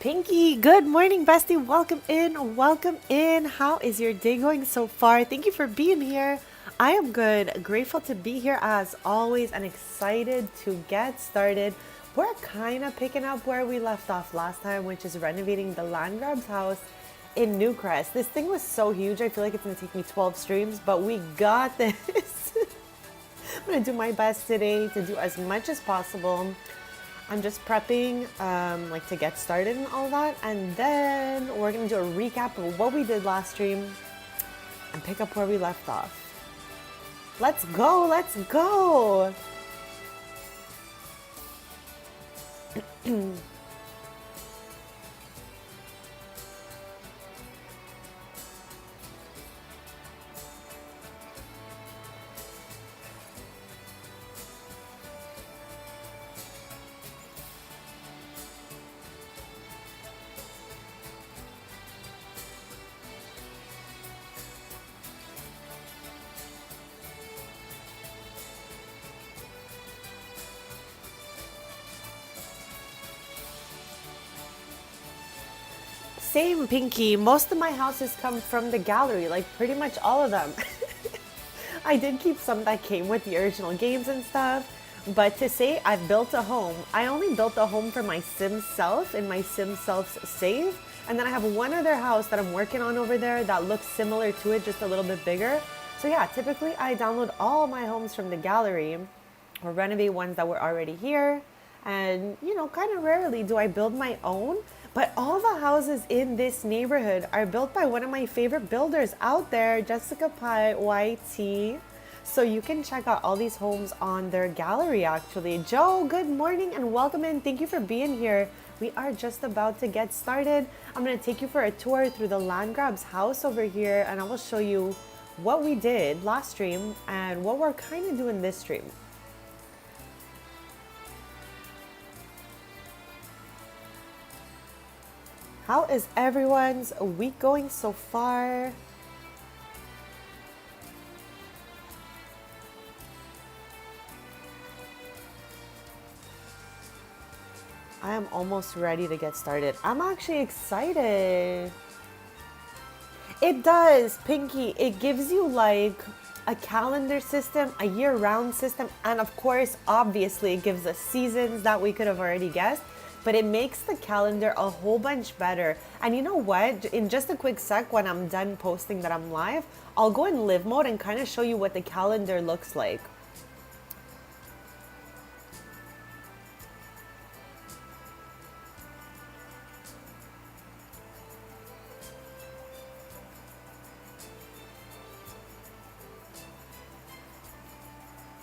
Pinky, good morning, bestie. Welcome in. Welcome in. How is your day going so far? Thank you for being here. I am good. Grateful to be here as always and excited to get started. We're kind of picking up where we left off last time, which is renovating the land grabs house in Newcrest. This thing was so huge. I feel like it's going to take me 12 streams, but we got this. I'm going to do my best today to do as much as possible. I'm just prepping like to get started and all that, and then we're gonna do a recap of what we did last stream and pick up where we left off. Let's go, let's go. Same, Pinky. Most of my houses come from the gallery, like pretty much all of them. I did keep some that came with the original games and stuff, but to say I've built a home, I only built a home for my Sim self in my Sim self's save, and then I have one other house that I'm working on over there that looks similar to it, just a little bit bigger. So yeah, typically I download all my homes from the gallery or renovate ones that were already here, and kind of rarely do I build my own. But all the houses in this neighborhood are built by one of my favorite builders out there, Jessica Pi YT. So you can check out all these homes on their gallery actually. Joe, good morning and welcome in. Thank you for being here. We are just about to get started. I'm gonna take you for a tour through the land grabs house over here, and I will show you what we did last stream and what we're kind of doing this stream. How is everyone's week going so far? I am almost ready to get started. I'm actually excited. It does, Pinky. It gives you like a calendar system, a year-round system, and of course, obviously, it gives us seasons that we could have already guessed. But it makes the calendar a whole bunch better. And you know what? In just a quick sec, when I'm done posting that I'm live, I'll go in live mode and kind of show you what the calendar looks like.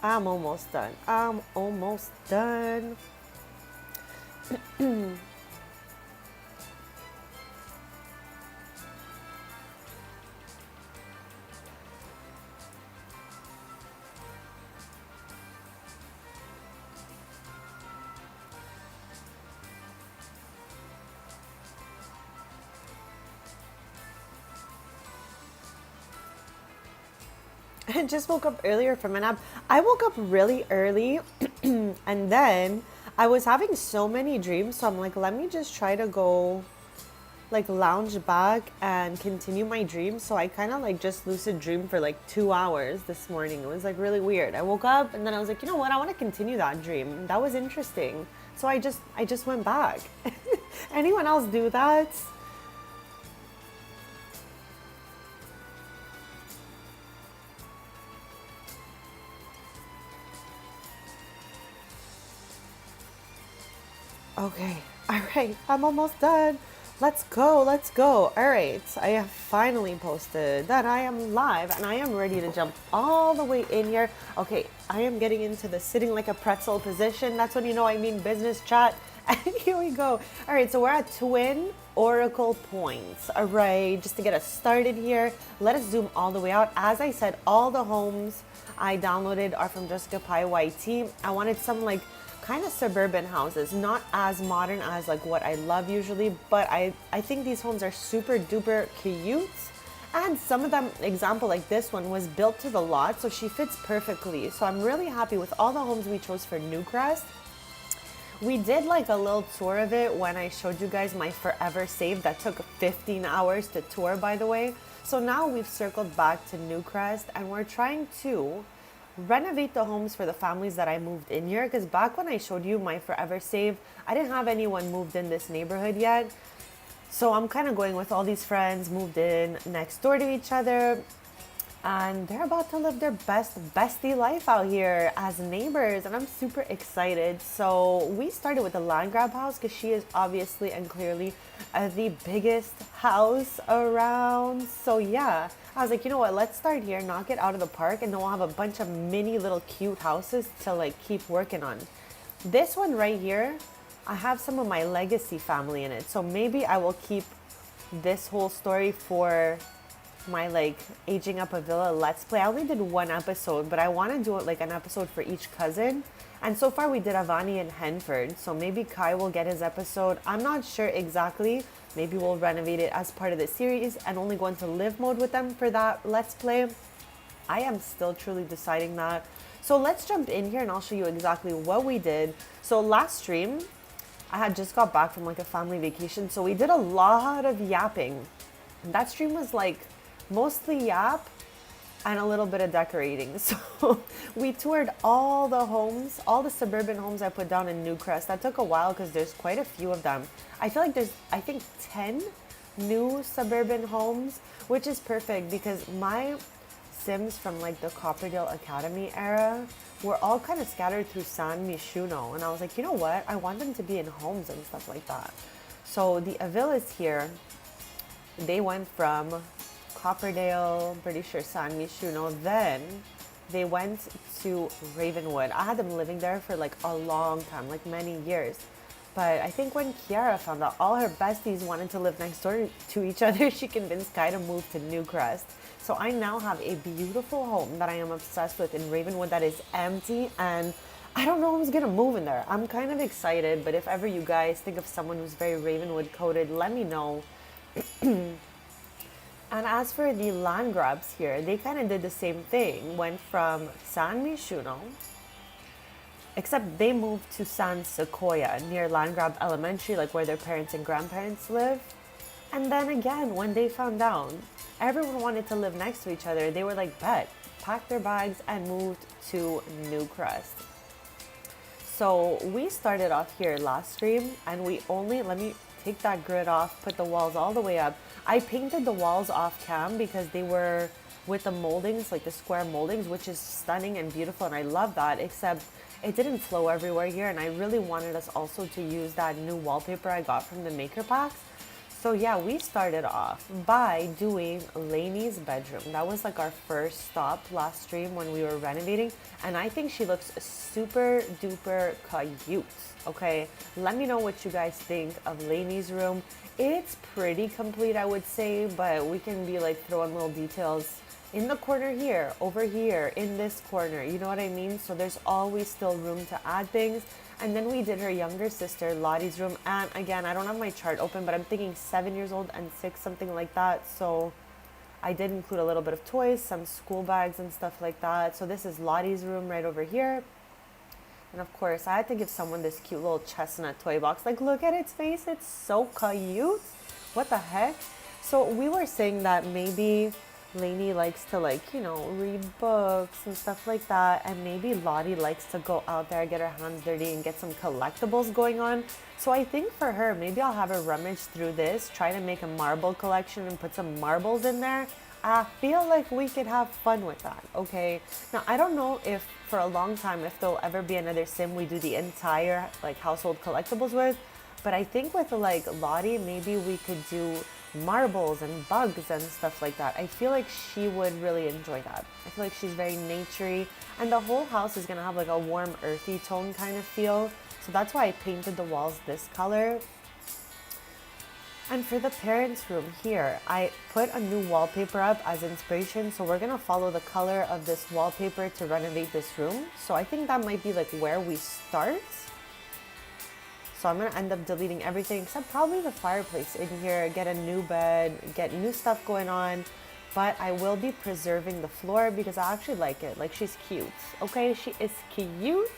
I'm almost done. I'm almost done. I just woke up earlier from a nap. I woke up really early and then I was having so many dreams, so I'm like, let me just try to go like lounge back and continue my dream. So I kind of like just lucid dreamed for like 2 hours this morning. It was like really weird. I woke up and then I was like, you know what? I want to continue that dream. That was interesting. So I just went back. Anyone else do that? Okay, all right, I'm almost done. Let's go, let's go. All right, I have finally posted that I am live and I am ready to jump all the way in here. Okay, I am getting into the sitting like a pretzel position. That's when you know I mean business chat. And here we go. All right, so we're at Twin Oracle Points. All right, just to get us started here, let us zoom all the way out. As I said, all the homes I downloaded are from Jessica Pi YT. I wanted some like kind of suburban houses, not as modern as like what I love usually, but I think these homes are super duper cute. And some of them, example like this one, was built to the lot, so she fits perfectly. So I'm really happy with all the homes we chose for Newcrest. We did like a little tour of it when I showed you guys my forever save that took 15 hours to tour, by the way. So now we've circled back to Newcrest and we're trying to renovate the homes for the families that I moved in here, because back when I showed you my forever save, I didn't have anyone moved in this neighborhood yet. So I'm kind of going with all these friends moved in next door to each other, and they're about to live their best bestie life out here as neighbors, and I'm super excited. So we started with the land grab house because she is obviously and clearly the biggest house around. So yeah, I was like, you know what, let's start here, knock it out of the park, and then we'll have a bunch of mini little cute houses to like keep working on. This one right here, I have some of my legacy family in it, so maybe I will keep this whole story for my like aging up a villa let's play. I only did one episode, but I want to do it like an episode for each cousin. And so far we did Avani and Henford, so maybe Kai will get his episode. I'm not sure exactly. Maybe we'll renovate it as part of the series and only go into live mode with them for that let's play. I am still truly deciding that. So let's jump in here and I'll show you exactly what we did. So last stream I had just got back from like a family vacation, so we did a lot of yapping. That stream was like mostly yap and a little bit of decorating. So we toured all the homes, all the suburban homes I put down in Newcrest. That took a while because there's quite a few of them. I feel like there's, I think 10 new suburban homes, which is perfect because my Sims from like the Copperdale Academy era were all kind of scattered through San Mishuno. And I was like, you know what? I want them to be in homes and stuff like that. So the Avilas here, they went from Copperdale, pretty sure San Mishuno, then they went to Ravenwood. I had them living there for like a long time, like many years. But I think when Kiara found out all her besties wanted to live next door to each other, she convinced Kai to move to Newcrest. So I now have a beautiful home that I am obsessed with in Ravenwood that is empty, and I don't know who's gonna move in there. I'm kind of excited, but if ever you guys think of someone who's very Ravenwood coded, let me know. And as for the land grabs here, they kind of did the same thing. Went from San Mishuno, except they moved to San Sequoia near Land Grab Elementary, like where their parents and grandparents live. And then again, when they found out everyone wanted to live next to each other, they were like, bet, packed their bags and moved to Newcrest. So we started off here last stream and we only, let me take that grid off, put the walls all the way up. I painted the walls off cam because they were with the moldings, like the square moldings, which is stunning and beautiful, and I love that, except it didn't flow everywhere here, and I really wanted us also to use that new wallpaper I got from the maker packs. So yeah, we started off by doing Lainey's bedroom. That was like our first stop last stream when we were renovating, and I think she looks super duper cute. Okay, let me know what you guys think of Lainey's room. It's pretty complete, I would say, but we can be like throwing little details in the corner here, over here, in this corner, you know what I mean? So there's always still room to add things. And then we did her younger sister Lottie's room, and again, I don't have my chart open, but I'm thinking 7 years old and 6, something like that. So I did include a little bit of toys, some school bags and stuff like that. So this is Lottie's room right over here. And of course, I had to give someone this cute little chestnut toy box. Like, look at its face. It's so cute. What the heck? So we were saying that maybe Lainey likes to, like, you know, read books and stuff like that. And maybe Lottie likes to go out there, get her hands dirty and get some collectibles going on. So I think for her, maybe I'll have her rummage through this, try to make a marble collection and put some marbles in there. I feel like we could have fun with that, okay? Now, I don't know if for a long time, if there'll ever be another sim we do the entire like household collectibles with, but I think with like Lottie, maybe we could do marbles and bugs and stuff like that. I feel like she would really enjoy that. I feel like she's very naturey, and the whole house is gonna have like a warm, earthy tone kind of feel. So that's why I painted the walls this color. And for the parents' room here, I put a new wallpaper up as inspiration. So we're gonna follow the color of this wallpaper to renovate this room. So I think that might be like where we start. So I'm gonna end up deleting everything except probably the fireplace in here, get a new bed, get new stuff going on. But I will be preserving the floor because I actually like it. Like, she's cute, okay? She is cute.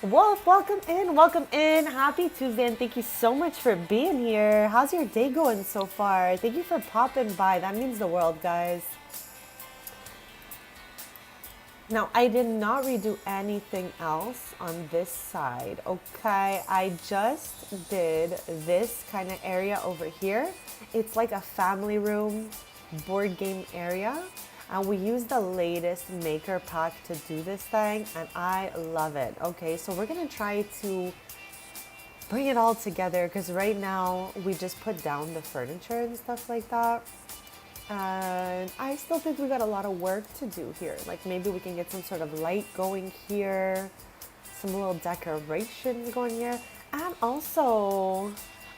Wolf, welcome in, welcome in. Happy Tuesday, and thank you so much for being here. How's your day going so far? Thank you for popping by. That means the world, guys. Now, I did not redo anything else on this side, okay? I just did this kind of area over here. It's like a family room, board game area. And we use the latest maker pack to do this thing, and I love it. Okay, so we're gonna try to bring it all together because right now we just put down the furniture and stuff like that. And I still think we got a lot of work to do here. Like maybe we can get some sort of light going here, some little decorations going here. And also,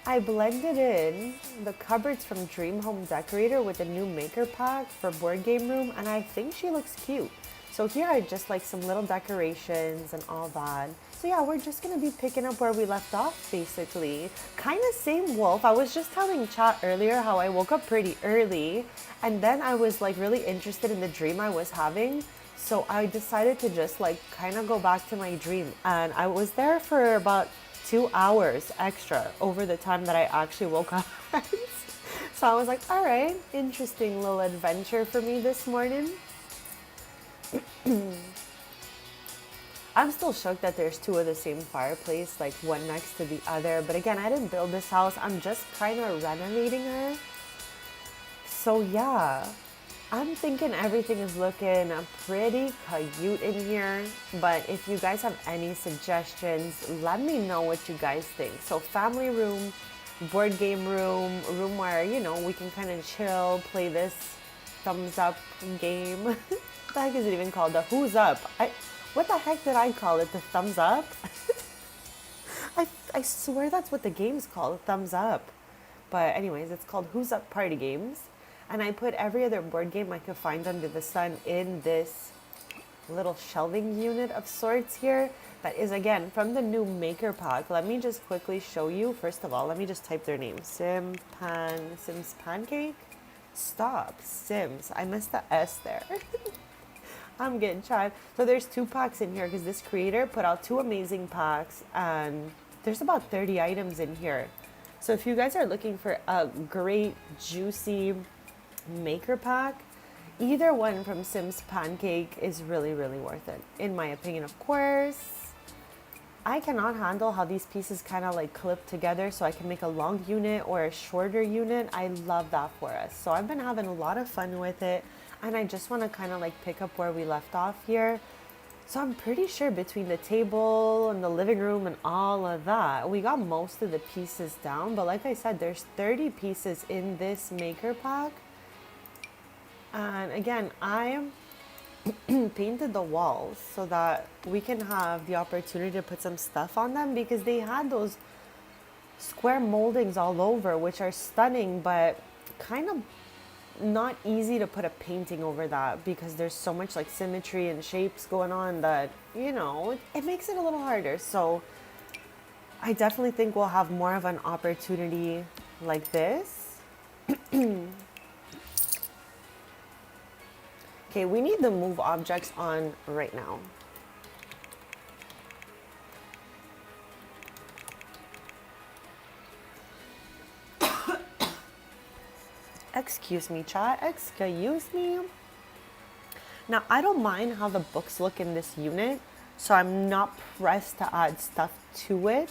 I blended in the cupboards from Dream Home Decorator with the new maker pack for board game room, and I think she looks cute. So here I just like some little decorations and all that. So yeah, we're just gonna be picking up where we left off basically. Kind of same Wolf. I was just telling chat earlier how I woke up pretty early and then I was like really interested in the dream I was having. So I decided to just like kind of go back to my dream, and I was there for about 2 hours extra over the time that I actually woke up. So I was like, all right, interesting little adventure for me this morning. I'm still shocked that there's two of the same fireplace, like one next to the other. But again, I didn't build this house. I'm just kind of renovating her. So yeah, I'm thinking everything is looking pretty cute in here. But if you guys have any suggestions, let me know what you guys think. So family room, board game room, room where, you know, we can kind of chill, play this thumbs up game. What the heck is it even called? The who's up? What the heck did I call it? The thumbs up? I swear that's what the game's called, thumbs up. But anyways, it's called Who's Up Party Games. And I put every other board game I could find under the sun in this little shelving unit of sorts here. That is, again, from the new maker pack. Let me just quickly show you. First of all, let me just type their name. Sims Pancake? Stop. Sims. I missed the S there. I'm getting tried. So there's 2 packs in here because this creator put out 2 amazing packs and there's about 30 items in here. So if you guys are looking for a great juicy maker pack, either one from Sims Pancake is really, really worth it, in my opinion. Of course, I cannot handle how these pieces kind of like clip together, so I can make a long unit or a shorter unit. I love that for us. So I've been having a lot of fun with it. And I just want to kind of like pick up where we left off here. So I'm pretty sure between the table and the living room and all of that, we got most of the pieces down. But like I said, there's 30 pieces in this maker pack. And again, I painted the walls so that we can have the opportunity to put some stuff on them, because they had those square moldings all over, which are stunning, but kind of not easy to put a painting over that because there's so much like symmetry and shapes going on that, you know, it makes it a little harder. So I definitely think we'll have more of an opportunity like this. Okay, we need to move objects on right now. Excuse me, chat. Excuse me. Now, I don't mind how the books look in this unit, so I'm not pressed to add stuff to it.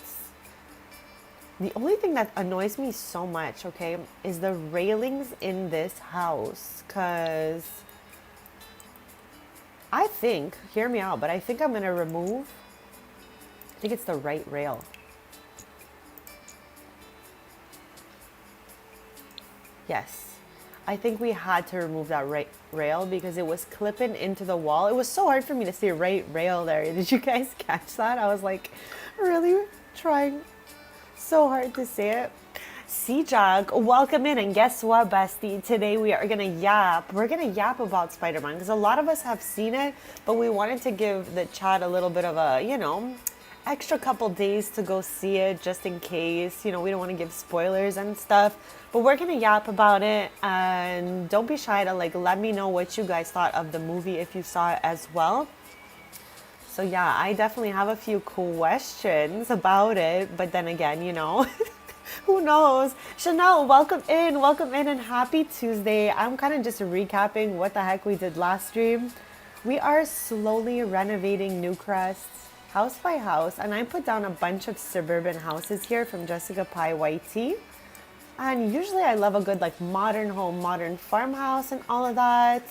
The only thing that annoys me so much, okay, is the railings in this house, because I think, hear me out, but I think I'm going to remove, I think it's the right rail. Yes. I think we had to remove that right rail because it was clipping into the wall. It was so hard for me to see right rail there. Did you guys catch that? I was like really trying so hard to say it. C-Jog, welcome in. And guess what, bestie? Today we are going to yap. We're going to yap about Spider-Man because a lot of us have seen it, but we wanted to give the chat a little bit of a, you know, extra couple days to go see it just in case. You know, we don't want to give spoilers and stuff. But we're going to yap about it, and don't be shy to like let me know what you guys thought of the movie if you saw it as well. So yeah, I definitely have a few questions about it, but then again, who knows? Chanel, welcome in, and happy Tuesday. I'm kind of just recapping what the heck we did last stream. We are slowly renovating Newcrest house by house, and I put down a bunch of suburban houses here from Jessica Pye White Tea. And usually I love a good like modern home, modern farmhouse and all of that.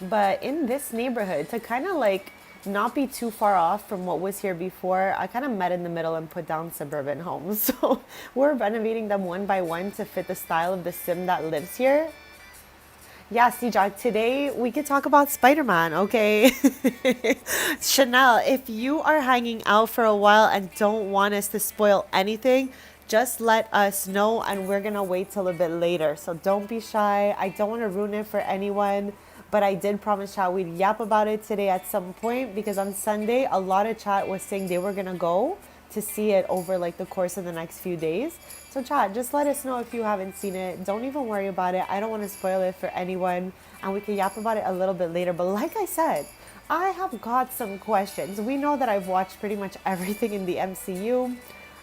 But in this neighborhood, to kind of like not be too far off from what was here before, I kind of met in the middle and put down suburban homes. So we're renovating them one by one to fit the style of the sim that lives here. Yeah, Jack, today we could talk about Spider-Man, okay? Chanel, if you are hanging out for a while and don't want us to spoil anything, just let us know and we're gonna wait till a bit later. So don't be shy. I don't want to ruin it for anyone, but I did promise chat we'd yap about it today at some point, because on Sunday a lot of chat was saying they were gonna go to see it over like the course of the next few days. So chat, just let us know if you haven't seen it. Don't even worry about it. I don't want to spoil it for anyone, and we can yap about it a little bit later. But like I said, I have got some questions. We know that I've watched pretty much everything in the MCU,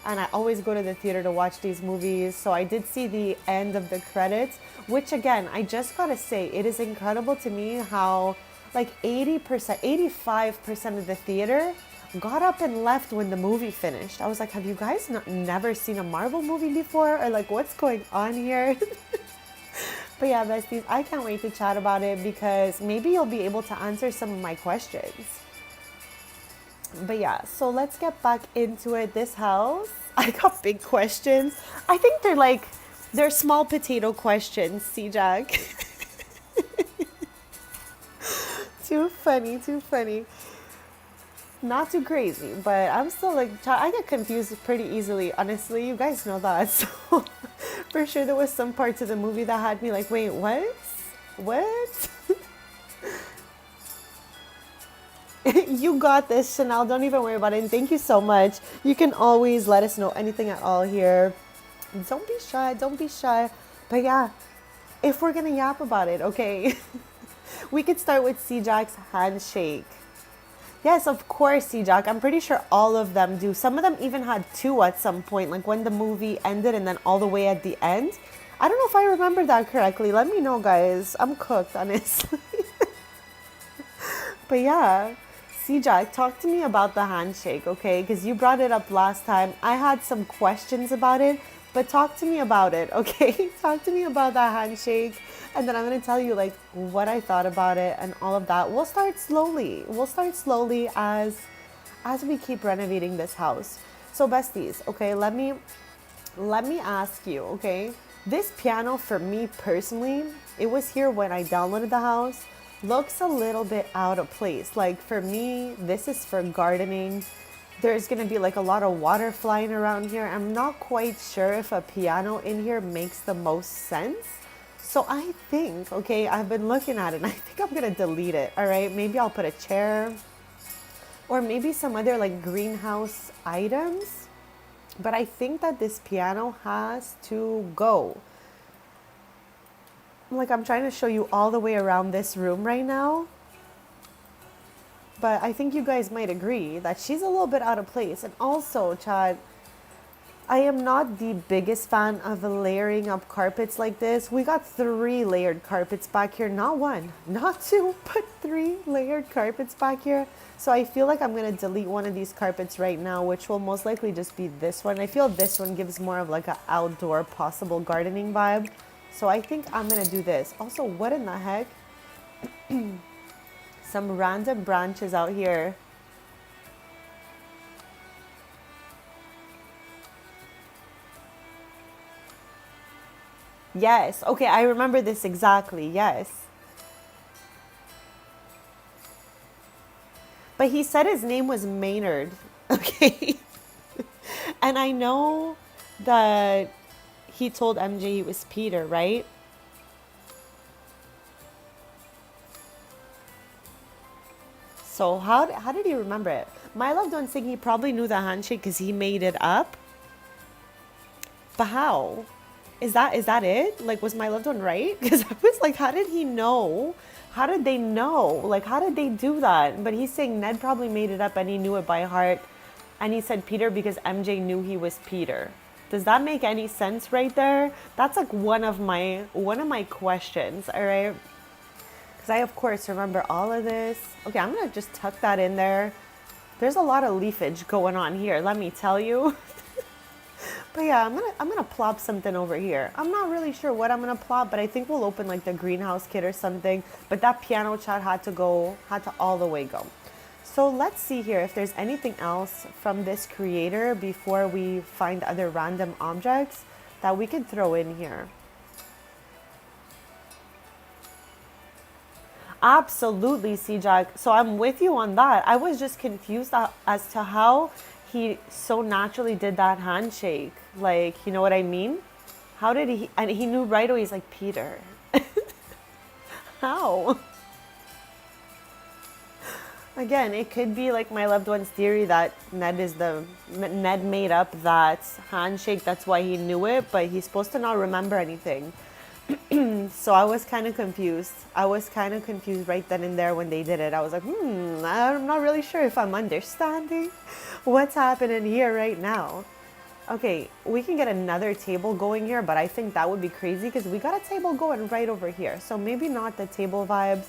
and I always go to the theater to watch these movies. So I did see the end of the credits, which again, I just gotta say, it is incredible to me how like 80%, 85% of the theater got up and left when the movie finished. I was like, have you guys never seen a Marvel movie before? Or like, what's going on here? But yeah, besties, I can't wait to chat about it, because maybe you'll be able to answer some of my questions. But yeah, so let's get back into it. This house, I got big questions. I think they're small potato questions, Jack. Too funny, too funny. Not too crazy, but I'm still like, I get confused pretty easily, honestly. You guys know that. So for sure there was some parts of the movie that had me like, wait, what? What? You got this, Chanel. Don't even worry about it. And thank you so much. You can always let us know anything at all here. Don't be shy. Don't be shy. But yeah, if we're going to yap about it, okay, we could start with C-Jack's handshake. Yes, of course, C-Jack. I'm pretty sure all of them do. Some of them even had two at some point, like when the movie ended and then all the way at the end. I don't know if I remember that correctly. Let me know, guys. I'm cooked, honestly. But yeah, C-Jack, talk to me about the handshake, okay? Because you brought it up last time. I had some questions about it, but talk to me about it, okay? Talk to me about that handshake. And then I'm going to tell you like what I thought about it and all of that. We'll start slowly. We'll start slowly as we keep renovating this house. So besties, okay, let me ask you, okay? This piano for me personally, it was here when I downloaded the house, looks a little bit out of place. Like for me, this is for gardening. There's going to be like a lot of water flying around here. I'm not quite sure if a piano in here makes the most sense. So I think, okay, I've been looking at it and I think I'm going to delete it, all right? Maybe I'll put a chair or maybe some other like greenhouse items. But I think that this piano has to go. Like I'm trying to show you all the way around this room right now. But I think you guys might agree that she's a little bit out of place. And also, Chad, I am not the biggest fan of layering up carpets like this. We got 3 layered carpets back here. Not 1, not 2, but 3 layered carpets back here. So I feel like I'm going to delete one of these carpets right now, which will most likely just be this one. I feel this one gives more of like an outdoor possible gardening vibe. So I think I'm going to do this. Also, what in the heck? Some random branches out here. Yes. Okay, I remember this exactly. Yes. But he said his name was Maynard. Okay. And I know that he told MJ he was Peter, right? So how did he remember it? My loved one saying he probably knew the handshake because he made it up. But how? Is that it? Like, was my loved one right? Because I was like, how did he know How did they know? Like, how did they do that? But he's saying Ned probably made it up and he knew it by heart. And he said Peter because MJ knew he was Peter. Does that make any sense right there? That's like one of my questions, all right? Because I, of course, remember all of this. Okay, I'm going to just tuck that in there. There's a lot of leafage going on here, let me tell you. But yeah, I'm gonna plop something over here. I'm not really sure what I'm gonna plop, but I think we'll open like the greenhouse kit or something. But that piano chat had to all the way go. So let's see here if there's anything else from this creator before we find other random objects that we could throw in here. Absolutely, C-Jack. So I'm with you on that. I was just confused as to how he so naturally did that handshake. Like, you know what I mean? How did he? And he knew right away. He's like, Peter. How? Again, it could be like my loved one's theory that Ned made up that handshake. That's why he knew it, but he's supposed to not remember anything. So I was kind of confused. I was kind of confused right then and there when they did it. I was like, I'm not really sure if I'm understanding what's happening here right now. Okay, we can get another table going here, but I think that would be crazy because we got a table going right over here. So maybe not the table vibes.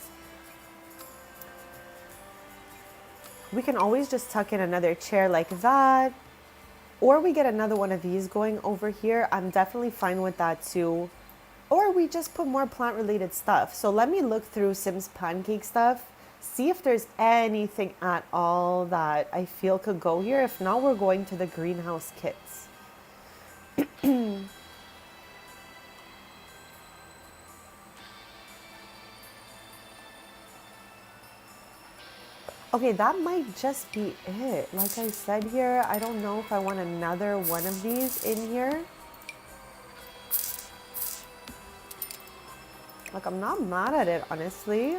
We can always just tuck in another chair like that. Or we get another one of these going over here. I'm definitely fine with that too. Or we just put more plant-related stuff. So let me look through Sim's pancake stuff, see if there's anything at all that I feel could go here. If not, we're going to the greenhouse kits. Okay, that might just be it. Like I said here, I don't know if I want another one of these in here. Like, I'm not mad at it, honestly.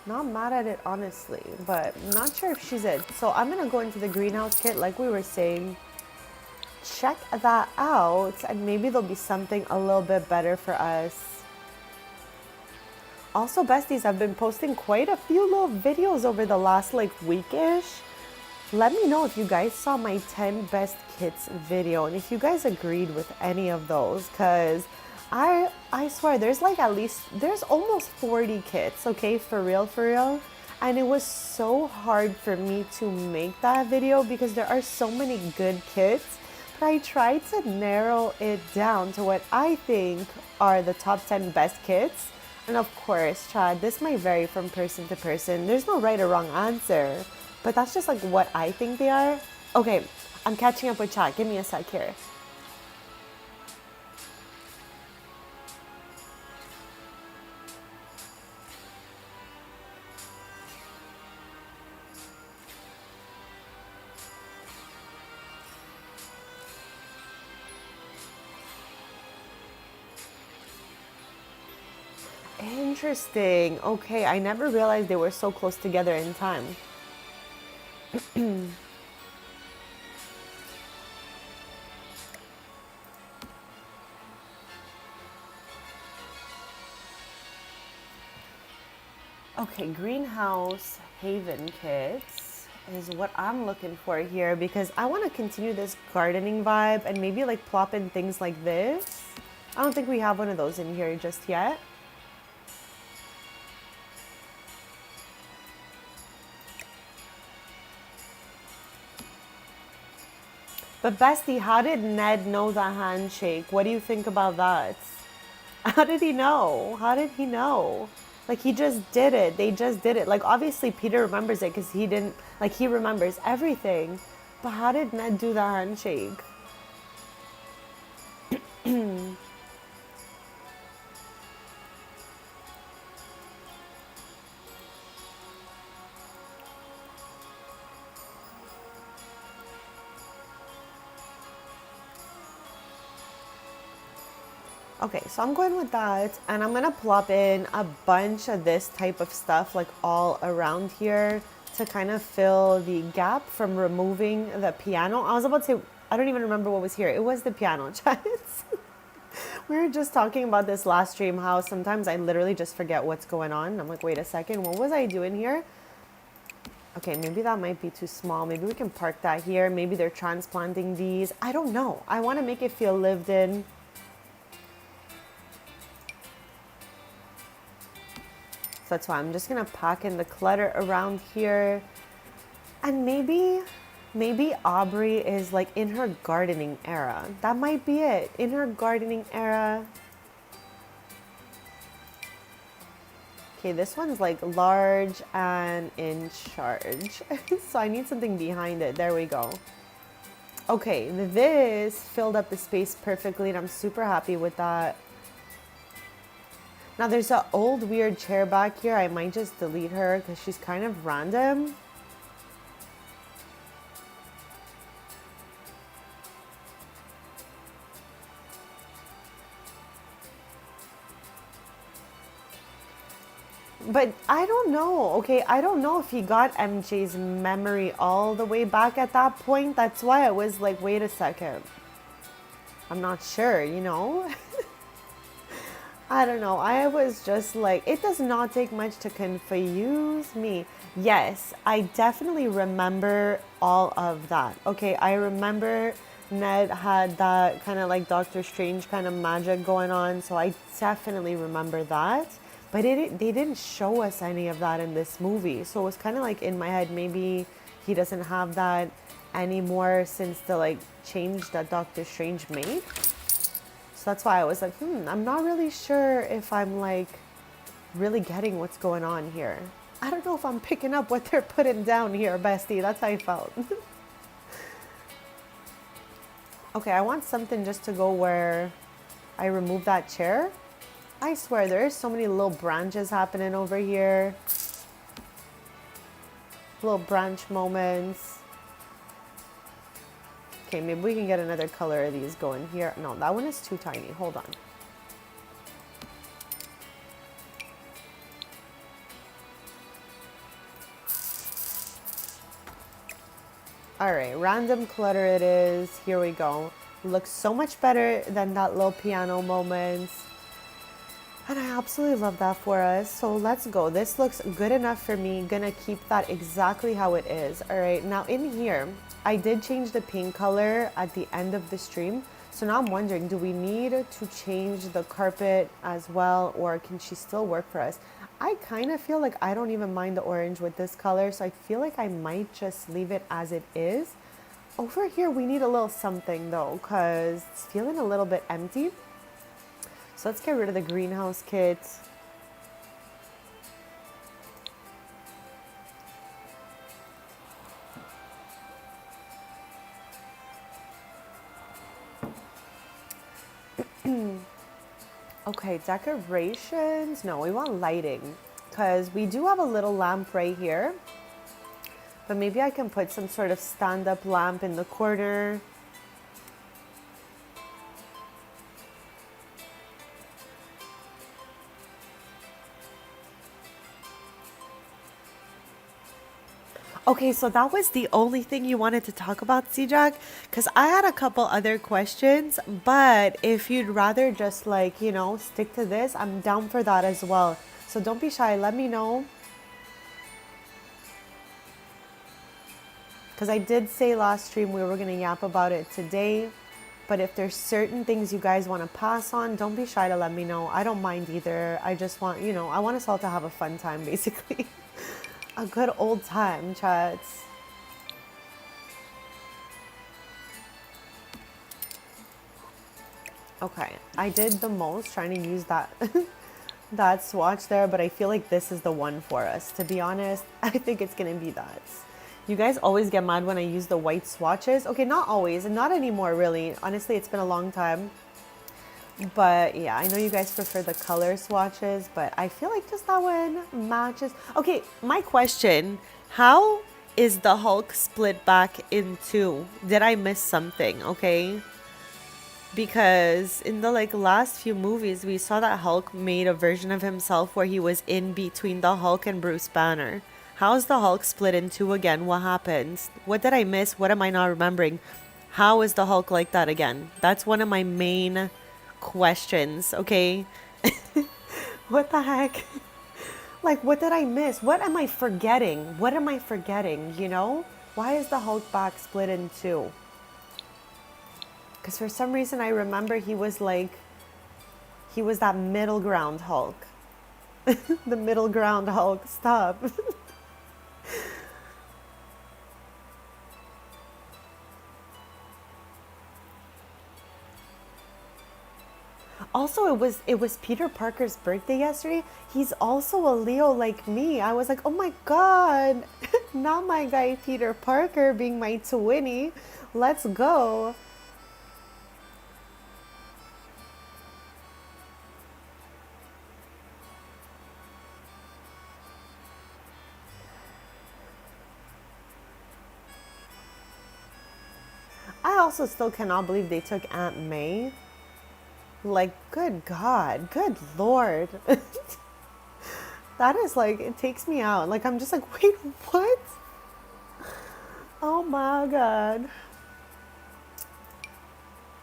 Not mad at it, honestly, but not sure if she's it. So I'm going to go into the greenhouse kit, like we were saying. Check that out, and maybe there'll be something a little bit better for us. Also, besties, I've been posting quite a few little videos over the last, like, weekish. Let me know if you guys saw my 10 best kits video and if you guys agreed with any of those, because I swear there's like there's almost 40 kits, okay, for real, and it was so hard for me to make that video because there are so many good kits, but I tried to narrow it down to what I think are the top 10 best kits. And of course, Chad, this might vary from person to person. There's no right or wrong answer. But that's just like what I think they are. Okay, I'm catching up with chat. Give me a sec here. Interesting. Okay, I never realized they were so close together in time. Okay, greenhouse haven kits is what I'm looking for here because I want to continue this gardening vibe and maybe like plop in things like this. I don't think we have one of those in here just yet. But Bestie, how did Ned know the handshake? What do you think about that? How did he know? How did he know? Like, he just did it. They just did it. Like, obviously, Peter remembers it because he didn't, like, he remembers everything. But how did Ned do the handshake? Okay, so I'm going with that, and I'm gonna plop in a bunch of this type of stuff like all around here to kind of fill the gap from removing the piano. I was about to say, I don't even remember what was here. It was the piano, chat. We were just talking about this last stream, how sometimes I literally just forget what's going on. I'm like, wait a second, what was I doing here? Okay, maybe that might be too small. Maybe we can park that here. Maybe they're transplanting these. I don't know. I want to make it feel lived in. So that's why I'm just going to pack in the clutter around here. And maybe Aubrey is like in her gardening era. That might be it. In her gardening era. Okay, this one's like large and in charge. So I need something behind it. There we go. Okay, this filled up the space perfectly and I'm super happy with that. Now there's an old weird chair back here. I might just delete her because she's kind of random. But I don't know, okay? I don't know if he got MJ's memory all the way back at that point. That's why I was like, wait a second. I'm not sure, you know? I don't know. I was just like, it does not take much to confuse me. Yes, I definitely remember all of that. Okay, I remember Ned had that kind of like Doctor Strange kind of magic going on. So I definitely remember that. But they didn't show us any of that in this movie. So it was kind of like in my head, maybe he doesn't have that anymore since the like change that Doctor Strange made. So that's why I was like, I'm not really sure if I'm like really getting what's going on here. I don't know if I'm picking up what they're putting down here, bestie. That's how I felt. Okay, I want something just to go where I remove that chair. I swear, there's so many little branches happening over here. Little branch moments. Okay, maybe we can get another color of these going here. No, that one is too tiny. Hold on. All right, random clutter it is. Here we go. Looks so much better than that little piano moments. And I absolutely love that for us. So let's go. This looks good enough for me. Gonna keep that exactly how it is. All right, now in here, I did change the paint color at the end of the stream. So now I'm wondering, do we need to change the carpet as well, or can she still work for us? I kind of feel like I don't even mind the orange with this color. So I feel like I might just leave it as it is. Over here, we need a little something though, because it's feeling a little bit empty. So let's get rid of the greenhouse kit. Okay, decorations. No, we want lighting because we do have a little lamp right here. But maybe I can put some sort of stand-up lamp in the corner. Okay, so that was the only thing you wanted to talk about, C-Jack? Because I had a couple other questions, but if you'd rather just like, you know, stick to this, I'm down for that as well. So don't be shy, let me know. Because I did say last stream we were going to yap about it today. But if there's certain things you guys want to pass on, don't be shy to let me know. I don't mind either. I just want, you know, I want us all to have a fun time, basically. A good old time, chats. Okay, I did the most trying to use that that swatch there, but I feel like this is the one for us. To be honest, I think it's gonna be that. You guys always get mad when I use the white swatches. Okay, not always, and not anymore really. Honestly, it's been a long time. But yeah, I know you guys prefer the color swatches, but I feel like just that one matches. Okay, my question, how is the Hulk split back in two? Did I miss something? Okay. Because in the like last few movies, we saw that Hulk made a version of himself where he was in between the Hulk and Bruce Banner. How is the Hulk split in two again? What happened? What did I miss? What am I not remembering? How is the Hulk like that again? That's one of my main questions, okay? What the heck? Like, what did I miss? What am I forgetting? What am I forgetting, you know? Why is the Hulk back split in two? Because for some reason I remember he was like, he was that middle ground Hulk. The middle ground Hulk, stop. Also, it was Peter Parker's birthday yesterday. He's also a Leo like me. I was like, oh my god, not my guy Peter Parker being my twinny. Let's go. I also still cannot believe they took Aunt May. Like, good God, good Lord. That is like, it takes me out. Like, I'm just like, wait, what? Oh my God.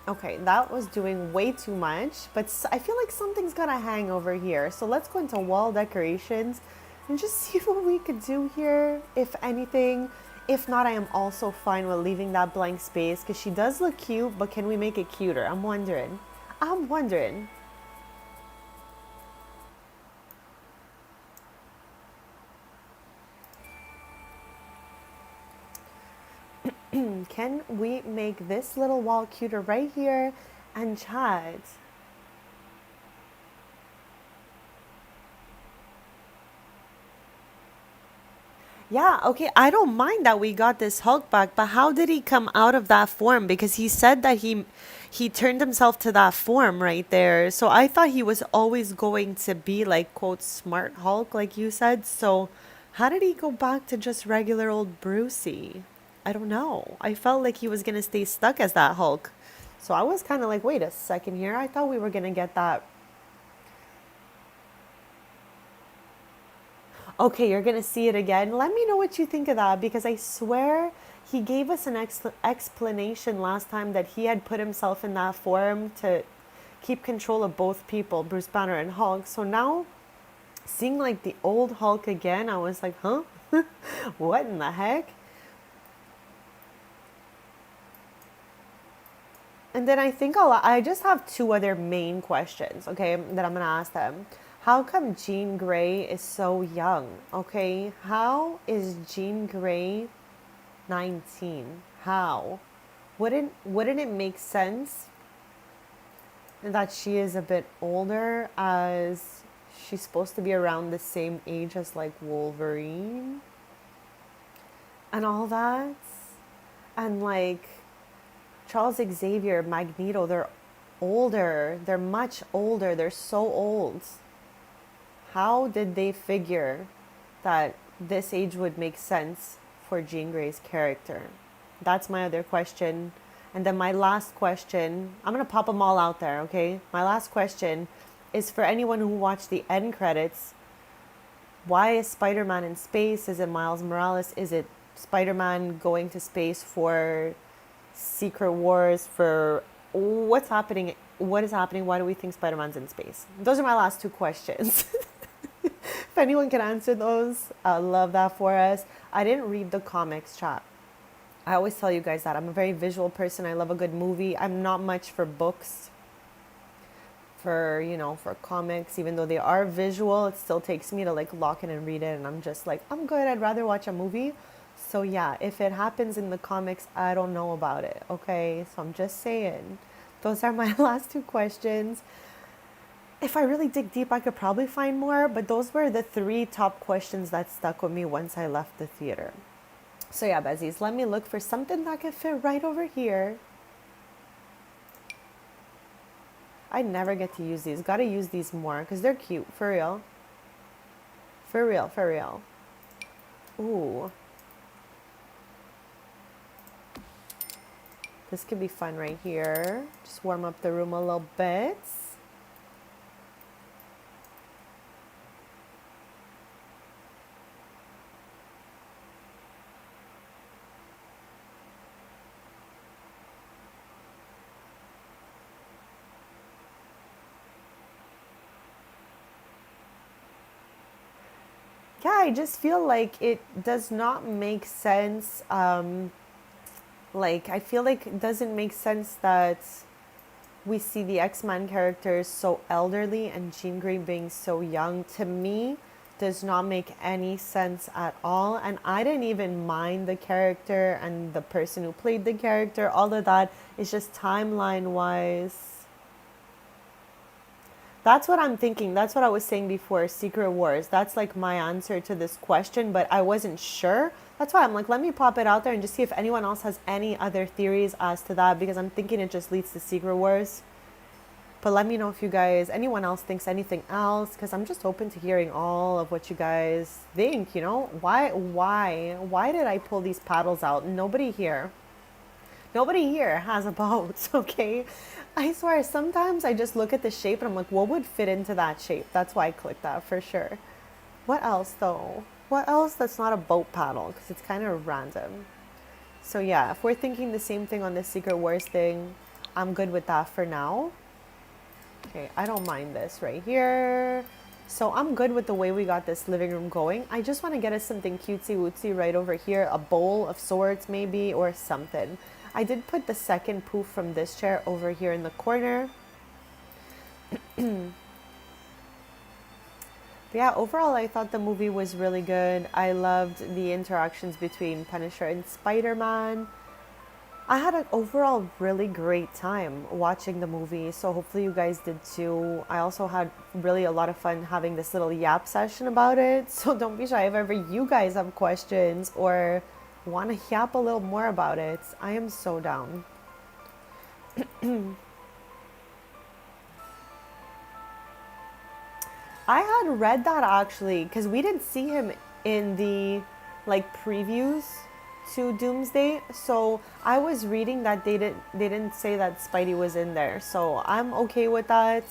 Okay, that was doing way too much, but I feel like something's gonna hang over here. So let's go into wall decorations and just see what we could do here, if anything. If not, I am also fine with leaving that blank space because she does look cute, but can we make it cuter? I'm wondering. I'm wondering. Can we make this little wall cuter right here and chat? Yeah, okay. I don't mind that we got this Hulk back, but how did he come out of that form? Because he said that he turned himself to that form right there. So I thought he was always going to be like quote smart Hulk, like you said. So how did he go back to just regular old Brucey? I don't know. I felt like he was gonna stay stuck as that Hulk. So I was kind of like, wait a second here. I thought we were gonna get that. Okay, you're gonna see it again. Let me know what you think of that because I swear he gave us an explanation last time that he had put himself in that form to keep control of both people, Bruce Banner and Hulk. So now, seeing like the old Hulk again, I was like, huh? What in the heck? And then I think I just have two other main questions, okay, that I'm gonna ask them. How come Jean Grey is so young? Okay, how is Jean Grey 19? How? Wouldn't it make sense that she is a bit older as she's supposed to be around the same age as like Wolverine and all that? And like Charles Xavier, Magneto, they're older. They're much older. They're so old. How did they figure that this age would make sense for Jean Grey's character? That's my other question. And then my last question, I'm going to pop them all out there, okay? My last question is for anyone who watched the end credits. Why is Spider-Man in space? Is it Miles Morales? Is it Spider-Man going to space for Secret Wars? For what's happening? What is happening? Why do we think Spider-Man's in space? Those are my last two questions. If anyone can answer those, I love that for us. I didn't read the comics, chat. I always tell you guys that I'm a very visual person. I love a good movie. I'm not much for books, for comics. Even though they are visual, it still takes me to like lock in and read it. And I'm just like, I'm good. I'd rather watch a movie. So yeah, if it happens in the comics, I don't know about it. Okay, so I'm just saying. Those are my last two questions. If I really dig deep, I could probably find more, but those were the three top questions that stuck with me once I left the theater. So yeah, Bezies, let me look for something that can fit right over here. I never get to use these. Gotta use these more because they're cute. For real. For real, for real. Ooh. This could be fun right here. Just warm up the room a little bit. yeah, I just feel like it does not make sense. Like, I feel like it doesn't make sense that we see the X-Men characters so elderly and Jean Grey being so young. To me, does not make any sense at all. And I didn't even mind the character and the person who played the character. All of that is just timeline wise. That's what I'm thinking. That's what I was saying before, Secret Wars. That's like my answer to this question, but I wasn't sure. That's why I'm like, let me pop it out there and just see if anyone else has any other theories as to that, because I'm thinking it just leads to Secret Wars. But let me know if you guys, anyone else thinks anything else, because I'm just open to hearing all of what you guys think, you know? Why did I pull these paddles out? Nobody here has a boat, okay? I swear, sometimes I just look at the shape and I'm like, what would fit into that shape? That's why I clicked that for sure. What else though? What else that's not a boat paddle? Because it's kind of random. So yeah, if we're thinking the same thing on the Secret Wars thing, I'm good with that for now. Okay, I don't mind this right here. So I'm good with the way we got this living room going. I just want to get us something cutesy wootsy right over here. A bowl of sorts maybe, or something. I did put the second poof from this chair over here in the corner. Yeah, overall I thought the movie was really good. I loved the interactions between Punisher and Spider-Man. I had an overall really great time watching the movie, so hopefully you guys did too. I also had really a lot of fun having this little yap session about it, so don't be shy if ever you guys have questions or want to yap a little more about it. I am so down. I had read that actually, because we didn't see him in the like previews to Doomsday. So I was reading that they didn't say that Spidey was in there. So I'm okay with that.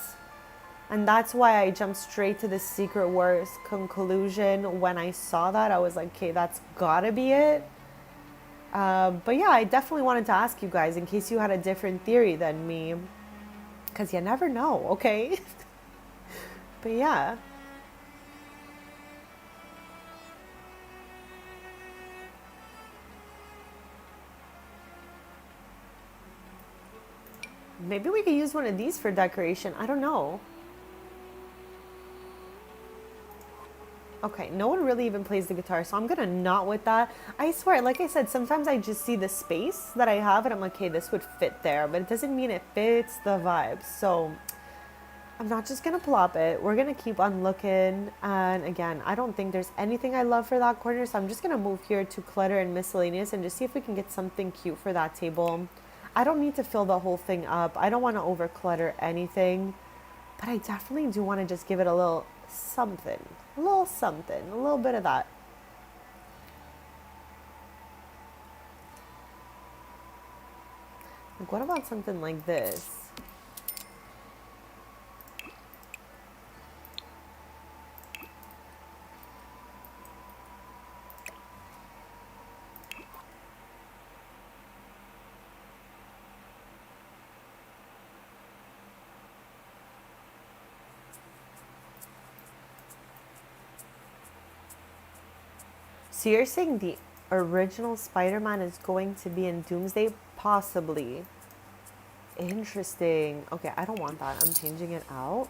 And that's why I jumped straight to the Secret Wars conclusion. When I saw that, I was like, okay, that's gotta be it. But yeah, I definitely wanted to ask you guys in case you had a different theory than me. Because you never know, okay? But yeah. Maybe we could use one of these for decoration. I don't know. Okay, no one really even plays the guitar, so I'm gonna not with that. I swear, like I said, sometimes I just see the space that I have and I'm like, okay, this would fit there, but it doesn't mean it fits the vibes. So I'm not just gonna plop it. We're gonna keep on looking. And again, I don't think there's anything I love for that corner, so I'm just gonna move here to clutter and miscellaneous and just see if we can get something cute for that table. I don't need to fill the whole thing up. I don't want to over clutter anything, but I definitely do want to just give it a little something, a little bit of that. Like, what about something like this? So you're saying the original Spider-Man is going to be in Doomsday? Possibly. Interesting. Okay, I don't want that. I'm changing it out.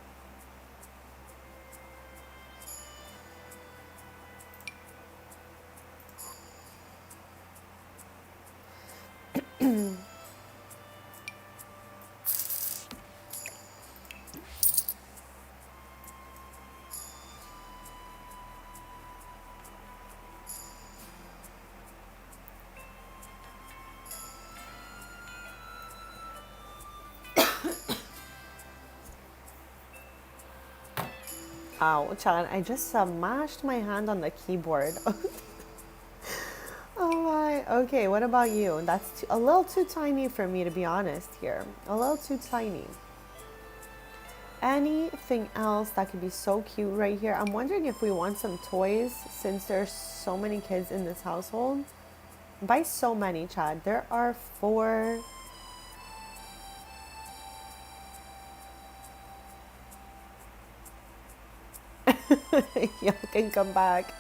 Ow, Chan, I just smashed my hand on the keyboard. Oh my. Okay, what about you? That's a little too tiny for me, to be honest here. A little too tiny. Anything else that could be so cute right here? I'm wondering if we want some toys since there's so many kids in this household. By so many, Chad, there are 4. Y'all can come back.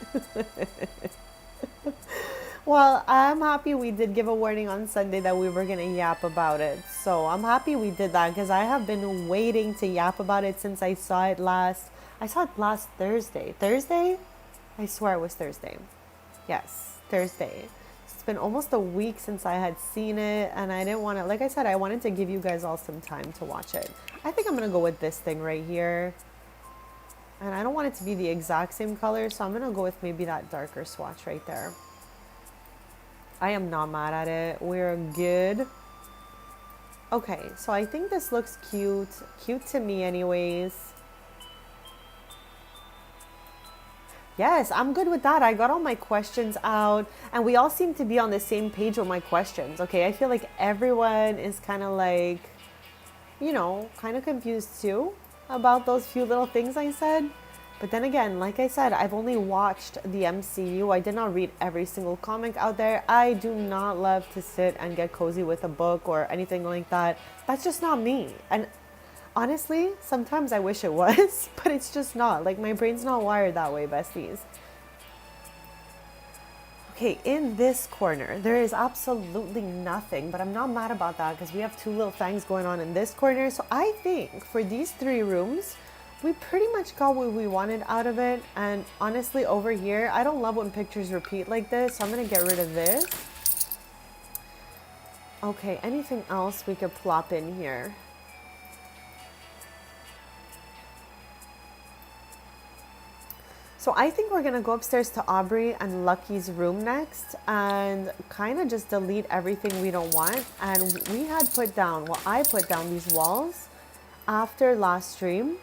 Well, I'm happy we did give a warning on Sunday that we were going to yap about it. So I'm happy we did that because I have been waiting to yap about it since I saw it last. I saw it last Thursday. Thursday? I swear it was Thursday. Yes, Thursday. It's been almost a week since I had seen it, and I didn't want to, like I said, I wanted to give you guys all some time to watch it. I think I'm going to go with this thing right here. And I don't want it to be the exact same color, so I'm going to go with maybe that darker swatch right there. I am not mad at it. We're good. Okay, so I think this looks cute. Cute to me anyways. Yes, I'm good with that. I got all my questions out, and we all seem to be on the same page with my questions. Okay, I feel like everyone is kind of like, you know, kind of confused too about those few little things I said. But then again, like I said, I've only watched the MCU. I did not read every single comic out there. I do not love to sit and get cozy with a book or anything like that. That's just not me. And honestly, sometimes I wish it was, but it's just not. Like, my brain's not wired that way, besties. Okay, in this corner, there is absolutely nothing, but I'm not mad about that because we have two little things going on in this corner. So I think for these 3 rooms, we pretty much got what we wanted out of it. And honestly, over here, I don't love when pictures repeat like this, so I'm going to get rid of this. Okay, anything else we could plop in here? So I think we're going to go upstairs to Aubrey and Lucky's room next and kind of just delete everything we don't want. And we had put down, well, I put down these walls after last stream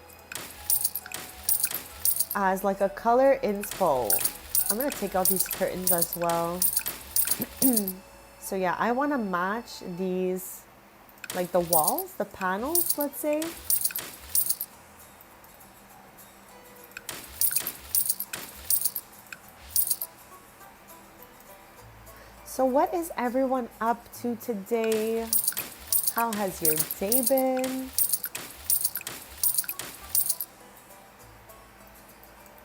as like a color inspo. I'm going to take out these curtains as well. So yeah, I want to match these, like the walls, the panels, let's say. So what is everyone up to today? How has your day been?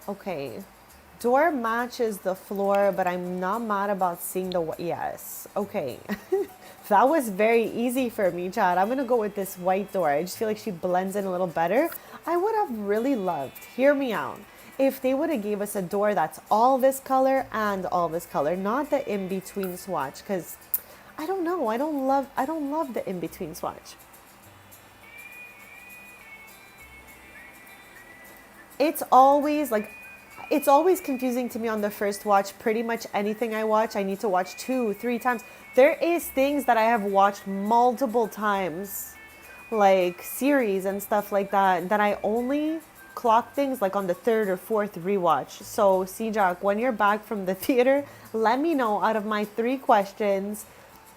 Okay, door matches the floor, but I'm not mad about seeing the, yes, okay. That was very easy for me, Chad. I'm gonna go with this white door. I just feel like she blends in a little better. I would have really loved, hear me out, if they would have gave us a door that's all this color and all this color, not the in-between swatch, because I don't know, I don't love the in-between swatch. It's always like, it's always confusing to me on the first watch. Pretty much anything I watch, I need to watch 2, 3 times. There is things that I have watched multiple times, like series and stuff like that, that I only clock things like on the 3rd or 4th rewatch. So C-Jack, when you're back from the theater, let me know out of my 3 questions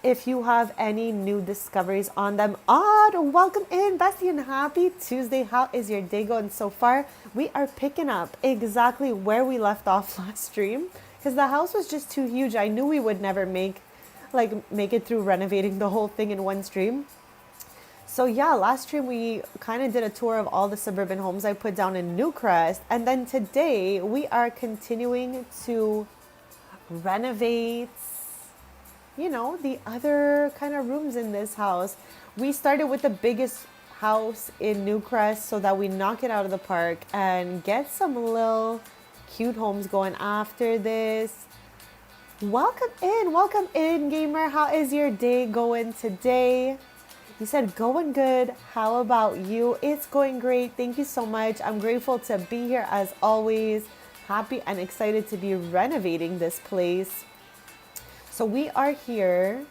if you have any new discoveries on them. Odd, welcome in, Bestie, and happy Tuesday. How is your day going so far? We are picking up exactly where we left off last stream because the house was just too huge. I knew we would never make it through renovating the whole thing in one stream. So yeah, last stream we kind of did a tour of all the suburban homes I put down in Newcrest. And then today we are continuing to renovate, you know, the other kind of rooms in this house. We started with the biggest house in Newcrest so that we knock it out of the park and get some little cute homes going after this. Welcome in, gamer. How is your day going today? You said going good. How about you? It's going great. Thank you so much. I'm grateful to be here as always. Happy and excited to be renovating this place. So we are here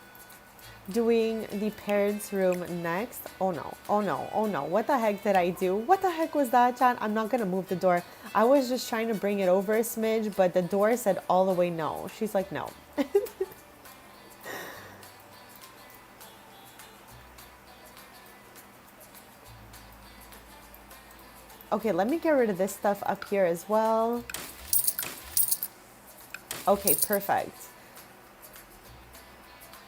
doing the parents' room next. Oh no. What the heck did I do? What the heck was that, Chan? I'm not gonna move the door. I was just trying to bring it over a smidge, but the door said all the way no. She's like, no. Okay, let me get rid of this stuff up here as well. Okay, perfect.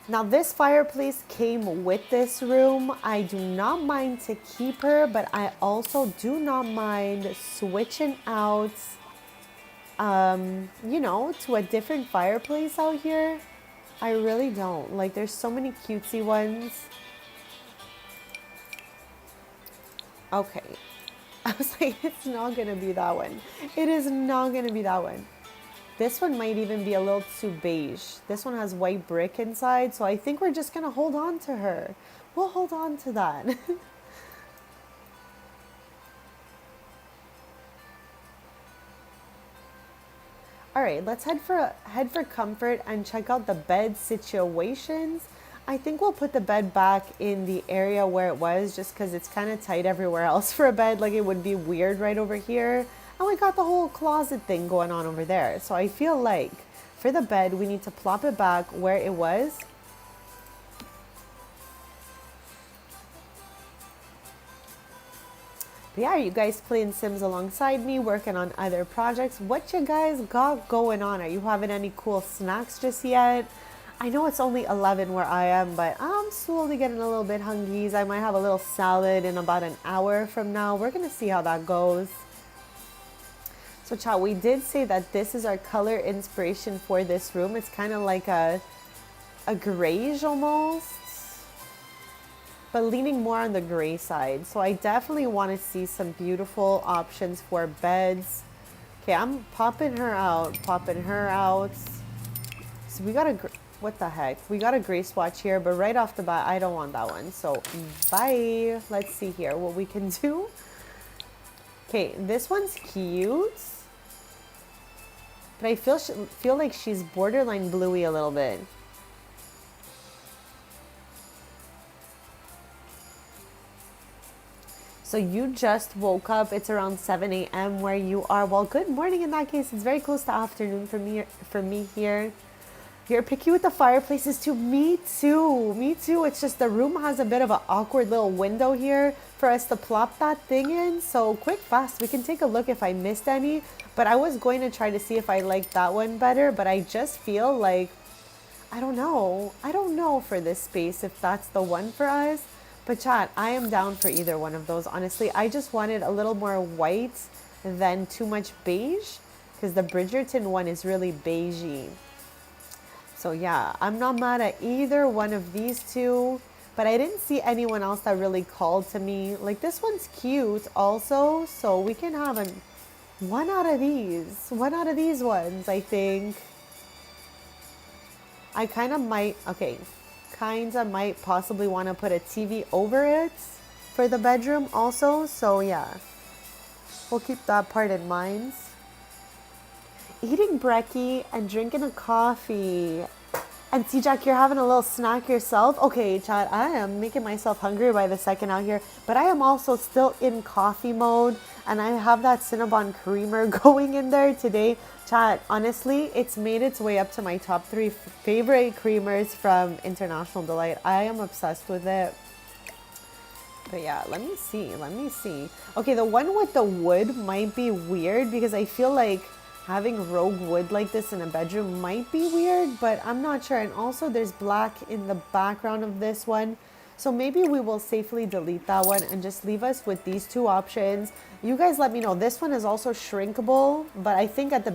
Now this fireplace came with this room. I do not mind to keep her, but I also do not mind switching out you know, to a different fireplace out here. I really don't. Like, there's so many cutesy ones. Okay. I was like, it's not gonna be that one. It is not gonna be that one. This one might even be a little too beige. This one has white brick inside, so I think we're just gonna hold on to her. We'll hold on to that. All right, let's head for comfort and check out the bed situations. I think we'll put the bed back in the area where it was just because it's kind of tight everywhere else for a bed. Like it would be weird right over here. And we got the whole closet thing going on over there. So I feel like for the bed, we need to plop it back where it was. But yeah, you guys playing Sims alongside me, working on other projects. What you guys got going on? Are you having any cool snacks just yet? I know it's only 11 where I am, but I'm slowly getting a little bit hungry. I might have a little salad in about an hour from now. We're going to see how that goes. So chat, we did say that this is our color inspiration for this room. It's kind of like a grayish almost, but leaning more on the gray side. So I definitely want to see some beautiful options for beds. Okay, I'm popping her out, So we got a, what the heck? We got a gray swatch here, but right off the bat, I don't want that one. So bye. Let's see here what we can do. Okay, this one's cute, but I feel like she's borderline bluey a little bit. So you just woke up. It's around 7 a.m. where you are. Well, good morning in that case. It's very close to afternoon for me here. You're picky with the fireplaces too. Me too. Me too. It's just the room has a bit of an awkward little window here for us to plop that thing in. So quick, fast. We can take a look if I missed any. But I was going to try to see if I liked that one better. But I just feel like, I don't know. I don't know for this space if that's the one for us. But chat, I am down for either one of those. Honestly, I just wanted a little more white than too much beige, because the Bridgerton one is really beigey. So yeah, I'm not mad at either one of these two, but I didn't see anyone else that really called to me. Like this one's cute also, so we can have one out of these ones, I think. I kind of might, okay. Kinda might possibly want to put a TV over it for the bedroom also. So yeah, we'll keep that part in mind. Eating brekkie and drinking a coffee. And T-Jack, you're having a little snack yourself? Okay, chat, I am making myself hungry by the second out here. But I am also still in coffee mode. And I have that Cinnabon creamer going in there today. Chat, honestly, it's made its way up to my top 3 favorite creamers from International Delight. I am obsessed with it. But yeah, let me see. Okay, the one with the wood might be weird because I feel like having rogue wood like this in a bedroom might be weird, but I'm not sure. And also there's black in the background of this one. So maybe we will safely delete that one and just leave us with these two options. You guys let me know. This one is also shrinkable, but I think at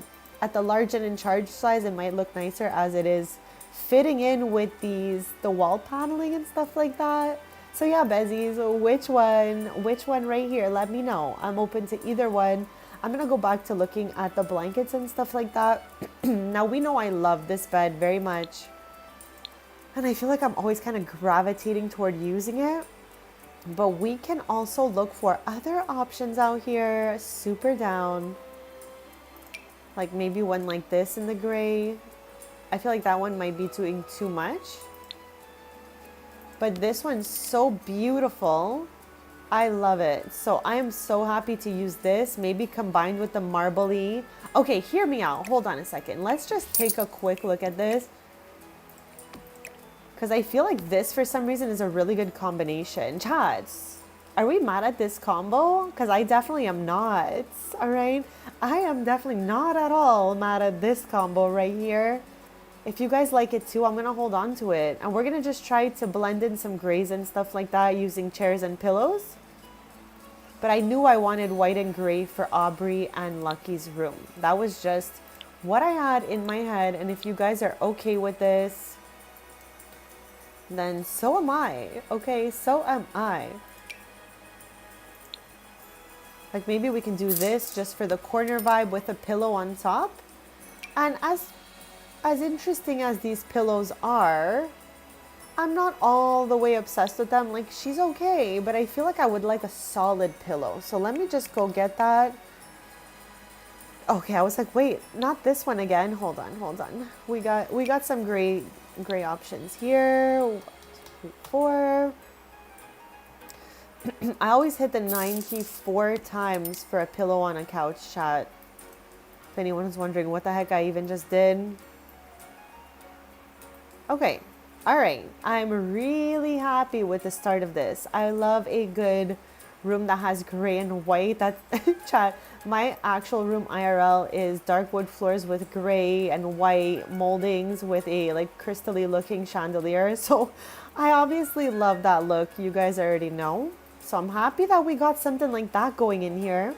the large and in charge size, it might look nicer as it is fitting in with the wall paneling and stuff like that. So yeah, Bezies, which one right here? Let me know. I'm open to either one. I'm going to go back to looking at the blankets and stuff like that. Now, we know I love this bed very much. And I feel like I'm always kind of gravitating toward using it. But we can also look for other options out here. Super down. Like maybe one like this in the gray. I feel like that one might be doing too much. But this one's so beautiful. I love it. So I am so happy to use this, maybe combined with the marbly. Okay, hear me out. Hold on a second. Let's just take a quick look at this. Because I feel like this, for some reason, is a really good combination. Chats, are we mad at this combo? Because I definitely am not. All right? I am definitely not at all mad at this combo right here. If you guys like it too, I'm going to hold on to it. And we're going to just try to blend in some grays and stuff like that using chairs and pillows. But I knew I wanted white and gray for Aubrey and Lucky's room. That was just what I had in my head. And if you guys are okay with this, then so am I. Okay, so am I. Like maybe we can do this just for the corner vibe with a pillow on top. And as interesting as these pillows are, I'm not all the way obsessed with them. Like she's okay, but I feel like I would like a solid pillow. So let me just go get that. Okay, I was like, wait, not this one again. Hold on. We got some gray options here. 1, 2, 3, 4. I always hit the 94 times for a pillow on a couch, chat. If anyone's wondering what the heck I even just did. Okay, all right. I'm really happy with the start of this. I love a good room that has gray and white. That chat. My actual room IRL is dark wood floors with gray and white moldings with a like crystally looking chandelier. So I obviously love that look. You guys already know. So I'm happy that we got something like that going in here.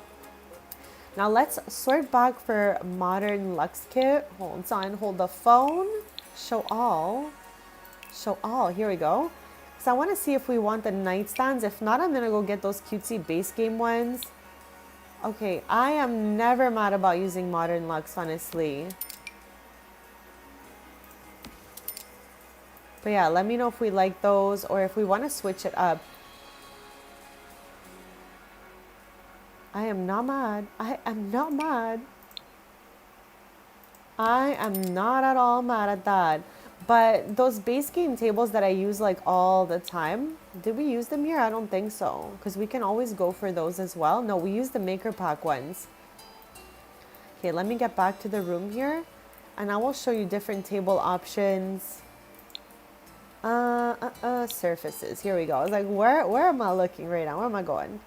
Now let's sort back for modern luxe kit. Hold on, hold the phone. Show all. Here we go. So I want to see if we want the nightstands. If not, I'm going to go get those cutesy base game ones. Okay, I am never mad about using modern luxe, honestly. But yeah, let me know if we like those or if we want to switch it up. I am not mad. I am not at all mad at that. But those base game tables that I use like all the time, did we use them here? I don't think so. Because we can always go for those as well. No, we use the maker pack ones. Okay, let me get back to the room here. And I will show you different table options. Surfaces. Here we go. I was like, where am I looking right now? Where am I going?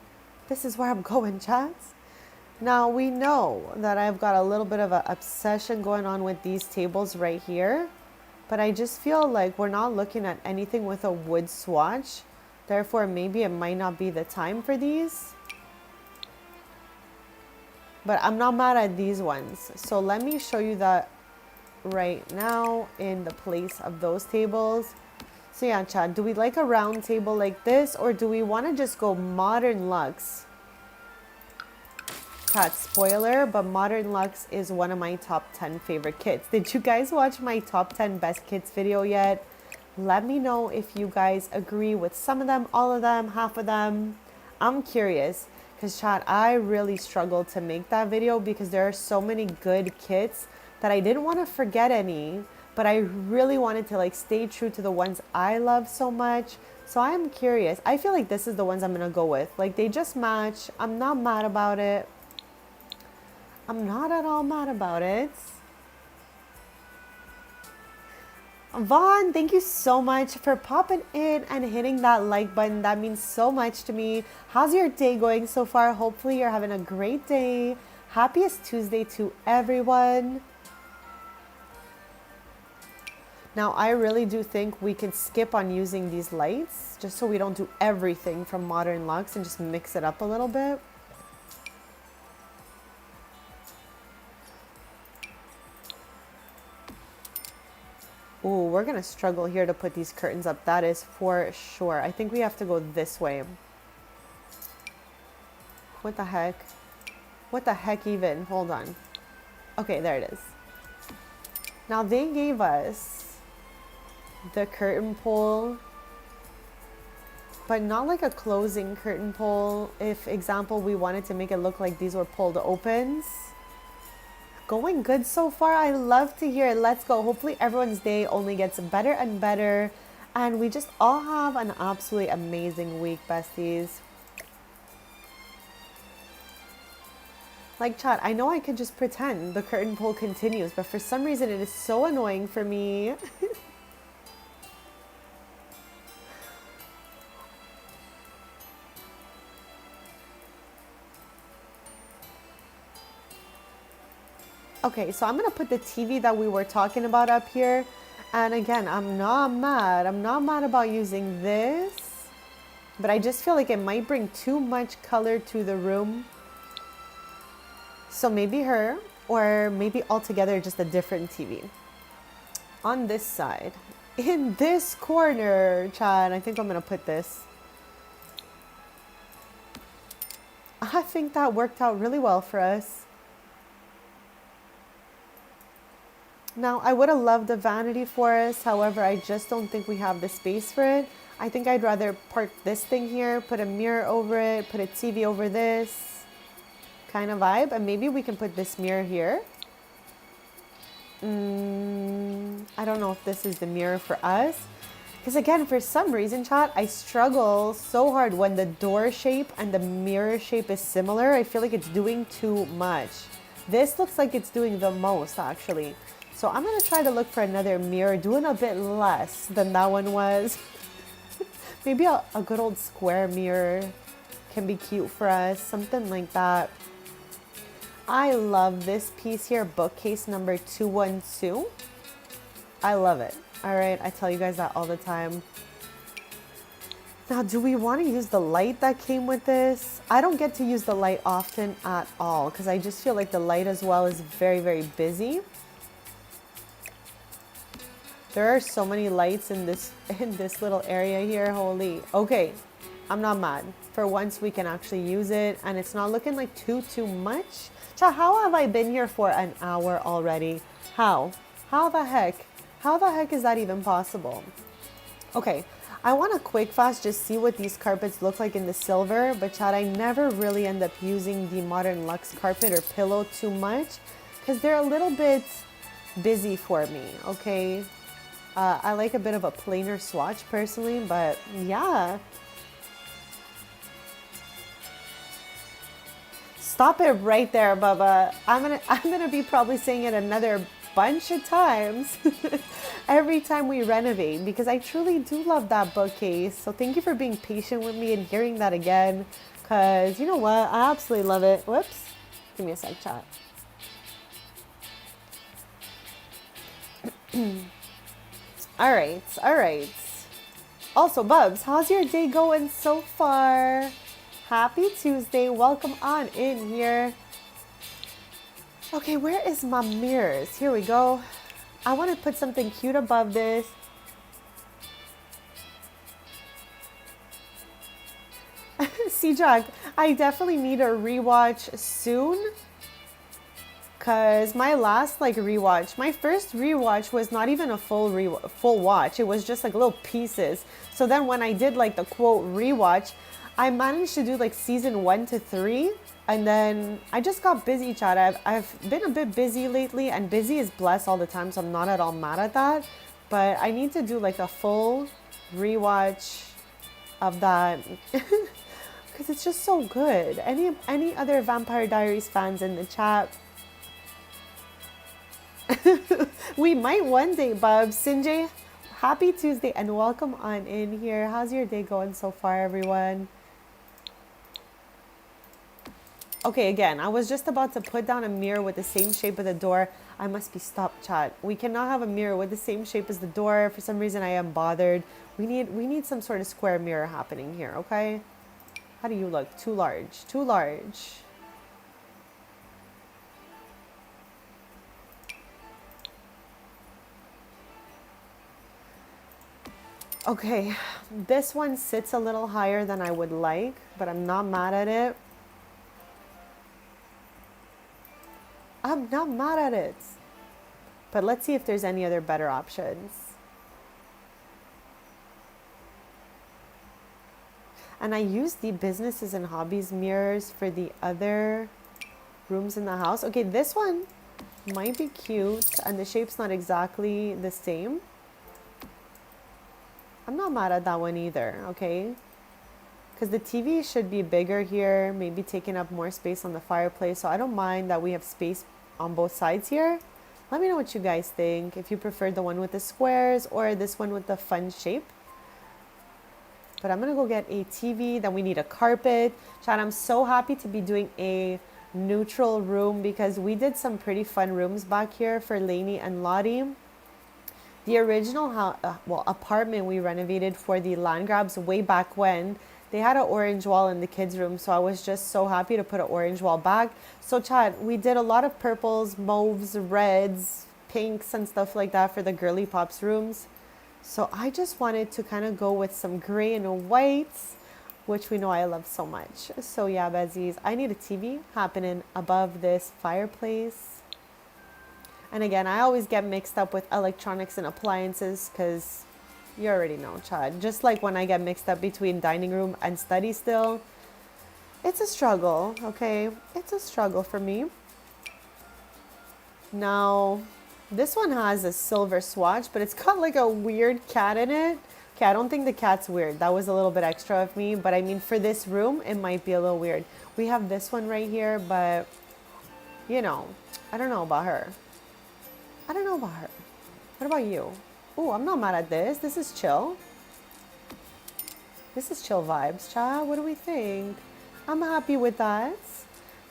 This is where I'm going, chats. Now we know that I've got a little bit of an obsession going on with these tables right here, but I just feel like we're not looking at anything with a wood swatch. Therefore, maybe it might not be the time for these. But I'm not mad at these ones. So let me show you that right now in the place of those tables. So yeah, Chad, do we like a round table like this or do we want to just go modern luxe? Chad, spoiler, but modern luxe is one of my top 10 favorite kits. Did you guys watch my top 10 best kits video yet? Let me know if you guys agree with some of them, all of them, half of them. I'm curious because Chad, I really struggled to make that video because there are so many good kits that I didn't want to forget any. But I really wanted to like stay true to the ones I love so much. So I'm curious. I feel like this is the ones I'm going to go with. Like they just match. I'm not mad about it. I'm not at all mad about it. Vaughn, thank you so much for popping in and hitting that like button. That means so much to me. How's your day going so far? Hopefully you're having a great day. Happiest Tuesday to everyone. Now, I really do think we can skip on using these lights just so we don't do everything from modern luxe and just mix it up a little bit. Ooh, we're going to struggle here to put these curtains up. That is for sure. I think we have to go this way. What the heck? What the heck even? Hold on. Okay, there it is. Now, they gave us the curtain pole, but not like a closing curtain pole. If, example, we wanted to make it look like these were pulled opens. Going good so far. I love to hear it. Let's go. Hopefully everyone's day only gets better and better, and we just all have an absolutely amazing week, besties. Like, chat, I know I could just pretend the curtain pole continues, but for some reason it is so annoying for me. Okay, so I'm going to put the TV that we were talking about up here. And again, I'm not mad. I'm not mad about using this. but I just feel like it might bring too much color to the room. So maybe her, or maybe altogether just a different TV. On this side, in this corner, Chad, I think I'm gonna put this. I think that worked out really well for us. Now, I would have loved a vanity for us. However, I just don't think we have the space for it. I think I'd rather park this thing here, put a mirror over it, put a TV over this kind of vibe. And maybe we can put this mirror here. I don't know if this is the mirror for us. Because again, for some reason, chat, I struggle so hard when the door shape and the mirror shape is similar. I feel like it's doing too much. This looks like it's doing the most, actually. So I'm going to try to look for another mirror, doing a bit less than that one was. Maybe a good old square mirror can be cute for us, something like that. I love this piece here, bookcase number 212. I love it. All right, I tell you guys that all the time. Now, do we want to use the light that came with this? I don't get to use the light often at all because I just feel like the light as well is very, very busy. There are so many lights in this little area here. Holy. Okay, I'm not mad. For once, we can actually use it, and it's not looking like too much. Chat, how have I been here for an hour already? How? How the heck? How the heck is that even possible? Okay, I want to quick fast just see what these carpets look like in the silver, but chat, I never really end up using the Modern Luxe carpet or pillow too much because they're a little bit busy for me, okay? I like a bit of a plainer swatch personally, but yeah. Stop it right there, Bubba. I'm gonna be probably saying it another bunch of times every time we renovate because I truly do love that bookcase. So thank you for being patient with me and hearing that again, because you know what? I absolutely love it. Whoops. Give me a sec, chat. All right. Also, Bubs, how's your day going so far? Happy Tuesday. Welcome on in here. Okay, where is my mirrors? Here we go. I want to put something cute above this. See, Jack, I definitely need a rewatch soon. Because my last rewatch, my first rewatch was not even a full watch. It was just like little pieces. So then when I did like the quote rewatch, I managed to do like season 1 to 3. And then I just got busy, chat. I've been a bit busy lately, and busy is blessed all the time. So I'm not at all mad at that. But I need to do like a full rewatch of that. Because it's just so good. Any other Vampire Diaries fans in the chat? We might one day, Bubs. Sinjay, happy Tuesday and welcome on in here. How's your day going so far, everyone? Okay, again, I was just about to put down a mirror with the same shape of the door. I must be stopped, chat. We cannot have a mirror with the same shape as the door. For some reason, I am bothered. We need some sort of square mirror happening here, okay? How do you look? Too large. Too large. Okay, this one sits a little higher than I would like, but I'm not mad at it. I'm not mad at it. But let's see if there's any other better options. And I use the businesses and hobbies mirrors for the other rooms in the house. Okay, this one might be cute and the shape's not exactly the same. I'm not mad at that one either, okay? Because the TV should be bigger here, maybe taking up more space on the fireplace. So I don't mind that we have space on both sides here. Let me know what you guys think. If you prefer the one with the squares or this one with the fun shape. But I'm going to go get a TV. Then we need a carpet. Chad, I'm so happy to be doing a neutral room because we did some pretty fun rooms back here for Lainey and Lottie. The original apartment we renovated for the land grabs way back when, They had an orange wall in the kids' room, so I was just so happy to put an orange wall back. So, Chad, we did a lot of purples, mauves, reds, pinks, and stuff like that for the girly pops rooms. So I just wanted to kind of go with some gray and whites, which we know I love so much. So yeah, Besties, I need a TV happening above this fireplace. And again, I always get mixed up with electronics and appliances because you already know, Chad. Just like when I get mixed up between dining room and study still, it's a struggle, okay? It's a struggle for me. Now, this one has a silver swatch, but it's got like a weird cat in it. Okay, I don't think the cat's weird. That was a little bit extra of me, but I mean, for this room, it might be a little weird. We have this one right here, but you know, I don't know about her. I don't know about her. What about you? Oh, I'm not mad at this. This is chill. This is chill vibes, child. What do we think? I'm happy with that.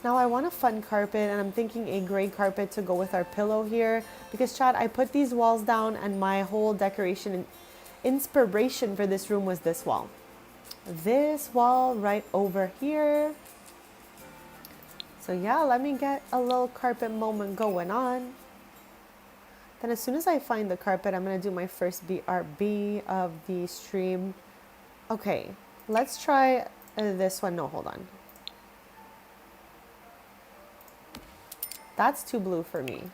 Now I want a fun carpet, and I'm thinking a gray carpet to go with our pillow here. Because, Chad, I put these walls down, and my whole decoration and inspiration for this room was this wall. This wall right over here. So yeah, let me get a little carpet moment going on. Then as soon as I find the carpet, I'm going to do my first BRB of the stream. Okay, let's try this one. No, hold on. That's too blue for me.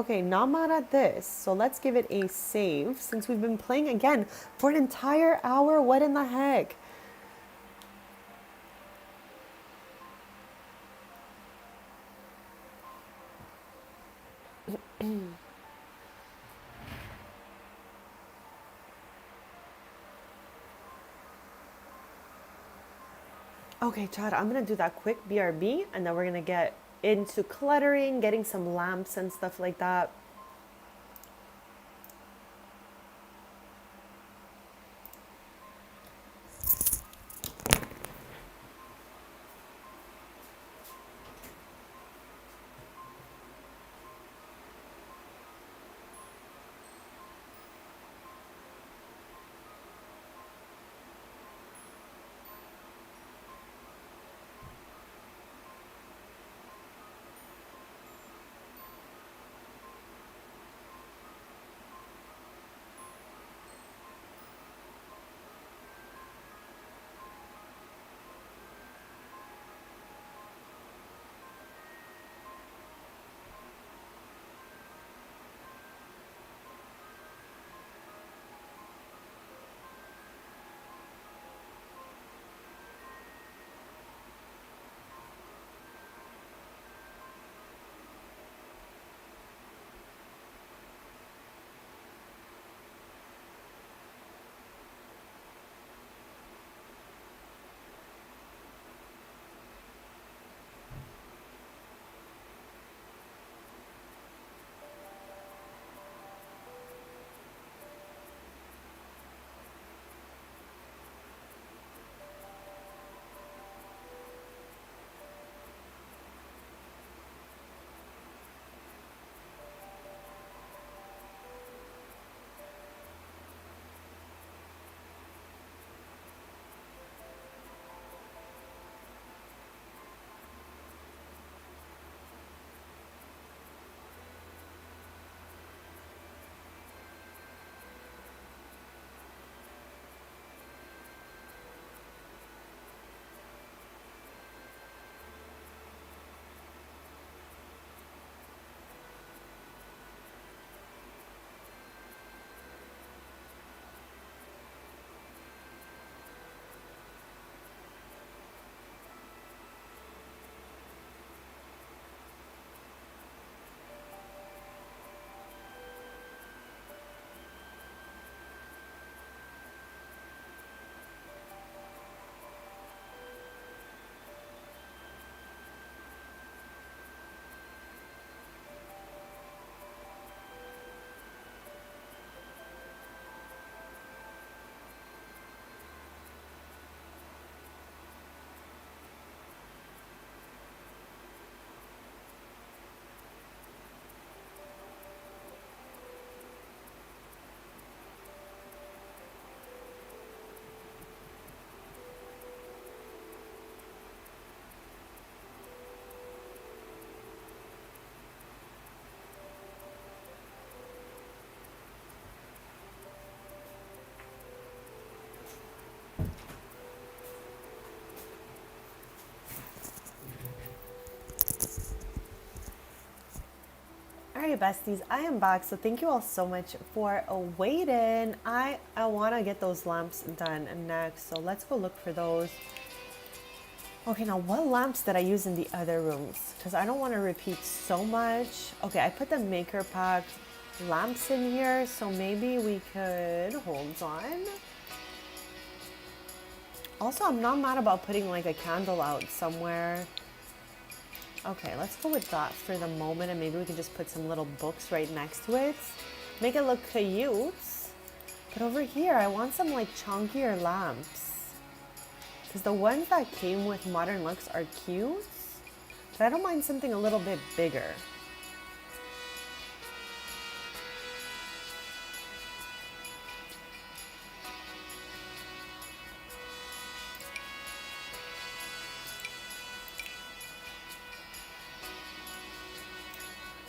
Okay, not mad at this. So let's give it a save since we've been playing again for an entire hour. What in the heck? Okay, Chad, I'm gonna do that quick BRB and then we're gonna get into cluttering, getting some lamps and stuff like that. Alright besties, I am back, so thank you all so much for waiting. I want to get those lamps done next, so let's go look for those. Okay, now what lamps did I use in the other rooms? Because I don't want to repeat so much. Okay, I put the maker pack lamps in here, so maybe we could, hold on. Also, I'm not mad about putting like a candle out somewhere. Okay, let's go with that for the moment, and maybe we can just put some little books right next to it. Make it look cute. But over here, I want some like chunkier lamps. Because the ones that came with modern looks are cute, but I don't mind something a little bit bigger.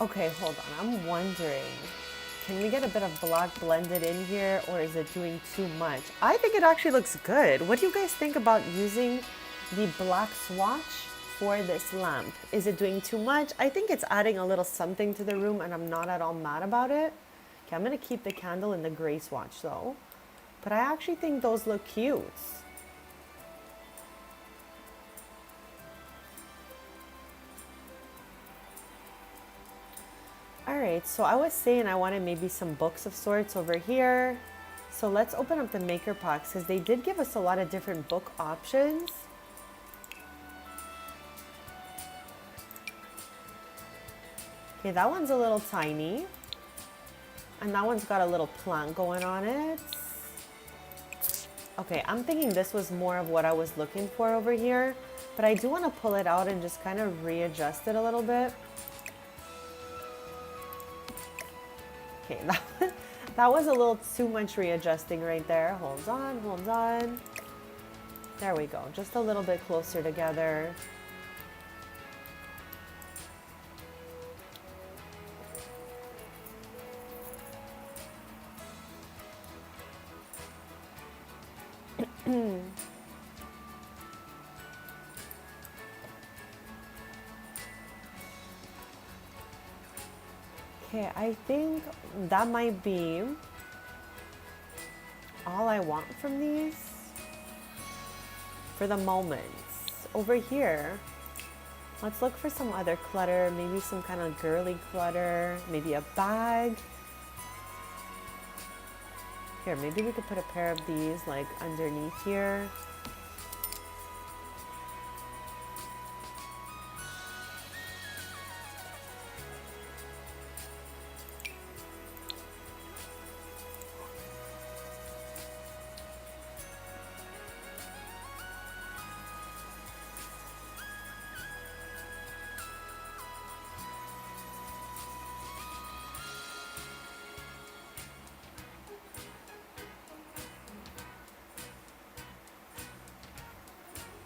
Okay, hold on. I'm wondering, can we get a bit of black blended in here, or is it doing too much? I think it actually looks good. What do you guys think about using the black swatch for this lamp? Is it doing too much? I think it's adding a little something to the room, and I'm not at all mad about it. Okay, I'm gonna keep the candle in the gray swatch though. But I actually think those look cute. Alright, so I was saying I wanted maybe some books of sorts over here. So let's open up the maker packs, because they did give us a lot of different book options. Okay, that one's a little tiny. And that one's got a little plant going on it. Okay, I'm thinking this was more of what I was looking for over here. But I do want to pull it out and just kind of readjust it a little bit. Okay, that was a little too much readjusting right there. Hold on, hold on. There we go. Just a little bit closer together. Okay, I think that might be all I want from these for the moment. Over here, let's look for some other clutter, maybe some kind of girly clutter, maybe a bag. Here, maybe we could put a pair of these like underneath here.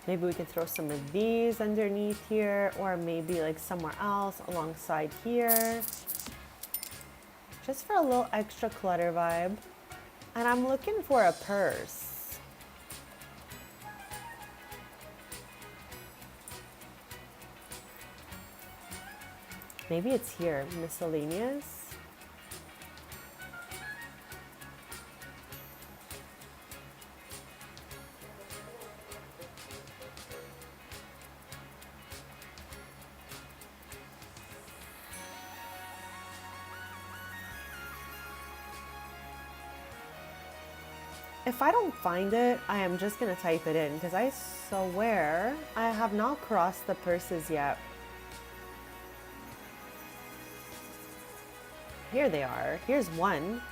Maybe we could throw some of these underneath here, or maybe like somewhere else alongside here. Just for a little extra clutter vibe. And I'm looking for a purse. Maybe it's here, miscellaneous. If I don't find it, I am just gonna type it in, because I swear I have not crossed the purses yet. Here they are. Here's one.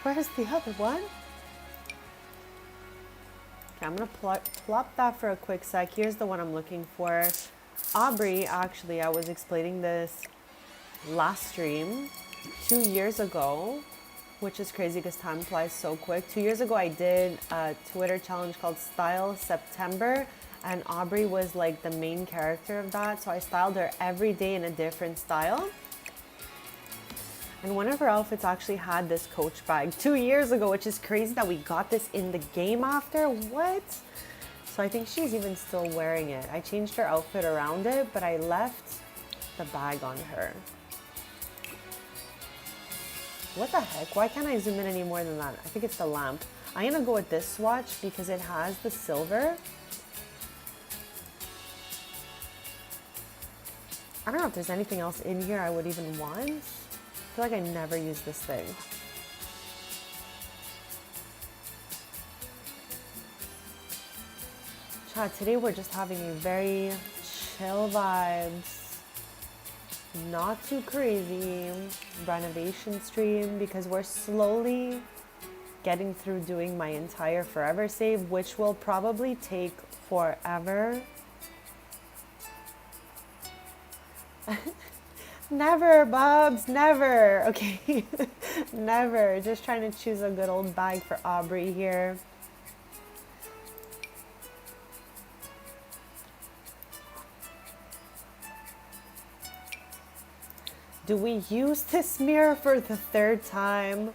Where's the other one? Okay, I'm gonna plop that for a quick sec. Here's the one I'm looking for. Aubrey, actually, I was explaining this last stream 2 years ago, which is crazy because time flies so quick. 2 years ago, I did a Twitter challenge called Style September, and Aubrey was like the main character of that. So I styled her every day in a different style. And one of her outfits actually had this Coach bag 2 years ago, which is crazy that we got this in the game after. What? So I think she's even still wearing it. I changed her outfit around it, but I left the bag on her. What the heck? Why can't I zoom in any more than that? I think it's the lamp. I'm gonna go with this swatch because it has the silver. I don't know if there's anything else in here I would even want. I feel like I never use this thing. Chat, today we're just having a very chill vibes. Not too crazy renovation stream because we're slowly getting through doing my entire forever save, which will probably take forever. Never, Bubs, never. Okay, never. Just trying to choose a good old bag for Aubrey here. Do we use this mirror for the third time?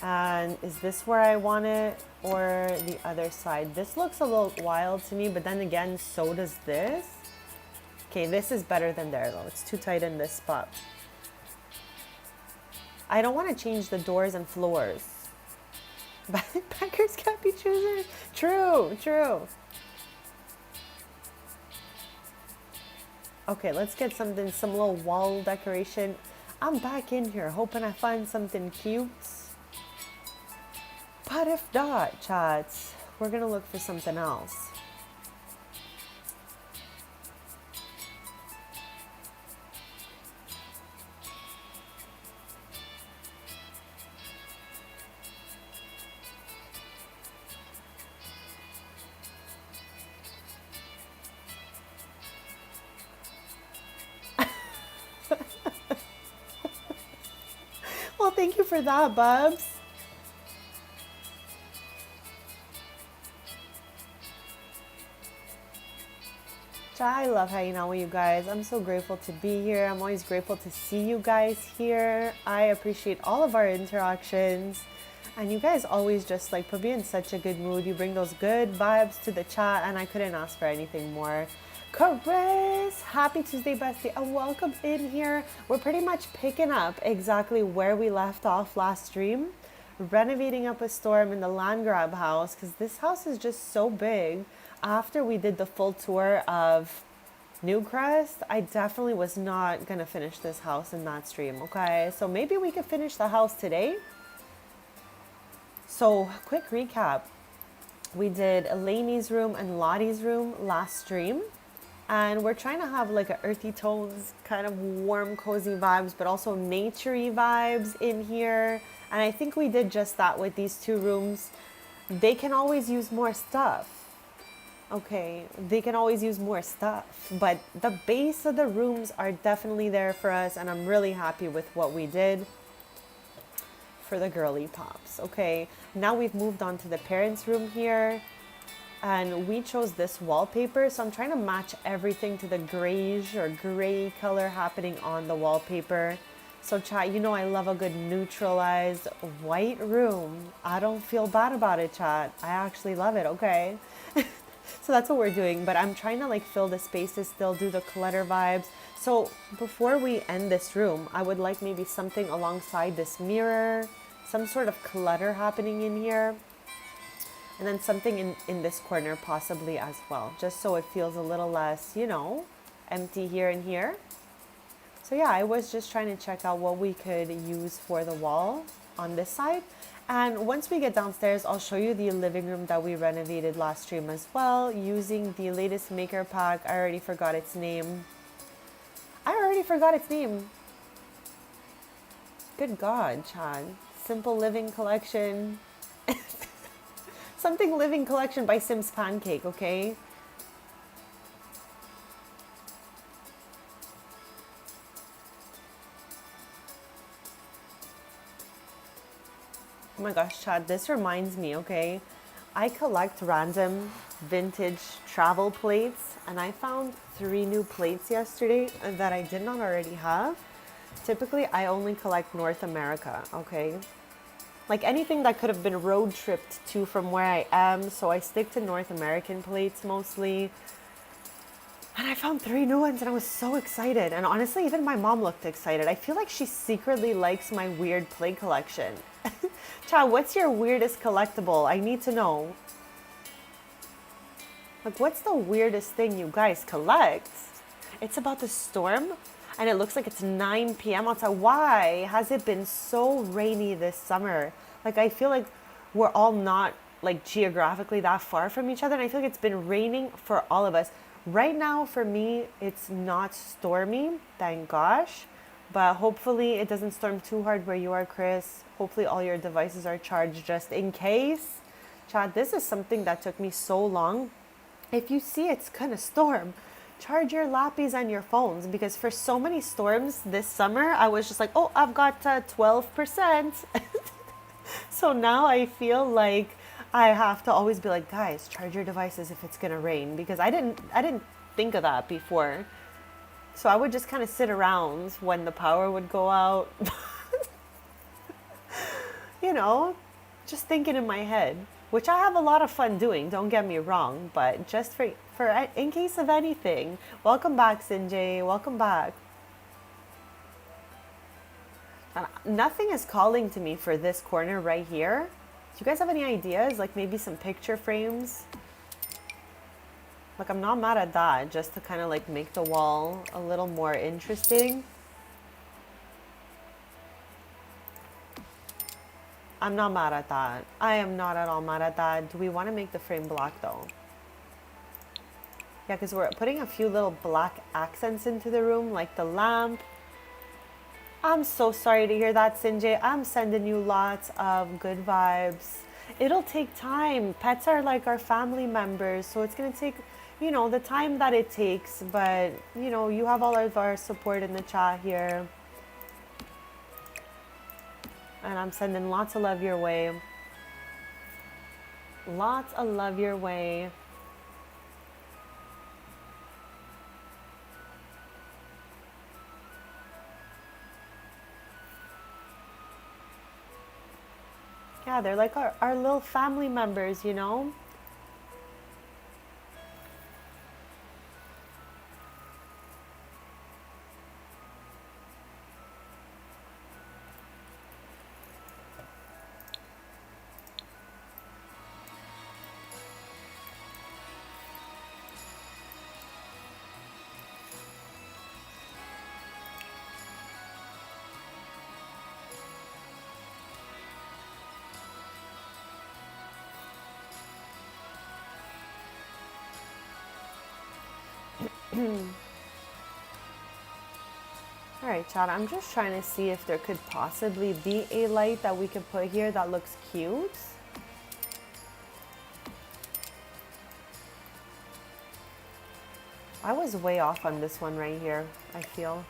And is this where I want it or the other side? This looks a little wild to me, but then again, so does this. Okay, this is better than there though. It's too tight in this spot. I don't want to change the doors and floors. Beggars can't be choosers. True, true. Okay, let's get something, some little wall decoration. I'm back in here hoping I find something cute. But if not, chats, we're gonna look for something else. Well, thank you for that, Bubs. I love hanging out with you guys. I'm so grateful to be here. I'm always grateful to see you guys here. I appreciate all of our interactions. And you guys always just like put me in such a good mood. You bring those good vibes to the chat and I couldn't ask for anything more. Chris, happy Tuesday, bestie, and welcome in here. We're pretty much picking up exactly where we left off last stream. Renovating up a storm in the land grab house because this house is just so big. After we did the full tour of Newcrest, I definitely was not going to finish this house in that stream, okay? So maybe we could finish the house today. So, quick recap. We did Elaine's room and Lottie's room last stream. And we're trying to have like a earthy tones, kind of warm, cozy vibes, but also nature-y vibes in here. And I think we did just that with these two rooms. They can always use more stuff. Okay, they can always use more stuff, but the base of the rooms are definitely there for us, and I'm really happy with what we did for the girly pops. Okay, now we've moved on to the parents' room here, and we chose this wallpaper, so I'm trying to match everything to the grayish or gray color happening on the wallpaper. So chat, you know I love a good neutralized white room. I don't feel bad about it, chat. I actually love it, okay? So that's what we're doing, but I'm trying to like fill the spaces still, do the clutter vibes. So before we end this room, I would like maybe something alongside this mirror, some sort of clutter happening in here, and then something in this corner possibly as well, just so it feels a little less, you know, empty here and here. So yeah, I was just trying to check out what we could use for the wall on this side. And once we get downstairs, I'll show you the living room that we renovated last stream as well, using the latest maker pack. I already forgot its name. Good God, Chad. Simple Living Collection. Something Living Collection by Sims Pancake, okay? Oh my gosh, Chad, this reminds me, okay? I collect random vintage travel plates, and I found 3 new plates yesterday that I did not already have. Typically, I only collect North America, okay? Like anything that could have been road tripped to from where I am, so I stick to North American plates mostly. And I found 3 new ones and I was so excited. And honestly, even my mom looked excited. I feel like she secretly likes my weird play collection. Chad, what's your weirdest collectible? I need to know. Like, what's the weirdest thing you guys collect? It's about the storm and it looks like it's 9 p.m. outside. Why has it been so rainy this summer? Like, I feel like we're all not like geographically that far from each other. And I feel like it's been raining for all of us. Right now, for me, it's not stormy, thank gosh. But hopefully it doesn't storm too hard where you are, Chris. Hopefully all your devices are charged just in case. Chad, this is something that took me so long. If you see it's gonna storm, charge your lappies and your phones, because for so many storms this summer, I was just like, oh, I've got 12%. So now I feel like I have to always be like, guys, charge your devices if it's gonna rain, because I didn't think of that before. So I would just kind of sit around when the power would go out. You know, just thinking in my head, which I have a lot of fun doing, don't get me wrong, but just for in case of anything. Welcome back, Sinjay. Welcome back. Nothing is calling to me for this corner right here. Do you guys have any ideas? Like maybe some picture frames? Like, I'm not mad at that, just to kind of like make the wall a little more interesting. I'm not mad at that. I am not at all mad at that. Do we want to make the frame black though? Yeah, because we're putting a few little black accents into the room, like the lamp. I'm so sorry to hear that, Sinjay. I'm sending you lots of good vibes. It'll take time. Pets are like our family members, so it's going to take, you know, the time that it takes. But, you know, you have all of our support in the chat here. And I'm sending lots of love your way. Lots of love your way. Yeah, they're like our little family members, you know? All right, Chad, I'm just trying to see if there could possibly be a light that we could put here that looks cute. I was way off on this one right here, I feel.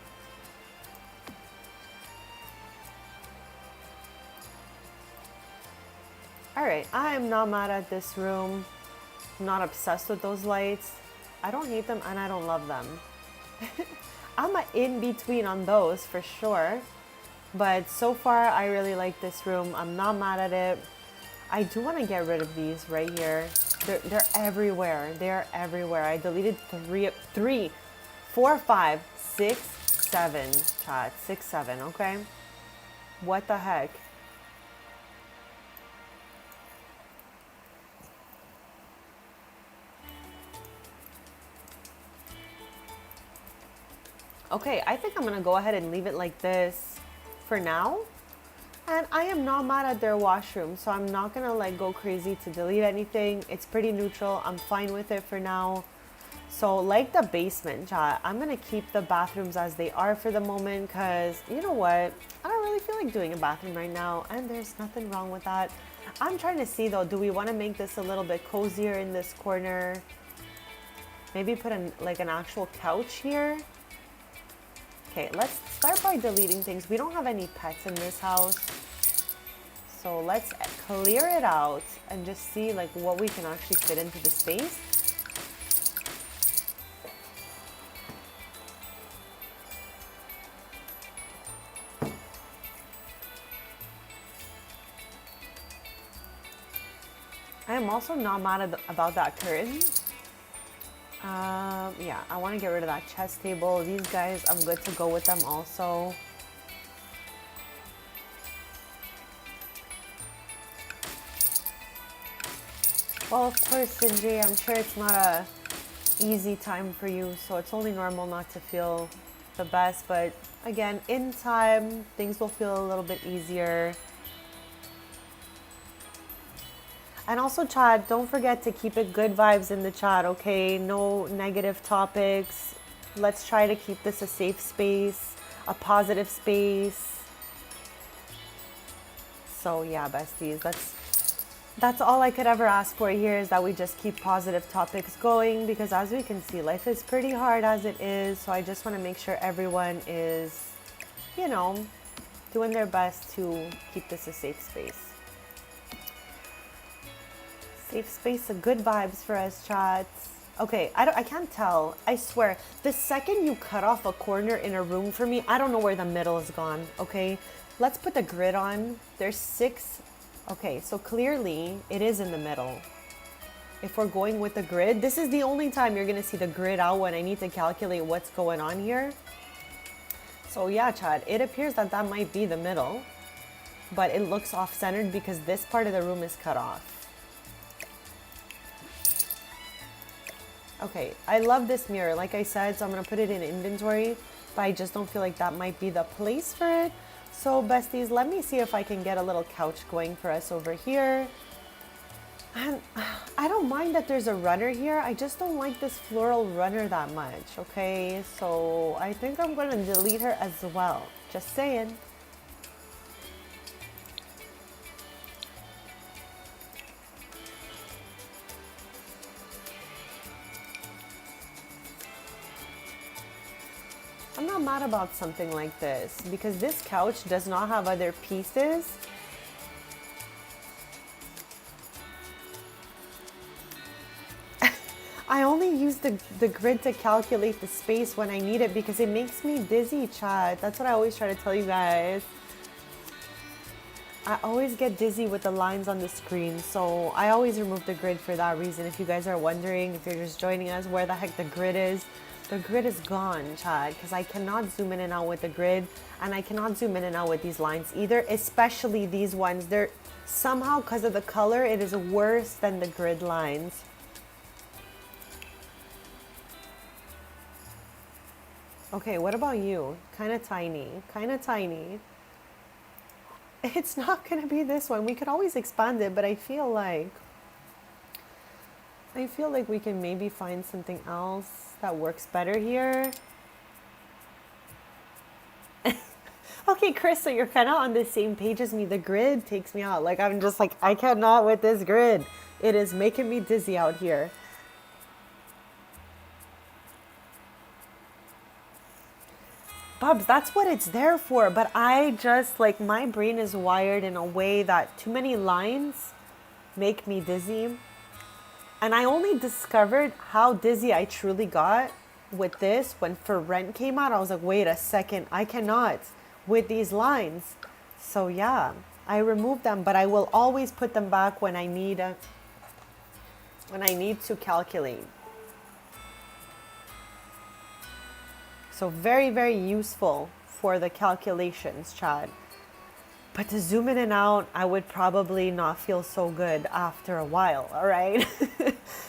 All right, I am not mad at this room. I'm not obsessed with those lights. I don't hate them and I don't love them. I'm an in-between on those for sure. But so far, I really like this room. I'm not mad at it. I do want to get rid of these right here. They're everywhere. They're everywhere. I deleted 3, 4, 5, 6, 7. Chat, 6, 7, okay? What the heck? Okay, I think I'm gonna go ahead and leave it like this for now. And I am not mad at their washroom, so I'm not gonna like go crazy to delete anything. It's pretty neutral. I'm fine with it for now. So like the basement, chat, I'm gonna keep the bathrooms as they are for the moment, because you know what? I don't really feel like doing a bathroom right now, and there's nothing wrong with that. I'm trying to see though, do we want to make this a little bit cozier in this corner? Maybe put like an actual couch here. Okay, let's start by deleting things. We don't have any pets in this house. So let's clear it out and just see like what we can actually fit into the space. I am also not mad about that curtain. Yeah, I want to get rid of that chess table. These guys, I'm good to go with them also. Well, of course, Sinjay, I'm sure it's not a easy time for you, so it's only normal not to feel the best, but again, in time, things will feel a little bit easier. And also, chat, don't forget to keep it good vibes in the chat, okay? No negative topics. Let's try to keep this a safe space, a positive space. So yeah, besties, that's all I could ever ask for here, is that we just keep positive topics going, because as we can see, life is pretty hard as it is. So I just want to make sure everyone is, you know, doing their best to keep this a safe space. Safe space of good vibes for us, chats. Okay, I can't tell. I swear, the second you cut off a corner in a room for me, I don't know where the middle is gone, okay? Let's put the grid on. There's 6. Okay, so clearly it is in the middle. If we're going with the grid, this is the only time you're gonna see the grid out, when I need to calculate what's going on here. So yeah, Chad, it appears that that might be the middle, but it looks off-centered because this part of the room is cut off. Okay, I love this mirror, like I said, so I'm gonna put it in inventory, but I just don't feel like that might be the place for it. So besties, let me see if I can get a little couch going for us over here. And I don't mind that there's a runner here, I just don't like this floral runner that much, okay? So I think I'm gonna delete her as well, just saying. I'm not mad about something like this, because this couch does not have other pieces. I only use the grid to calculate the space when I need it, because it makes me dizzy, chat. That's what I always try to tell you guys. I always get dizzy with the lines on the screen, so I always remove the grid for that reason. If you guys are wondering, if you're just joining us, where the heck the grid is gone, chat, because I cannot zoom in and out with the grid, and I cannot zoom in and out with these lines either, especially these ones. They're somehow, because of the color, it is worse than the grid lines. Okay, what about you? Kind of tiny, kind of tiny. It's not gonna be this one. We could always expand it, but I feel like we can maybe find something else that works better here. Okay, Chris, so you're kind of on the same page as me. The grid takes me out. Like, I'm just like, I cannot with this grid. It is making me dizzy out here. Bubs, that's what it's there for, but I just, like, my brain is wired in a way that too many lines make me dizzy. And I only discovered how dizzy I truly got with this when For Rent came out. I was like, wait a second, I cannot with these lines. So yeah, I removed them, but I will always put them back when I need to calculate. So very, very useful for the calculations, Chad. But to zoom in and out, I would probably not feel so good after a while, all right?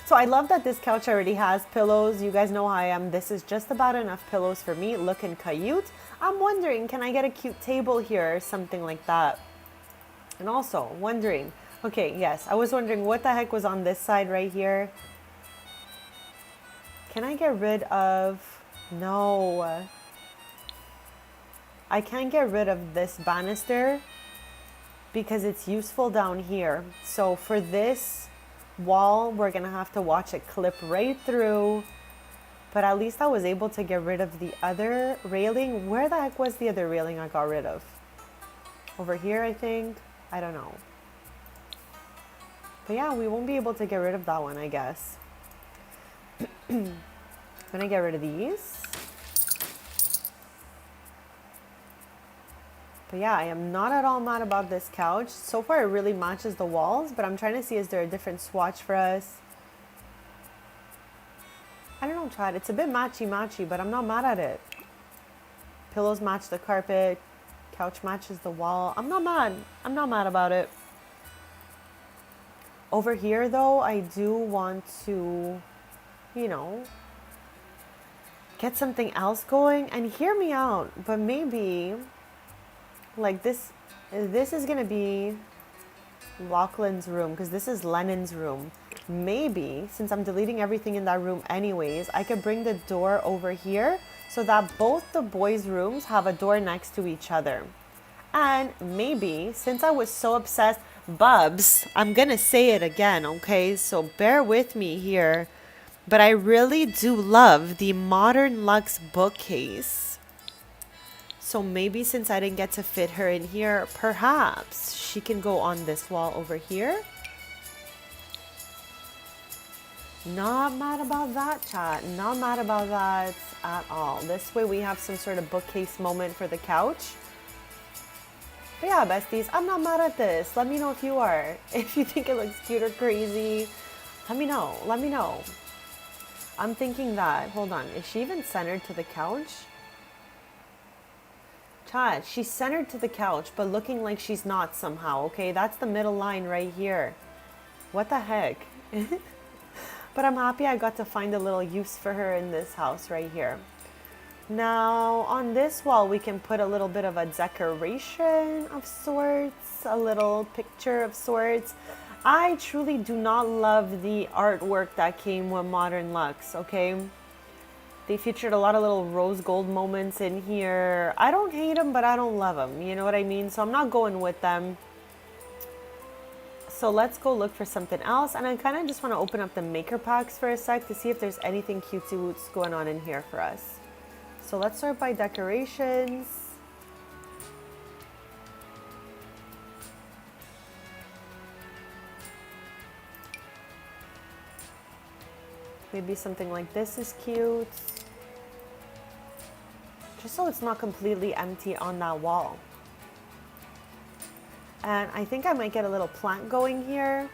So I love that this couch already has pillows. You guys know how I am. This is just about enough pillows for me. Looking cute. I'm wondering, can I get a cute table here or something like that? And also wondering, okay, yes, I was wondering what the heck was on this side right here. Can I get rid of... No, I can't get rid of this banister because it's useful down here. So for this wall, we're gonna have to watch it clip right through. But at least I was able to get rid of the other railing. Where the heck was the other railing I got rid of? Over here, I think. I don't know. But yeah, we won't be able to get rid of that one, I guess. I'm gonna get rid of these. But yeah, I am not at all mad about this couch. So far it really matches the walls, but I'm trying to see, is there a different swatch for us? I don't know, Chad. It's a bit matchy-matchy, but I'm not mad at it. Pillows match the carpet. Couch matches the wall. I'm not mad. I'm not mad about it. Over here, though, I do want to, you know, get something else going. And hear me out. But maybe, like, this is going to be Lachlan's room, because this is Lennon's room. Maybe, since I'm deleting everything in that room anyways, I could bring the door over here so that both the boys' rooms have a door next to each other. And maybe, since I was so obsessed, Bubs, I'm gonna say it again, okay? So bear with me here. But I really do love the Modern Luxe bookcase. So maybe since I didn't get to fit her in here, perhaps she can go on this wall over here. Not mad about that, chat. Not mad about that at all. This way we have some sort of bookcase moment for the couch. But yeah, besties, I'm not mad at this. Let me know if you are. If you think it looks cute or crazy, let me know. Let me know. I'm thinking that, hold on, is she even centered to the couch? Chat, she's centered to the couch, but looking like she's not somehow, okay? That's the middle line right here. What the heck? But I'm happy I got to find a little use for her in this house right here. Now, on this wall, we can put a little bit of a decoration of sorts, a little picture of sorts. I truly do not love the artwork that came with Modern Luxe, okay? They featured a lot of little rose gold moments in here. I don't hate them, but I don't love them. You know what I mean? So I'm not going with them. So let's go look for something else. And I kind of just want to open up the maker packs for a sec to see if there's anything cutesy woots going on in here for us. So let's sort by decorations. Maybe something like this is cute. Just so it's not completely empty on that wall. And I think I might get a little plant going here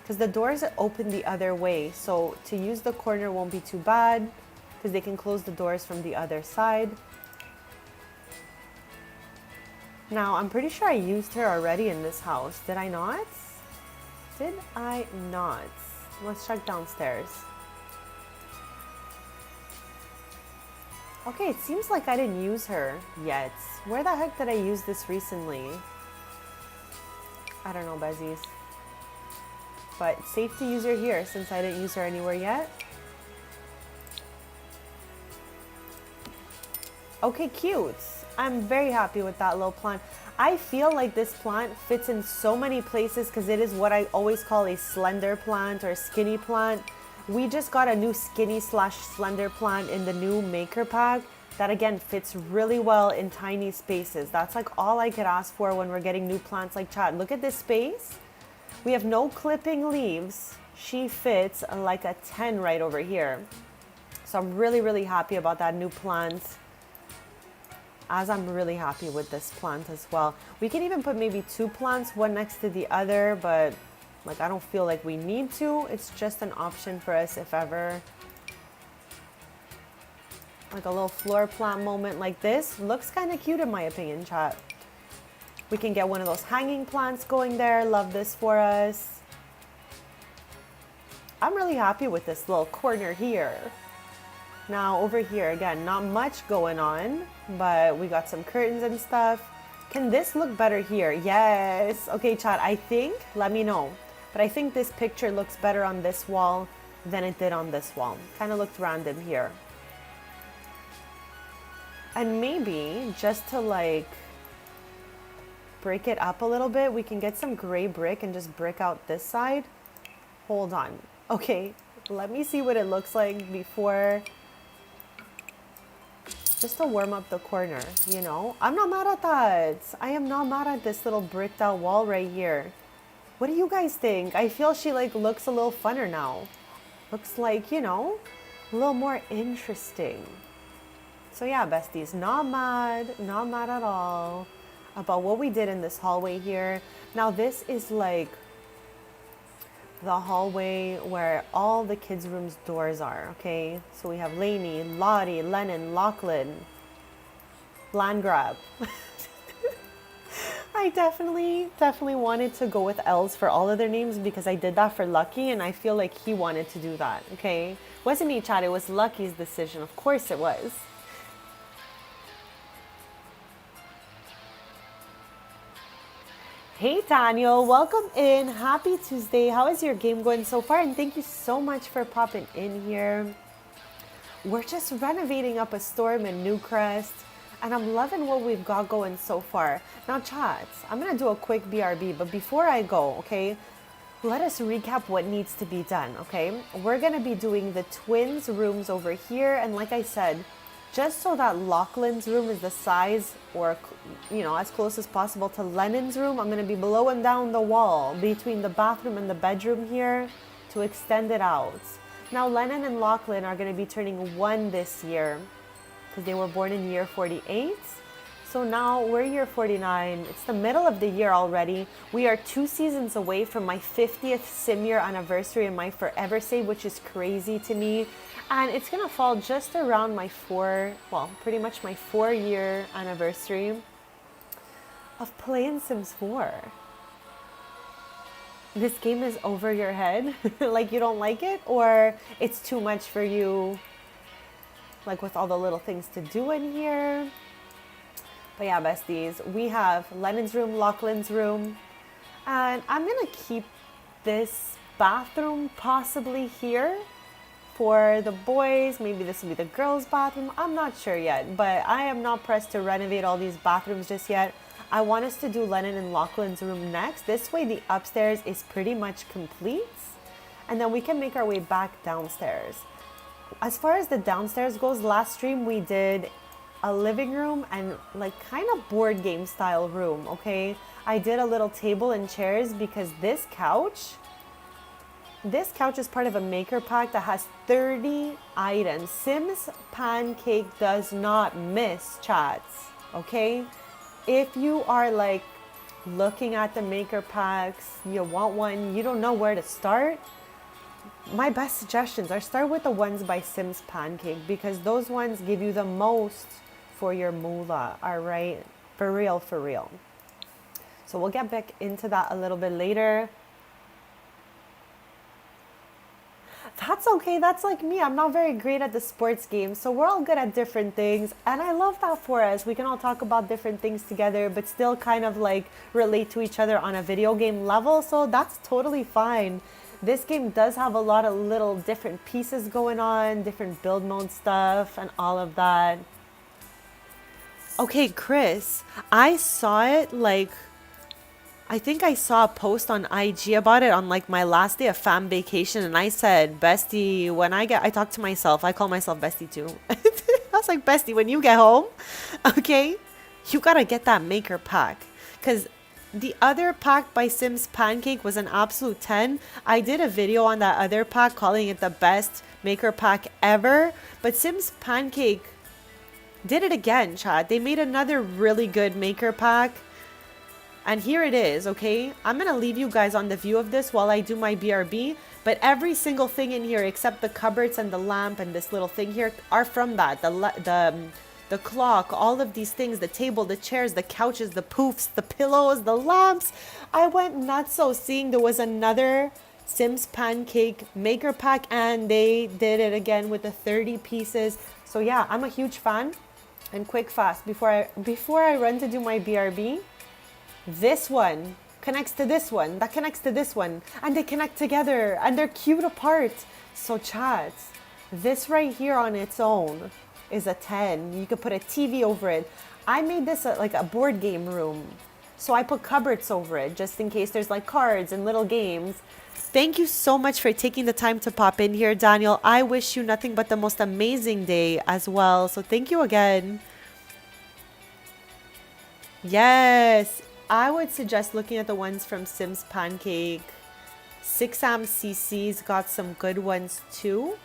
because the doors open the other way. So to use the corner won't be too bad because they can close the doors from the other side. Now, I'm pretty sure I used her already in this house. Did I not? Did I not? Let's check downstairs. Okay, it seems like I didn't use her yet. Where the heck did I use this recently? I don't know, Bezies. But safe to use her here since I didn't use her anywhere yet. Okay, cute. I'm very happy with that little plant. I feel like this plant fits in so many places because it is what I always call a slender plant or skinny plant. We just got a new skinny / slender plant in the new maker pack that again fits really well in tiny spaces. That's like all I could ask for when we're getting new plants like chat. Look at this space. We have no clipping leaves. She fits like a 10 right over here. So I'm really, really happy about that new plant. As I'm really happy with this plant as well. We can even put maybe 2 plants, one next to the other, but like I don't feel like we need to. It's just an option for us if ever. Like a little floor plant moment like this. Looks kind of cute in my opinion, chat. We can get one of those hanging plants going there. Love this for us. I'm really happy with this little corner here. Now over here, again, not much going on, but we got some curtains and stuff. Can this look better here? Yes. Okay, chat, I think, let me know. But I think this picture looks better on this wall than it did on this wall. Kind of looked random here. And maybe just to like break it up a little bit, we can get some gray brick and just brick out this side. Hold on. Okay, let me see what it looks like before. Just to warm up the corner, you know? I'm not mad at that. I am not mad at this little bricked out wall right here. What do you guys think? I feel she like looks a little funner now. Looks like, you know, a little more interesting. So yeah, besties, not mad at all about what we did in this hallway here. Now this is like the hallway where all the kids' rooms doors are, okay? So we have Lainey, Lottie, Lennon, Lachlan, Landgrab. I definitely wanted to go with L's for all of their names because I did that for Lucky and I feel like he wanted to do that, okay? Wasn't me, Chad, it was Lucky's decision. Of course it was. Hey Daniel, welcome in. Happy Tuesday. How is your game going so far? And thank you so much for popping in here. We're just renovating up a storm in Newcrest, and I'm loving what we've got going so far. Now, chats, I'm gonna do a quick BRB, but before I go, okay, let us recap what needs to be done, okay? We're gonna be doing the twins' rooms over here, and like I said, just so that Lachlan's room is the size or, you know, as close as possible to Lennon's room, I'm going to be blowing down the wall between the bathroom and the bedroom here to extend it out. Now, Lennon and Lachlan are going to be turning 1 this year because they were born in year 48. So now we're year 49. It's the middle of the year already. We are 2 seasons away from my 50th sim year anniversary and my forever save, which is crazy to me. And it's gonna fall just around my pretty much my 4-year anniversary of playing Sims 4. This game is over your head, like you don't like it, or it's too much for you, like with all the little things to do in here. But yeah, besties, we have Lennon's room, Lachlan's room, and I'm gonna keep this bathroom possibly here for the boys. Maybe this will be the girls' bathroom. I'm not sure yet, but I am not pressed to renovate all these bathrooms just yet. I want us to do Lennon and Lachlan's room next. This way the upstairs is pretty much complete, and then we can make our way back downstairs. As far as the downstairs goes, last stream we did a living room and like kind of board game style room, okay? I did a little table and chairs because this couch is part of a maker pack that has 30 items. Sims Pancake does not miss, chats, okay? If you are like looking at the maker packs, you want one, you don't know where to start, my best suggestions are start with the ones by Sims Pancake because those ones give you the most for your moolah, all right? For real, for real. So we'll get back into that a little bit later. That's okay, that's like me. I'm not very great at the sports games, so we're all good at different things, and I love that for us. We can all talk about different things together, but still kind of like relate to each other on a video game level, so that's totally fine. This game does have a lot of little different pieces going on, different build mode stuff, and all of that. Okay, Chris, I saw it like, I think I saw a post on IG about it on like my last day of fam vacation, and I said, Bestie, I talk to myself, I call myself Bestie too. I was like, Bestie, when you get home, okay, you gotta get that maker pack. Because the other pack by Sims Pancake was an absolute 10. I did a video on that other pack calling it the best maker pack ever, but Sims Pancake did it again, Chad. They made another really good maker pack. And here it is, okay? I'm going to leave you guys on the view of this while I do my BRB. But every single thing in here except the cupboards and the lamp and this little thing here are from that. The clock, all of these things, the table, the chairs, the couches, the poofs, the pillows, the lamps. I went nuts so seeing there was another Sims Pancake maker pack and they did it again with the 30 pieces. So yeah, I'm a huge fan. And quick fast, before I run to do my BRB, this one connects to this one, that connects to this one, and they connect together, and they're cute apart. So chats, this right here on its own is a 10. You could put a TV over it. I made this like a board game room. So I put cupboards over it, just in case there's like cards and little games. Thank you so much for taking the time to pop in here, Daniel. I wish you nothing but the most amazing day as well. So thank you again. Yes, I would suggest looking at the ones from Sims Pancake. 6am CC's got some good ones too.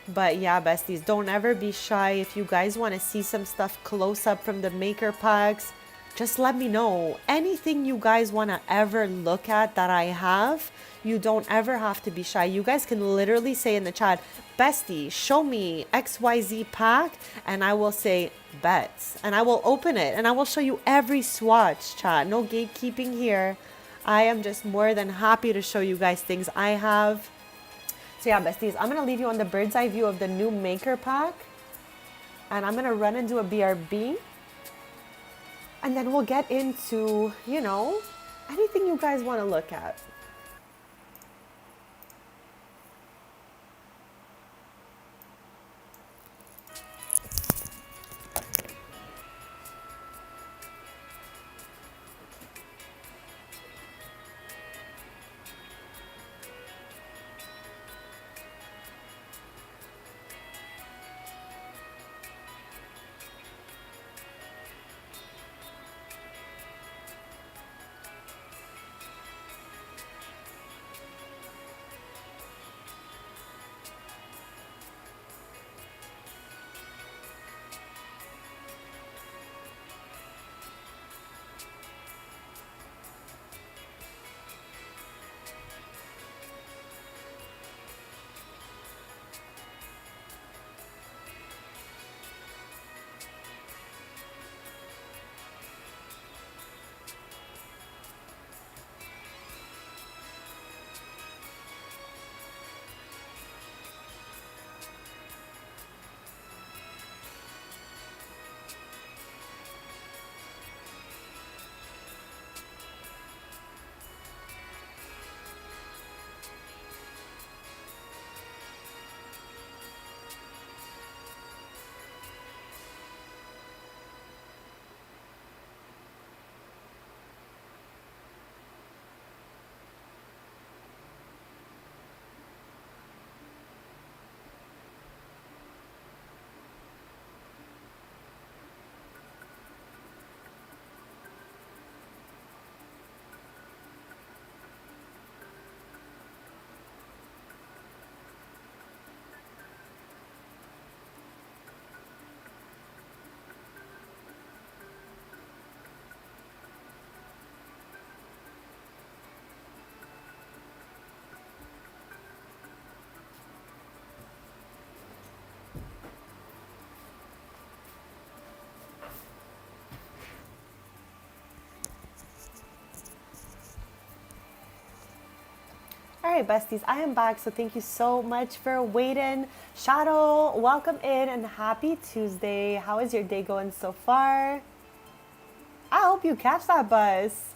But yeah, besties, don't ever be shy. If you guys want to see some stuff close up from the maker packs, just let me know. Anything you guys want to ever look at that I have, you don't ever have to be shy. You guys can literally say in the chat, Bestie, show me XYZ pack, and I will say bets, and I will open it, and I will show you every swatch, chat. No gatekeeping here. I am just more than happy to show you guys things I have. So yeah, besties, I'm going to leave you on the bird's eye view of the new maker pack, and I'm going to run and do a BRB. And then we'll get into, you know, anything you guys want to look at. All right, besties, I am back, so thank you so much for waiting. Shadow, welcome in and happy Tuesday. How is your day going so far? I hope you catch that bus.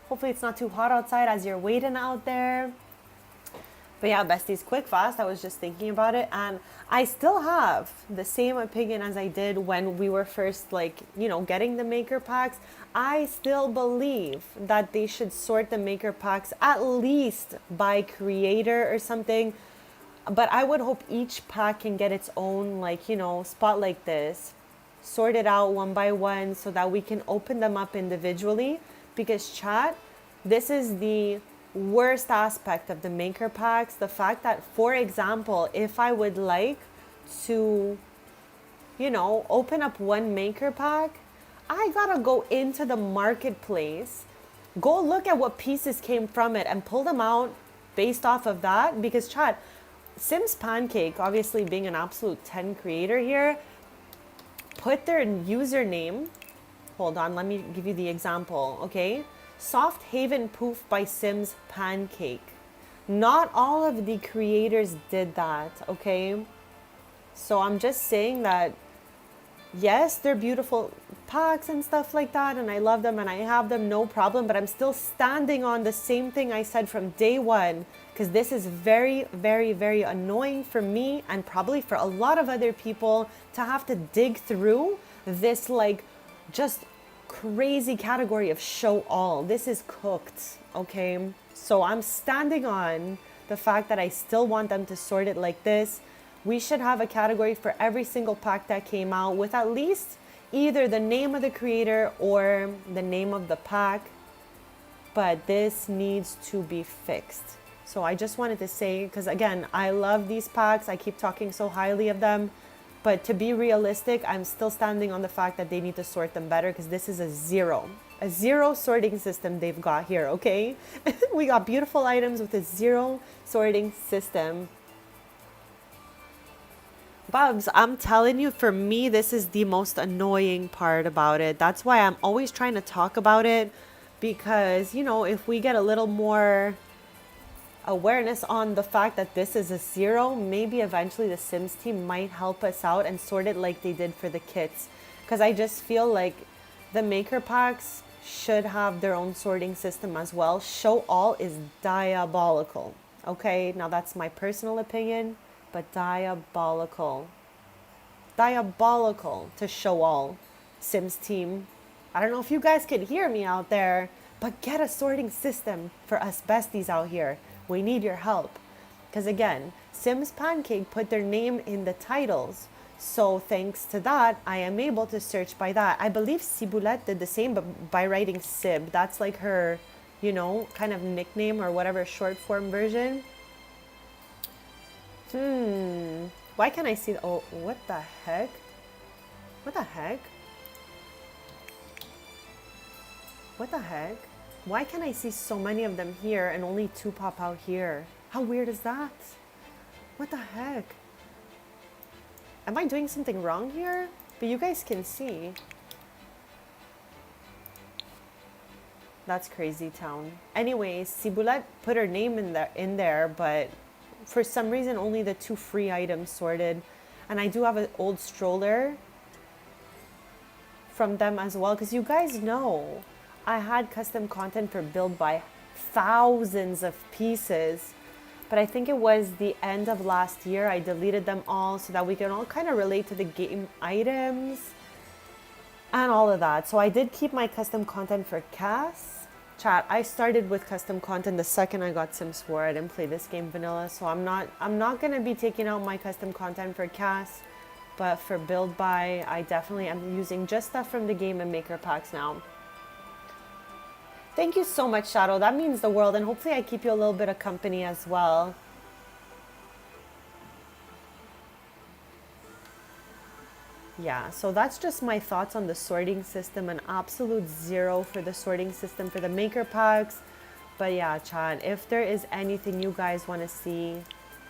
Hopefully it's not too hot outside as you're waiting out there. But yeah, besties, quick fast, I was just thinking about it, and I still have the same opinion as I did when we were first, like, you know, getting the maker packs. I still believe that they should sort the maker packs at least by creator or something. But I would hope each pack can get its own, like, you know, spot like this, sort it out one by one so that we can open them up individually. Because chat, this is the worst aspect of the maker packs. The fact that, for example, if I would like to, you know, open up one maker pack, I gotta go into the marketplace, go look at what pieces came from it and pull them out based off of that. Because chat, Sims Pancake, obviously being an absolute 10 creator here, put their username, hold on, let me give you the example, okay? Soft Haven Poof by Sims Pancake. Not all of the creators did that, okay? So I'm just saying that, yes, they're beautiful packs and stuff like that, and I love them and I have them, no problem, but I'm still standing on the same thing I said from day one, because this is very, very, very annoying for me and probably for a lot of other people to have to dig through this, like, just crazy category of show all. This is cooked, okay? So I'm standing on the fact that I still want them to sort it like this. We should have a category for every single pack that came out with at least either the name of the creator or the name of the pack, but this needs to be fixed. So I just wanted to say, because again, I love these packs, I keep talking so highly of them, But to be realistic, I'm still standing on the fact that they need to sort them better because this is a zero sorting system they've got here, okay? We got beautiful items with a zero sorting system. Bubs, I'm telling you, for me, this is the most annoying part about it. That's why I'm always trying to talk about it because, you know, if we get a little more awareness on the fact that this is a zero, maybe eventually the Sims team might help us out and sort it like they did for the kits. Because I just feel like the maker packs should have their own sorting system as well. Show all is diabolical. Okay, now that's my personal opinion, but diabolical. Diabolical to show all. Sims team, I don't know if you guys could hear me out there, but get a sorting system for us besties out here. We need your help. Because again, Sims Pancake put their name in the titles. So thanks to that, I am able to search by that. I believe Ciboulette did the same, but by writing Sib. That's like her, you know, kind of nickname or whatever short form version. Why can't I see? Oh, what the heck? What the heck? What the heck? Why can I see so many of them here and only 2 pop out here? How weird is that? What the heck? Am I doing something wrong here? But you guys can see. That's crazy town. Anyways, Ciboulette put her name in there, but for some reason only the 2 free items sorted. And I do have an old stroller from them as well, because you guys know I had custom content for build by thousands of pieces, but I think it was the end of last year I deleted them all so that we can all kind of relate to the game items and all of that. So I did keep my custom content for Cass. Chat, I started with custom content the second I got Sims 4. I didn't play this game vanilla, so I'm not gonna be taking out my custom content for Cass, but for build by, I definitely am using just stuff from the game and maker packs now. Thank you so much, Shadow. That means the world, and hopefully I keep you a little bit of company as well. Yeah, so that's just my thoughts on the sorting system. An absolute 0 for the sorting system for the maker packs. But yeah, chat, if there is anything you guys want to see,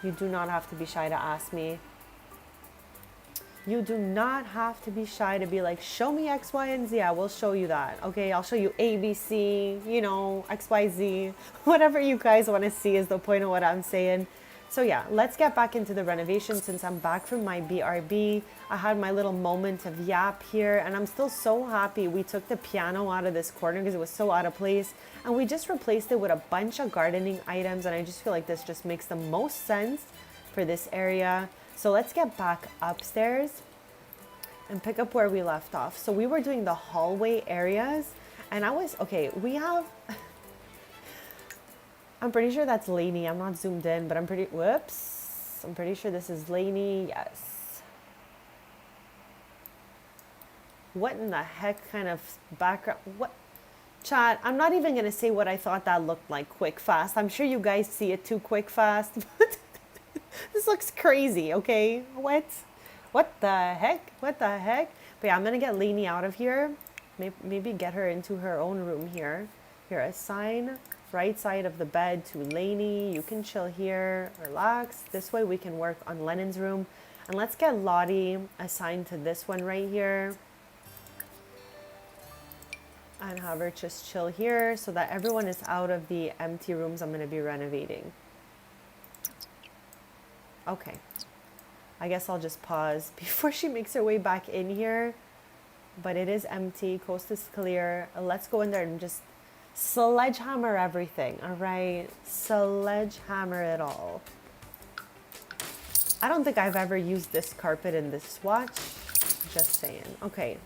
you do not have to be shy to ask me. You do not have to be shy to be like, show me X, Y, and Z. I will show you that. Okay, I'll show you A, B, C, you know, X, Y, Z. Whatever you guys want to see is the point of what I'm saying. So yeah, let's get back into the renovation since I'm back from my BRB. I had my little moment of yap here, and I'm still so happy we took the piano out of this corner because it was so out of place, and we just replaced it with a bunch of gardening items, and I just feel like this just makes the most sense for this area. So let's get back upstairs and pick up where we left off. So we were doing the hallway areas, and okay, we have, I'm pretty sure that's Lainey. I'm not zoomed in, but I'm pretty sure this is Lainey, yes. What in the heck kind of background, what? Chat, I'm not even gonna say what I thought that looked like quick fast. I'm sure you guys see it too quick fast, but this looks crazy, okay? What the heck? What the heck? But yeah, I'm gonna get Lainey out of here. Maybe get her into her own room here. Here, assign right side of the bed to Lainey. You can chill here, relax. This way we can work on Lennon's room. And let's get Lottie assigned to this one right here. And have her just chill here so that everyone is out of the empty rooms I'm gonna be renovating. Okay, I guess I'll just pause before she makes her way back in here. But it is empty, coast is clear. Let's go in there and just sledgehammer everything, all right? Sledgehammer it all. I don't think I've ever used this carpet in this swatch, just saying. Okay,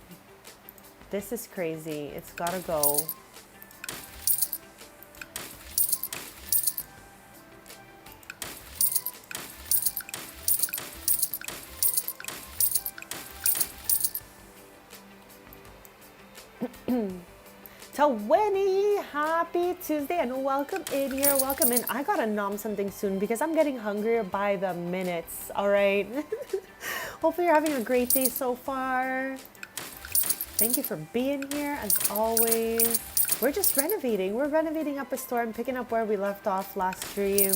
this is crazy, it's gotta go. To Winnie, happy Happy Tuesday and welcome in here. Welcome in. I gotta nom something soon because I'm getting hungrier by the minutes. All right. Hopefully you're having a great day so far. Thank you for being here as always. We're just renovating. We're renovating up a store and picking up where we left off last stream.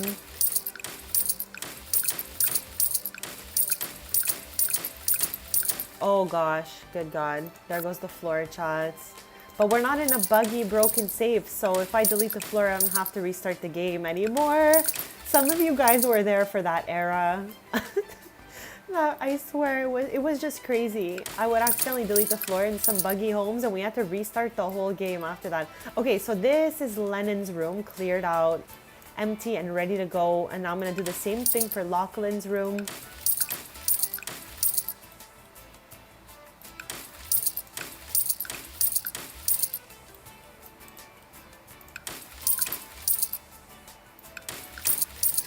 Oh gosh, good God. There goes the floor chats. But we're not in a buggy, broken save, so if I delete the floor, I don't have to restart the game anymore. Some of you guys were there for that era. I swear, it was just crazy. I would accidentally delete the floor in some buggy homes, and we had to restart the whole game after that. Okay, so this is Lennon's room, cleared out, empty and ready to go. And now I'm going to do the same thing for Lachlan's room.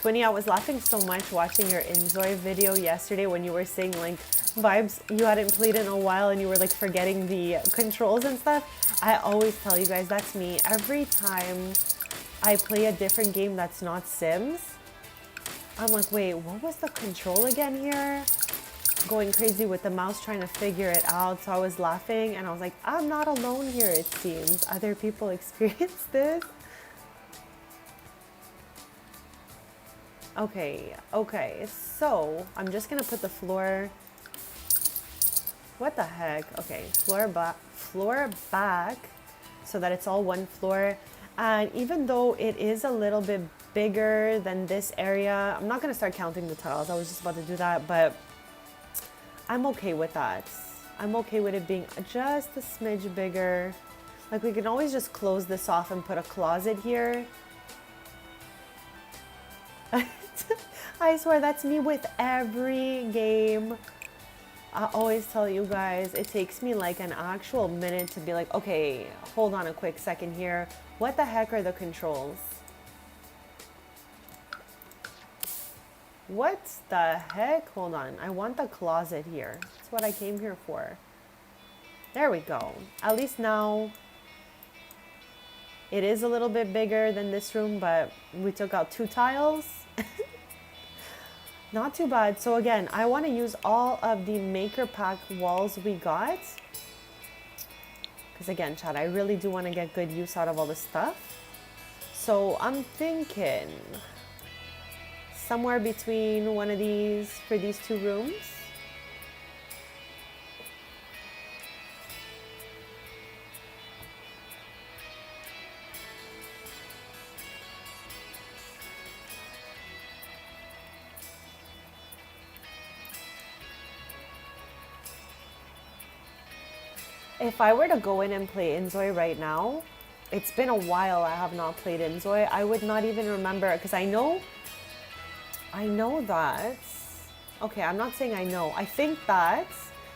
Twinny, I was laughing so much watching your Enjoy video yesterday when you were saying like vibes you hadn't played in a while and you were like forgetting the controls and stuff. I always tell you guys that's me. Every time I play a different game that's not Sims, I'm like, wait, what was the control again here? Going crazy with the mouse trying to figure it out. So I was laughing and I was like, I'm not alone here, it seems. Other people experience this. Okay, so I'm just gonna put the floor, what the heck? Okay, floor back so that it's all one floor. And even though it is a little bit bigger than this area, I'm not gonna start counting the tiles. I was just about to do that, but I'm okay with that. I'm okay with it being just a smidge bigger. Like we can always just close this off and put a closet here. I swear that's me with every game. I always tell you guys, it takes me like an actual minute to be like, okay, hold on a quick second here. What the heck are the controls? What the heck? Hold on. I want the closet here. That's what I came here for. There we go. At least now it is a little bit bigger than this room, but we took out 2 tiles. Not too bad. So again, I want to use all of the maker pack walls we got. Because again, chat, I really do want to get good use out of all this stuff. So I'm thinking somewhere between one of these for these 2 rooms. If I were to go in and play Inzoi right now, it's been a while I have not played Inzoi. I would not even remember, because I know that, okay, I'm not saying I know. I think that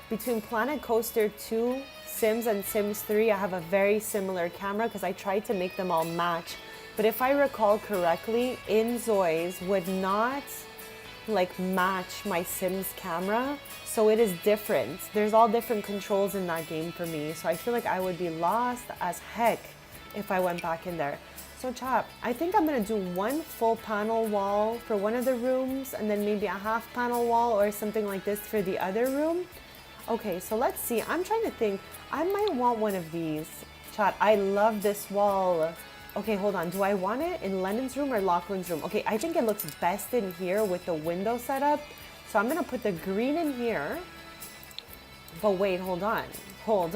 between Planet Coaster 2, Sims, and Sims 3, I have a very similar camera because I tried to make them all match. But if I recall correctly, Inzoi's would not like match my Sims camera. So it is different. There's all different controls in that game for me. So I feel like I would be lost as heck if I went back in there. So chat, I think I'm gonna do 1 full panel wall for one of the rooms and then maybe a half panel wall or something like this for the other room. Okay, so let's see. I'm trying to think. I might want one of these. Chat, I love this wall. Okay, hold on. Do I want it in Lennon's room or Lachlan's room? Okay, I think it looks best in here with the window setup. So I'm gonna put the green in here. But wait, hold on. Hold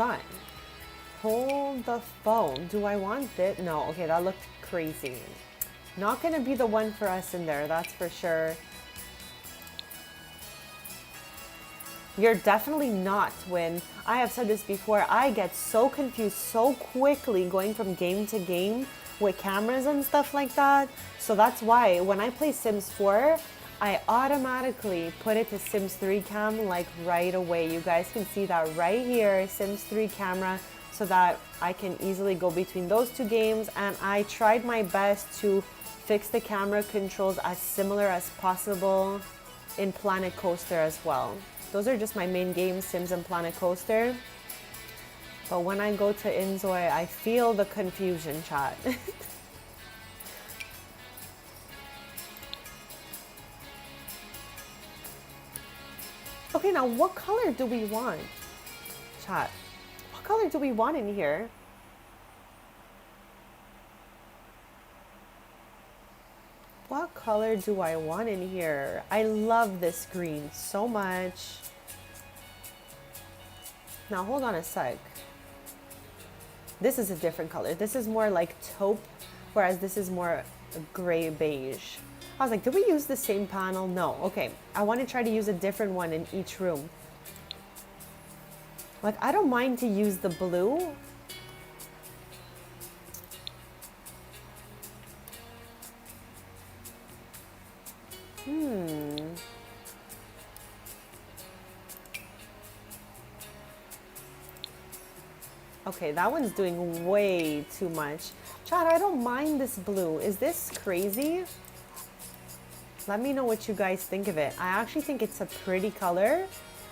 the phone. Do I want it? No, okay, that looked crazy. Not gonna be the one for us in there, that's for sure. You're definitely not, Win. I have said this before, I get so confused so quickly going from game to game with cameras and stuff like that. So that's why when I play Sims 4, I automatically put it to Sims 3 cam like right away. You guys can see that right here, Sims 3 camera, so that I can easily go between those 2 games. And I tried my best to fix the camera controls as similar as possible in Planet Coaster as well. Those are just my main games, Sims and Planet Coaster. But when I go to Inzoi, I feel the confusion, chat. Okay, now what color do we want? Chat. What color do we want in here? What color do I want in here? I love this green so much. Now hold on a sec. This is a different color. This is more like taupe, whereas this is more gray beige. I was like, did we use the same panel? No. Okay, I want to try to use a different one in each room. Like, I don't mind to use the blue. Okay, that one's doing way too much. Chad, I don't mind this blue. Is this crazy? Let me know what you guys think of it. I actually think it's a pretty color,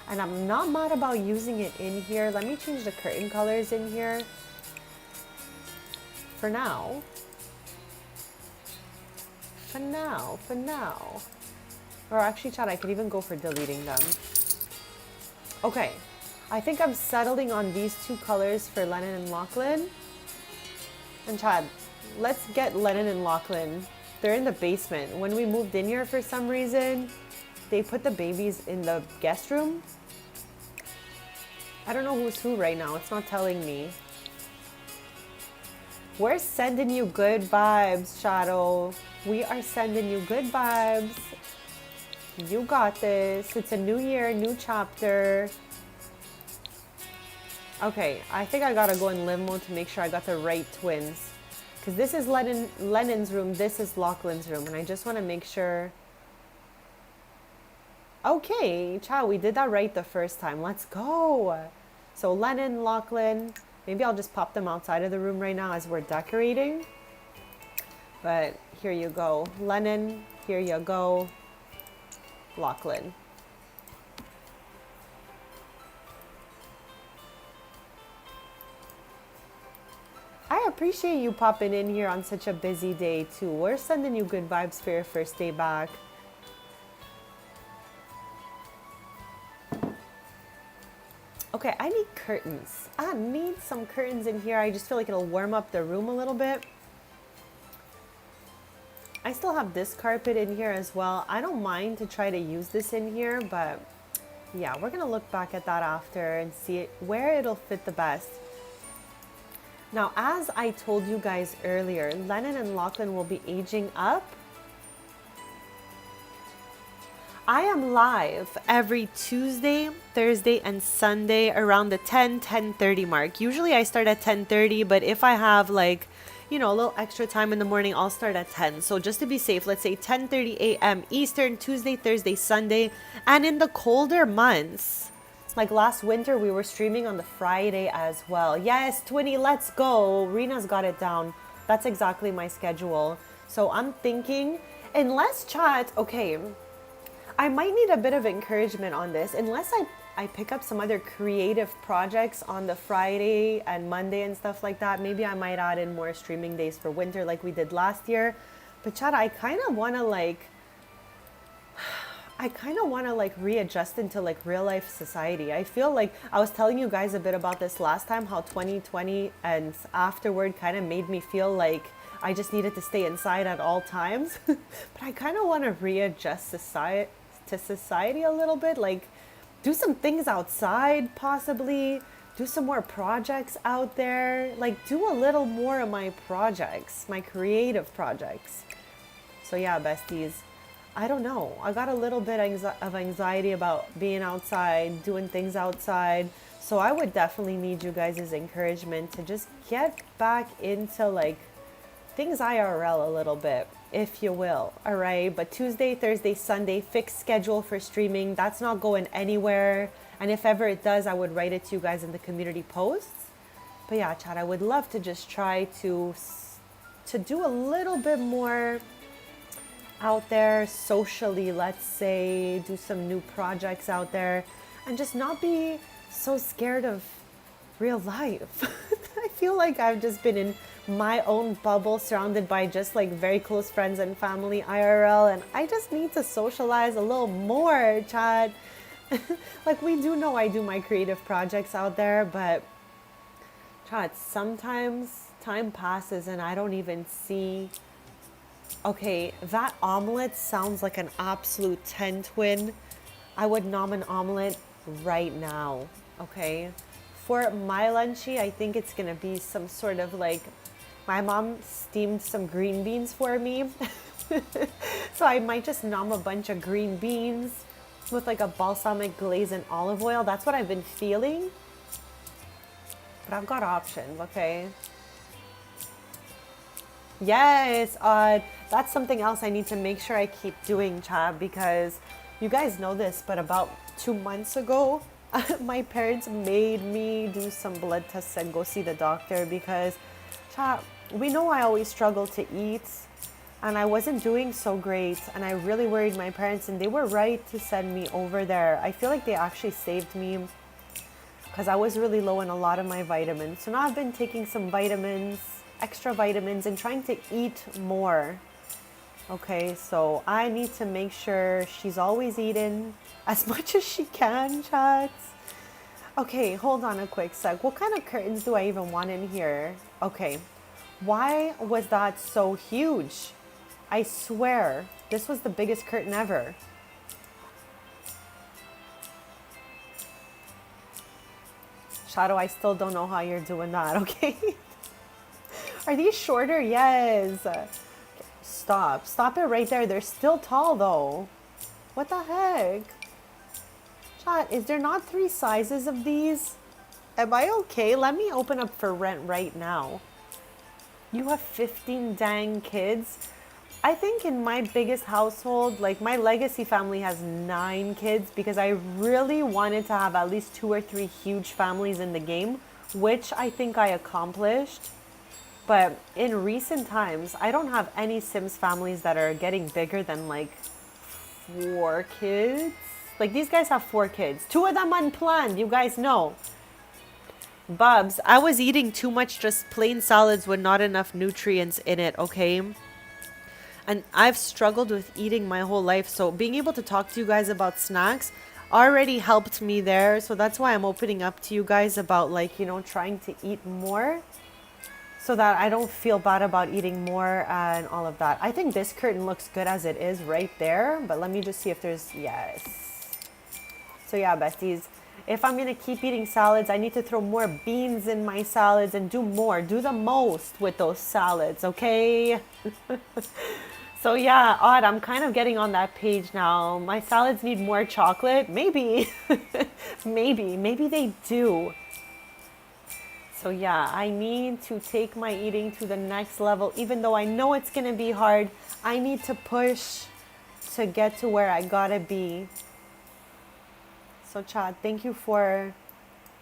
and I'm not mad about using it in here. Let me change the curtain colors in here for now. For now. Or actually, Chad, I could even go for deleting them. Okay, I think I'm settling on these two colors for Lennon and Lachlan. And Chad, let's get Lennon and Lachlan. They're in the basement. When we moved in here for some reason, they put the babies in the guest room. I don't know who's who right now. It's not telling me. We're sending you good vibes, Shadow. We are sending you good vibes. You got this. It's a new year, new chapter. Okay, I think I gotta go in live mode to make sure I got the right twins. Because this is Lennon's room, this is Lachlan's room, and I just want to make sure. Okay, ciao, we did that right the first time. Let's go. So Lennon, Lachlan, maybe I'll just pop them outside of the room right now as we're decorating. But here you go. Lennon, here you go. Lachlan. I appreciate you popping in here on such a busy day too. We're sending you good vibes for your first day back. Okay, I need curtains. I need some curtains in here. I just feel like it'll warm up the room a little bit. I still have this carpet in here as well. I don't mind to try to use this in here, but yeah, we're gonna look back at that after and see where it'll fit the best. Now, as I told you guys earlier, Lennon and Lachlan will be aging up. I am live every Tuesday, Thursday, and Sunday around the 10:30 mark. Usually I start at 10:30, but if I have like, you know, a little extra time in the morning, I'll start at 10. So just to be safe, let's say 10:30 a.m. Eastern, Tuesday, Thursday, Sunday. And in the colder months, like last winter, we were streaming on the Friday as well. Yes, Twinny, let's go. Rena's got it down. That's exactly my schedule. So I'm thinking, unless chat, okay, I might need a bit of encouragement on this. Unless I pick up some other creative projects on the Friday and Monday and stuff like that, maybe I might add in more streaming days for winter like we did last year. But chat, I kind of want to readjust into like real life society. I feel like I was telling you guys a bit about this last time, how 2020 and afterward kind of made me feel like I just needed to stay inside at all times. But I kind of want to readjust to society a little bit, like do some things outside, possibly do some more projects out there, like do a little more of my projects, my creative projects. So yeah, besties, I don't know. I got a little bit of anxiety about being outside, doing things outside. So I would definitely need you guys' encouragement to just get back into like things IRL a little bit, if you will. All right. But Tuesday, Thursday, Sunday, fixed schedule for streaming. That's not going anywhere. And if ever it does, I would write it to you guys in the community posts. But yeah, chat, I would love to just try to do a little bit more out there socially, let's say, do some new projects out there and just not be so scared of real life. I feel like I've just been in my own bubble surrounded by just like very close friends and family IRL, and I just need to socialize a little more, Chad. Like, we do know I do my creative projects out there, but chat, sometimes time passes and I don't even see. Okay, that omelet sounds like an absolute 10 twin. I would nom an omelet right now, okay? For my lunchy, I think it's gonna be some sort of like, my mom steamed some green beans for me. So I might just nom a bunch of green beans with like a balsamic glaze and olive oil. That's what I've been feeling. But I've got options, okay? Yes, that's something else I need to make sure I keep doing, Chad, because you guys know this, but about 2 months ago, my parents made me do some blood tests and go see the doctor because, Chad, we know I always struggle to eat and I wasn't doing so great and I really worried my parents and they were right to send me over there. I feel like they actually saved me because I was really low in a lot of my vitamins. So now I've been taking some vitamins, extra vitamins, and trying to eat more. Okay, so I need to make sure she's always eating as much as she can, chats. Okay, hold on a quick sec. What kind of curtains do I even want in here? Okay, why was that so huge? I swear, this was the biggest curtain ever. Shadow, I still don't know how you're doing that, okay? Are these shorter? Yes. Stop. Stop it right there. They're still tall though. What the heck? Chat, is there not 3 sizes of these? Am I okay? Let me open up for rent right now. You have 15 dang kids? I think in my biggest household, like my legacy family has 9 kids because I really wanted to have at least 2 or 3 huge families in the game, which I think I accomplished. But in recent times, I don't have any Sims families that are getting bigger than like 4 kids. Like these guys have 4 kids. 2 of them unplanned, you guys know. Bubs, I was eating too much just plain salads with not enough nutrients in it, okay? And I've struggled with eating my whole life. So being able to talk to you guys about snacks already helped me there. So that's why I'm opening up to you guys about like, you know, trying to eat more so that I don't feel bad about eating more and all of that. I think this curtain looks good as it is right there. But let me just see if there's, yes. So yeah, besties, if I'm going to keep eating salads, I need to throw more beans in my salads and do more. Do the most with those salads, okay? So yeah, Odd, I'm kind of getting on that page now. My salads need more chocolate. Maybe. Maybe they do. So yeah, I need to take my eating to the next level. Even though I know it's going to be hard, I need to push to get to where I gotta be. So Chad, thank you for,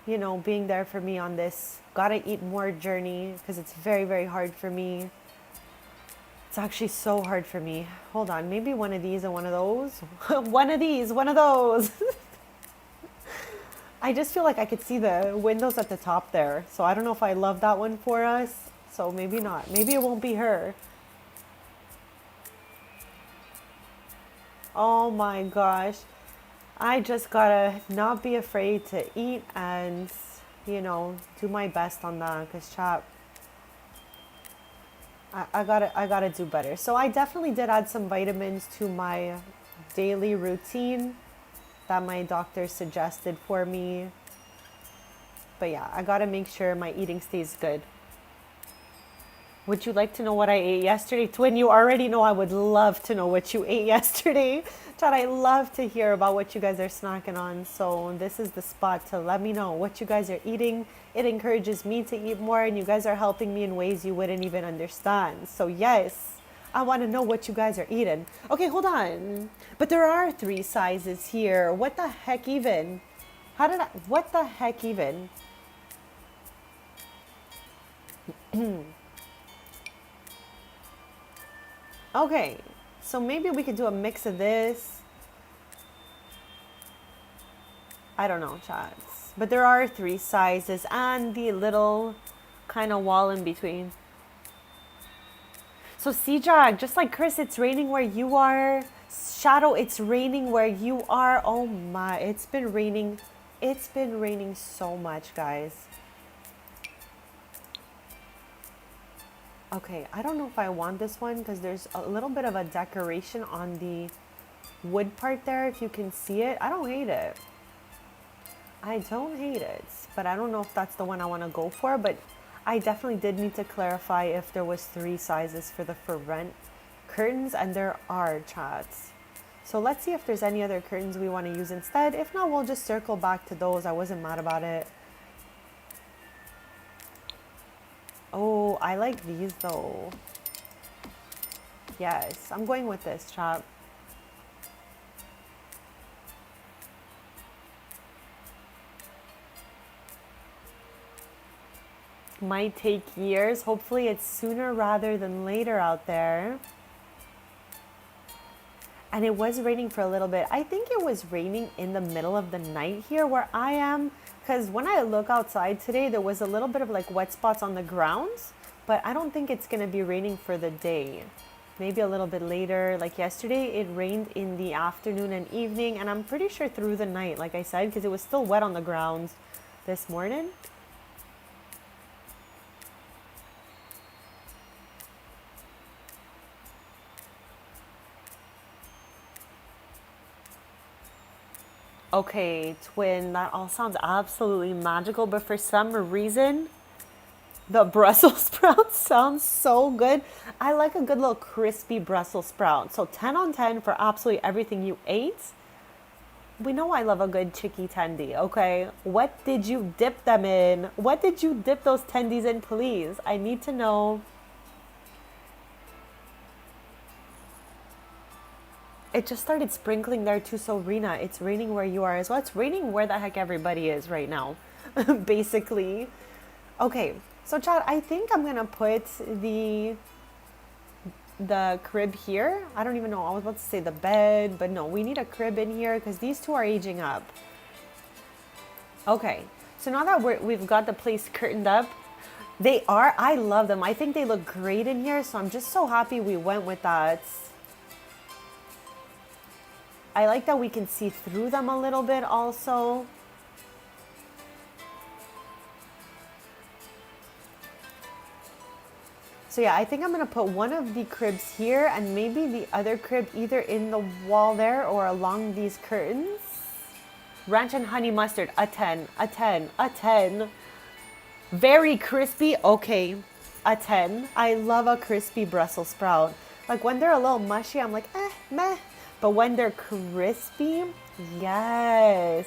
you know, being there for me on this gotta eat more journey because it's very, very hard for me. It's actually so hard for me. Hold on, maybe one of these and one of those. One of these, one of those. I just feel like I could see the windows at the top there. So I don't know if I love that one for us. So maybe not. Maybe it won't be her. Oh my gosh. I just gotta not be afraid to eat and, you know, do my best on that. Because chat, I gotta do better. So I definitely did add some vitamins to my daily routine that my doctor suggested for me. But yeah, I gotta make sure my eating stays good. Would you like to know what I ate yesterday? Twin, you already know I would love to know what you ate yesterday. Chad, I love to hear about what you guys are snacking on. So this is the spot to let me know what you guys are eating. It encourages me to eat more and you guys are helping me in ways you wouldn't even understand. So yes, I want to know what you guys are eating. Okay, hold on. But there are 3 sizes here. What the heck even? What the heck even? Okay, so maybe we could do a mix of this. I don't know, chats. But there are 3 sizes and the little kind of wall in between. So C-Jag, just like Chris, it's raining where you are. Shadow, it's raining where you are. Oh my, it's been raining. It's been raining so much, guys. Okay, I don't know if I want this one because there's a little bit of a decoration on the wood part there, if you can see it. I don't hate it. I don't hate it, but I don't know if that's the one I want to go for, but I definitely did need to clarify if there was 3 sizes for the for rent curtains, and there are, chats. So let's see if there's any other curtains we want to use instead. If not, we'll just circle back to those. I wasn't mad about it. Oh, I like these though. Yes, I'm going with this, chat. Might take years. Hopefully it's sooner rather than later out there. And it was raining for a little bit. I think it was raining in the middle of the night here where I am. Because when I look outside today, there was a little bit of like wet spots on the grounds. But I don't think it's going to be raining for the day. Maybe a little bit later. Like yesterday, it rained in the afternoon and evening. And I'm pretty sure through the night, like I said, because it was still wet on the grounds this morning. Okay, twin, that all sounds absolutely magical, but for some reason, the Brussels sprout sounds so good. I like a good little crispy Brussels sprout. So 10 on 10 for absolutely everything you ate. We know I love a good chicky tendy, okay? What did you dip them in? What did you dip those tendies in, please? I need to know. It just started sprinkling there too, so Rena, it's raining where you are as well. It's raining where the heck everybody is right now, basically. Okay, so Chad, I think I'm gonna put the crib here. I don't even know, I was about to say the bed, but no, we need a crib in here because these two are aging up. Okay, so now that we've got the place curtained up, they are, I love them. I think they look great in here, so I'm just so happy we went with that. I like that we can see through them a little bit also. So yeah, I think I'm gonna put one of the cribs here and maybe the other crib either in the wall there or along these curtains. Ranch and honey mustard, a 10, a 10, a 10. Very crispy, okay, a 10. I love a crispy Brussels sprout. Like when they're a little mushy, I'm like, meh. But when they're crispy, yes.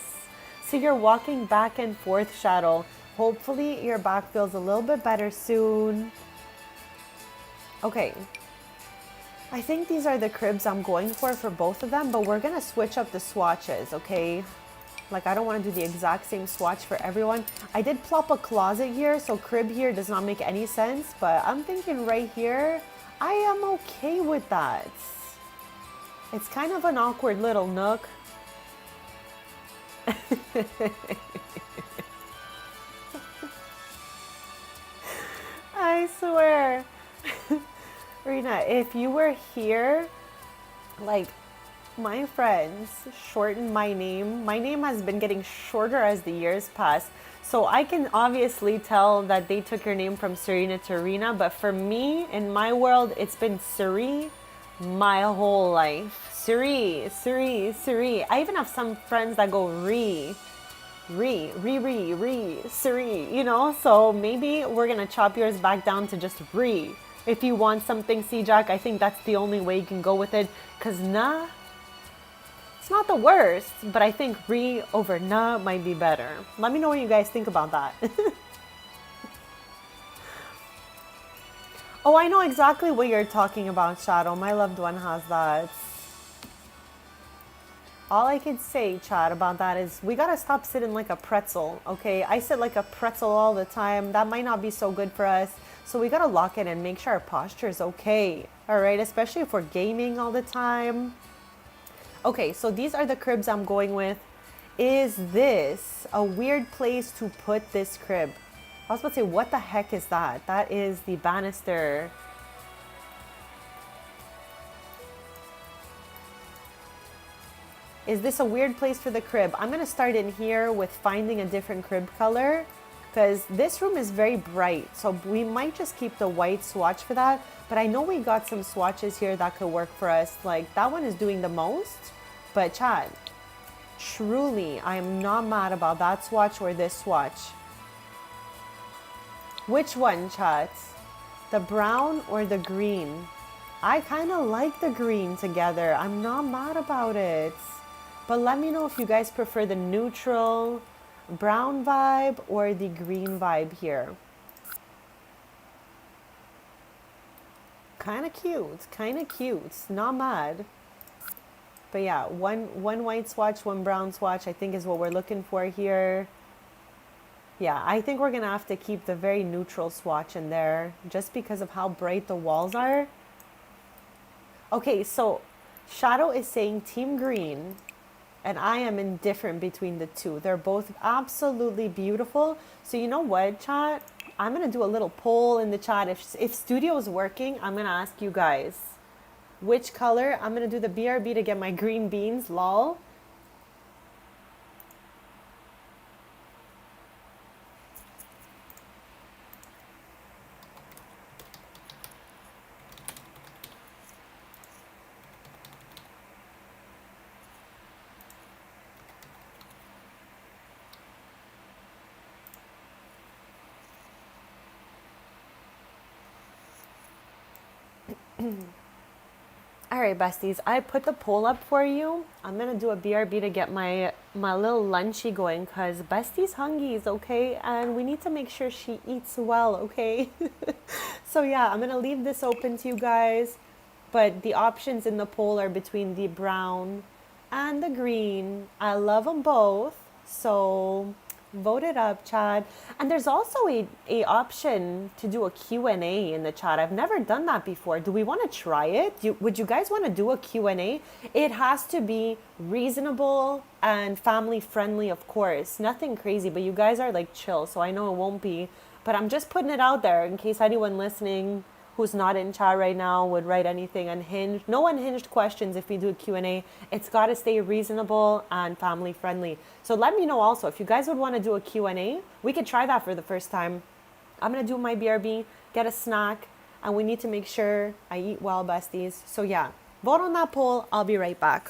So you're walking back and forth, Shadow. Hopefully your back feels a little bit better soon. Okay. I think these are the cribs I'm going for both of them, but we're going to switch up the swatches, okay? Like I don't want to do the exact same swatch for everyone. I did plop a closet here, so crib here does not make any sense, but I'm thinking right here, I am okay with that. It's kind of an awkward little nook. I swear. Rena, if you were here, like my friends shorten my name. My name has been getting shorter as the years pass. So I can obviously tell that they took your name from Serena to Rena, but for me, in my world, it's been Suri my whole life. Suri, Suri, Suri. I even have some friends that go Suri, you know? So maybe we're gonna chop yours back down to just Re. If you want something, C-Jack, I think that's the only way you can go with it. Cause nah, it's not the worst, but I think Re over nah might be better. Let me know what you guys think about that. Oh, I know exactly what you're talking about, Shadow. My loved one has that. All I could say, Chad, about that is we gotta stop sitting like a pretzel, okay? I sit like a pretzel all the time. That might not be so good for us. So we gotta lock in and make sure our posture is okay, all right? Especially if we're gaming all the time. Okay, so these are the cribs I'm going with. Is this a weird place to put this crib? I was about to say, what the heck is that? That is the banister. Is this a weird place for the crib? I'm gonna start in here with finding a different crib color because this room is very bright. So we might just keep the white swatch for that. But I know we got some swatches here that could work for us. Like that one is doing the most. But Chad, truly, I am not mad about that swatch or this swatch. Which one, Chad? The brown or the green? I kind of like the green together. I'm not mad about it. But let me know if you guys prefer the neutral brown vibe or the green vibe here. Kind of cute, kind of cute. Not mad. But yeah, one white swatch, one brown swatch, I think is what we're looking for here. Yeah, I think we're going to have to keep the very neutral swatch in there just because of how bright the walls are. Okay, so Shadow is saying Team Green, and I am indifferent between the two. They're both absolutely beautiful. So you know what, chat? I'm going to do a little poll in the chat. If studio is working, I'm going to ask you guys which color. I'm going to do the BRB to get my green beans, lol. All right, besties, I put the poll up for you. I'm going to do a BRB to get my little lunchy going because Bestie's hungry, okay? And we need to make sure she eats well, okay? So yeah, I'm going to leave this open to you guys. But the options in the poll are between the brown and the green. I love them both. So vote it up, Chad. And there's also a option to do a Q&A in the chat. I've never done that before. Do we want to try it? Would you guys want to do a Q&A? It has to be reasonable and family friendly, of course. Nothing crazy, but you guys are like chill, so I know it won't be. But I'm just putting it out there in case anyone listening who's not in chat right now would write anything unhinged. No unhinged questions if we do a Q&A. It's got to stay reasonable and family friendly. So let me know also if you guys would want to do a Q&A. We could try that for the first time. I'm going to do my BRB, get a snack, and we need to make sure I eat well, besties. So yeah, vote on that poll. I'll be right back.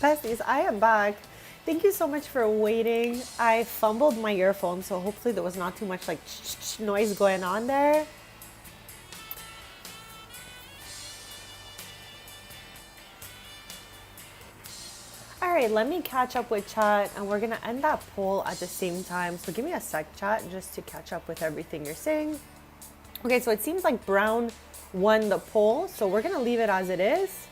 Besties, I am back. Thank you so much for waiting. I fumbled my earphone, so hopefully there was not too much like noise going on there. All right, let me catch up with chat, and we're gonna end that poll at the same time. So give me a sec, chat, just to catch up with everything you're saying. Okay, so it seems like Brown won the poll, so we're gonna leave it as it is.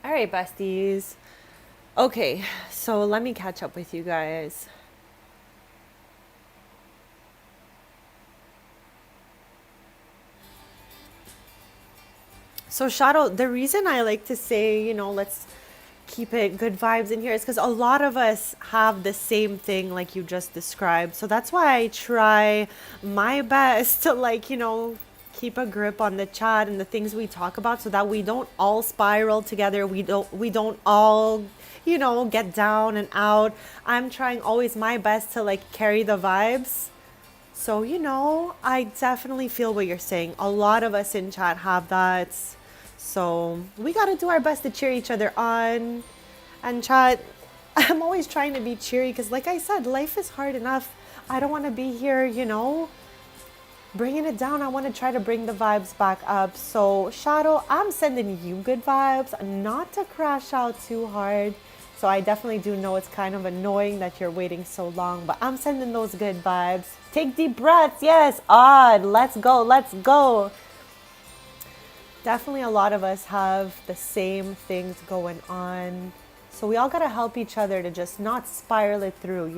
All right, besties. Okay, so let me catch up with you guys. So Shadow, the reason I like to say, let's keep it good vibes in here is because a lot of us have the same thing like you just described. So that's why I try my best to keep a grip on the chat and the things we talk about so that we don't all spiral together. We don't all, get down and out. I'm trying always my best to carry the vibes. So, I definitely feel what you're saying. A lot of us in chat have that. So we got to do our best to cheer each other on. And chat, I'm always trying to be cheery because like I said, life is hard enough. I don't want to be here, bringing it down. I want to try to bring the vibes back up. So Shadow, I'm sending you good vibes, not to crash out too hard. So I definitely do know it's kind of annoying that you're waiting so long, but I'm sending those good vibes. Take deep breaths. Yes, Odd. Let's go. Let's go. Definitely a lot of us have the same things going on. So we all got to help each other to just not spiral it through,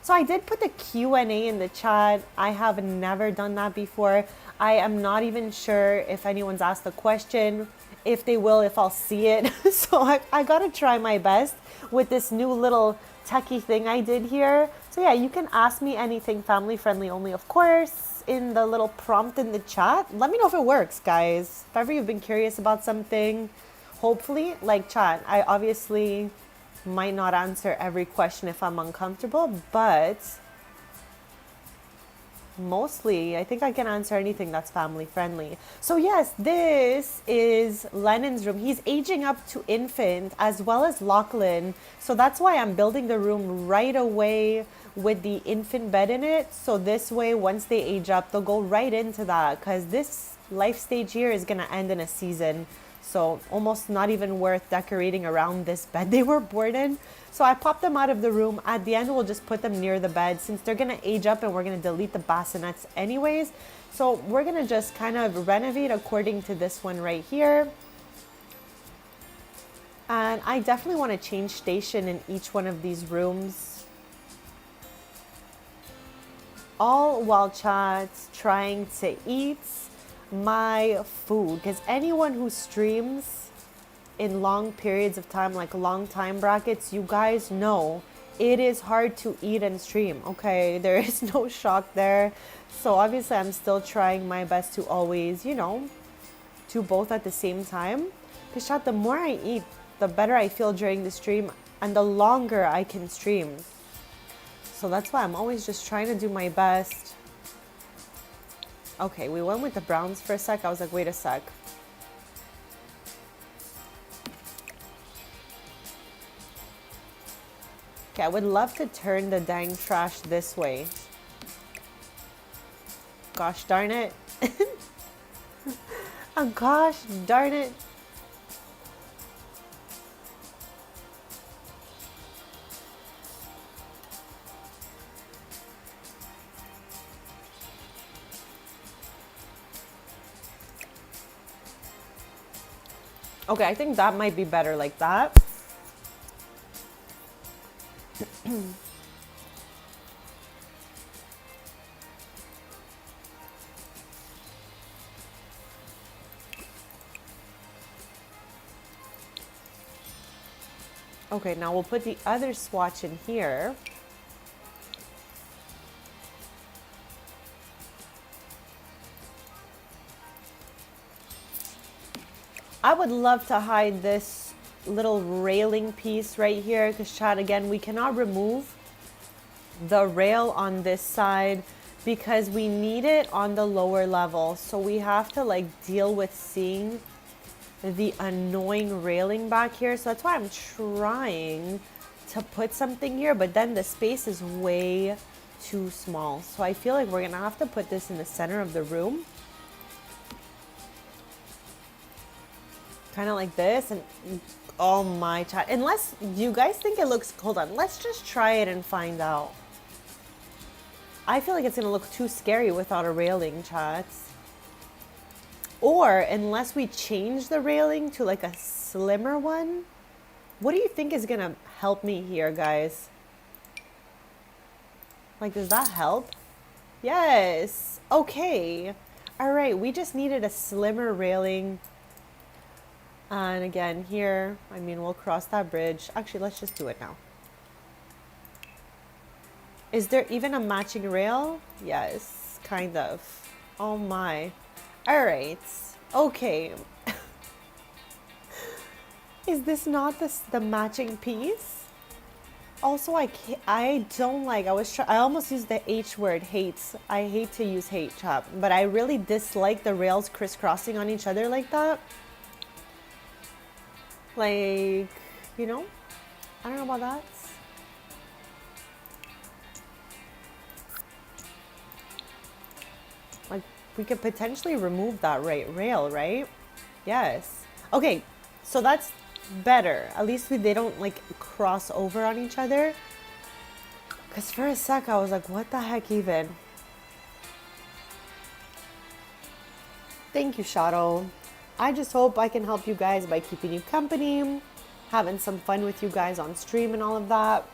So I did put the Q&A in the chat. I have never done that before. I am not even sure if anyone's asked a question, if they will, if I'll see it. So I got to try my best with this new little techie thing I did here. So yeah, you can ask me anything, family friendly only, of course, in the little prompt in the chat. Let me know if it works, guys. If ever you've been curious about something, hopefully, chat. I obviously might not answer every question if I'm uncomfortable, but mostly I think I can answer anything that's family friendly. So yes, this is Lennon's room. He's aging up to infant as well as Lachlan. So that's why I'm building the room right away with the infant bed in it. So this way, once they age up, they'll go right into that because this life stage here is going to end in a season. So almost not even worth decorating around this bed they were born in. So I popped them out of the room. At the end, we'll just put them near the bed since they're going to age up and we're going to delete the bassinets anyways. So we're going to just kind of renovate according to this one right here. And I definitely want to change station in each one of these rooms. All while chat's trying to eat my food, because anyone who streams in long periods of time, like long time brackets, you guys know it is hard to eat and stream. Okay, there is no shock there. So obviously I'm still trying my best to always, do both at the same time. Because chat, the more I eat, the better I feel during the stream and the longer I can stream. So that's why I'm always just trying to do my best. Okay, we went with the browns for a sec. I was like, wait a sec. Okay, I would love to turn the dang trash this way. Gosh darn it. Oh, gosh darn it. Okay, I think that might be better like that. Okay, now we'll put the other swatch in here. I would love to hide this little railing piece right here because, Chad, again, we cannot remove the rail on this side because we need it on the lower level. So we have to like deal with seeing the annoying railing back here. So that's why I'm trying to put something here, but then the space is way too small. So I feel like we're gonna have to put this in the center of the room. Kind of like this, and oh my chat, unless you guys think it looks, hold on, let's just try it and find out. I feel like it's gonna look too scary without a railing, chats. Or unless we change the railing to like a slimmer one. What do you think is gonna help me here, guys? Like, does that help? Yes, okay. All right, we just needed a slimmer railing. And again, here, I mean, we'll cross that bridge. Actually, let's just do it now. Is there even a matching rail? Yes, kind of. Oh my. All right. Okay. Is this not the matching piece? Also, I don't like, I almost used the H word, hates. I hate to use hate, chat, but I really dislike the rails crisscrossing on each other like that. Like, you know, I don't know about that. Like, we could potentially remove that rail, right? Yes. Okay, so that's better. At least they don't like cross over on each other. Because for a sec, I was like, what the heck even? Thank you, Shadow. I just hope I can help you guys by keeping you company, having some fun with you guys on stream and all of that.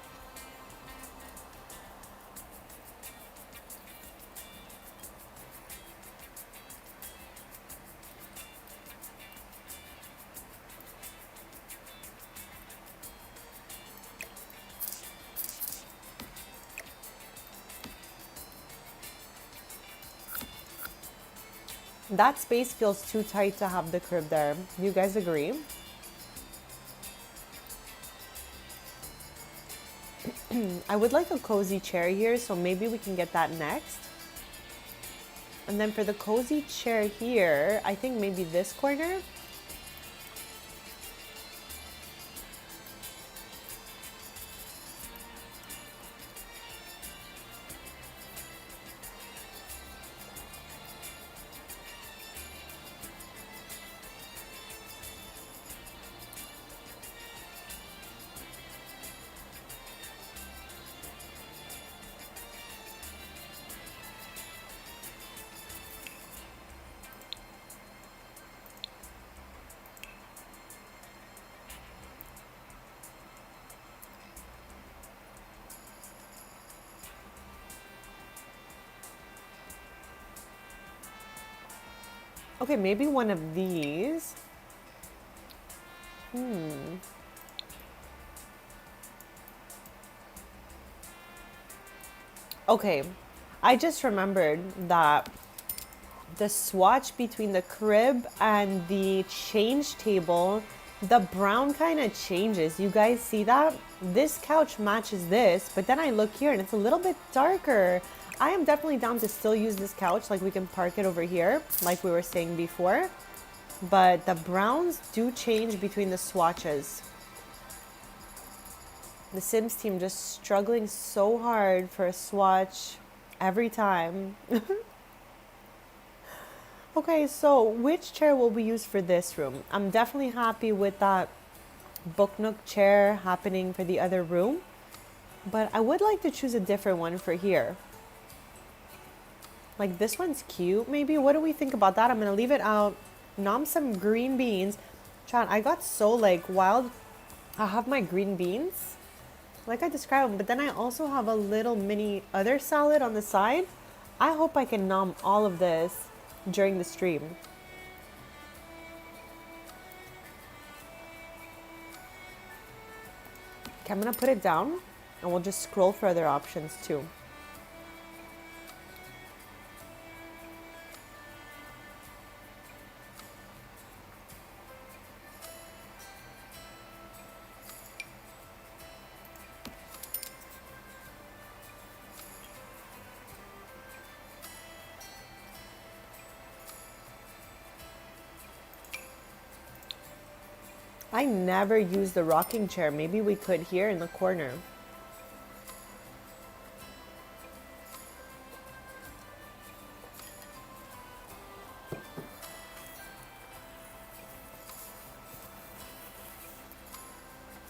That space feels too tight to have the crib there. Do you guys agree? I would like a cozy chair here, so maybe we can get that next. And then for the cozy chair here, I think maybe this corner. Okay, maybe one of these. Okay, I just remembered that the swatch between the crib and the change table, the brown kind of changes. You guys see that? This couch matches this, but then I look here and it's a little bit darker. I am definitely down to still use this couch. Like, we can park it over here, like we were saying before. But the browns do change between the swatches. The Sims team just struggling so hard for a swatch every time. Okay, so which chair will we use for this room? I'm definitely happy with that book nook chair happening for the other room. But I would like to choose a different one for here. Like, this one's cute, maybe. What do we think about that? I'm going to leave it out. Nom some green beans. Chat, I got so, like, wild. I have my green beans, like I described, but then I also have a little mini other salad on the side. I hope I can nom all of this during the stream. Okay, I'm gonna put it down and we'll just scroll for other options too. I never use the rocking chair. Maybe we could here in the corner.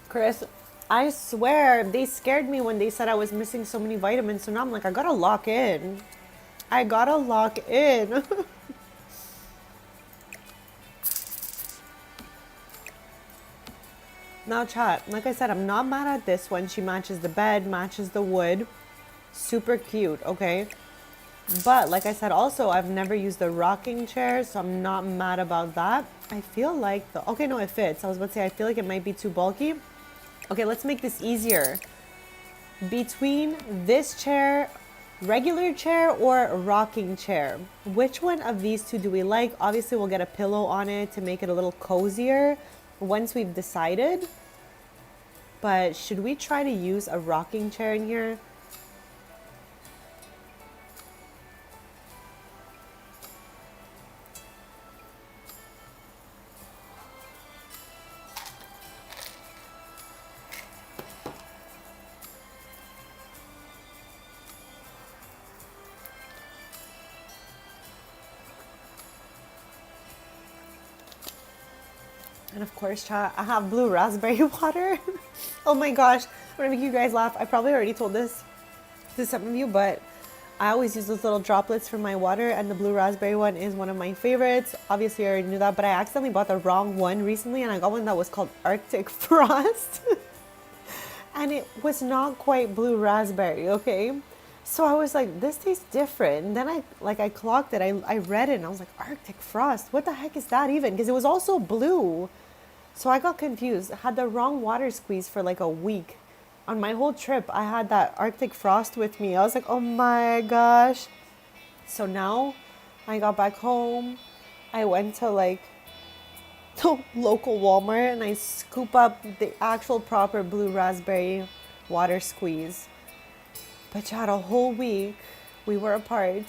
Chris, I swear they scared me when they said I was missing so many vitamins. So now I'm like, I gotta lock in. I gotta lock in. Now, chat, like I said, I'm not mad at this one. She matches the bed, matches the wood. Super cute, okay? But like I said, also, I've never used the rocking chair, so I'm not mad about that. I feel like the... Okay, no, it fits. I was about to say, I feel like it might be too bulky. Okay, let's make this easier. Between this chair, regular chair, or rocking chair, which one of these two do we like? Obviously, we'll get a pillow on it to make it a little cozier once we've decided. But should we try to use a rocking chair in here? And of course, chat, I have blue raspberry water. Oh my gosh, I'm gonna make you guys laugh. I probably already told this to some of you, but I always use those little droplets for my water, and the blue raspberry one is one of my favorites. Obviously, I already knew that, but I accidentally bought the wrong one recently, and I got one that was called Arctic Frost. And it was not quite blue raspberry, okay? So I was like, this tastes different. And then I clocked it. I read it and I was like, Arctic Frost, what the heck is that even? Because it was also blue. So I got confused. I had the wrong water squeeze for like a week. On my whole trip, I had that Arctic Frost with me. I was like, oh my gosh. So now I got back home. I went to like the local Walmart and I scoop up the actual proper blue raspberry water squeeze. But chat, a whole week we were apart.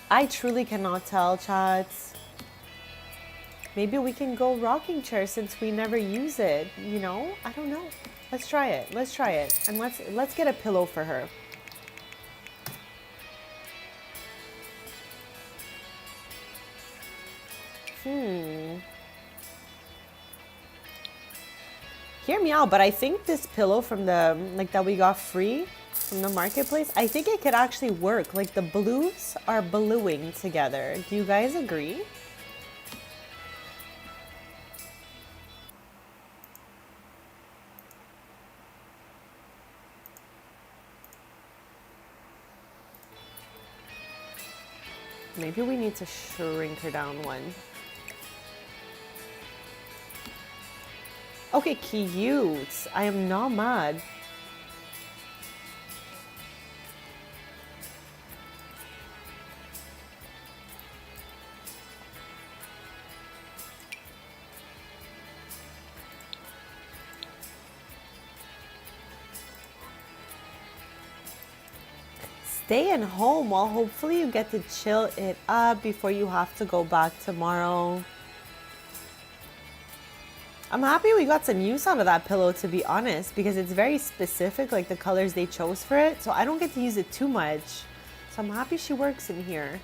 I truly cannot tell, chats. Maybe we can go rocking chair since we never use it, you know? I don't know. Let's try it. Let's try it. And let's get a pillow for her. Hear me out, but I think this pillow from the, like, that we got free from the marketplace, I think it could actually work. Like, the blues are bluing together. Do you guys agree? Maybe we need to shrink her down one. Okay, cute. I am not mad. Staying home, well, hopefully you get to chill it up before you have to go back tomorrow. I'm happy we got some use out of that pillow, to be honest, because it's very specific, like the colors they chose for it, so I don't get to use it too much. So I'm happy she works in here.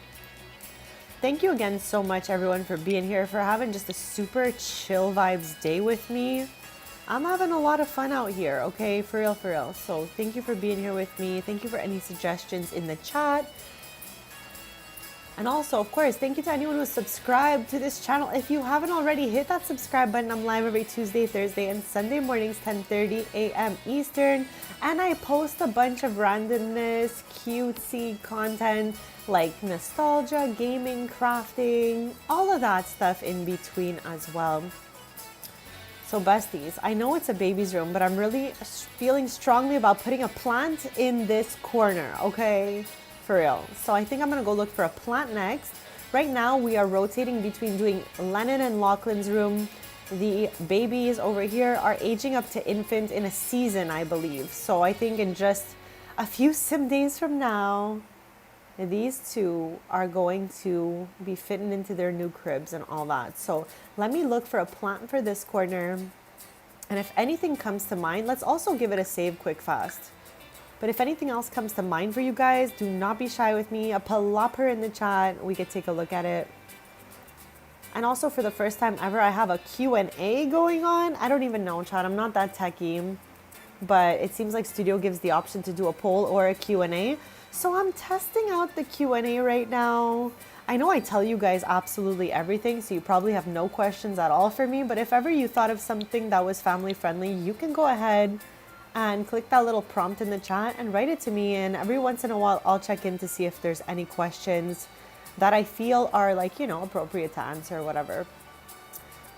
Thank you again so much, everyone, for being here, for having just a super chill vibes day with me. I'm having a lot of fun out here, okay? For real, for real. So thank you for being here with me. Thank you for any suggestions in the chat. And also, of course, thank you to anyone who's subscribed to this channel. If you haven't already, hit that subscribe button. I'm live every Tuesday, Thursday, and Sunday mornings, 10:30 a.m. Eastern. And I post a bunch of randomness, cutesy content like nostalgia, gaming, crafting, all of that stuff in between as well. So So besties, I know it's a baby's room, but I'm really feeling strongly about putting a plant in this corner, okay? For real. So I think I'm gonna go look for a plant next. Right now we are rotating between doing Lennon and Lachlan's room. The babies over here are aging up to infant in a season, I believe. So I think in just a few sim days from now, these two are going to be fitting into their new cribs and all that. So let me look for a plant for this corner. And if anything comes to mind, let's also give it a save quick fast. But if anything else comes to mind for you guys, do not be shy with me. A palapper in the chat, we could take a look at it. And also for the first time ever, I have a Q&A going on. I don't even know, chat. I'm not that techie. But it seems like Studio gives the option to do a poll or a Q&A. So I'm testing out the Q&A right now. I know I tell you guys absolutely everything, so you probably have no questions at all for me. But if ever you thought of something that was family friendly, you can go ahead and click that little prompt in the chat and write it to me. And every once in a while, I'll check in to see if there's any questions that I feel are like, you know, appropriate to answer or whatever.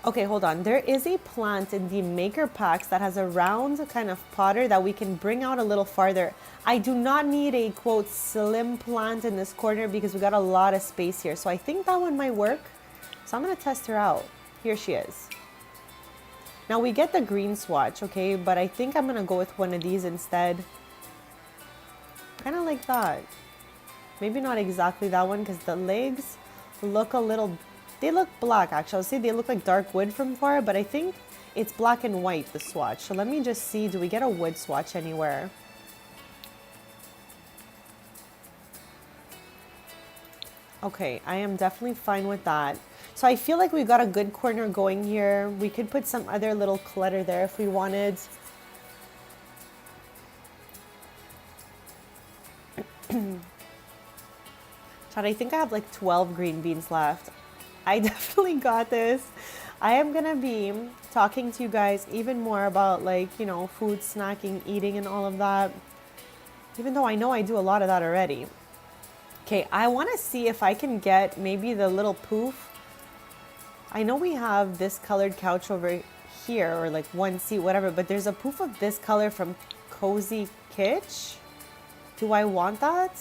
Okay, hold on. There is a plant in the maker packs that has a round kind of potter that we can bring out a little farther. I do not need a quote slim plant in this corner because we got a lot of space here. So I think that one might work. So I'm going to test her out. Here she is. Now we get the green swatch, okay? But I think I'm going to go with one of these instead. Kind of like that. Maybe not exactly that one because the legs look a little... They look black, actually. I'll say they look like dark wood from far, but I think it's black and white, the swatch. So let me just see, do we get a wood swatch anywhere? Okay, I am definitely fine with that. So I feel like we got a good corner going here. We could put some other little clutter there if we wanted. Chad, I think I have like 12 green beans left. I definitely got this. I am gonna be talking to you guys even more about like, you know, food, snacking, eating and all of that. Even though I know I do a lot of that already. Okay, I wanna see if I can get maybe the little poof. I know we have this colored couch over here or like one seat, whatever, but there's a poof of this color from Cozy Kitsch. Do I want that?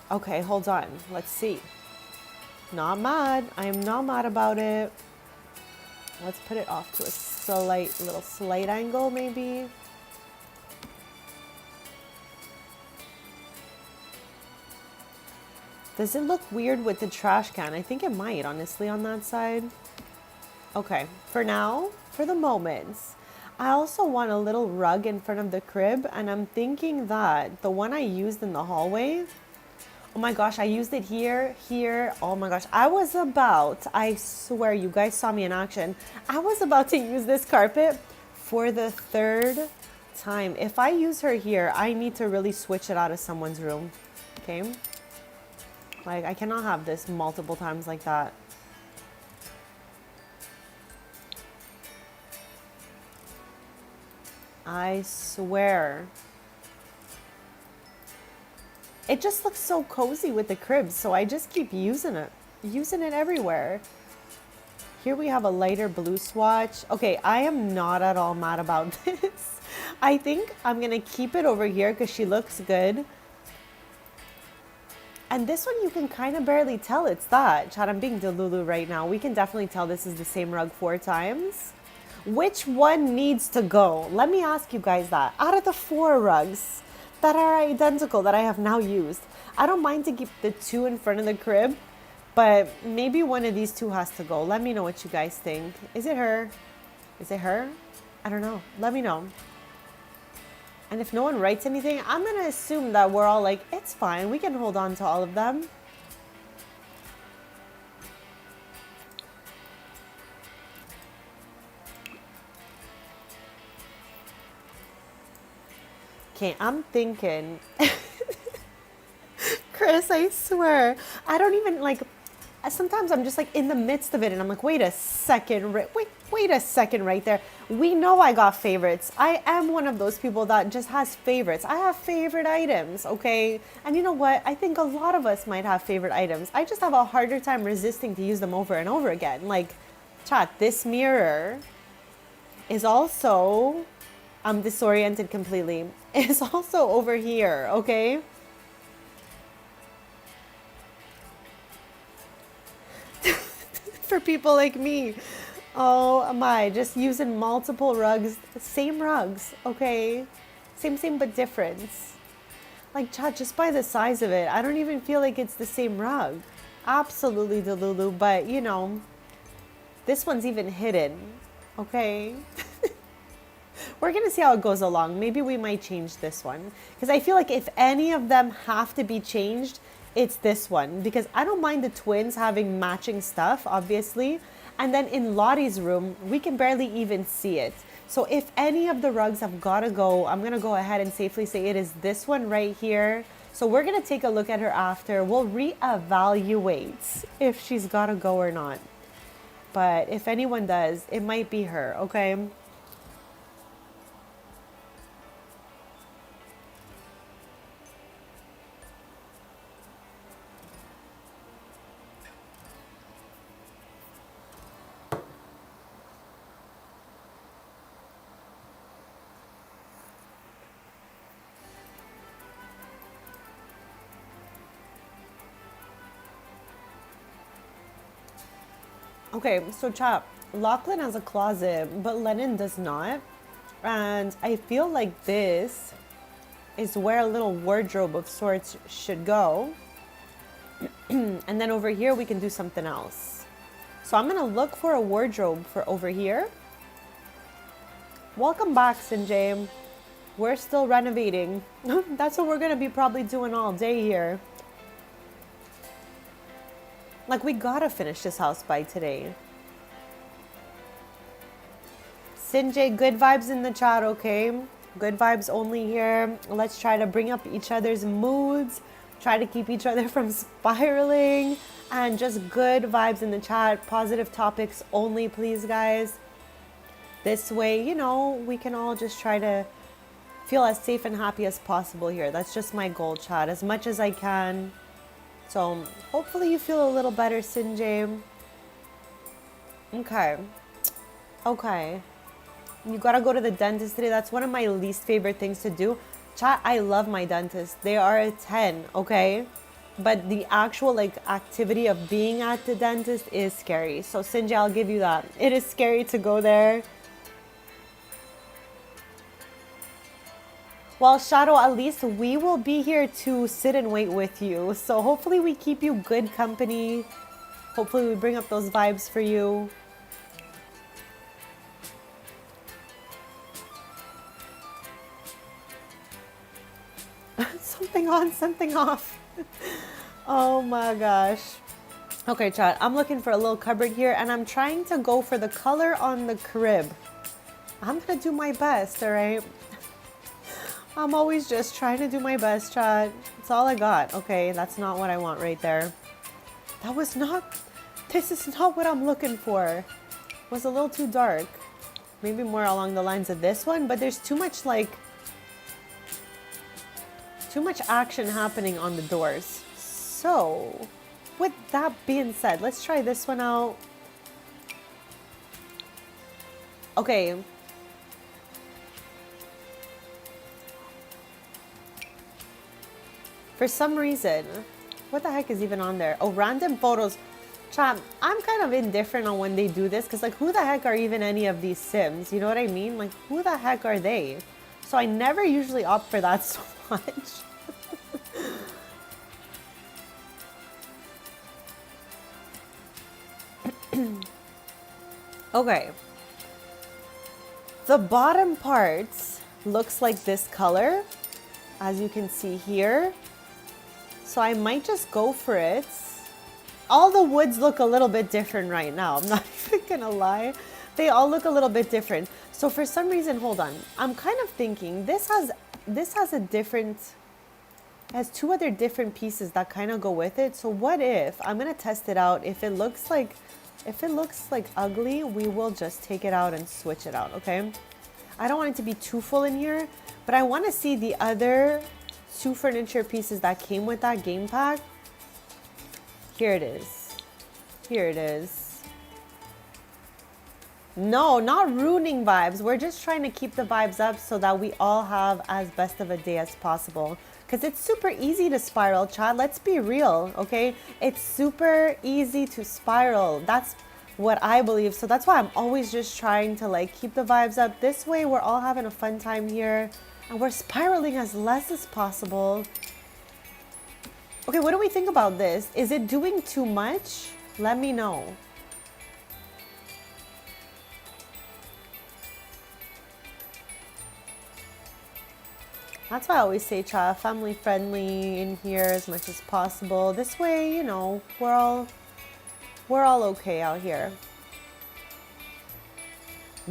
Okay, hold on. Let's see. Not mad. I am not mad about it. Let's put it off to a slight angle maybe. Does it look weird with the trash can? I think it might, honestly, on that side. Okay, for now, for the moment, I also want a little rug in front of the crib, and I'm thinking that the one I used in the hallway, oh my gosh, I used it here. Oh my gosh, I swear you guys saw me in action. I was about to use this carpet for the third time. If I use her here, I need to really switch it out of someone's room, okay? Like, I cannot have this multiple times like that. I swear. It just looks so cozy with the cribs, so I just keep using it everywhere. Here we have a lighter blue swatch. Okay, I am not at all mad about this. I think I'm gonna keep it over here because she looks good. And this one you can kind of barely tell it's that. Chad, I'm being delulu right now. We can definitely tell this is the same rug 4 times. Which one needs to go? Let me ask you guys that. Out of the 4 rugs that are identical that I have now used, I don't mind to keep the 2 in front of the crib, but maybe one of these 2 has to go. Let me know what you guys think. Is it her? Is it her? I don't know. Let me know. And if no one writes anything, I'm going to assume that we're all like, it's fine. We can hold on to all of them. Okay, I'm thinking. Chris, I swear. I don't even like, sometimes I'm just like in the midst of it and I'm like, wait a second. Wait, Wait a second right there. We know I got favorites. I am one of those people that just has favorites. I have favorite items, okay? And you know what? I think a lot of us might have favorite items. I just have a harder time resisting to use them over and over again. Like, chat, this mirror is also, I'm disoriented completely. It's also over here, okay? For people like me. Oh my, just using multiple rugs, same rugs, okay? Same but different. Like, chat, just by the size of it, I don't even feel like it's the same rug. Absolutely Delulu, but you know, this one's even hidden, okay? We're gonna see how it goes along. Maybe we might change this one. Because I feel like if any of them have to be changed, it's this one. Because I don't mind the twins having matching stuff, obviously. And then in Lottie's room, we can barely even see it. So if any of the rugs have gotta go, I'm gonna go ahead and safely say it is this one right here. So we're gonna take a look at her after. We'll reevaluate if she's gotta go or not. But if anyone does, it might be her, okay? Okay, so chat, Lachlan has a closet, but Lennon does not. And I feel like this is where a little wardrobe of sorts should go. And then over here, we can do something else. So I'm gonna look for a wardrobe for over here. Welcome back, Sinjay. We're still renovating. That's what we're gonna be probably doing all day here. Like, we gotta finish this house by today. Sinjay, good vibes in the chat, okay? Good vibes only here. Let's try to bring up each other's moods. Try to keep each other from spiraling. And just good vibes in the chat. Positive topics only, please, guys. This way, you know, we can all just try to feel as safe and happy as possible here. That's just my goal, chat. As much as I can. So hopefully you feel a little better, Sinjay. Okay. Okay. You gotta go to the dentist today. That's one of my least favorite things to do. Chat, I love my dentist. They are a 10, okay? But the actual like activity of being at the dentist is scary. So Sinjay, I'll give you that. It is scary to go there. Well, Shadow, at least we will be here to sit and wait with you. So hopefully we keep you good company. Hopefully we bring up those vibes for you. Something on, something off. Oh my gosh. Okay, chat, I'm looking for a little cupboard here and I'm trying to go for the color on the crib. I'm gonna do my best, all right? I'm always just trying to do my best, chat. That's all I got. Okay, that's not what I want right there. That was not, this is not what I'm looking for. It was a little too dark. Maybe more along the lines of this one, but there's too much like, too much action happening on the doors. So, with that being said, let's try this one out. Okay. For some reason, what the heck is even on there? Oh, random photos. Chat, I'm kind of indifferent on when they do this because like who the heck are even any of these Sims? You know what I mean? Like who the heck are they? So I never usually opt for that so much. Okay. The bottom parts looks like this color, as you can see here. So I might just go for it. All the woods look a little bit different right now. I'm not even gonna lie. They all look a little bit different. So for some reason, hold on. I'm kind of thinking this has a different, has two other different pieces that kind of go with it. So what if, I'm gonna test it out. If it looks like If it looks like ugly, we will just take it out and switch it out, okay? I don't want it to be too full in here, but I want to see the other 2 furniture pieces that came with that game pack. Here it is. Here it is. No, not ruining vibes. We're just trying to keep the vibes up so that we all have as best of a day as possible. Because it's super easy to spiral, Chad. Let's be real, okay? It's super easy to spiral. That's what I believe. So that's why I'm always just trying to like keep the vibes up. This way we're all having a fun time here and we're spiraling as less as possible. Okay, what do we think about this? Is it doing too much? Let me know. That's why I always say, child, family friendly in here as much as possible. This way, you know, we're all okay out here.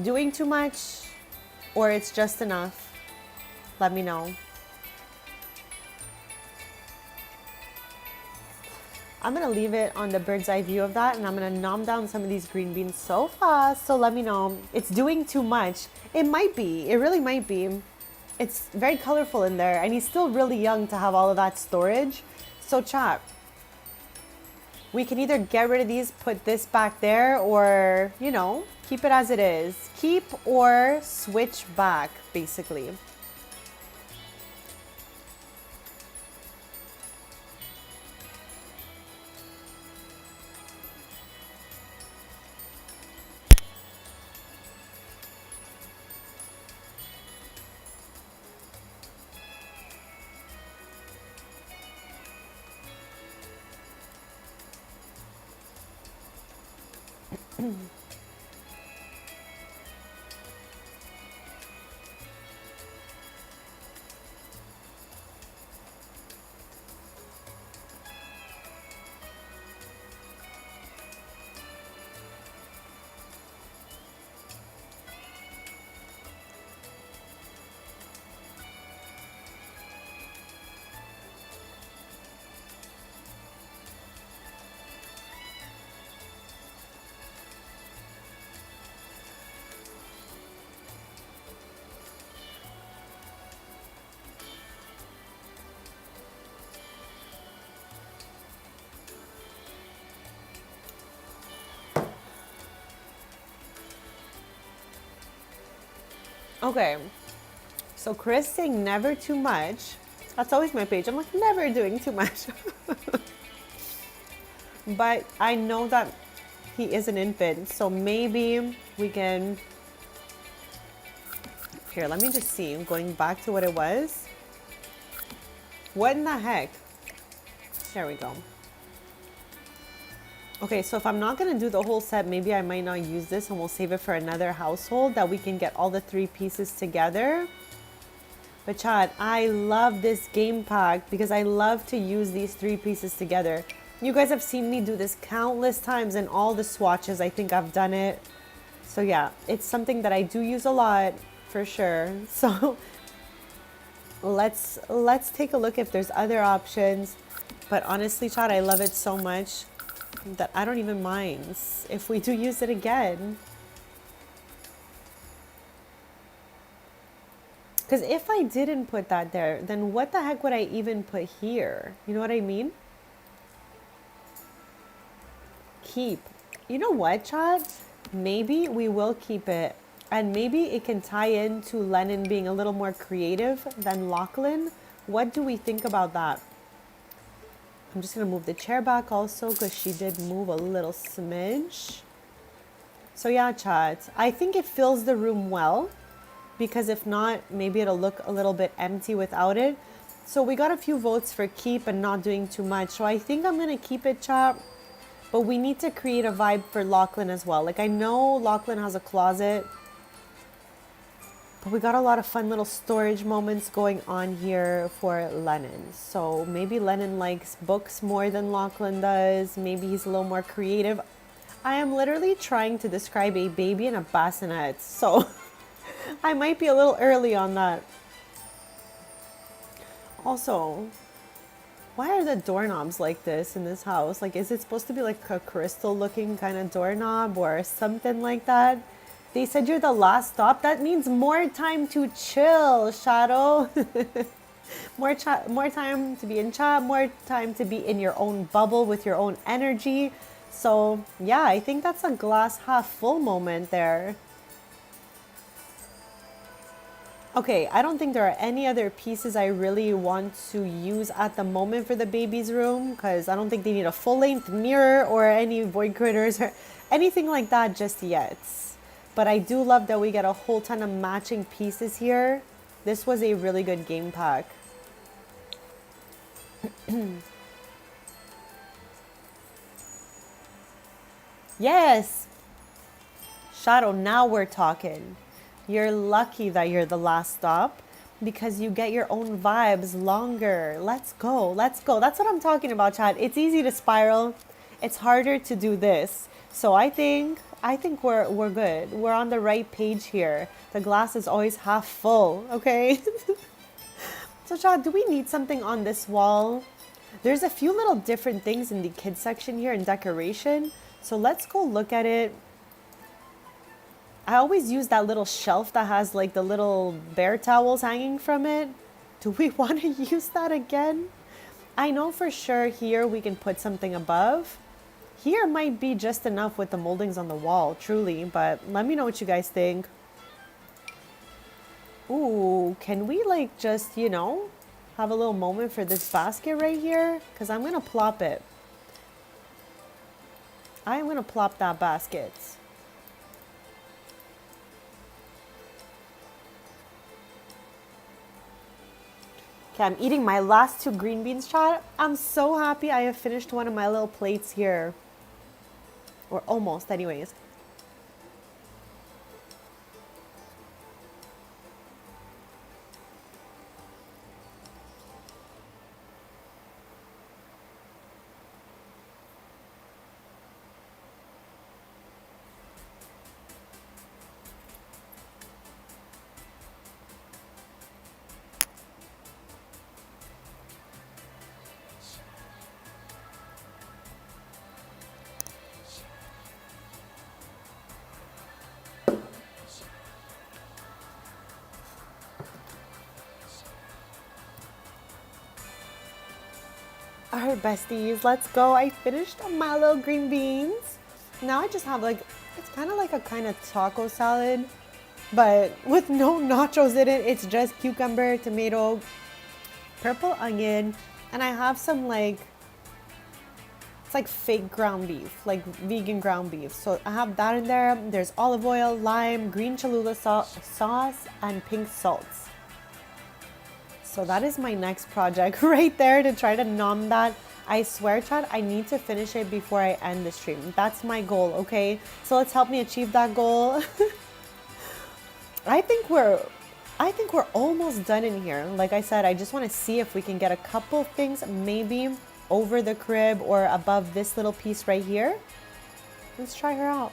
Doing too much or it's just enough? Let me know. I'm gonna leave it on the bird's eye view of that and I'm gonna nom down some of these green beans so fast. So let me know. It's doing too much. It might be. It really might be. It's very colorful in there and he's still really young to have all of that storage. So chat, we can either get rid of these, put this back there, or, you know, keep it as it is. Keep or switch back, basically. Okay, so Chris saying never too much. That's always my page. I'm like, never doing too much. But I know that he is an infant, so maybe we can... Here, let me just see. Going back to what it was. What in the heck? There we go. Okay, so if I'm not going to do the whole set, maybe I might not use this and we'll save it for another household that we can get all the 3 pieces together. But Chad, I love this game pack because I love to use these 3 pieces together. You guys have seen me do this countless times in all the swatches. I think I've done it. So yeah, it's something that I do use a lot for sure. So let's take a look if there's other options. But honestly, Chad, I love it so much that I don't even mind if we do use it again. Because if I didn't put that there, then what the heck would I even put here? You know what I mean? Keep. You know what, Chad? Maybe we will keep it. And maybe it can tie into Lennon being a little more creative than Lachlan. What do we think about that? I'm just going to move the chair back also because she did move a little smidge. So yeah, chat. I think it fills the room well because if not, maybe it'll look a little bit empty without it. So we got a few votes for keep and not doing too much. So I think I'm going to keep it, chat. But we need to create a vibe for Lachlan as well. Like I know Lachlan has a closet. But we got a lot of fun little storage moments going on here for Lennon. So maybe Lennon likes books more than Lachlan does. Maybe he's a little more creative. I am literally trying to describe a baby in a bassinet. So I might be a little early on that. Also, Why are the doorknobs like this in this house? Like, is it supposed to be like a crystal looking kind of doorknob or something like that? They said you're the last stop. That means more time to chill, Shadow. More time to be in chat, more time to be in your own bubble with your own energy. So yeah, I think that's a glass half full moment there. Okay, I don't think there are any other pieces I really want to use at the moment for the baby's room, because I don't think they need a full-length mirror or any void critters or anything like that just yet. But I do love that we get a whole ton of matching pieces here. This was a really good game pack. Yes! Shadow, now we're talking. You're lucky that you're the last stop because you get your own vibes longer. Let's go. Let's go. That's what I'm talking about, Chad. It's easy to spiral. It's harder to do this. So I think we're good. We're on the right page here. The glass is always half full, okay? So Chad, do we need something on this wall? There's a few little different things in the kids section here in decoration. So let's go look at it. I always use that little shelf that has like the little bear towels hanging from it. Do we want to use that again? I know for sure here we can put something above. Here might be just enough with the moldings on the wall, truly, but let me know what you guys think. Ooh, can we like just, you know, have a little moment for this basket right here? Because I'm going to plop it. I am going to plop that basket. Okay, I'm eating my last 2 green beans, Chad. I'm so happy I have finished one of my little plates here. Or almost, anyways. All right, besties, let's go. I finished my little green beans. Now I just have like, it's kind of like a kind of taco salad, but with no nachos in it. It's just cucumber, tomato, purple onion, and I have some like, it's like fake ground beef, like vegan ground beef. So I have that in there. There's olive oil, lime, green Cholula sauce, and pink salts. So that is my next project right there, to try to nom that. I swear, Chad, I need to finish it before I end the stream. That's my goal, okay? So let's help me achieve that goal. I think we're almost done in here. Like I said, I just want to see if we can get a couple things maybe over the crib or above this little piece right here. Let's try her out.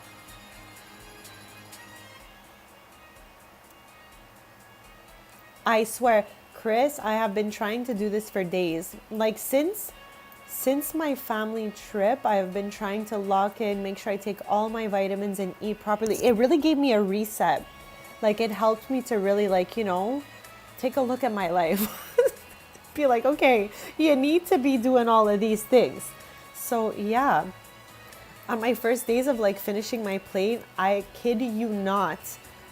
I swear, Chris, I have been trying to do this for days. Like since my family trip, I have been trying to lock in, make sure I take all my vitamins and eat properly. It really gave me a reset. Like it helped me to really like, you know, take a look at my life. Be like, okay, you need to be doing all of these things. So yeah, on my first days of like finishing my plate, I kid you not,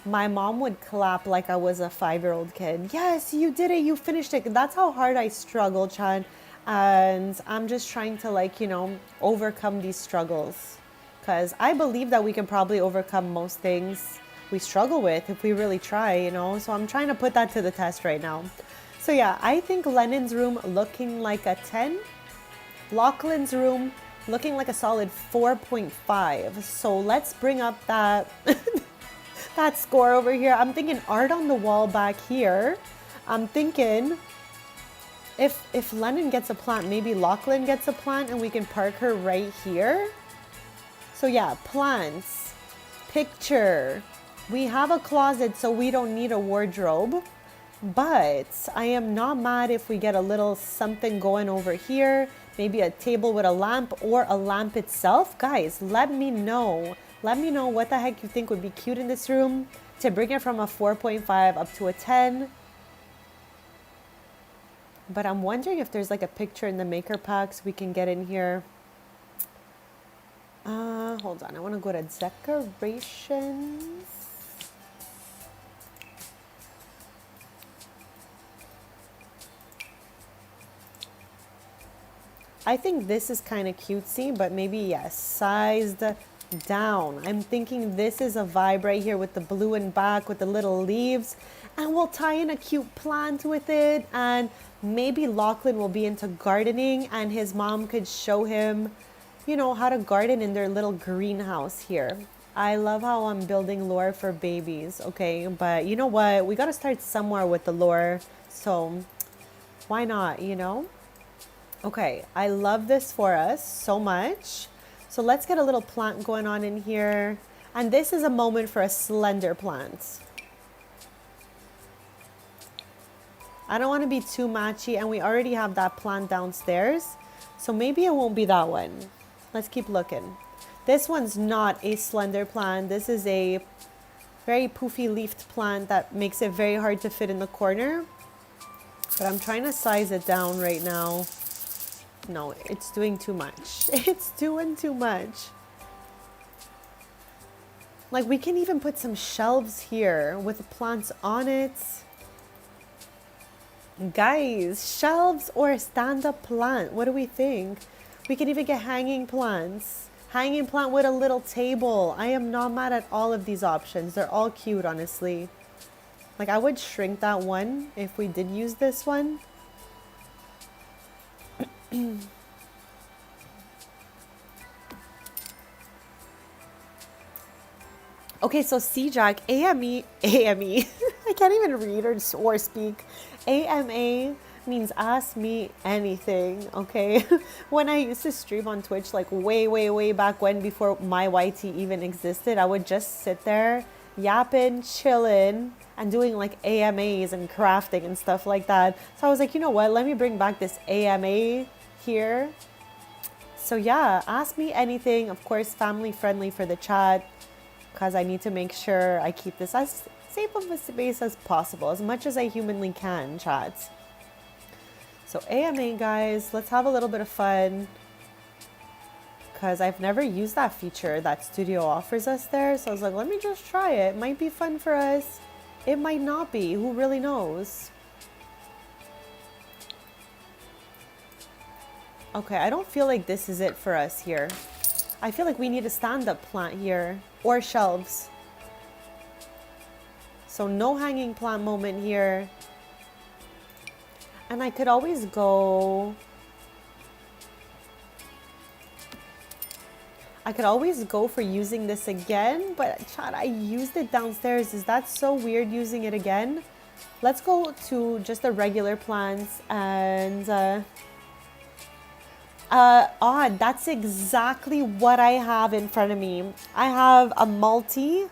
my mom would clap like I was a 5-year-old kid. Yes, you did it. You finished it. That's how hard I struggle, Chan. And I'm just trying to like, you know, overcome these struggles. Because I believe that we can probably overcome most things we struggle with if we really try, you know. So I'm trying to put that to the test right now. So yeah, I think Lennon's room looking like a 10. Lachlan's room looking like a solid 4.5. So let's bring up that... that score over here. I'm thinking art on the wall back here. I'm thinking if Lennon gets a plant, maybe Lachlan gets a plant and we can park her right here. So yeah, plants, picture. We have a closet, so we don't need a wardrobe. But I am not mad if we get a little something going over here. Maybe a table with a lamp or a lamp itself. Guys, let me know. Let me know what the heck you think would be cute in this room to bring it from a 4.5 up to a 10. But I'm wondering if there's like a picture in the maker packs we can get in here. Hold on. I want to go to decorations. I think this is kind of cutesy, but maybe, yes, sized down. I'm thinking this is a vibe right here with the blue and back with the little leaves. And we'll tie in a cute plant with it. And maybe Lachlan will be into gardening and his mom could show him, you know, how to garden in their little greenhouse here. I love how I'm building lore for babies, okay? But you know what? We got to start somewhere with the lore. So why not, you know? Okay, I love this for us so much. So let's get a little plant going on in here. And this is a moment for a slender plant. I don't want to be too matchy, and we already have that plant downstairs. So maybe it won't be that one. Let's keep looking. This one's not a slender plant. This is a very poofy leafed plant that makes it very hard to fit in the corner. But I'm trying to size it down right now. No, it's doing too much. It's doing too much. Like, we can even put some shelves here with plants on it. Guys, shelves or a stand-up plant. What do we think? We can even get hanging plants. Hanging plant with a little table. I am not mad at all of these options. They're all cute, honestly. Like, I would shrink that one if we did use this one. Okay, so C-Jack, AME, I can't even read or speak. AMA means ask me anything, okay? When I used to stream on Twitch, like way back when, before my YT even existed, I would just sit there yapping, chilling, and doing like AMAs and crafting and stuff like that. So I was like, you know what? Let me bring back this AMA here. So yeah, ask me anything. Of course, family friendly for the chat, because I need to make sure I keep this as safe of a space as possible, as much as I humanly can, chat. So AMA, guys, let's have a little bit of fun, because I've never used that feature that Studio offers us there. So I was like, let me just try it. It might be fun for us. It might not be. Who really knows? Okay, I don't feel like this is it for us here. I feel like we need a stand-up plant here, or shelves. So no hanging plant moment here. And I could always go... for using this again, but chat, I used it downstairs. Is that so weird using it again? Let's go to just the regular plants and... odd. That's exactly what I have in front of me. I have a multi.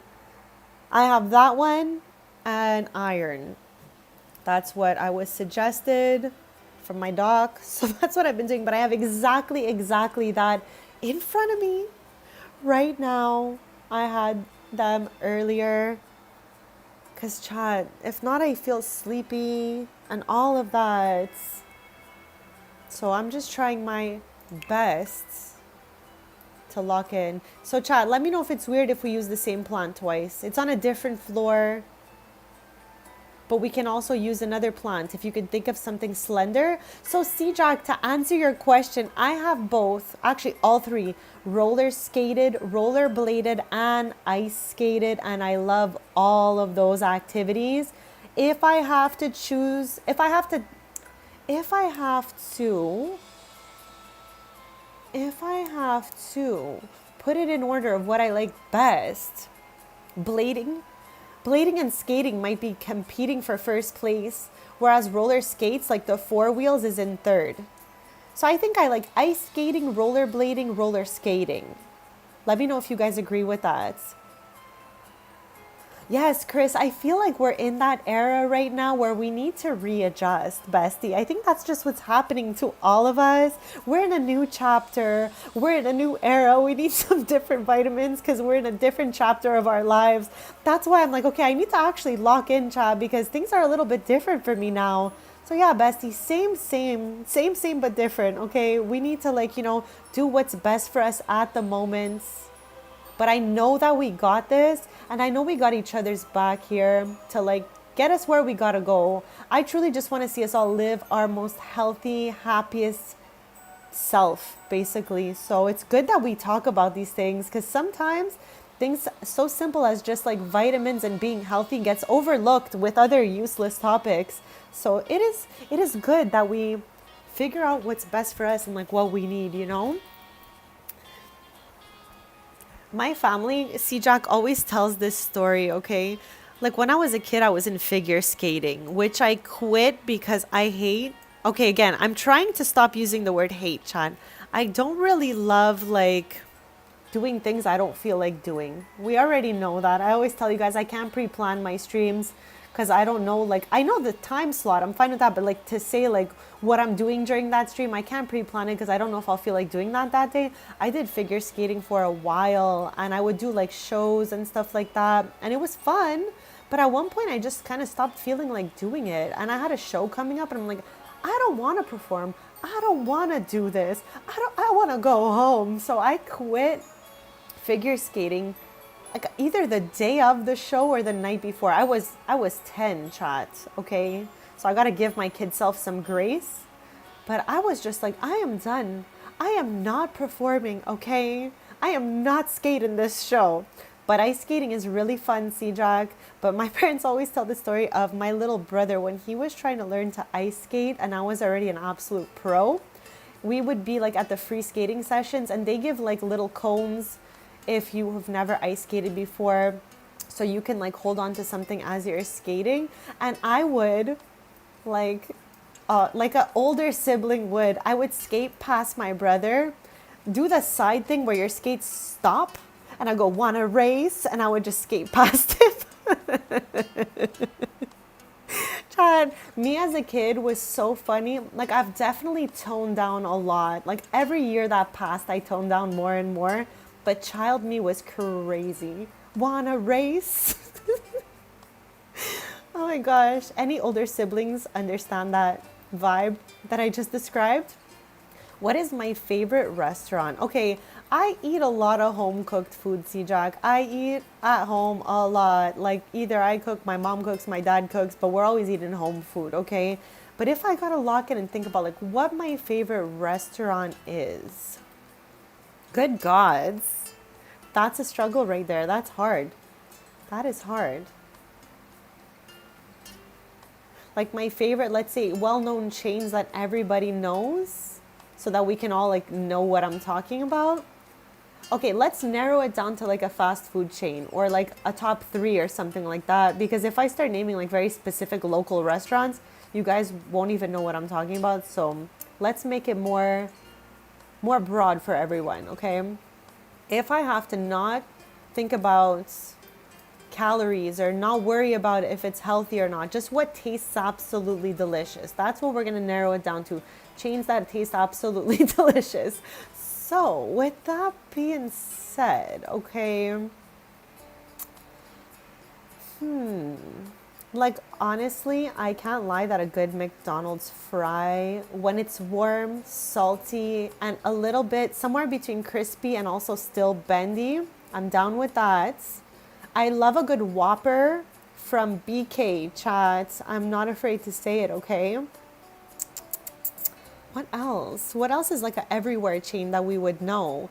I have that one and iron. That's what I was suggested from my doc. So that's what I've been doing. But I have exactly that in front of me right now. I had them earlier. Because chat, if not, I feel sleepy and all of that. So I'm just trying my best to lock in. So chat, let me know if it's weird if we use the same plant twice. It's on a different floor, but we can also use another plant if you can think of something slender. So C-Jack, to answer your question, I have both, actually all three, roller skated, roller bladed, and ice skated, and I love all of those activities. If I have to put it in order of what I like best, blading and skating might be competing for first place, whereas roller skates, like the 4 wheels, is in third. So I think I like ice skating, roller blading, roller skating. Let me know if you guys agree with that. Yes, Chris, I feel like we're in that era right now where we need to readjust, bestie. I think that's just what's happening to all of us. We're in a new chapter, we're in a new era. We need some different vitamins because we're in a different chapter of our lives. That's why I'm like, okay, I need to actually lock in, Chad, because things are a little bit different for me now. So yeah, bestie, same, but different, okay? We need to, like, do what's best for us at the moment. But I know that we got this, and I know we got each other's back here to, like, get us where we gotta go. I truly just want to see us all live our most healthy, happiest self, basically. So it's good that we talk about these things, because sometimes things so simple as just like vitamins and being healthy gets overlooked with other useless topics. So it is good that we figure out what's best for us and like what we need. My family, C Jack, always tells this story, okay? Like when I was a kid, I was in figure skating, which I quit because I hate. Okay, again, I'm trying to stop using the word hate, Chan. I don't really love like doing things I don't feel like doing. We already know that. I always tell you guys I can't pre-plan my streams because I don't know, like, I know the time slot, I'm fine with that, but like to say like what I'm doing during that stream, I can't pre-plan it because I don't know if I'll feel like doing that day. I did figure skating for a while and I would do like shows and stuff like that, and it was fun, but at one point I just kind of stopped feeling like doing it, and I had a show coming up and I'm like, I don't want to perform, I don't want to do this, I want to go home. So I quit figure skating like either the day of the show or the night before. I was 10, chat, okay? So I got to give my kid self some grace. But I was just like, I am done. I am not performing, okay? I am not skating this show. But ice skating is really fun, C-Jack. But my parents always tell the story of my little brother when he was trying to learn to ice skate and I was already an absolute pro. We would be like at the free skating sessions and they give like little cones if you have never ice skated before, so you can like hold on to something as you're skating. And I would like an older sibling would, I would skate past my brother, do the side thing where your skates stop, and I go, wanna race, and I would just skate past him. Chad, me as a kid was so funny. Like I've definitely toned down a lot. Like every year that passed, I toned down more and more. But child me was crazy. Wanna race? Oh my gosh. Any older siblings understand that vibe that I just described? What is my favorite restaurant? Okay, I eat a lot of home cooked food, C-Jack. I eat at home a lot. Like either I cook, my mom cooks, my dad cooks, but we're always eating home food, okay? But if I gotta lock in and think about like what my favorite restaurant is, good gods, that's a struggle right there. That's hard. That is hard. Like my favorite, let's say, well-known chains that everybody knows so that we can all like know what I'm talking about. Okay, let's narrow it down to like a fast food chain or like a top 3 or something like that. Because if I start naming like very specific local restaurants, you guys won't even know what I'm talking about. So let's make it more broad for everyone, okay? If I have to not think about calories or not worry about if it's healthy or not, just what tastes absolutely delicious. That's what we're going to narrow it down to. Chains that taste absolutely delicious. So with that being said, okay, like honestly, I can't lie that a good McDonald's fry, when it's warm, salty, and a little bit somewhere between crispy and also still bendy, I'm down with that. I love a good Whopper from BK, chat. I'm not afraid to say it, okay? What else? What else is like a everywhere chain that we would know?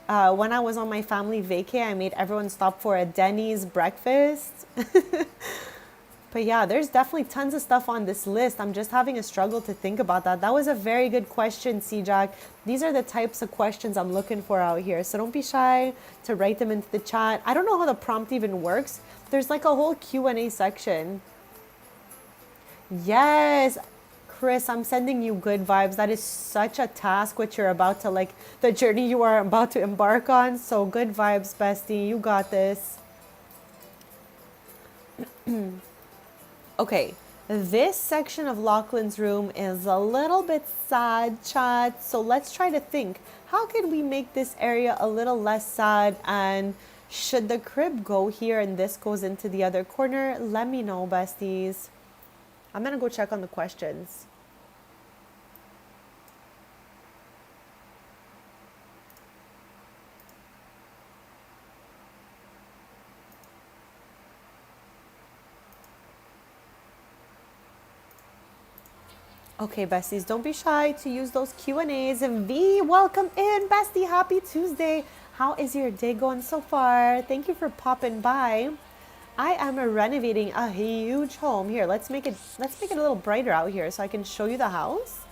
When I was on my family vacay, I made everyone stop for a Denny's breakfast. But yeah, there's definitely tons of stuff on this list. I'm just having a struggle to think about that. That was a very good question, C-Jack. These are the types of questions I'm looking for out here. So don't be shy to write them into the chat. I don't know how the prompt even works. There's like a whole Q&A section. Yes, Chris, I'm sending you good vibes. That is such a task which you're about to like, the journey you are about to embark on. So good vibes, bestie. You got this. Okay, this section of Lachlan's room is a little bit sad, chat. So let's try to think, how can we make this area a little less sad? And should the crib go here and this goes into the other corner? Let me know, besties. I'm gonna go check on the questions. Okay, besties, don't be shy to use those Q&As. And V, welcome in, bestie. Happy Tuesday. How is your day going so far? Thank you for popping by. I am renovating a huge home. Here, let's make it a little brighter out here so I can show you the house.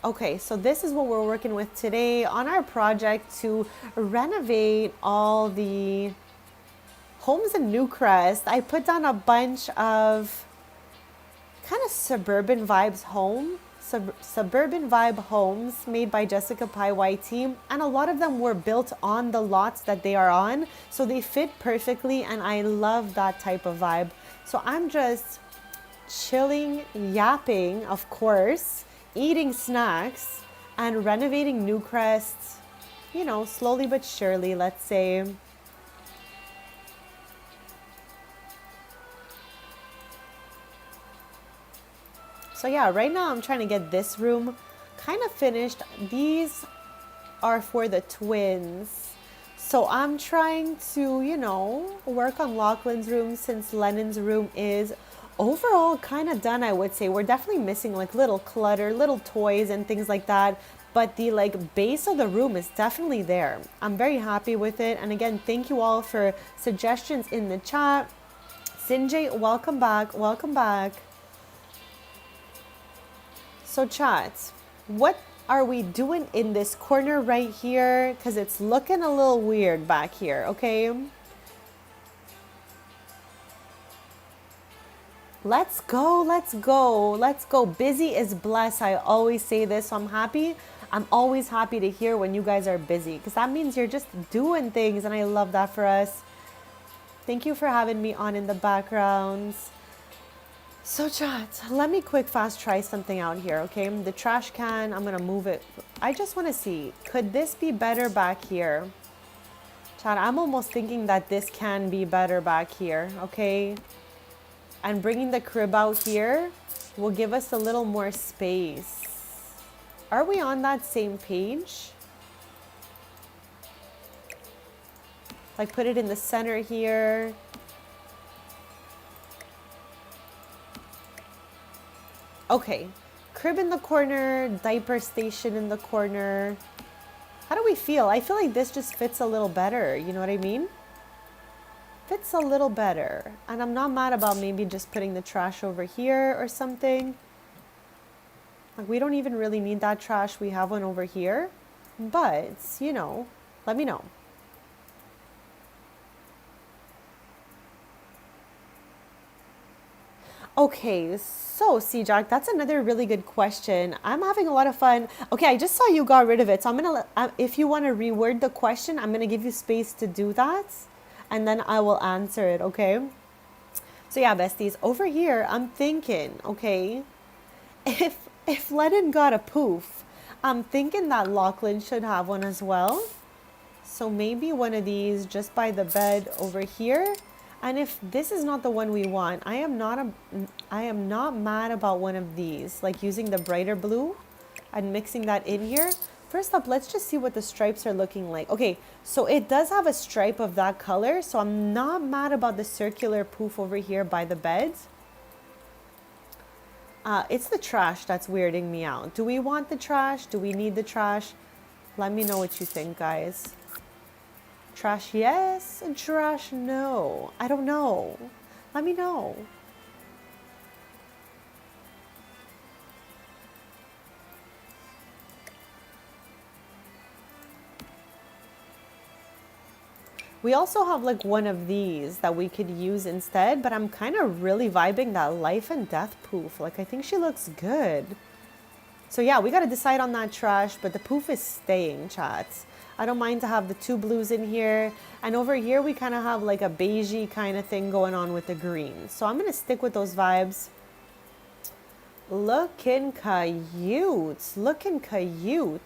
Okay, so this is what we're working with today on our project to renovate all the homes in Newcrest. I put down a bunch of kind of suburban vibe homes made by Jessica Pai White team, and a lot of them were built on the lots that they are on, so they fit perfectly, and I love that type of vibe. So I'm just chilling, yapping, of course, eating snacks, and renovating Newcrest, you know, slowly but surely, let's say. So yeah, right now I'm trying to get this room kind of finished. These are for the twins. So I'm trying to, you know, work on Lachlan's room since Lennon's room is overall kind of done, I would say. We're definitely missing like little clutter, little toys and things like that. But the like base of the room is definitely there. I'm very happy with it. And again, thank you all for suggestions in the chat. Sinjay, welcome back. Welcome back. So chat, what are we doing in this corner right here? Because it's looking a little weird back here, okay? Let's go, let's go, let's go. Busy is blessed. I always say this, so I'm happy. I'm always happy to hear when you guys are busy because that means you're just doing things, and I love that for us. Thank you for having me on in the backgrounds. So chat, let me quick fast try something out here, okay? The trash can, I'm gonna move it. I just wanna see, could this be better back here? Chat, I'm almost thinking that this can be better back here, okay? And bringing the crib out here will give us a little more space. Are we on that same page? Like put it in the center here. Okay, crib in the corner, diaper station in the corner. How do we feel? I feel like this just fits a little better, you know what I mean? Fits a little better. And I'm not mad about maybe just putting the trash over here or something. Like we don't even really need that trash. We have one over here. But, you know, let me know. Okay, so C-Jack, that's another really good question. I'm having a lot of fun. Okay, I just saw you got rid of it. So I'm going to, if you want to reword the question, I'm going to give you space to do that. And then I will answer it, okay? So yeah, besties, over here, I'm thinking, okay, if Lennon got a poof, I'm thinking that Lachlan should have one as well. So maybe one of these just by the bed over here. And if this is not the one we want, I am not mad about one of these, like using the brighter blue and mixing that in here. First up, let's just see what the stripes are looking like. Okay, so it does have a stripe of that color, so I'm not mad about the circular poof over here by the bed. It's the trash that's weirding me out. Do we want the trash? Do we need the trash? Let me know what you think, guys. Trash yes, trash no. I don't know. Let me know. We also have like one of these that we could use instead, but I'm kind of really vibing that life and death poof. Like I think she looks good. So yeah, we got to decide on that trash, but the poof is staying, chats. I don't mind to have the two blues in here. And over here, we kind of have like a beigey kind of thing going on with the green. So I'm going to stick with those vibes. Looking cute. Looking cute.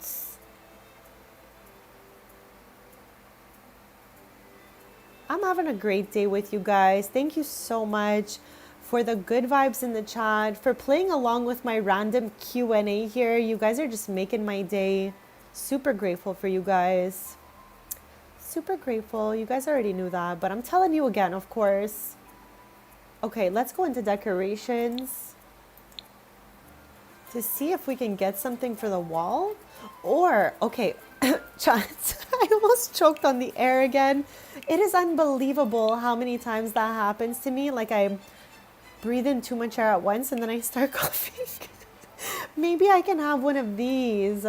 I'm having a great day with you guys. Thank you so much for the good vibes in the chat, for playing along with my random Q&A here. You guys are just making my day. Super grateful for you guys. Super grateful. You guys already knew that, but I'm telling you again, of course. Okay, let's go into decorations to see if we can get something for the wall. Or, okay, chat, I almost choked on the air again. It is unbelievable how many times that happens to me. Like I breathe in too much air at once and then I start coughing. Maybe I can have one of these.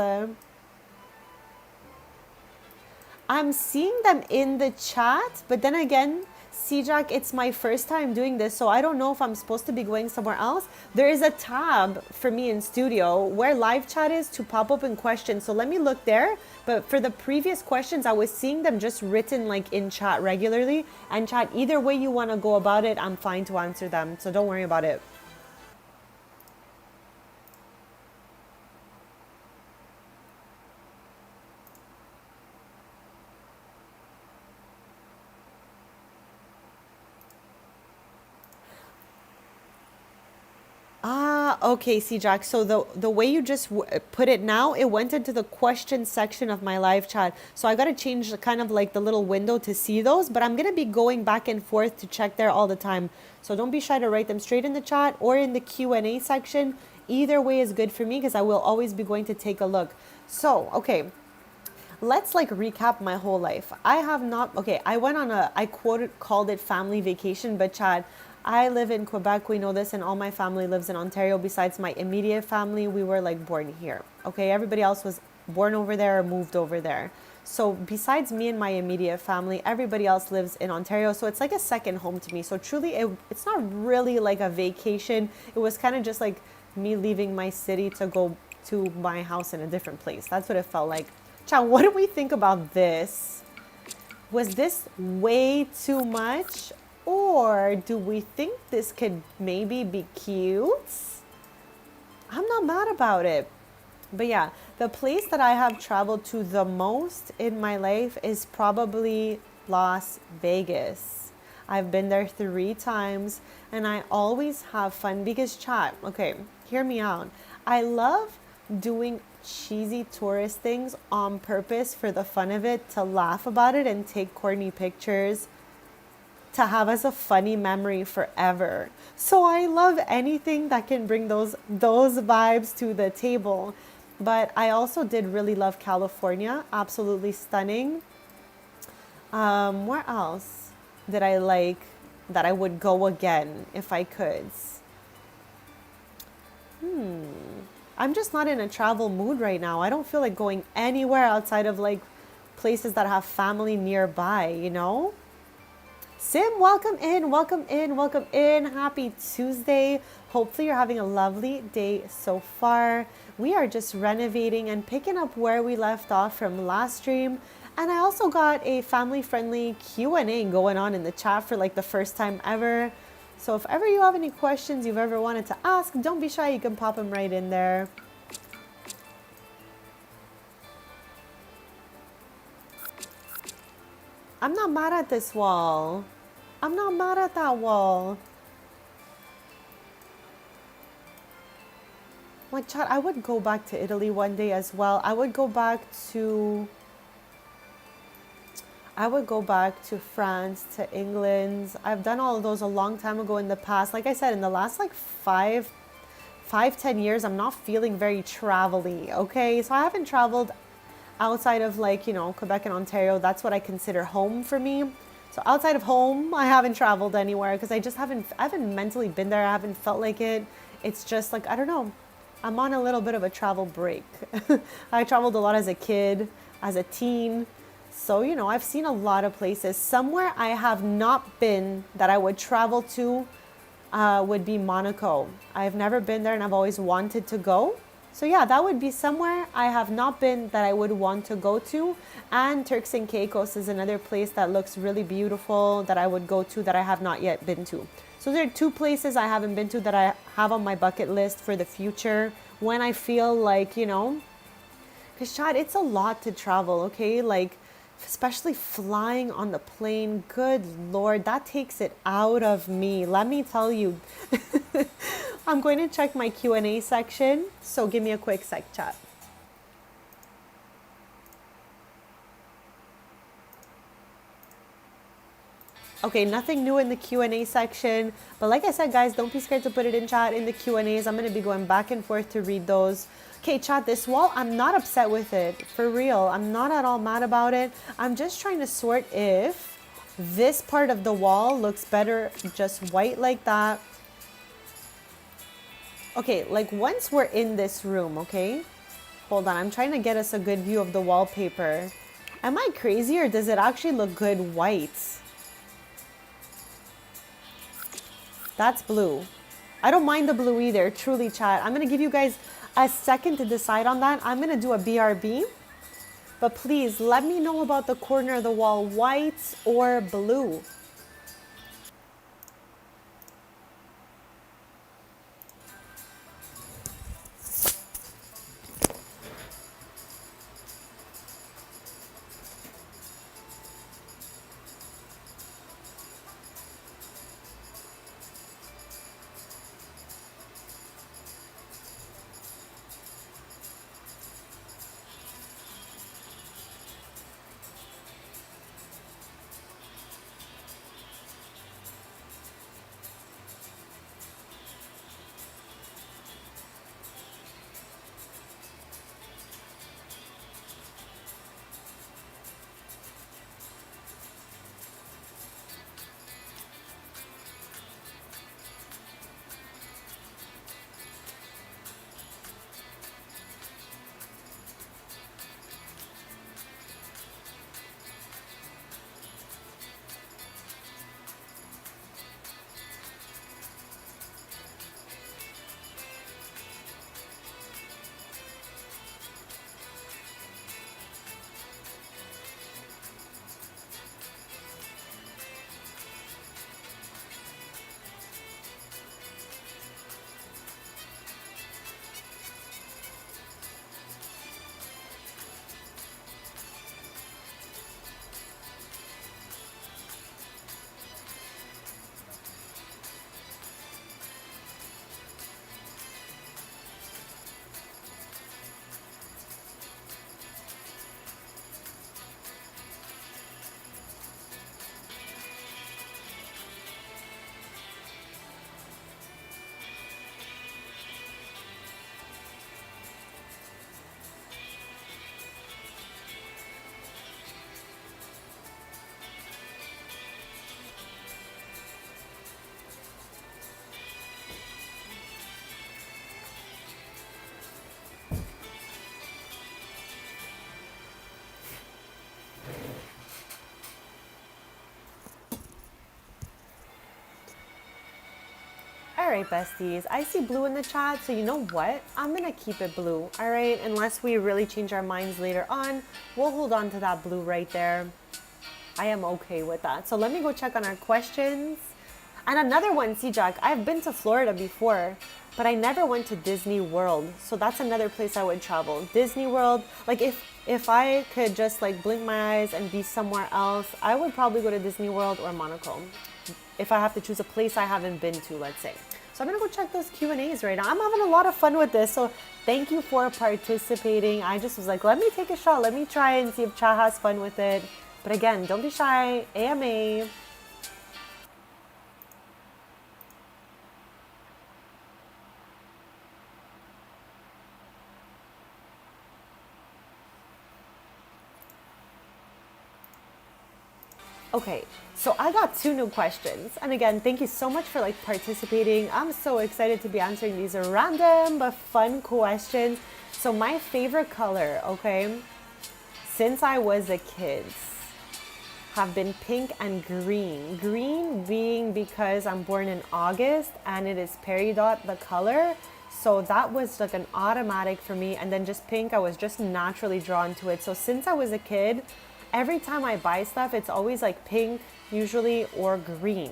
I'm seeing them in the chat, but then again, C-Jack, it's my first time doing this, so I don't know if I'm supposed to be going somewhere else. There is a tab for me in studio where live chat is to pop open questions, so let me look there. But for the previous questions, I was seeing them just written like in chat regularly. And chat, either way you want to go about it, I'm fine to answer them, so don't worry about it. Ah, okay, C-Jack. So the way you just put it now, it went into the question section of my live chat. So I got to change kind of like the little window to see those, but I'm going to be going back and forth to check there all the time. So don't be shy to write them straight in the chat or in the Q&A section. Either way is good for me because I will always be going to take a look. So, okay. Let's like recap my whole life. I have not, okay, I went on called it family vacation, but Chad, I live in Quebec, we know this, and all my family lives in Ontario. Besides my immediate family, we were like born here. Okay, everybody else was born over there or moved over there. So besides me and my immediate family, everybody else lives in Ontario. So it's like a second home to me. So truly, it's not really like a vacation. It was kind of just like me leaving my city to go to my house in a different place. That's what it felt like. Chad, what do we think about this? Was this way too much? Or do we think this could maybe be cute? I'm not mad about it. But yeah, the place that I have traveled to the most in my life is probably Las Vegas. I've been there 3 times and I always have fun because chat, okay, hear me out. I love doing cheesy tourist things on purpose for the fun of it, to laugh about it and take corny pictures, to have as a funny memory forever. So I love anything that can bring those vibes to the table. But I also did really love California. Absolutely stunning. Where else did I like that I would go again if I could? I'm just not in a travel mood right now. I don't feel like going anywhere outside of like places that have family nearby, you know? Sim, welcome in, welcome in, welcome in. Happy Tuesday. Hopefully you're having a lovely day so far. We are just renovating and picking up where we left off from last stream. And I also got a family-friendly Q&A going on in the chat for like the first time ever. So if ever you have any questions you've ever wanted to ask, don't be shy, you can pop them right in there. I'm not mad at this wall. I'm not mad at that wall. Like, chat, I would go back to Italy one day as well. I would go back to France, to England. I've done all of those a long time ago in the past. Like I said, in the last like 10 years, I'm not feeling very travel-y, okay? So I haven't traveled outside of like, you know, Quebec and Ontario. That's what I consider home for me. So outside of home, I haven't traveled anywhere because I haven't mentally been there. I haven't felt like it. It's just like, I don't know. I'm on a little bit of a travel break. I traveled a lot as a kid, as a teen. So, you know, I've seen a lot of places. Somewhere I have not been that I would travel to would be Monaco. I've never been there and I've always wanted to go. So yeah, that would be somewhere I have not been that I would want to go to. And Turks and Caicos is another place that looks really beautiful that I would go to that I have not yet been to. So there are two places I haven't been to that I have on my bucket list for the future when I feel like, you know, because Chad, it's a lot to travel, okay? Like, especially flying on the plane. Good Lord, that takes it out of me. Let me tell you. I'm going to check my Q&A section, so give me a quick sec, chat. Okay, nothing new in the Q&A section, but like I said, guys, don't be scared to put it in chat in the Q&As. I'm going to be going back and forth to read those. Okay, chat, this wall, I'm not upset with it, for real. I'm not at all mad about it. I'm just trying to sort if this part of the wall looks better just white like that. Okay, like once we're in this room, okay? Hold on, I'm trying to get us a good view of the wallpaper. Am I crazy or does it actually look good white? That's blue. I don't mind the blue either, truly, chat. I'm gonna give you guys a second to decide on that. I'm gonna do a BRB, but please let me know about the corner of the wall, white or blue. All right, besties, I see blue in the chat, so you know what? I'm gonna keep it blue, all right? Unless we really change our minds later on, we'll hold on to that blue right there. I am okay with that. So let me go check on our questions. And another one, C-Jack, I've been to Florida before, but I never went to Disney World. So that's another place I would travel. Disney World, like if I could just like blink my eyes and be somewhere else, I would probably go to Disney World or Monaco. If I have to choose a place I haven't been to, let's say. So I'm gonna go check those Q&As right now. I'm having a lot of fun with this, so thank you for participating. I just was like, let me take a shot, let me try and see if chat has fun with it. But again, don't be shy, AMA. Okay, so I got 2 new questions. And again, thank you so much for like participating. I'm so excited to be answering these random but fun questions. So my favorite color, okay, since I was a kid, have been pink and green. Green being because I'm born in August and it is peridot the color. So that was like an automatic for me. And then just pink, I was just naturally drawn to it. So since I was a kid, every time I buy stuff, it's always like pink usually or green.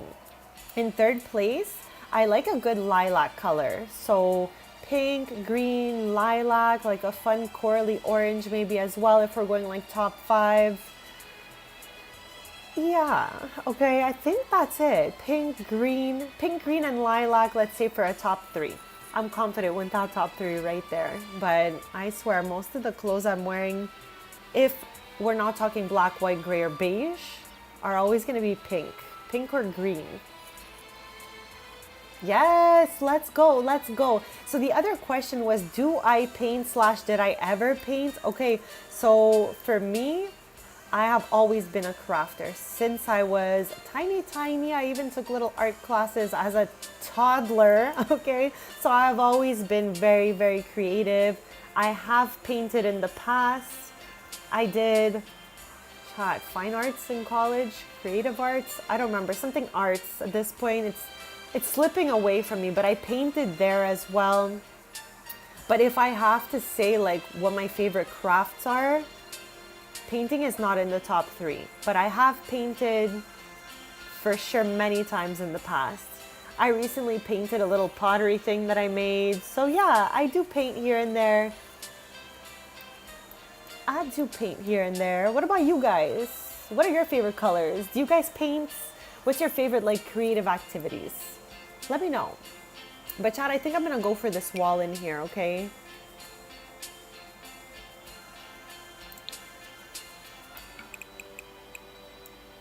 In third place, I like a good lilac color. So pink, green, lilac, like a fun corally orange maybe as well if we're going like top 5. Yeah, okay, I think that's it. Pink, green, and lilac, let's say for a top 3. I'm confident with that top 3 right there. But I swear, most of the clothes I'm wearing, if we're not talking black, white, gray, or beige, are always going to be pink or green. Yes, let's go. So the other question was, do I paint / did I ever paint? Okay, so for me, I have always been a crafter since I was tiny. I even took little art classes as a toddler, okay? So I've always been very, very creative. I have painted in the past. I did fine arts in college, creative arts. I don't remember, something arts at this point. It's slipping away from me, but I painted there as well. But if I have to say like what my favorite crafts are, painting is not in the top 3, but I have painted for sure many times in the past. I recently painted a little pottery thing that I made. So yeah, I do paint here and there. What about you guys? What are your favorite colors? Do you guys paint? What's your favorite like creative activities? Let me know. But Chad, I think I'm gonna go for this wall in here, okay?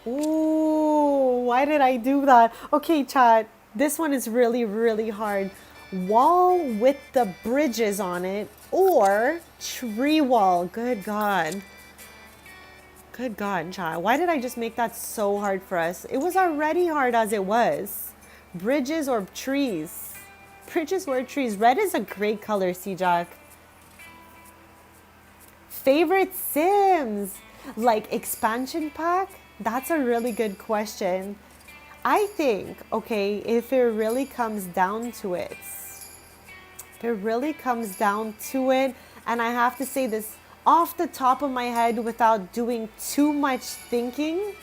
Ooh, why did I do that? Okay, Chad, this one is really, really hard. Wall with the bridges on it or tree wall. Good God, Chad. Why did I just make that so hard for us? It was already hard as it was. Bridges or trees? Bridges or trees? Red is a great color, C-Jack. Favorite Sims? Like expansion pack? That's a really good question. I think, okay, if it really comes down to it, and I have to say this off the top of my head without doing too much thinking,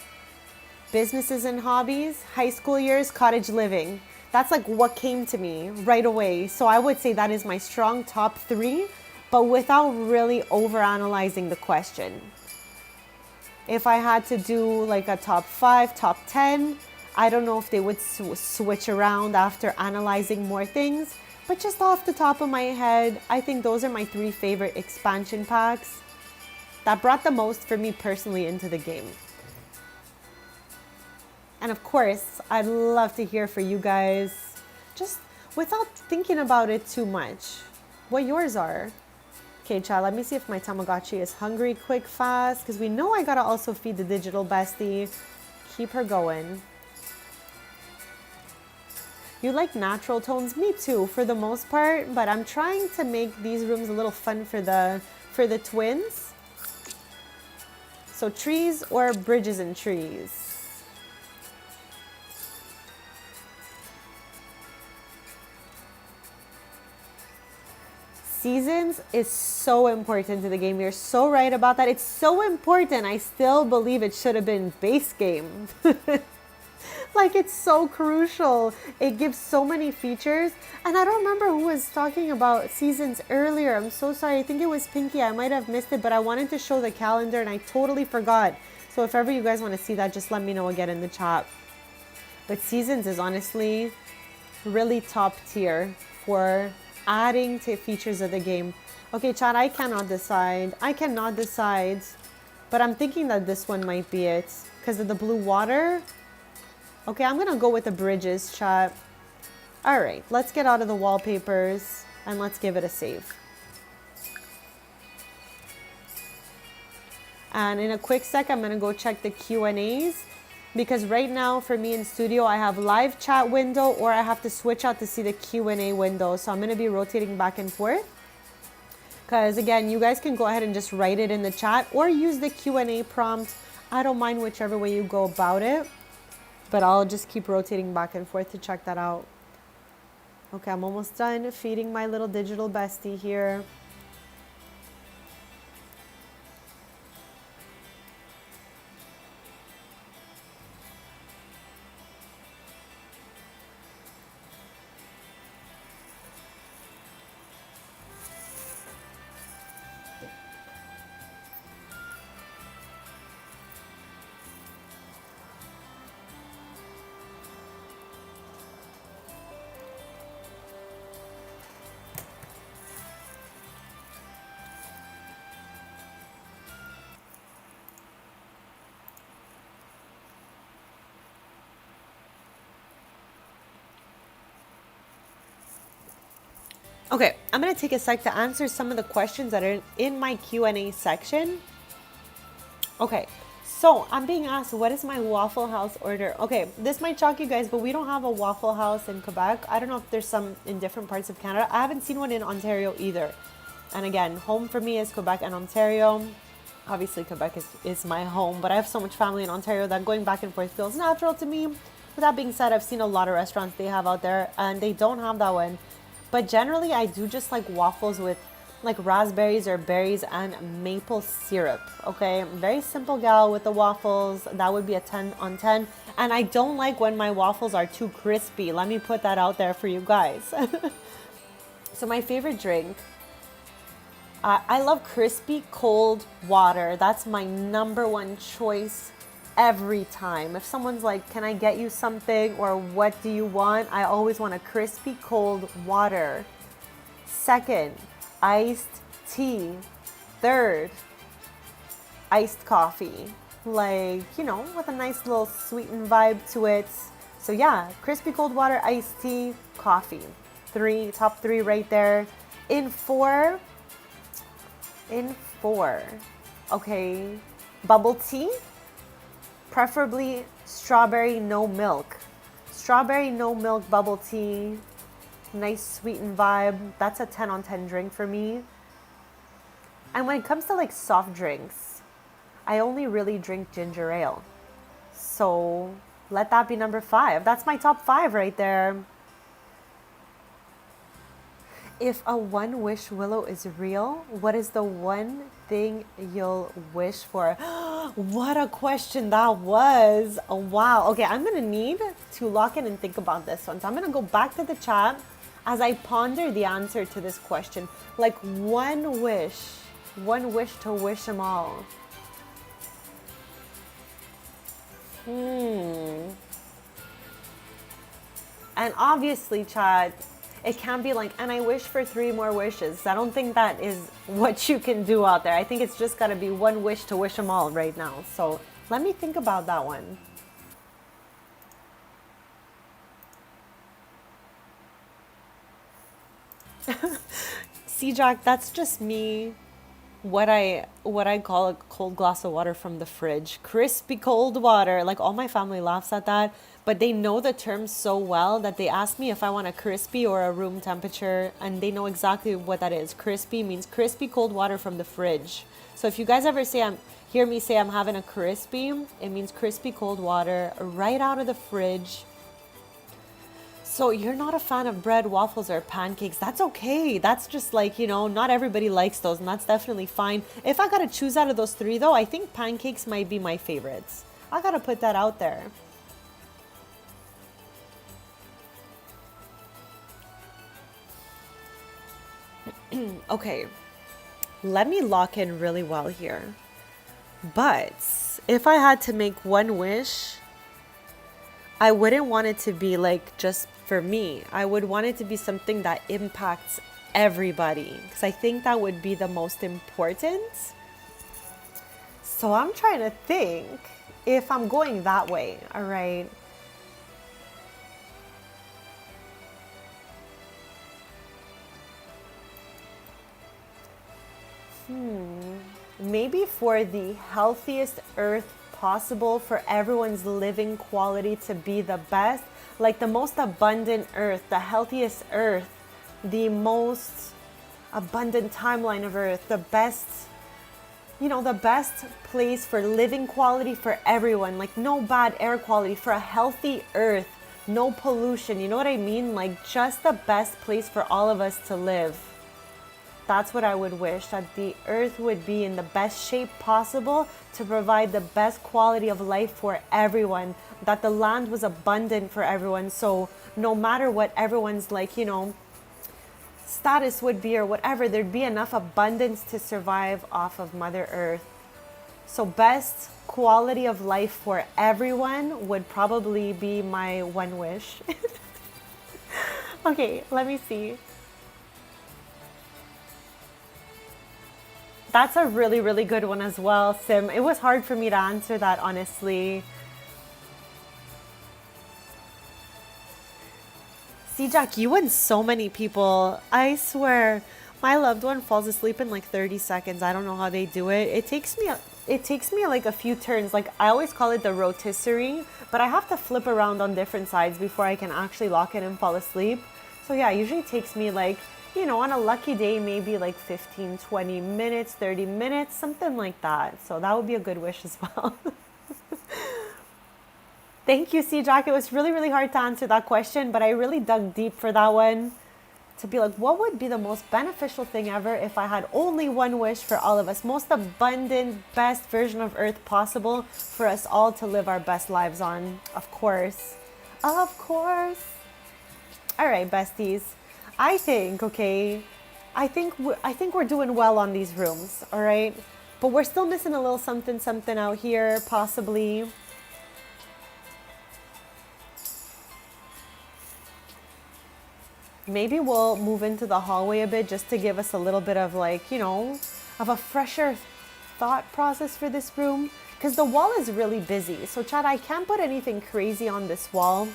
businesses and hobbies, high school years, cottage living. That's like what came to me right away. So I would say that is my strong top 3, but without really overanalyzing the question. If I had to do like a top 5, top 10, I don't know if they would switch around after analyzing more things, but just off the top of my head, I think those are my 3 favorite expansion packs that brought the most for me personally into the game. And of course, I'd love to hear for you guys, just without thinking about it too much, what yours are. Okay, child, let me see if my Tamagotchi is hungry quick, fast, because we know I gotta also feed the digital bestie. Keep her going. You like natural tones? Me too, for the most part, but I'm trying to make these rooms a little fun for the twins. So trees or bridges and trees? Seasons is so important to the game. You're so right about that. It's so important. I still believe it should have been base game. Like, it's so crucial. It gives so many features. And I don't remember who was talking about seasons earlier. I'm so sorry. I think it was Pinky. I might have missed it, but I wanted to show the calendar and I totally forgot. So if ever you guys want to see that, just let me know again in the chat. But seasons is honestly really top tier for adding to features of the game. Okay, chat, I cannot decide. But I'm thinking that this one might be it because of the blue water. Okay, I'm gonna go with the bridges, chat. All right, let's get out of the wallpapers and let's give it a save. And in a quick sec, I'm gonna go check the Q&As because right now for me in studio, I have live chat window or I have to switch out to see the Q&A window. So I'm gonna be rotating back and forth. Because again, you guys can go ahead and just write it in the chat or use the Q&A prompt. I don't mind whichever way you go about it, but I'll just keep rotating back and forth to check that out. Okay, I'm almost done feeding my little digital bestie here. Okay, I'm gonna take a sec to answer some of the questions that are in my Q&A section. Okay, so I'm being asked, what is my Waffle House order? Okay, this might shock you guys, but we don't have a Waffle House in Quebec. I don't know if there's some in different parts of Canada. I haven't seen one in Ontario either. And again, home for me is Quebec and Ontario. Obviously, Quebec is my home, but I have so much family in Ontario that going back and forth feels natural to me. With that being said, I've seen a lot of restaurants they have out there, and they don't have that one. But generally, I do just like waffles with like raspberries or berries and maple syrup. Okay, very simple gal with the waffles. That would be a 10 on 10. And I don't like when my waffles are too crispy. Let me put that out there for you guys. So my favorite drink, I love crispy cold water. That's my number one choice every time. If someone's like, can I get you something, or what do you want? I always want a crispy cold water. Second, iced tea. Third, iced coffee. Like, you know, with a nice little sweetened vibe to it. So yeah, crispy cold water, iced tea, coffee. Top three right there. In four, okay, bubble tea. Preferably strawberry no milk. Strawberry no milk bubble tea. Nice sweetened vibe. That's a 10 on 10 drink for me. And when it comes to like soft drinks, I only really drink ginger ale. So let that be number 5. That's my top 5 right there. If a one wish willow is real, what is the one thing you'll wish for? What a question that was. Oh, wow. Okay, I'm going to need to lock in and think about this one. So I'm going to go back to the chat as I ponder the answer to this question. Like one wish to wish them all. And obviously, chat, it can be like, and I wish for 3 more wishes. I don't think that is what you can do out there. I think it's just got to be one wish to wish them all right now. So let me think about that one. See, Jack, that's just me. What I call a cold glass of water from the fridge. Crispy cold water. Like all my family laughs at that, but they know the term so well that they ask me if I want a crispy or a room temperature, and they know exactly what that is. Crispy means crispy cold water from the fridge. So if you guys ever hear me say I'm having a crispy, it means crispy cold water right out of the fridge. So you're not a fan of bread, waffles, or pancakes. That's okay. That's just like, you know, not everybody likes those, and that's definitely fine. If I gotta choose out of those 3 though, I think pancakes might be my favorites. I gotta put that out there. Okay, let me lock in really well here. But if I had to make one wish, I wouldn't want it to be like just for me. I would want it to be something that impacts everybody, because I think that would be the most important. So I'm trying to think if I'm going that way. All right. Maybe for the healthiest earth possible, for everyone's living quality to be the best, like the most abundant earth, the healthiest earth, the most abundant timeline of earth, the best, you know, the best place for living quality for everyone, like no bad air quality, for a healthy earth, no pollution, you know what I mean? Like just the best place for all of us to live. That's what I would wish, that the earth would be in the best shape possible to provide the best quality of life for everyone, that the land was abundant for everyone. So no matter what everyone's like, you know, status would be or whatever, there'd be enough abundance to survive off of Mother Earth. So best quality of life for everyone would probably be my one wish. Okay, let me see. That's a really, really good one as well, Sim. It was hard for me to answer that, honestly. See, Jack, you and so many people. I swear, my loved one falls asleep in like 30 seconds. I don't know how they do it. It takes me like a few turns. Like I always call it the rotisserie, but I have to flip around on different sides before I can actually lock in and fall asleep. So yeah, it usually takes me like, you know, on a lucky day, maybe like 15, 20 minutes, 30 minutes, something like that. So that would be a good wish as well. Thank you, C Jack. It was really, really hard to answer that question, but I really dug deep for that one to be like, what would be the most beneficial thing ever if I had only one wish for all of us? Most abundant, best version of Earth possible for us all to live our best lives on. Of course. Of course. All right, besties. I think, okay, I think we're doing well on these rooms, all right? But we're still missing a little something something out here, possibly. Maybe we'll move into the hallway a bit just to give us a little bit of like, you know, of a fresher thought process for this room. Because the wall is really busy. So Chad, I can't put anything crazy on this wall.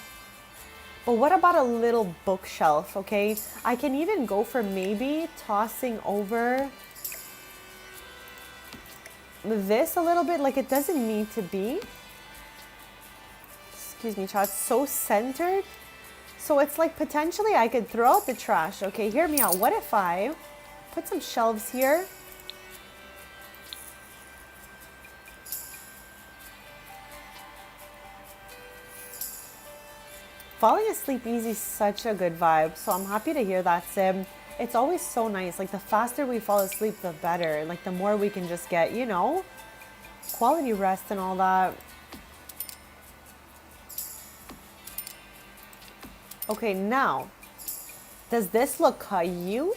But what about a little bookshelf, okay? I can even go for maybe tossing over this a little bit. Like it doesn't need to be, excuse me, Chad, so centered. So it's like potentially I could throw out the trash. Okay, hear me out. What if I put some shelves here? Falling asleep easy is such a good vibe. So I'm happy to hear that, Sim. It's always so nice. Like the faster we fall asleep, the better. Like the more we can just get, you know, quality rest and all that. Okay, now, does this look cute?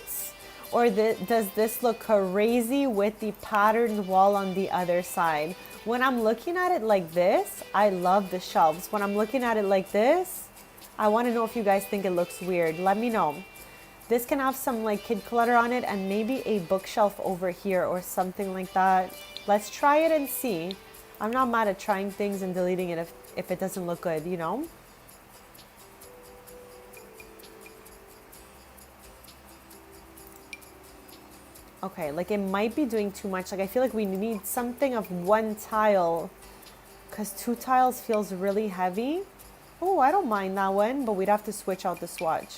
Or does this look crazy with the patterned wall on the other side? When I'm looking at it like this, I love the shelves. When I'm looking at it like this, I want to know if you guys think it looks weird. Let me know. This can have some like kid clutter on it and maybe a bookshelf over here or something like that. Let's try it and see. I'm not mad at trying things and deleting it if it doesn't look good, you know? Okay, like it might be doing too much. Like I feel like we need something of one tile because two tiles feels really heavy. Oh, I don't mind that one, but we'd have to switch out the swatch.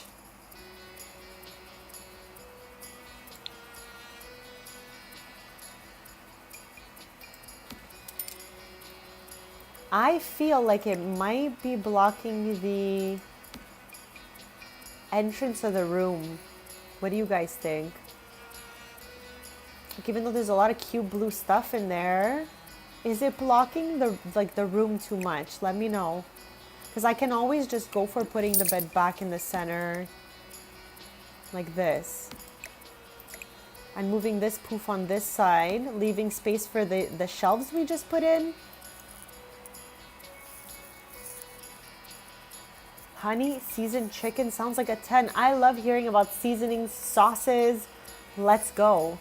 I feel like it might be blocking the entrance of the room. What do you guys think? Like, even though there's a lot of cute blue stuff in there, is it blocking the room too much? Let me know. Because I can always just go for putting the bed back in the center. Like this. And moving this poof on this side, leaving space for the shelves we just put in. Honey seasoned chicken sounds like a 10. I love hearing about seasonings, sauces. Let's go.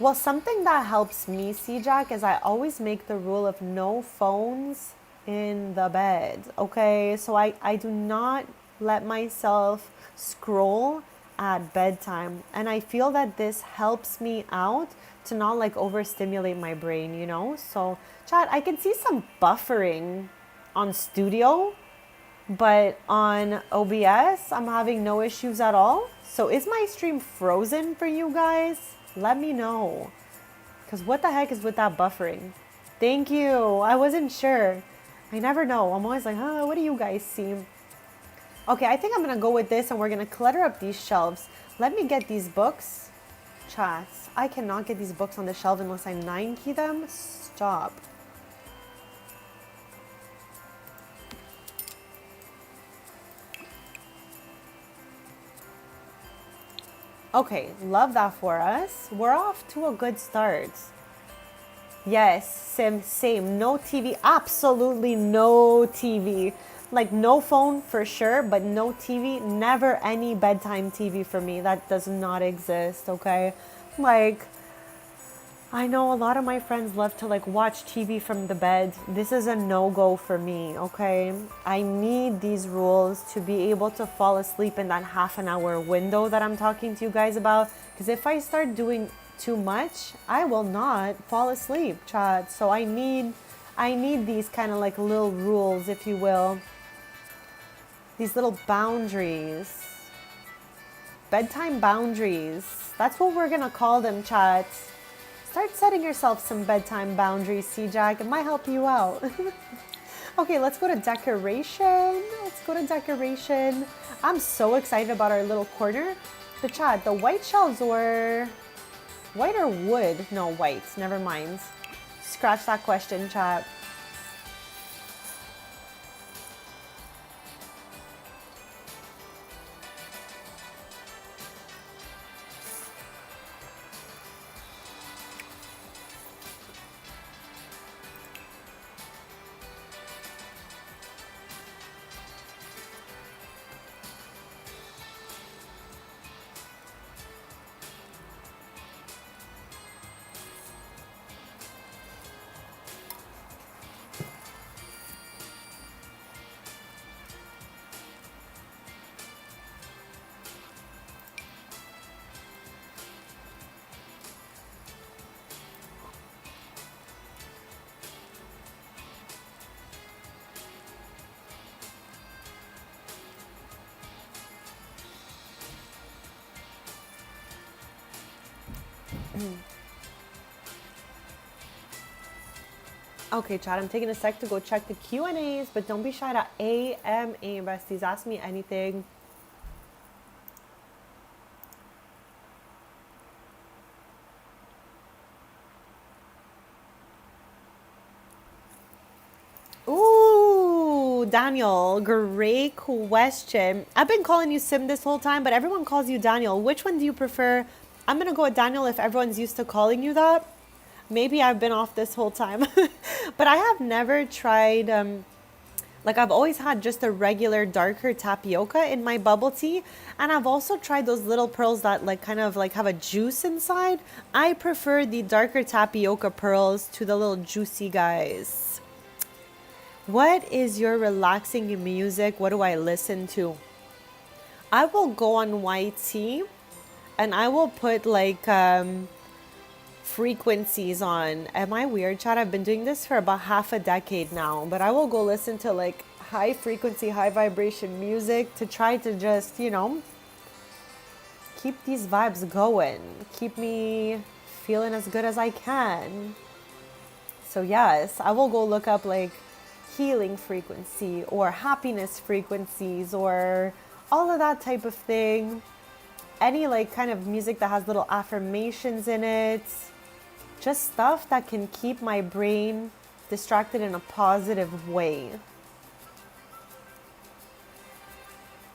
Well, something that helps me, C-Jack, is I always make the rule of no phones in the bed, okay? So I do not let myself scroll at bedtime. And I feel that this helps me out to not like overstimulate my brain, you know? So, chat, I can see some buffering on Studio, but on OBS, I'm having no issues at all. So is my stream frozen for you guys? Let me know. Because what the heck is with that buffering? Thank you. I wasn't sure. I never know. I'm always like, huh, what do you guys see? Okay, I think I'm going to go with this and we're going to clutter up these shelves. Let me get these books. Chats. I cannot get these books on the shelf unless I 9-key them. Stop. Okay, love that for us. We're off to a good start. Yes, same. No TV, absolutely no TV. Like no phone for sure, but no TV, never any bedtime TV for me. That does not exist, okay? Like, I know a lot of my friends love to like watch TV from the bed. This is a no-go for me, okay? I need these rules to be able to fall asleep in that half an hour window that I'm talking to you guys about. Because if I start doing too much, I will not fall asleep, chat. So I need these kind of like little rules, if you will. These little boundaries. Bedtime boundaries. That's what we're gonna call them, chat. Start setting yourself some bedtime boundaries, C-Jack. It might help you out. Okay, let's go to decoration. I'm so excited about our little corner. The chat, the white shelves were white or wood? No, white. Never mind. Scratch that question, chat. Okay, chat, I'm taking a sec to go check the Q&As, but don't be shy to AMA, besties. Ask me anything. Ooh, Daniel, great question. I've been calling you Sim this whole time, but everyone calls you Daniel. Which one do you prefer? I'm going to go with Daniel if everyone's used to calling you that. Maybe I've been off this whole time. But I have never tried, like I've always had just a regular darker tapioca in my bubble tea. And I've also tried those little pearls that like kind of like have a juice inside. I prefer the darker tapioca pearls to the little juicy guys. What is your relaxing music? What do I listen to? I will go on YT and I will put like frequencies on. Am I weird, chat? I've been doing this for about half a decade now, but I will go listen to like high frequency, high vibration music to try to just, you know, keep these vibes going, keep me feeling as good as I can. So yes, I will go look up like healing frequency or happiness frequencies or all of that type of thing. Any like kind of music that has little affirmations in it. Just stuff that can keep my brain distracted in a positive way.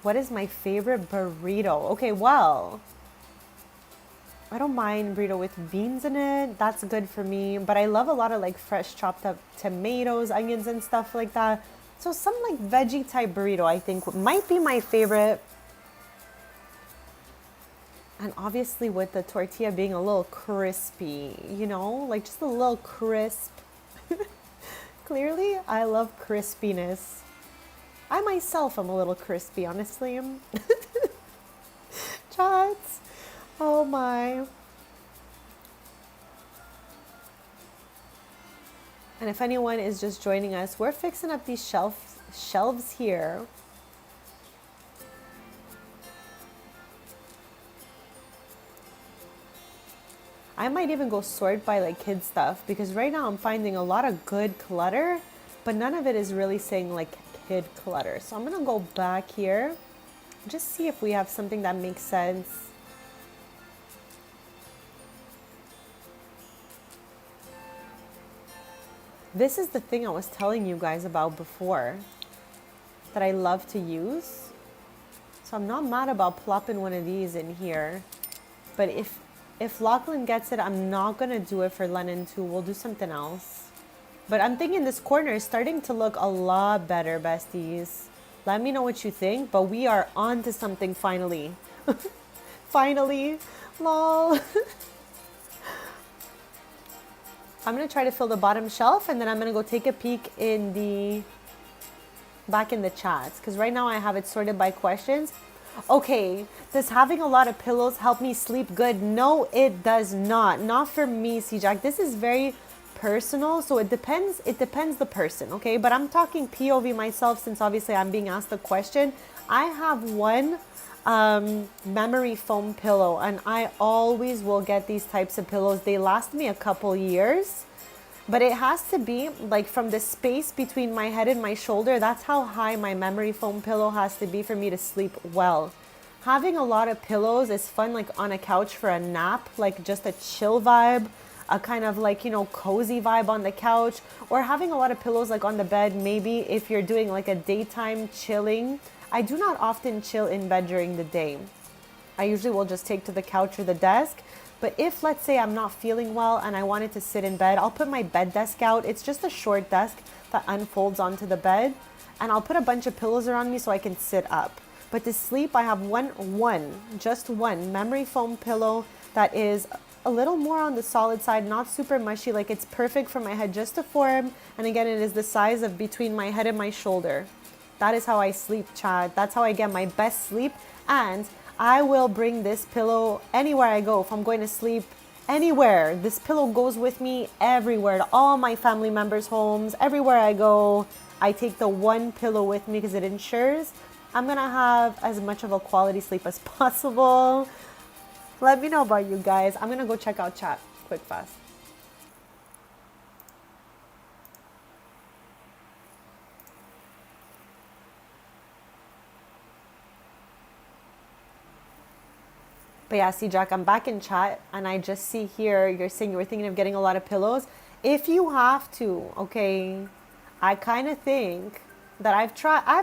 What is my favorite burrito? Okay, well, I don't mind burrito with beans in it. That's good for me. But I love a lot of like fresh chopped up tomatoes, onions and stuff like that. So some like veggie type burrito I think might be my favorite. And obviously with the tortilla being a little crispy, you know, like just a little crisp. Clearly, I love crispiness. I myself am a little crispy, honestly. Chats. Oh my. And if anyone is just joining us, we're fixing up these shelves here. I might even go sort by like kid stuff because right now I'm finding a lot of good clutter, but none of it is really saying like kid clutter. So I'm gonna go back here, just see if we have something that makes sense. This is the thing I was telling you guys about before that I love to use. So I'm not mad about plopping one of these in here. But if Lachlan gets it, I'm not gonna do it for Lennon too. We'll do something else. But I'm thinking this corner is starting to look a lot better, besties. Let me know what you think, but we are on to something finally. Finally, lol. I'm gonna try to fill the bottom shelf and then I'm gonna go take a peek in back in the chats, because right now I have it sorted by questions. Okay, does having a lot of pillows help me sleep good? No, it does not. Not for me, C-Jack. This is very personal, so it depends the person, okay? But I'm talking POV myself, since obviously I'm being asked the question. I have one memory foam pillow, and I always will get these types of pillows. They last me a couple years. But it has to be like from the space between my head and my shoulder. That's how high my memory foam pillow has to be for me to sleep well. Having a lot of pillows is fun, like on a couch for a nap, like just a chill vibe, a kind of like, you know, cozy vibe on the couch, or having a lot of pillows like on the bed, maybe if you're doing like a daytime chilling. I do not often chill in bed during the day. I usually will just take to the couch or the desk. But if, let's say, I'm not feeling well and I wanted to sit in bed, I'll put my bed desk out. It's just a short desk that unfolds onto the bed. And I'll put a bunch of pillows around me so I can sit up. But to sleep, I have just one memory foam pillow that is a little more on the solid side, not super mushy. Like, it's perfect for my head just to form. And again, it is the size of between my head and my shoulder. That is how I sleep, Chad. That's how I get my best sleep. And I will bring this pillow anywhere I go. If I'm going to sleep anywhere, this pillow goes with me everywhere, to all my family members' homes, everywhere I go. I take the one pillow with me because it ensures I'm going to have as much of a quality sleep as possible. Let me know about you guys. I'm going to go check out chat quick fast. But yeah, see, Jack, I'm back in chat and I just see here you're saying you were thinking of getting a lot of pillows. If you have to, okay, I kind of think that I've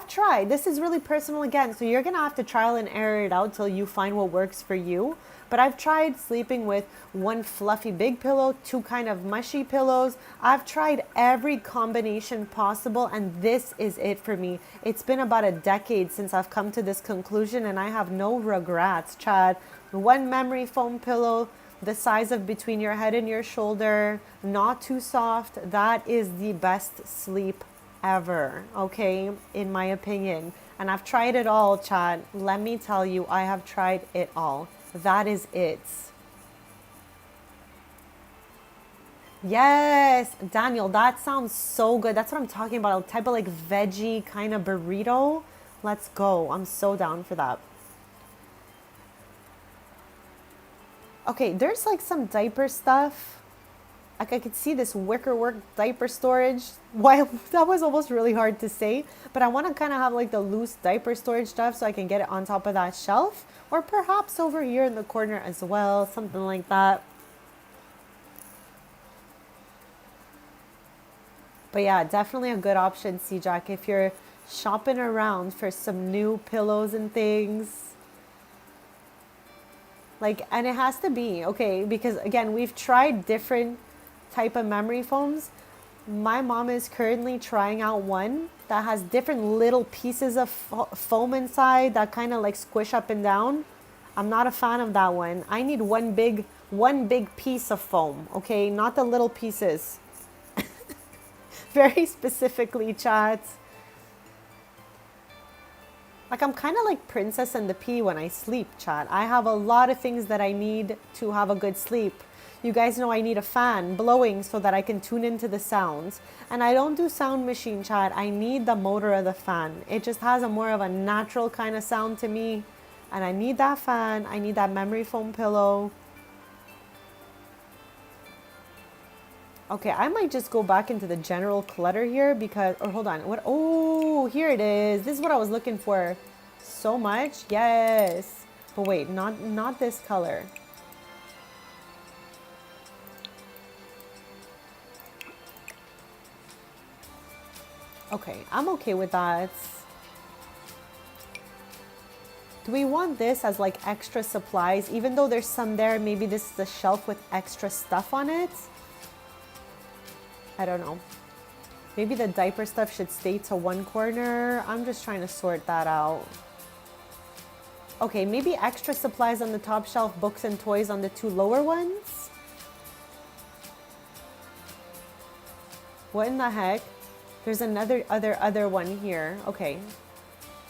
tried. This is really personal again, so you're going to have to trial and error it out till you find what works for you. But I've tried sleeping with one fluffy big pillow, two kind of mushy pillows. I've tried every combination possible, and this is it for me. It's been about a decade since I've come to this conclusion, and I have no regrets, Chad. One memory foam pillow, the size of between your head and your shoulder, not too soft. That is the best sleep ever, okay, in my opinion. And I've tried it all, Chad. Let me tell you, I have tried it all. That is it. Yes, Daniel, that sounds so good. That's what I'm talking about. A type of like veggie kind of burrito. Let's go. I'm so down for that. Okay, there's like some diaper stuff. Like I could see this wicker work diaper storage. Why, that was almost really hard to say, but I want to kind of have like the loose diaper storage stuff so I can get it on top of that shelf, or perhaps over here in the corner as well, something like that. But yeah, definitely a good option, C-Jack, if you're shopping around for some new pillows and things. Like, and it has to be, okay, because again, we've tried different type of memory foams. My mom is currently trying out one that has different little pieces of foam inside that kind of like squish up and down. I'm not a fan of that one. I need one big piece of foam, okay? Not the little pieces. Very specifically, chat. Like, I'm kind of like Princess and the Pea when I sleep, chat. I have a lot of things that I need to have a good sleep. You guys know I need a fan blowing so that I can tune into the sounds. And I don't do sound machine, chat. I need the motor of the fan. It just has a more of a natural kind of sound to me. And I need that fan. I need that memory foam pillow. Okay, I might just go back into the general clutter here because, or hold on, what? Oh, here it is. This is what I was looking for so much. Yes. But wait, not this color. Okay, I'm okay with that. Do we want this as like extra supplies? Even though there's some there, maybe this is a shelf with extra stuff on it. I don't know. Maybe the diaper stuff should stay to one corner. I'm just trying to sort that out. Okay, maybe extra supplies on the top shelf, books and toys on the two lower ones. What in the heck? There's another other one here. Okay.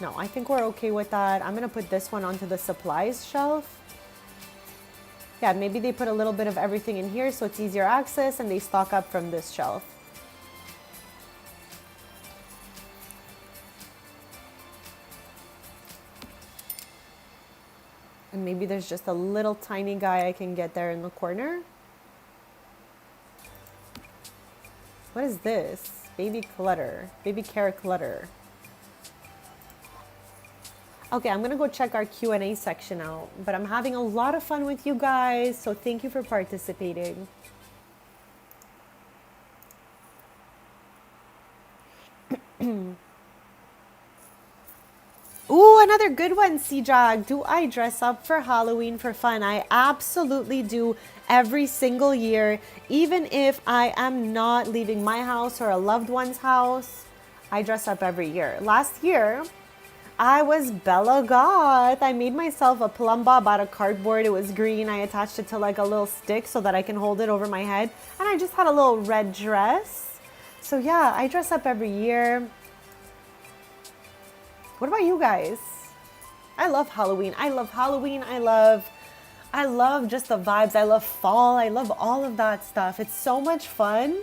No, I think we're okay with that. I'm gonna put this one onto the supplies shelf. Yeah, maybe they put a little bit of everything in here so it's easier access and they stock up from this shelf. And maybe there's just a little tiny guy I can get there in the corner. What is this? Baby clutter. Baby carrot clutter. Okay, I'm gonna go check our Q&A section out, but I'm having a lot of fun with you guys, so thank you for participating. Ooh, another good one, C-Jag. Do I dress up for Halloween for fun? I absolutely do every single year, even if I am not leaving my house or a loved one's house. I dress up every year. Last year, I was Bella Goth. I made myself a plum bob out of cardboard. It was green. I attached it to like a little stick so that I can hold it over my head. And I just had a little red dress. So yeah, I dress up every year. What about you guys? I love Halloween. I love Halloween. I love just the vibes. I love fall. I love all of that stuff. It's so much fun.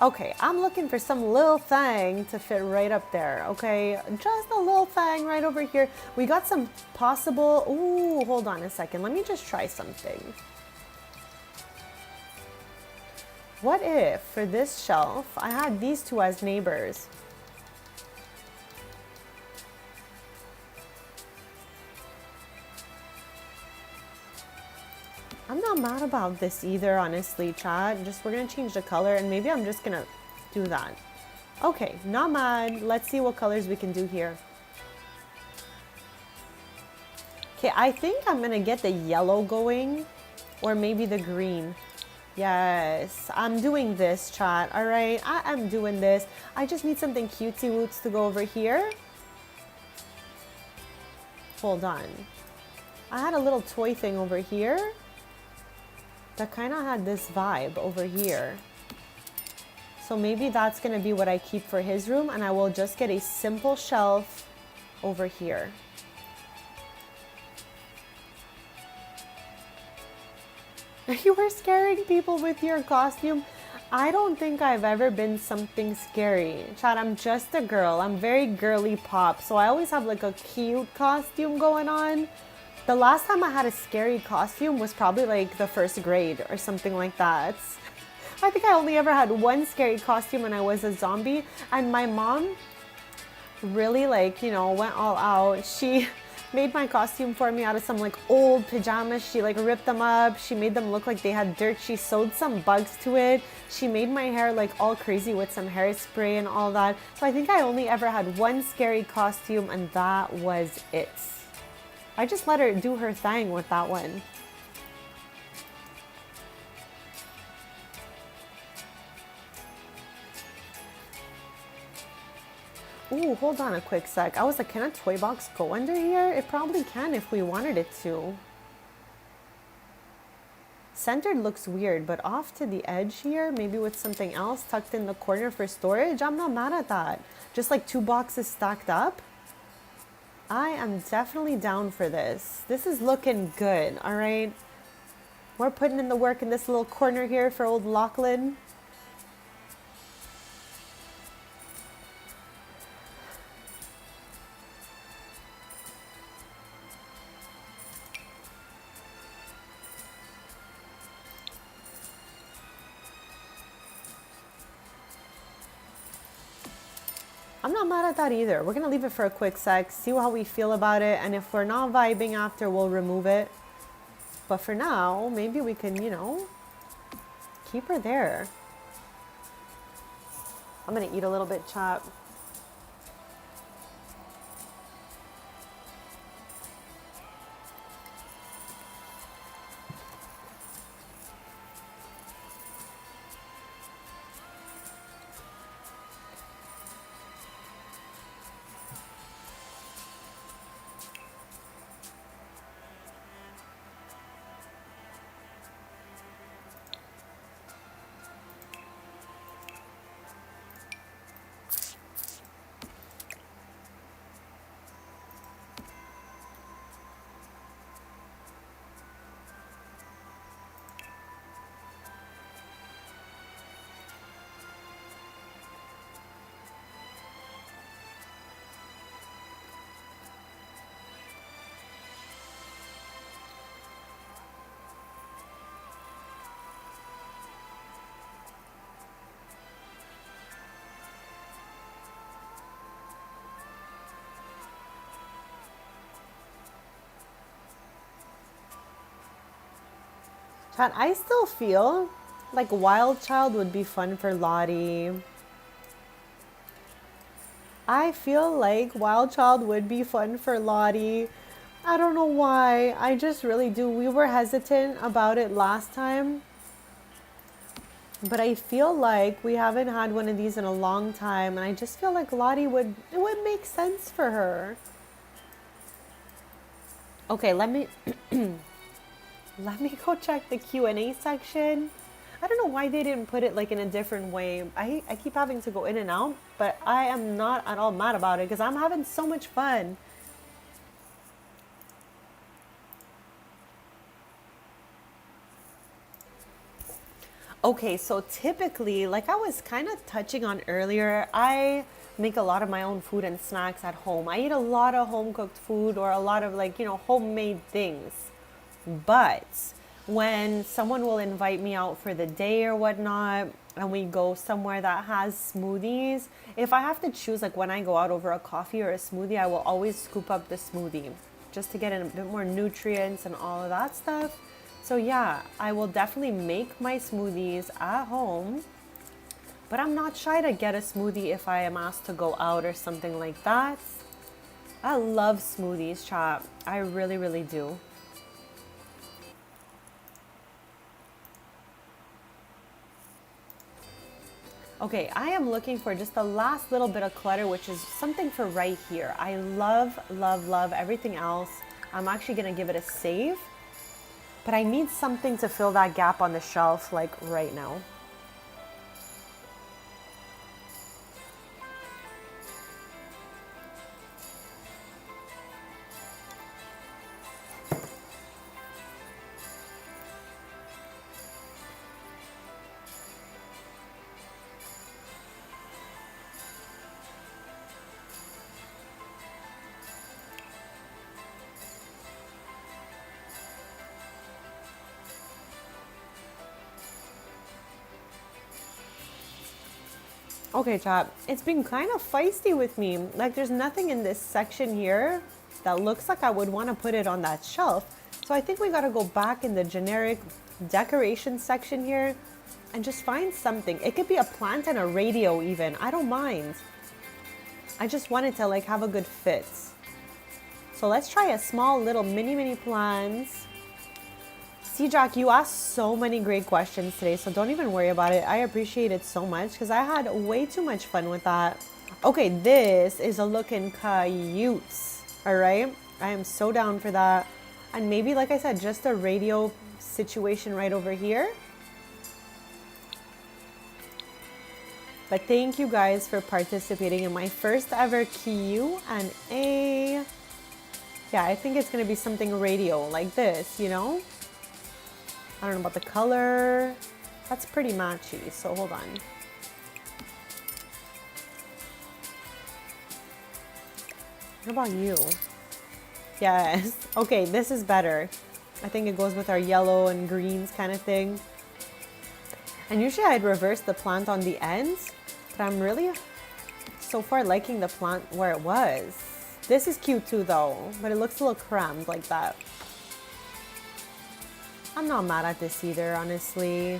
Okay, I'm looking for some little thing to fit right up there, okay? Just a little thing right over here. We got some possible, ooh, hold on a second. Let me just try something. What if, for this shelf, I had these two as neighbors? I'm not mad about this either, honestly, chat. Just, we're gonna change the color and maybe I'm just gonna do that. Okay, not mad. Let's see what colors we can do here. Okay, I think I'm gonna get the yellow going or maybe the green. Yes, I'm doing this, chat. All right, I am doing this. I just need something cutesy woots to go over here. Hold on. I had a little toy thing over here that kind of had this vibe over here. So maybe that's going to be what I keep for his room, and I will just get a simple shelf over here. You were scaring people with your costume. I don't think I've ever been something scary. Chad, I'm just a girl. I'm very girly pop, so I always have like a cute costume going on. The last time I had a scary costume was probably like the first grade or something like that. I think I only ever had one scary costume when I was a zombie, and my mom really like, you know, went all out. She made my costume for me out of some like old pajamas. She like ripped them up. She made them look like they had dirt. She sewed some bugs to it. She made my hair like all crazy with some hairspray and all that. So I think I only ever had one scary costume, and that was it. I just let her do her thing with that one. Ooh, hold on a quick sec. I was like, can a toy box go under here? It probably can if we wanted it to. Centered looks weird, but off to the edge here, maybe with something else tucked in the corner for storage, I'm not mad at that. Just like two boxes stacked up. I am definitely down for this. This is looking good, all right? We're putting in the work in this little corner here for old Lachlan. I'm not mad at that either. We're gonna leave it for a quick sec, see how we feel about it, and if we're not vibing after, we'll remove it. But for now, maybe we can, you know, keep her there. I'm gonna eat a little bit, chat. Chat, I still feel like Wild Child would be fun for Lottie. I feel like Wild Child would be fun for Lottie. I don't know why. I just really do. We were hesitant about it last time. But I feel like we haven't had one of these in a long time. And I just feel like Lottie would, it would make sense for her. Okay, let me... Let me go check the Q&A section. I don't know why they didn't put it like in a different way. I keep having to go in and out, but I am not at all mad about it because I'm having so much fun. Okay, so typically, like I was kind of touching on earlier, I make a lot of my own food and snacks at home. I eat a lot of home cooked food or a lot of like, you know, homemade things. But when someone will invite me out for the day or whatnot, and we go somewhere that has smoothies, if I have to choose, like when I go out over a coffee or a smoothie, I will always scoop up the smoothie just to get in a bit more nutrients and all of that stuff. So yeah, I will definitely make my smoothies at home, but I'm not shy to get a smoothie if I am asked to go out or something like that. I love smoothies, chat. I really, really do. Okay, I am looking for just the last little bit of clutter, which is something for right here. I love, love, love everything else. I'm actually gonna give it a save, but I need something to fill that gap on the shelf like right now. Okay, chat, it's been kind of feisty with me. Like there's nothing in this section here that looks like I would want to put it on that shelf. So I think we got to go back in the generic decoration section here and just find something. It could be a plant and a radio even. I don't mind. I just wanted to like have a good fit. So let's try a small little mini plants. See, Jack, you asked so many great questions today, so don't even worry about it. I appreciate it so much because I had way too much fun with that. Okay, this is a looking cute. All right, I am so down for that. And maybe, like I said, just a radio situation right over here. But thank you guys for participating in my first ever Q&A. Yeah, I think it's gonna be something radio like this, you know? I don't know about the color. That's pretty matchy, so hold on. What about you? Yes. Okay, this is better. I think it goes with our yellow and greens kind of thing. And usually I'd reverse the plant on the ends, but I'm really so far liking the plant where it was. This is cute too though, but it looks a little crammed like that. I'm not mad at this either, honestly.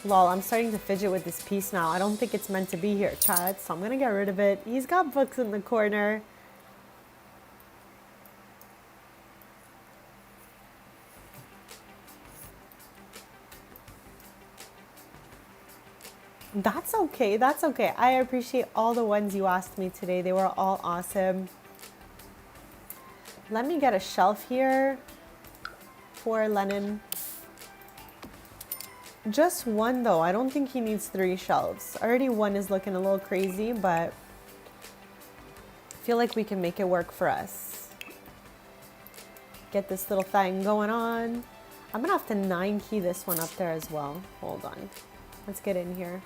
Lol, I'm starting to fidget with this piece now. I don't think it's meant to be here, chat, so I'm gonna get rid of it. He's got books in the corner. That's okay, that's okay. I appreciate all the ones you asked me today. They were all awesome. Let me get a shelf here for Lennon. Just one though. I don't think he needs 3 shelves. Already one is looking a little crazy, but I feel like we can make it work for us. Get this little thing going on. I'm gonna have to 9 key this one up there as well. Hold on. Let's get in here.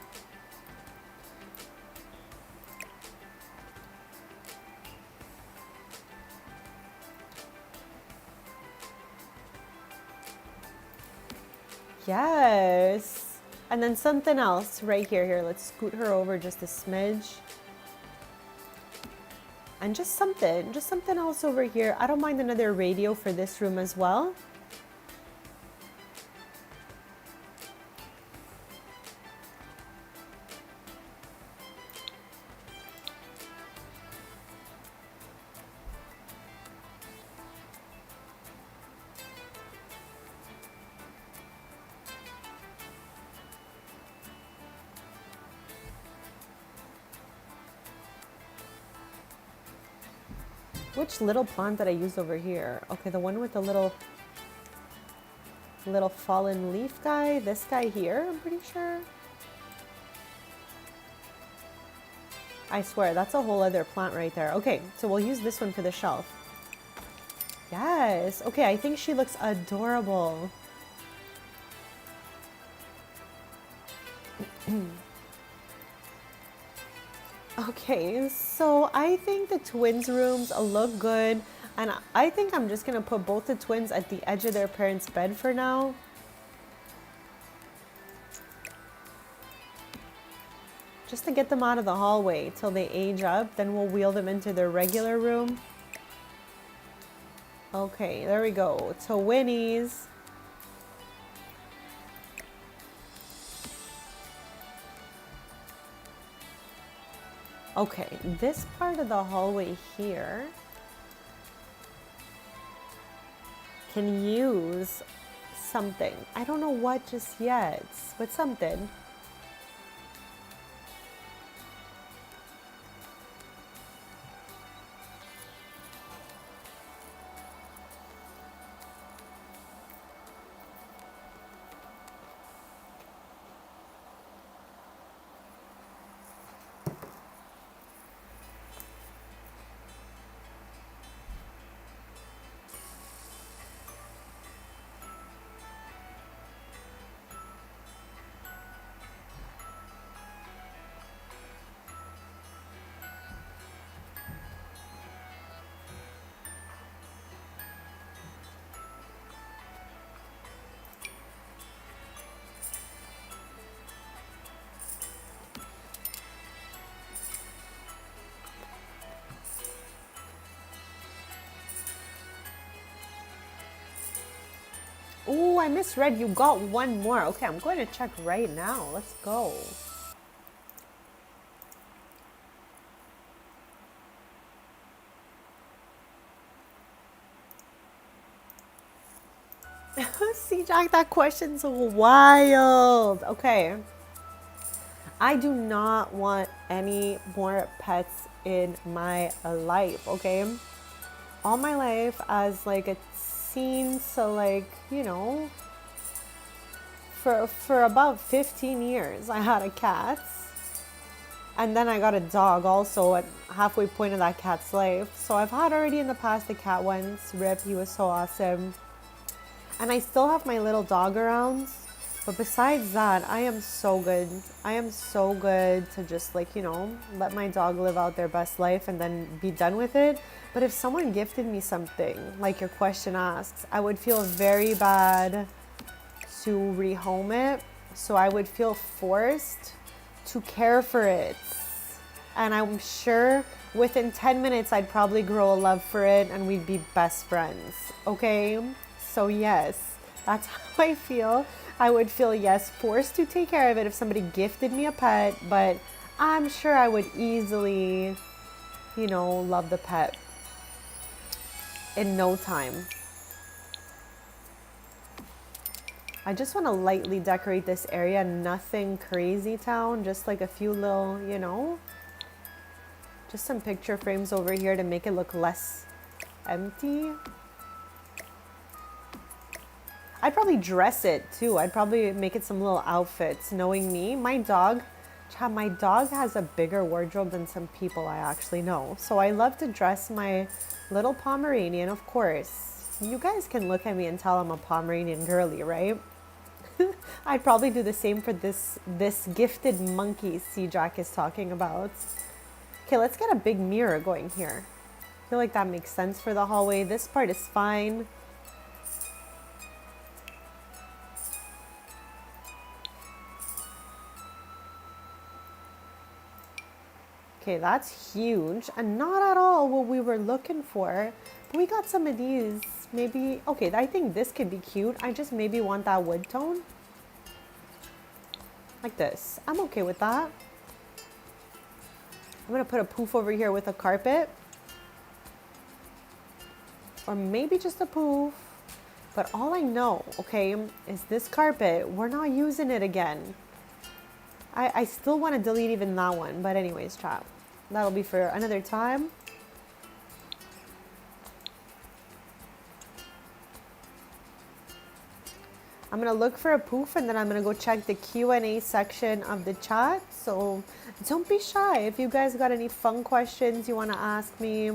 Yes. And then something else right here. Here, let's scoot her over just a smidge. And just something else over here. I don't mind another radio for this room as well. Which little plant did I use over here? Okay, the one with the little fallen leaf guy. This guy here, I'm pretty sure. I swear, that's a whole other plant right there. Okay, so we'll use this one for the shelf. Yes. Okay, I think she looks adorable. Okay, so I think the twins' rooms look good, and I think I'm just gonna put both the twins at the edge of their parents' bed for now. Just to get them out of the hallway till they age up, then we'll wheel them into their regular room. Okay, there we go. Twinnies. Okay, this part of the hallway here can use something. I don't know what just yet, but something. Oh, I misread. You got one more. Okay, I'm going to check right now. Let's go. See, Jack, that question's wild. Okay. I do not want any more pets in my life, okay? All my life as like a teen, so like, you know, for about 15 years I had a cat. And then I got a dog also at halfway point of that cat's life. So I've had already in the past a cat once. Rip, he was so awesome. And I still have my little dog around. But besides that, I am so good. I am so good to just like, you know, let my dog live out their best life and then be done with it. But if someone gifted me something, like your question asks, I would feel very bad to rehome it, so I would feel forced to care for it. And I'm sure within 10 minutes I'd probably grow a love for it and we'd be best friends. Okay? So yes, that's how I feel. I would feel, yes, forced to take care of it if somebody gifted me a pet, but I'm sure I would easily, you know, love the pet in no time. I just want to lightly decorate this area, nothing crazy town, just like a few little, you know, just some picture frames over here to make it look less empty. I'd probably dress it too. I'd probably make it some little outfits. Knowing me, my dog has a bigger wardrobe than some people I actually know. So I love to dress my little Pomeranian, of course. You guys can look at me and tell I'm a Pomeranian girly, right? I'd probably do the same for this gifted monkey C-Jack is talking about. Okay, let's get a big mirror going here. I feel like that makes sense for the hallway. This part is fine. Okay, that's huge and not at all what we were looking for. But we got some of these. Maybe, okay, I think this could be cute. I just maybe want that wood tone. Like this. I'm okay with that. I'm gonna put a poof over here with a carpet. Or maybe just a poof. But all I know, okay, is this carpet, we're not using it again. I still want to delete even that one, but anyways, chat. That'll be for another time. I'm going to look for a poof and then I'm going to go check the Q&A section of the chat. So don't be shy. If you guys got any fun questions you want to ask me.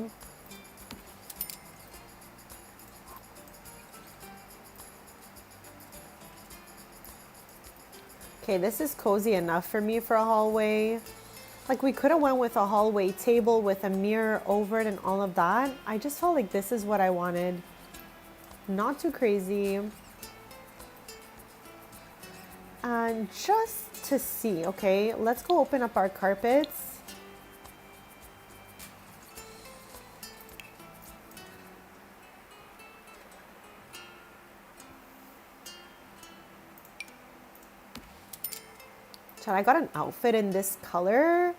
Okay, this is cozy enough for me for a hallway. Like we could have went with a hallway table with a mirror over it and all of that. I just felt like this is what I wanted. Not too crazy. And just to see, okay, let's go open up our carpets. I got an outfit in this color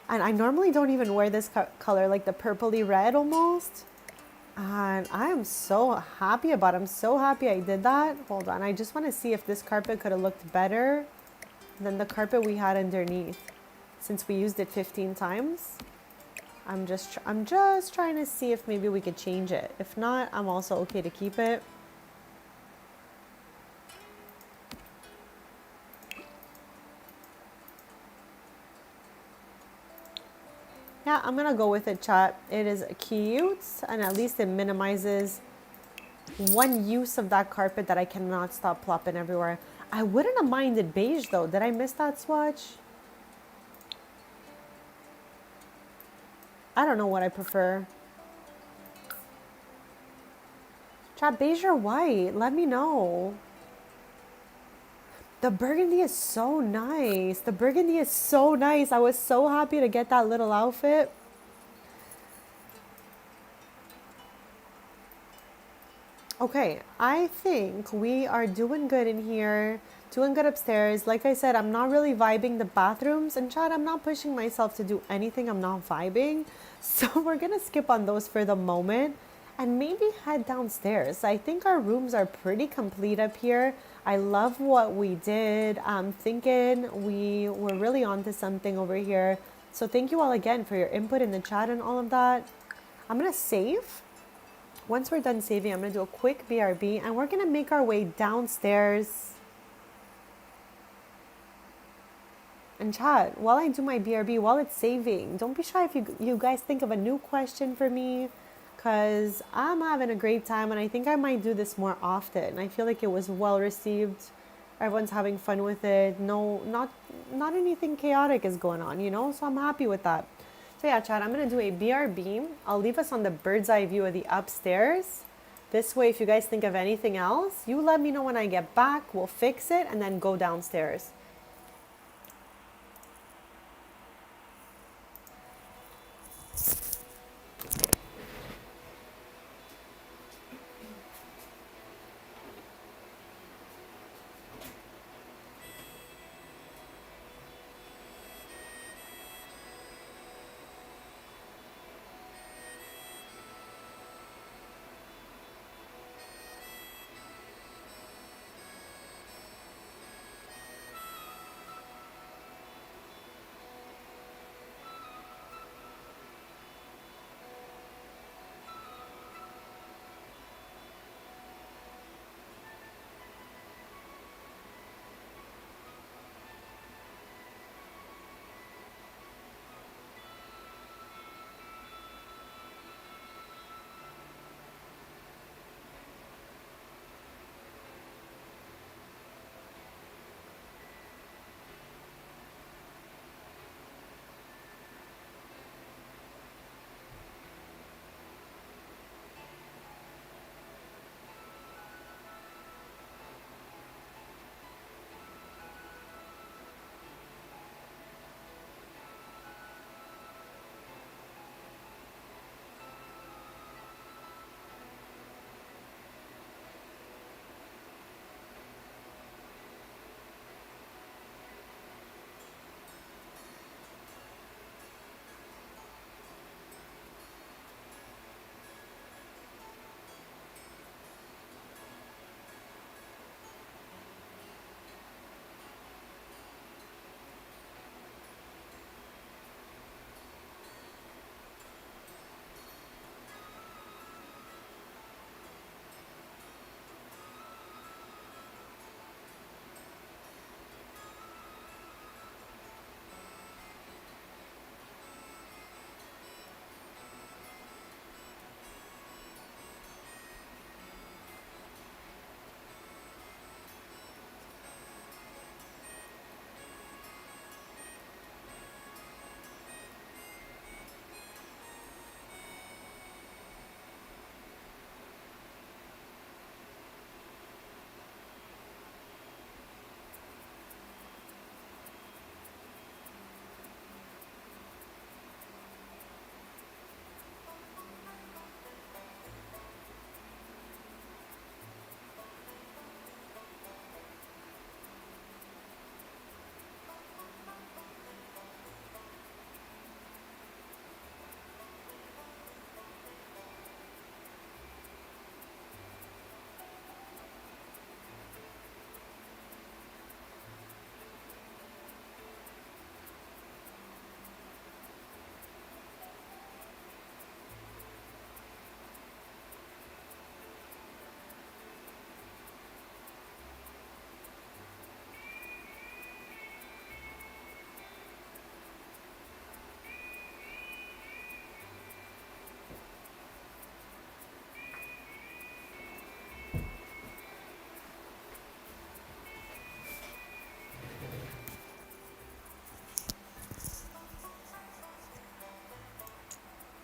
and I normally don't even wear this color, like the purpley red almost, and I am so happy about it. I'm so happy I did that. Hold on, I just want to see if this carpet could have looked better than the carpet we had underneath since we used it 15 times. I'm just trying to see if maybe we could change it. If not, I'm also okay to keep it. Yeah, I'm gonna go with it, chat. It is cute, and at least it minimizes one use of that carpet that I cannot stop plopping everywhere. I wouldn't have minded beige though. Did I miss that swatch? I don't know what I prefer. Chat, beige or white? Let me know. The burgundy is so nice. The burgundy is so nice. I was so happy to get that little outfit. Okay, I think we are doing good in here. Doing good upstairs. Like I said, I'm not really vibing the bathrooms. And chat, I'm not pushing myself to do anything I'm not vibing. So we're going to skip on those for the moment. And maybe head downstairs. I think our rooms are pretty complete up here. I love what we did. I'm thinking we were really onto something over here. So thank you all again for your input in the chat and all of that. I'm going to save. Once we're done saving, I'm going to do a quick BRB and we're going to make our way downstairs. And chat, while I do my BRB, while it's saving, don't be shy if you guys think of a new question for me. Because I'm having a great time and I think I might do this more often. I feel like it was well received. Everyone's having fun with it. No, not anything chaotic is going on, you know? So I'm happy with that. So yeah, chat, I'm going to do a BRB. I'll leave us on the bird's eye view of the upstairs. This way, if you guys think of anything else, you let me know when I get back. We'll fix it and then go downstairs.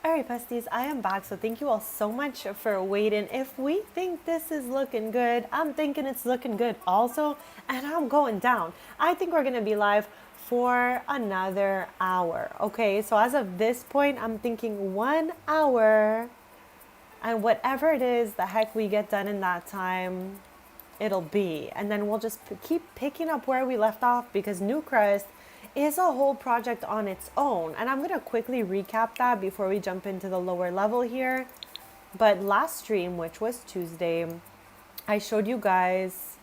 All right, besties, I am back. So thank you all so much for waiting. If we think this is looking good, I'm thinking it's looking good also, and I'm going down. I think we're gonna be live for another hour. Okay, so as of this point, I'm thinking 1 hour, and whatever it is, the heck we get done in that time, it'll be. And then we'll just keep picking up where we left off, because Newcrest is a whole project on its own. And I'm going to quickly recap that before we jump into the lower level here. But last stream, which was Tuesday, I showed you guys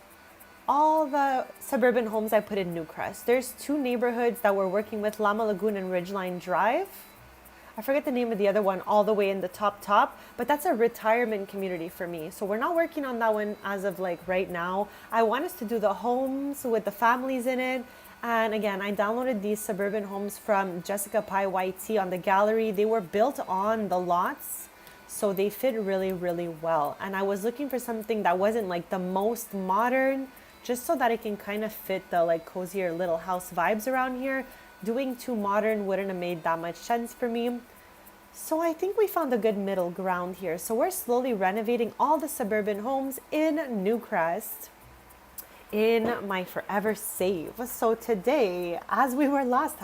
all the suburban homes I put in Newcrest. There's 2 neighborhoods that we're working with, Llama Lagoon and Ridgeline Drive. I forget the name of the other one all the way in the top, but that's a retirement community for me. So we're not working on that one as of like right now. I want us to do the homes with the families in it. And again, I downloaded these suburban homes from Jessica Pi YT on the gallery. They were built on the lots, so they fit really, really well. And I was looking for something that wasn't like the most modern, just so that it can kind of fit the like cozier little house vibes around here. Doing too modern wouldn't have made that much sense for me. So I think we found a good middle ground here. So we're slowly renovating all the suburban homes in Newcrest in my forever save. So today, as we were last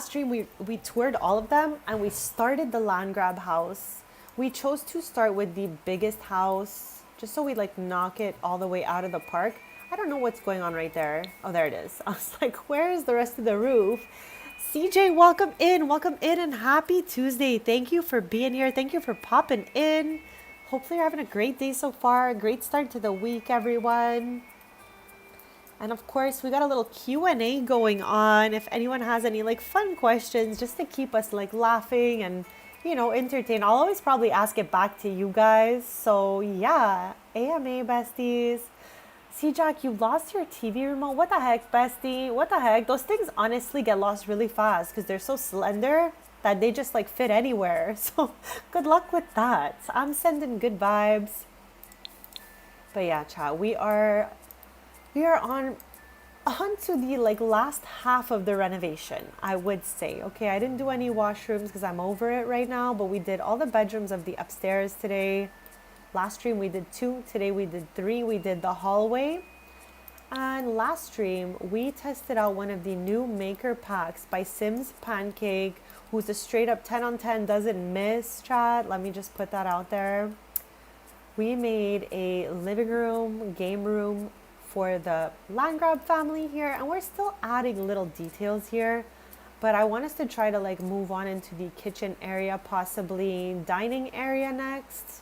stream we toured all of them and we started the land grab house. We chose to start with the biggest house just so we like knock it all the way out of the park. I don't know what's going on right there. Oh, there it is. I was like, where is the rest of the roof? CJ, welcome in and happy Tuesday. Thank you for being here. Thank you for popping in. Hopefully you're having a great day so far. Great start to the week, everyone. And of course, we got a little Q&A going on. If anyone has any like fun questions just to keep us like laughing and, you know, entertained, I'll always probably ask it back to you guys. So yeah, AMA besties. See, Jack, you lost your TV remote. What the heck, bestie? What the heck? Those things honestly get lost really fast because they're so slender that they just like fit anywhere. So good luck with that. I'm sending good vibes. But yeah, chat, we are on to the like last half of the renovation, I would say. Okay, I didn't do any washrooms because I'm over it right now, but we did all the bedrooms of the upstairs today. Last stream we did 2, today we did 3. We did the hallway. And last stream we tested out one of the new maker packs by Sims Pancake, who's a straight up 10 on 10, doesn't miss, chat. Let me just put that out there. We made a living room, game room for the land grab family here, and we're still adding little details here, but I want us to try to like move on into the kitchen area, possibly dining area next.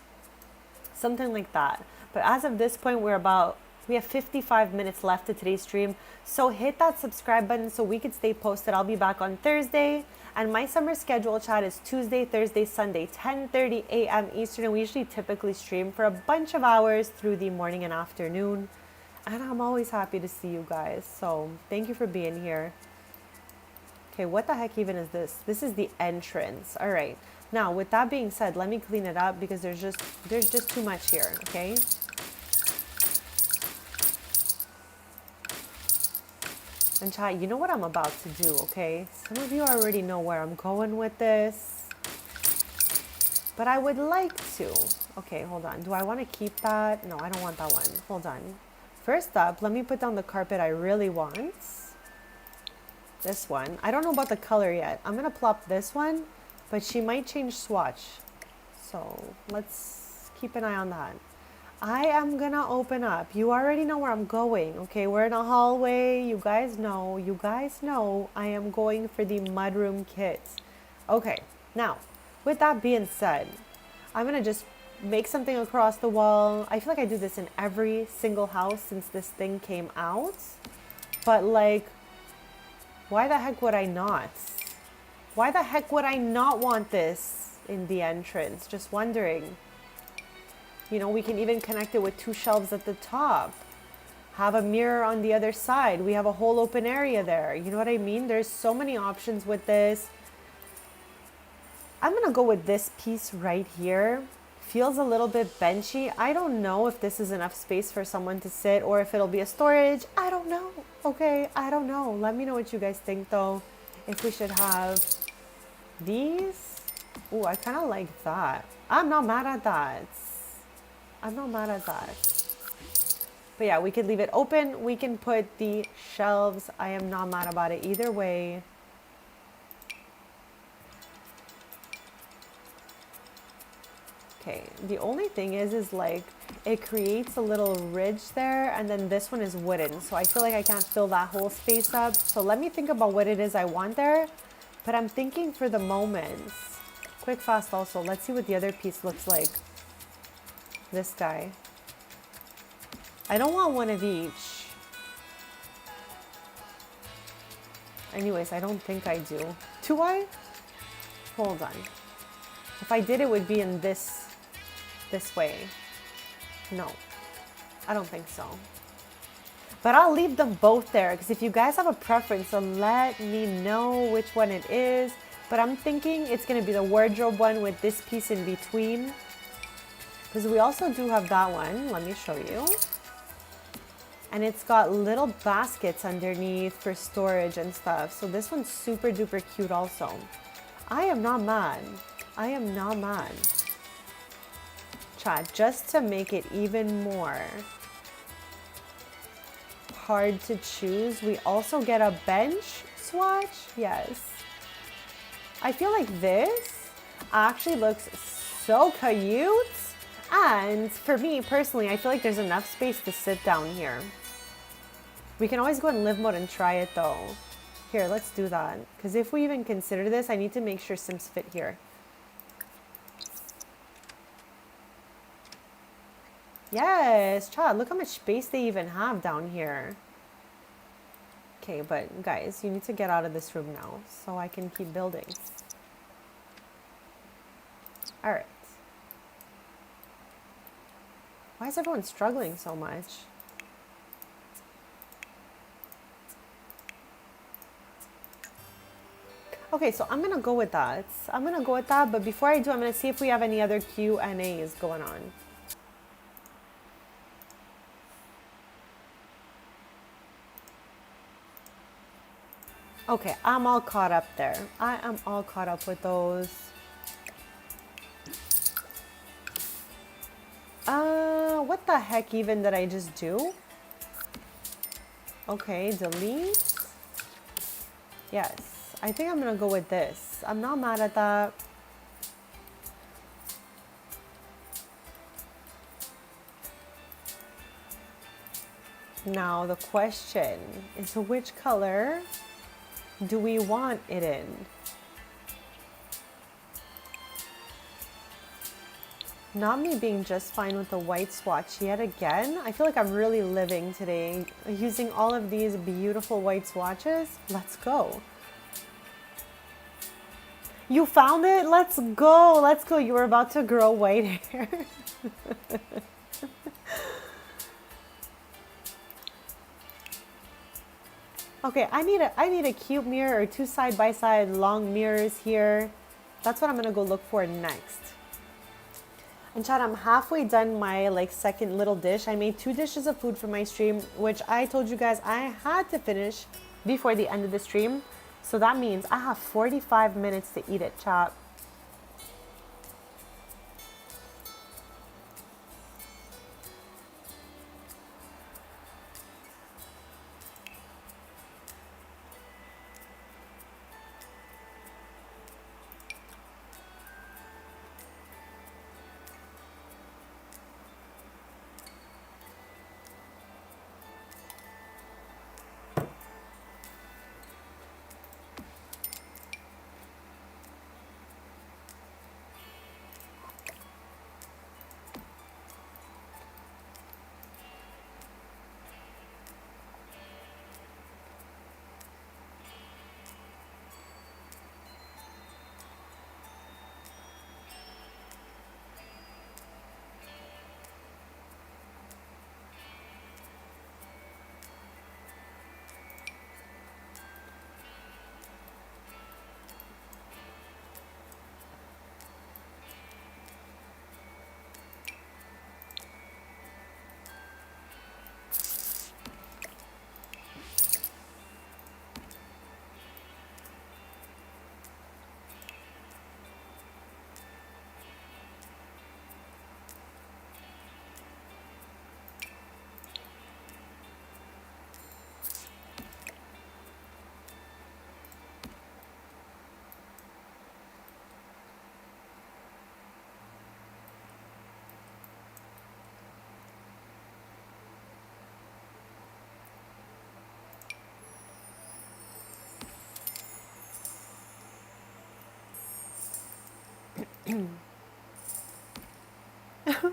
Something like that. But as of this point, we have 55 minutes left to today's stream. So hit that subscribe button so we could stay posted. I'll be back on Thursday. And my summer schedule, chat, is Tuesday, Thursday, Sunday, 10:30 a.m. Eastern. And we usually typically stream for a bunch of hours through the morning and afternoon. And I'm always happy to see you guys. So thank you for being here. Okay, what the heck even is this? This is the entrance. All right. Now, with that being said, let me clean it up because there's just too much here, okay? And chat, you know what I'm about to do, okay? Some of you already know where I'm going with this, but I would like to. Okay, hold on. Do I want to keep that? No, I don't want that one. Hold on. First up, let me put down the carpet I really want. This one. I don't know about the color yet. I'm going to plop this one, but she might change swatch. So let's keep an eye on that. I am going to open up. You already know where I'm going. Okay, we're in a hallway. You guys know I am going for the mudroom kit. Okay, now, with that being said, I'm going to just make something across the wall. I feel like I do this in every single house since this thing came out. But like, why the heck would I not? Why the heck would I not want this in the entrance? Just wondering. You know, we can even connect it with 2 shelves at the top. Have a mirror on the other side. We have a whole open area there. You know what I mean? There's so many options with this. I'm going to go with this piece right here. Feels a little bit benchy. I don't know if this is enough space for someone to sit or if it'll be a storage. I don't know. Okay, I don't know. Let me know what you guys think though. If we should have these. Ooh, I kind of like that. I'm not mad at that. But yeah, we could leave it open. We can put the shelves. I am not mad about it either way. Okay, the only thing is like it creates a little ridge there, and then this one is wooden, so I feel like I can't fill that whole space up. So let me think about what it is I want there, but I'm thinking for the moment. Quick fast also, let's see what the other piece looks like. This guy. I don't want one of each. Anyways, I don't think I do. Do I? Hold on. If I did, it would be in this way. No, I don't think so. But I'll leave them both there because if you guys have a preference, so let me know which one it is. But I'm thinking it's going to be the wardrobe one with this piece in between. Because we also do have that one. Let me show you. And it's got little baskets underneath for storage and stuff. So this one's super duper cute also. I am not mad. I am not mad. Chat, just to make it even more hard to choose, we also get a bench swatch. Yes. I feel like this actually looks so cute. And for me personally, I feel like there's enough space to sit down here. We can always go in live mode and try it though. Here, let's do that. Because if we even consider this, I need to make sure Sims fit here. Yes, Chad, look how much space they even have down here. Okay, but guys, you need to get out of this room now so I can keep building. All right. Why is everyone struggling so much? Okay, so I'm gonna go with that. But before I do, I'm gonna see if we have any other Q&As going on. Okay, I'm all caught up there. I am all caught up with those. What the heck even did I just do? Okay, delete. Yes, I think I'm gonna go with this. I'm not mad at that. Now the question is, which color do we want it in? Not me being just fine with the white swatch yet again. I feel like I'm really living today, using all of these beautiful white swatches. Let's go. You found it? Let's go. Let's go. You were about to grow white hair. Okay, I need a cute mirror or two side-by-side long mirrors here. That's what I'm gonna go look for next. And Chad, I'm halfway done my second little dish. I made 2 dishes of food for my stream, which I told you guys I had to finish before the end of the stream. So that means I have 45 minutes to eat it, chat.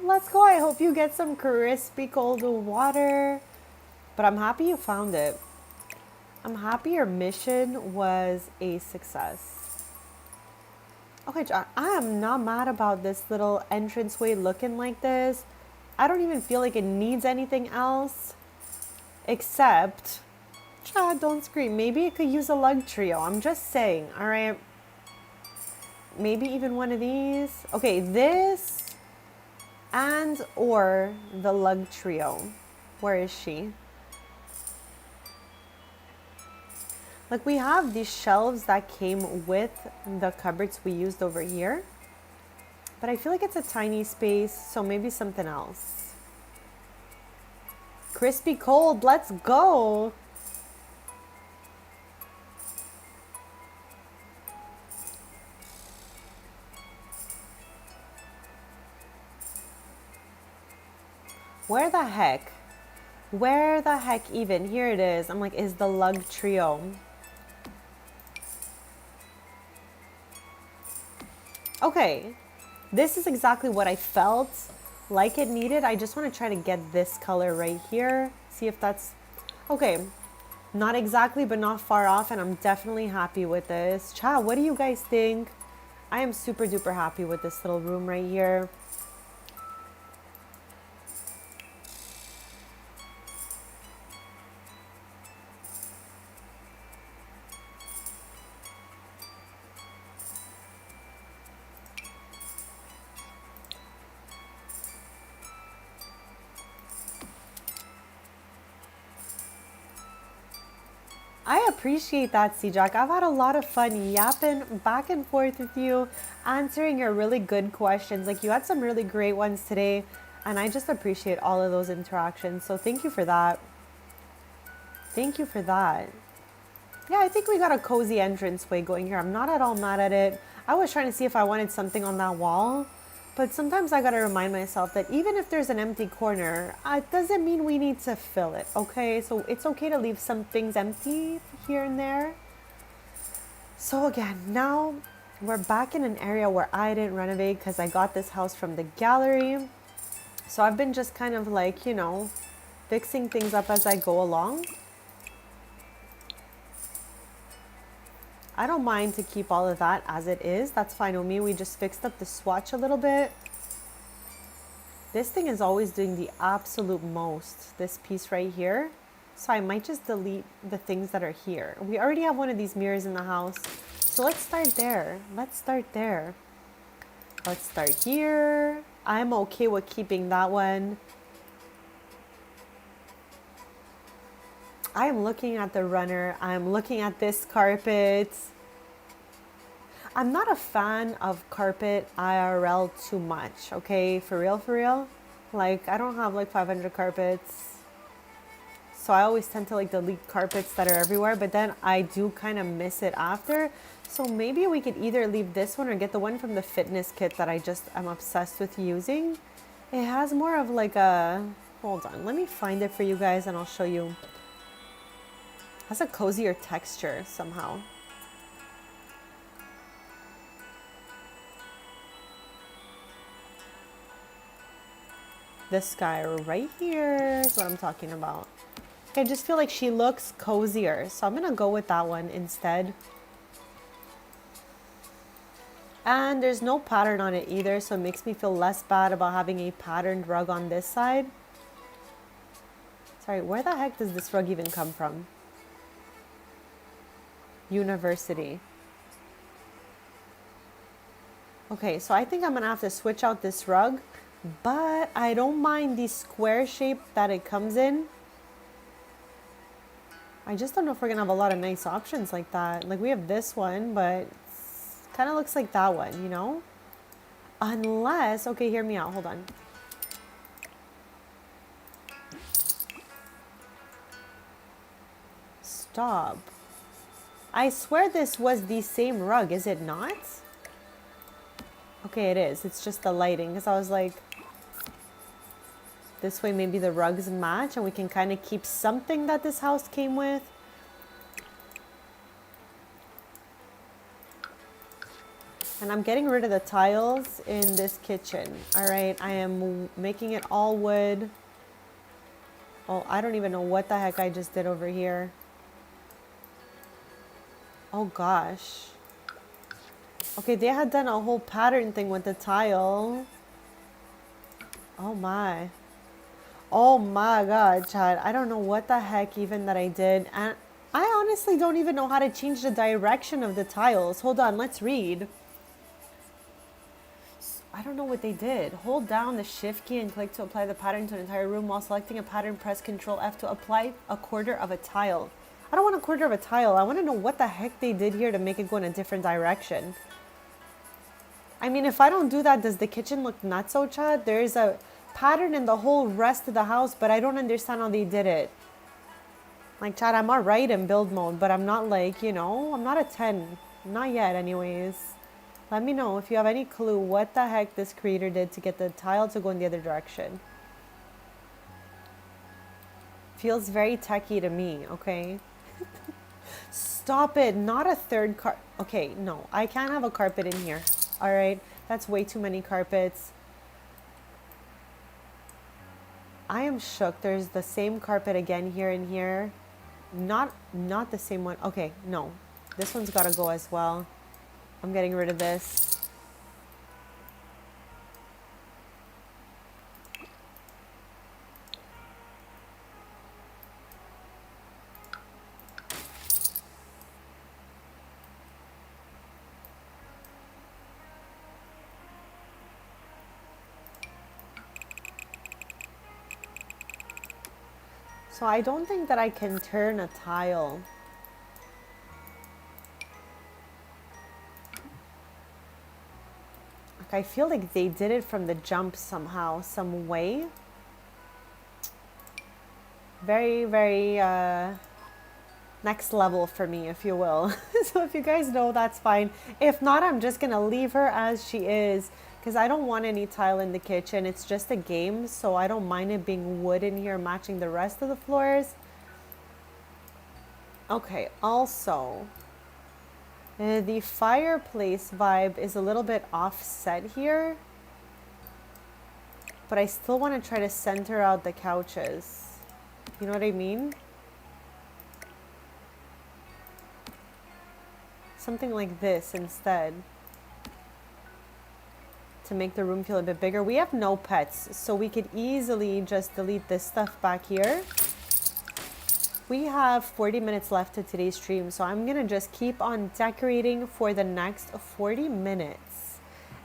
Let's go. I hope you get some crispy cold water. But I'm happy you found it. I'm happy your mission was a success. Okay, John, I am not mad about this little entranceway looking like this. I don't even feel like it needs anything else. Except, Chad, don't scream. Maybe it could use a lug trio. I'm just saying, all right? Maybe even one of these. Okay, this and or the lug trio. Where is she? Like, we have these shelves that came with the cupboards we used over here. But I feel like it's a tiny space, so maybe something else. Crispy cold, let's go. Where the heck? Where the heck even? Here it is. I'm like, is the lug trio. Okay, this is exactly what I felt like it needed. I just want to try to get this color right here. See if that's, okay, not exactly, but not far off. And I'm definitely happy with this. Cha, what do you guys think? I am super duper happy with this little room right here. I appreciate that, C-Jack. I've had a lot of fun yapping back and forth with you, answering your really good questions. Like, you had some really great ones today, and I just appreciate all of those interactions. So thank you for that. Thank you for that. Yeah, I think we got a cozy entranceway going here. I'm not at all mad at it. I was trying to see if I wanted something on that wall, but sometimes I gotta remind myself that even if there's an empty corner, it doesn't mean we need to fill it, okay? So it's okay to leave some things empty here and there. So again, now we're back in an area where I didn't renovate because I got this house from the gallery. So I've been just kind of like, you know, fixing things up as I go along. I don't mind to keep all of that as it is. That's fine with me. We just fixed up the swatch a little bit. This thing is always doing the absolute most, this piece right here. So I might just delete the things that are here. We already have one of these mirrors in the house. So let's start there. Let's start there. Let's start here. I'm okay with keeping that one. I am looking at the runner. I'm looking at this carpet. I'm not a fan of carpet IRL too much, okay? For real, for real. Like, I don't have like 500 carpets. So I always tend to like delete carpets that are everywhere, but then I do kind of miss it after. So maybe we could either leave this one or get the one from the fitness kit that I'm obsessed with using. It has more of like a, hold on, let me find it for you guys and I'll show you. It has a cozier texture somehow. This guy right here is what I'm talking about. I just feel like she looks cozier, so I'm gonna go with that one instead. And there's no pattern on it either, so it makes me feel less bad about having a patterned rug on this side. Sorry, where the heck does this rug even come from? University. Okay, so I think I'm gonna have to switch out this rug, but I don't mind the square shape that it comes in. I just don't know if we're gonna have a lot of nice options like that. Like, we have this one, but kind of looks like that one, you know? Unless, okay, hear me out, hold on. Stop. I swear this was the same rug, is it not? Okay, it is. It's just the lighting, because I was like, this way maybe the rugs match and we can kind of keep something that this house came with. And I'm getting rid of the tiles in this kitchen. All right, I am making it all wood. Oh, I don't even know what the heck I just did over here. Oh gosh. Okay, they had done a whole pattern thing with the tile. Oh my. Oh my god, Chad. I don't know what the heck even that I did. And I honestly don't even know how to change the direction of the tiles. Hold on, let's read. I don't know what they did. Hold down the shift key and click to apply the pattern to an entire room. While selecting a pattern, press Control F to apply a quarter of a tile. I don't want a quarter of a tile. I want to know what the heck they did here to make it go in a different direction. I mean, if I don't do that, does the kitchen look nutso, Chad? There's a pattern in the whole rest of the house, but I don't understand how they did it. Like, Chad, I'm alright in build mode, but I'm not like, you know, I'm not a 10. Not yet, anyways. Let me know if you have any clue what the heck this creator did to get the tile to go in the other direction. Feels very techie to me, okay? Stop it, not a third okay, no, I can't have a carpet in here. All right, that's way too many carpets. I am shook. There's the same carpet again here and here. Not the same one. Okay, no. This one's got to go as well. I'm getting rid of this. So I don't think that I can turn a tile. Like, I feel like they did it from the jump somehow, some way. Very, very next level for me, if you will. So if you guys know, that's fine. If not, I'm just gonna leave her as she is, because I don't want any tile in the kitchen. It's just a game, so I don't mind it being wood in here matching the rest of the floors. Okay, also, the fireplace vibe is a little bit offset here, but I still want to try to center out the couches. You know what I mean? Something like this instead, to make the room feel a bit bigger. We have no pets, so we could easily just delete this stuff back here. We have 40 minutes left to today's stream, so I'm gonna just keep on decorating for the next 40 minutes.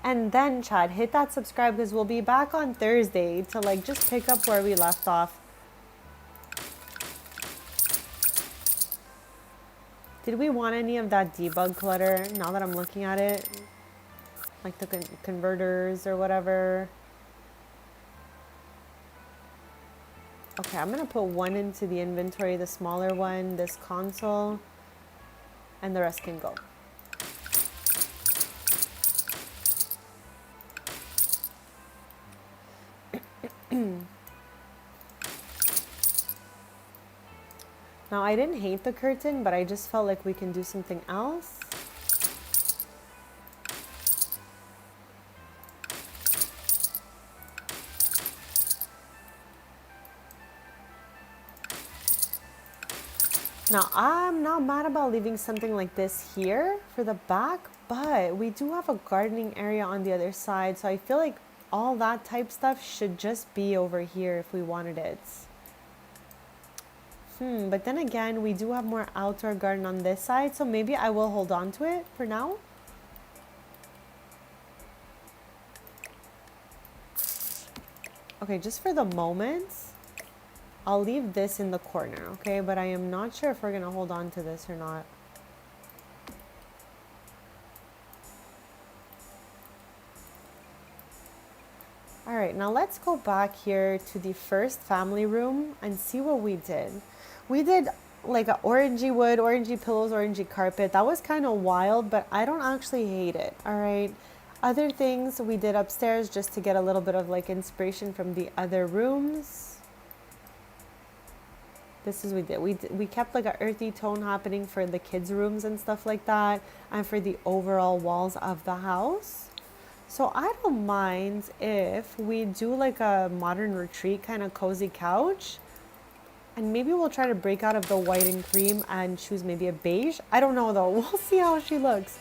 And then, Chad, hit that subscribe, because we'll be back on Thursday to like just pick up where we left off. Did we want any of that debug clutter now that I'm looking at it? Like the converters or whatever. Okay, I'm gonna put one into the inventory, the smaller one, this console, and the rest can go. Now, I didn't hate the curtain, but I just felt like we can do something else. Now, I'm not mad about leaving something like this here for the back, but we do have a gardening area on the other side, so I feel like all that type stuff should just be over here if we wanted it. But then again, we do have more outdoor garden on this side, so maybe I will hold on to it for now. Okay, just for the moment, I'll leave this in the corner, okay? But I am not sure if we're gonna hold on to this or not. All right, now let's go back here to the first family room and see what we did. We did like an orangey wood, orangey pillows, orangey carpet. That was kind of wild, but I don't actually hate it, all right? Other things we did upstairs just to get a little bit of like inspiration from the other rooms. This is what we did. We kept like an earthy tone happening for the kids' rooms and stuff like that, and for the overall walls of the house. So I don't mind if we do like a modern retreat kind of cozy couch, and maybe we'll try to break out of the white and cream and choose maybe a beige. I don't know though. We'll see how she looks.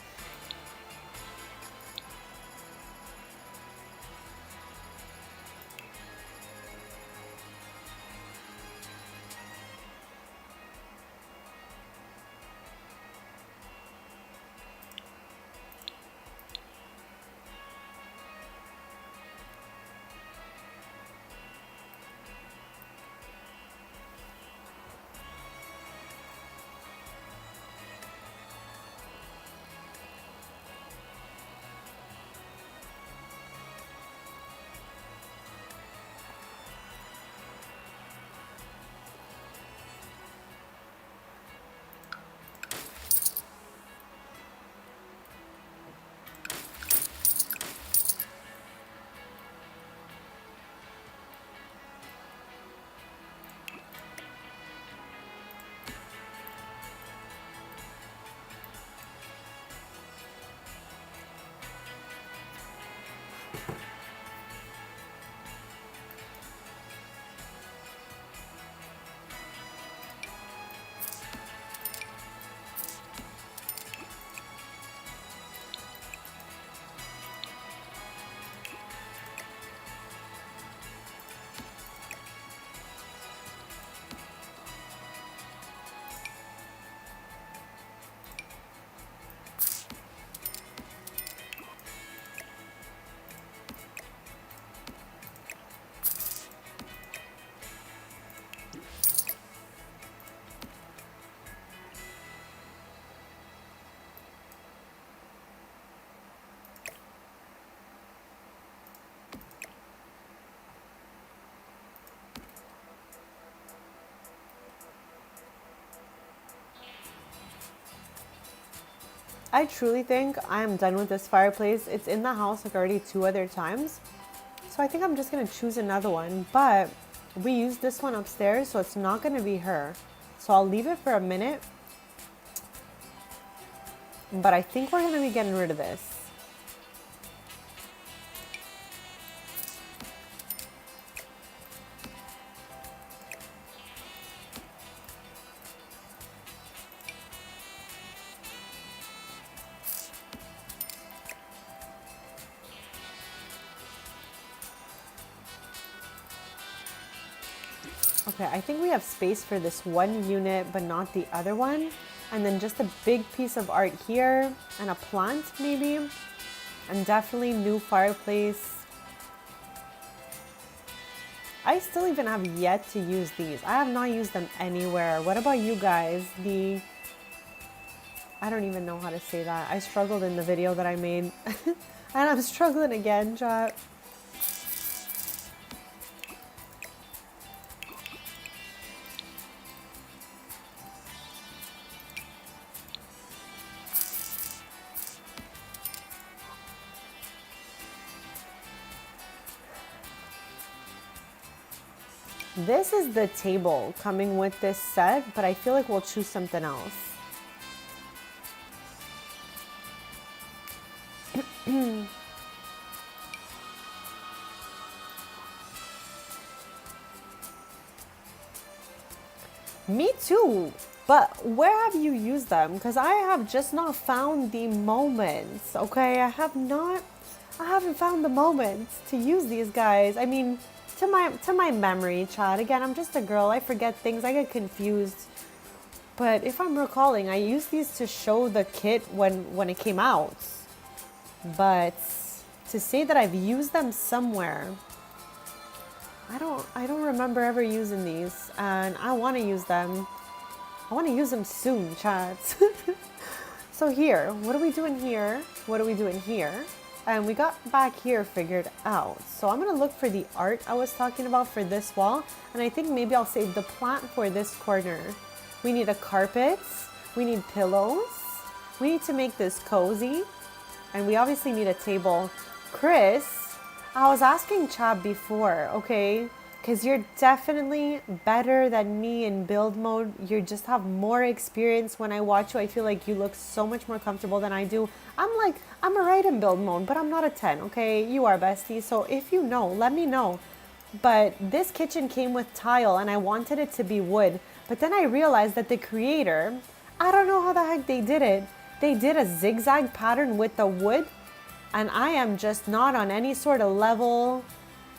I truly think I'm done with this fireplace. It's in the house like already 2 other times. So I think I'm just gonna choose another one, but we used this one upstairs, so it's not gonna be her. So I'll leave it for a minute, but I think we're gonna be getting rid of this. Okay, I think we have space for this one unit, but not the other one. And then just a big piece of art here and a plant maybe. And definitely new fireplace. I still even have yet to use these. I have not used them anywhere. What about you guys? I don't even know how to say that. I struggled in the video that I made. And I'm struggling again, chat. This is the table coming with this set, but I feel like we'll choose something else. Me too, but where have you used them? Because I have just not found the moments, okay? I haven't found the moments to use these guys. I mean, to my memory, Chad. Again, I'm just a girl. I forget things. I get confused. But if I'm recalling, I used these to show the kit when it came out. But to say that I've used them somewhere, I don't remember ever using these, and I want to use them. I want to use them soon, Chad. So here, what are we doing here? What are we doing here? And we got back here figured out. So I'm gonna look for the art I was talking about for this wall. And I think maybe I'll save the plant for this corner. We need a carpet. We need pillows. We need to make this cozy. And we obviously need a table. Chris, I was asking Chad before, okay? Because you're definitely better than me in build mode. You just have more experience. When I watch you, I feel like you look so much more comfortable than I do. I'm alright in build mode, but I'm not a 10, okay? You are, bestie. So if you know, let me know. But this kitchen came with tile and I wanted it to be wood. But then I realized that the creator, I don't know how the heck they did it. They did a zigzag pattern with the wood. And I am just not on any sort of level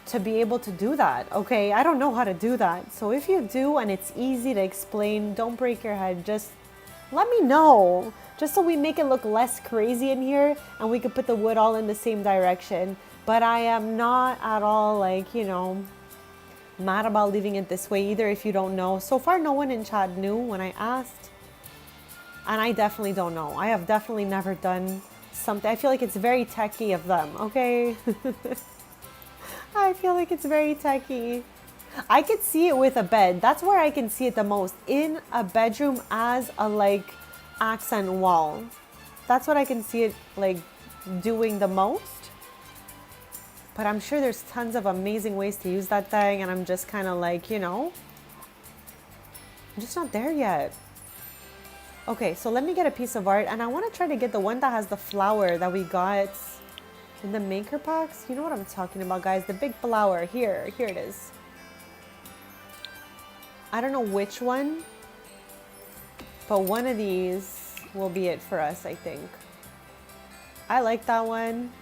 to be able to do that, okay? I don't know how to do that. So if you do and it's easy to explain, don't break your head, just let me know. Just so we make it look less crazy in here and we could put the wood all in the same direction. But I am not at all like, you know, mad about leaving it this way either if you don't know. So far, no one in chat knew when I asked. And I definitely don't know. I have definitely never done something. I feel like it's very techie of them, okay? I feel like it's very techie. I could see it with a bed. That's where I can see it the most. In a bedroom as a like accent wall. That's what I can see it like doing the most. But I'm sure there's tons of amazing ways to use that thing, and I'm just kind of like, you know, I'm just not there yet. Okay, so let me get a piece of art, and I want to try to get the one that has the flower that we got in the maker packs. You know what I'm talking about, guys? The big flower. Here it is. I don't know which one, but one of these will be it for us, I think. I like that one.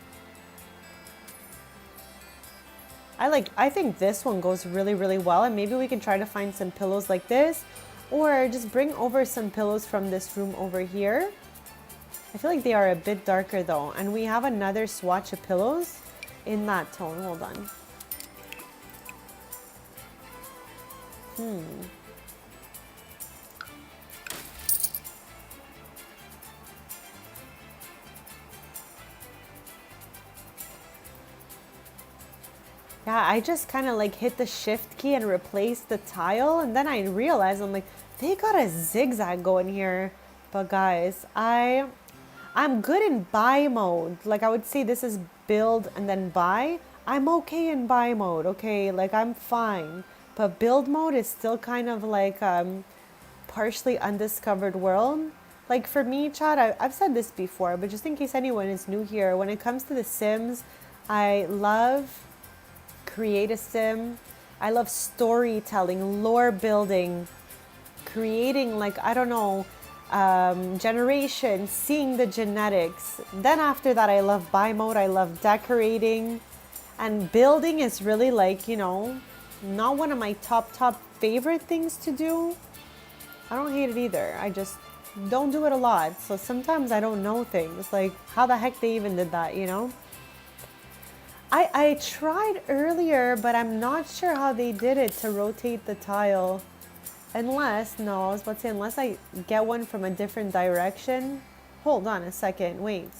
I think this one goes really, really well, and maybe we can try to find some pillows like this, or just bring over some pillows from this room over here. I feel like they are a bit darker though, and we have another swatch of pillows in that tone. Hold on. Yeah, I just kind of like hit the shift key and replaced the tile, and then I realized I'm like, they got a zigzag going here. But guys, I I'm good in buy mode. Like I would say this is build and then buy. I'm okay in buy mode, okay? Like I'm fine. But build mode is still kind of like partially undiscovered world. Like for me, Chad, I've said this before, but just in case anyone is new here, when it comes to The Sims, I love create a sim. I love storytelling, lore building, creating like, I don't know, generation, seeing the genetics. Then after that, I love buy mode. I love decorating, and building is really like, you know, not one of my top favorite things to do. I don't hate it either. I just don't do it a lot. So sometimes I don't know things like how the heck they even did that, you know? I tried earlier, but I'm not sure how they did it to rotate the tile. Unless, no, I was about to say, unless I get one from a different direction. Hold on a second, wait.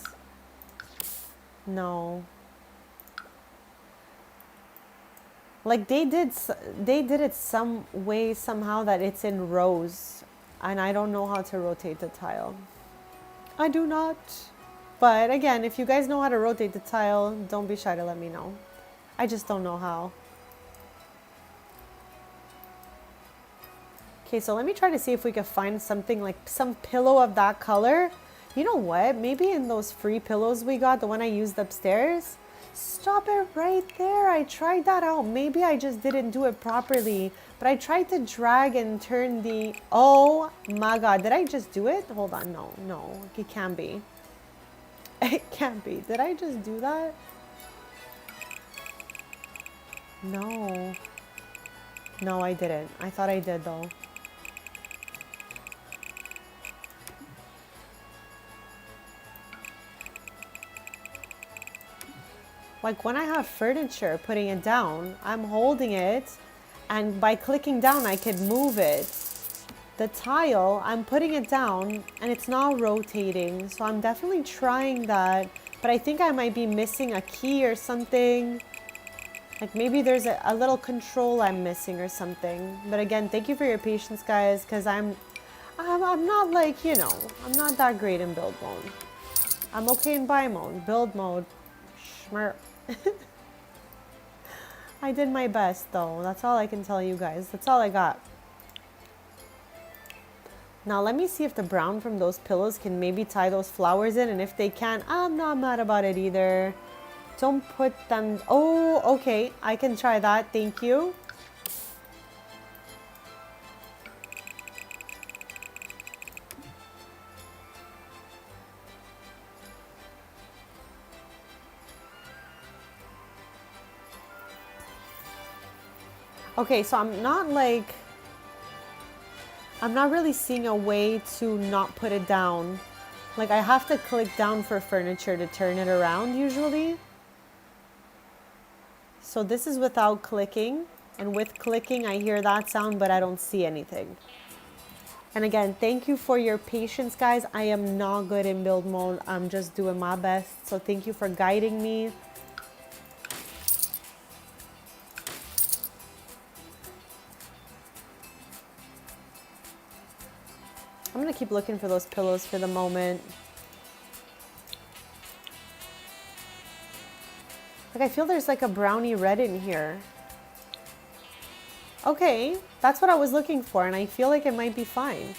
No. Like they did it some way, somehow that it's in rows. And I don't know how to rotate the tile. I do not. But again, if you guys know how to rotate the tile, don't be shy to let me know. I just don't know how. Okay, so let me try to see if we can find something like some pillow of that color. You know what? Maybe in those free pillows we got, the one I used upstairs. Stop it right there. I tried that out. Maybe I just didn't do it properly. But I tried to drag and turn the... Oh my God. Did I just do it? Hold on. No, no. It can't be. It can't be. Did I just do that? No. No, I didn't. I thought I did though. Like when I have furniture, putting it down, I'm holding it, and by clicking down, I could move it. The tile, I'm putting it down, and it's not rotating, so I'm definitely trying that, but I think I might be missing a key or something. Like maybe there's a little control I'm missing or something. But again, thank you for your patience, guys, because I'm not like, you know, I'm not that great in build mode. I'm okay in buy mode. Build mode, schmer. I did my best though. That's all I can tell you guys. That's all I got. Now let me see if the brown from those pillows can maybe tie those flowers in, and if they can, I'm not mad about it either. Don't put them... Oh, okay. I can try that. Thank you. Okay, so I'm not really seeing a way to not put it down. Like I have to click down for furniture to turn it around usually. So this is without clicking, and with clicking I hear that sound, but I don't see anything. And again, thank you for your patience, guys. I am not good in build mode. I'm just doing my best. So thank you for guiding me. I'm gonna keep looking for those pillows for the moment. Like I feel there's like a brownie red in here. Okay, that's what I was looking for, and I feel like it might be fine.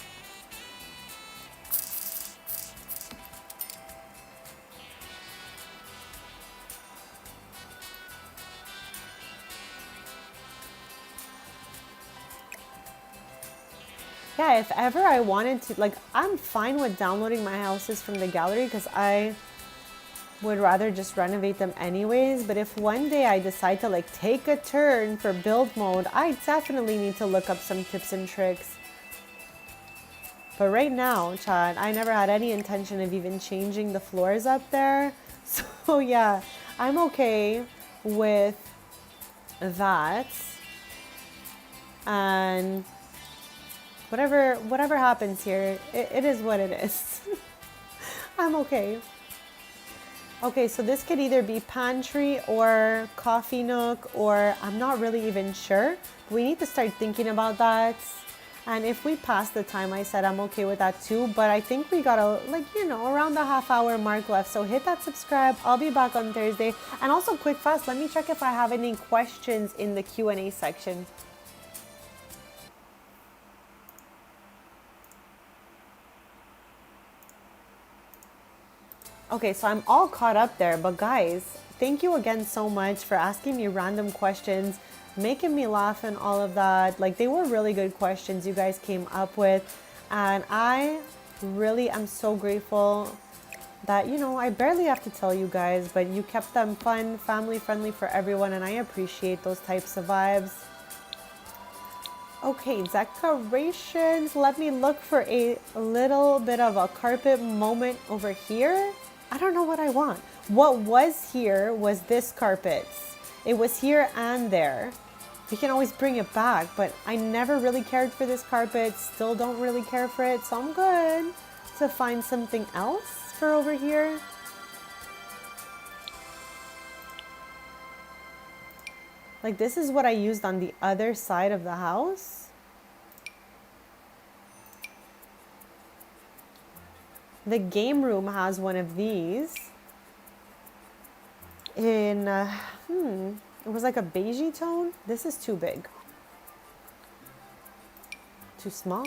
Yeah, if ever I wanted to, like, I'm fine with downloading my houses from the gallery because I would rather just renovate them anyways. But if one day I decide to like take a turn for build mode, I definitely need to look up some tips and tricks. But right now, Chad, I never had any intention of even changing the floors up there. So yeah, I'm okay with that. And whatever happens here, it is what it is. I'm okay. Okay, so this could either be pantry or coffee nook, or I'm not really even sure. We need to start thinking about that. And if we pass the time, I said I'm okay with that too. But I think we got around the half-hour mark left. So hit that subscribe. I'll be back on Thursday. And also, quick fast, let me check if I have any questions in the Q&A section. Okay, so I'm all caught up there. But guys, thank you again so much for asking me random questions, making me laugh and all of that. Like, they were really good questions you guys came up with. And I really am so grateful that, I barely have to tell you guys, but you kept them fun, family friendly for everyone. And I appreciate those types of vibes. Okay, decorations. Let me look for a little bit of a carpet moment over here. I don't know what I want. What was here was this carpet. It was here and there. We can always bring it back, but I never really cared for this carpet. Still don't really care for it, so I'm good to find something else for over here. Like, this is what I used on the other side of the house. The game room has one of these in, it was like a beigey tone. This is too big. Too small.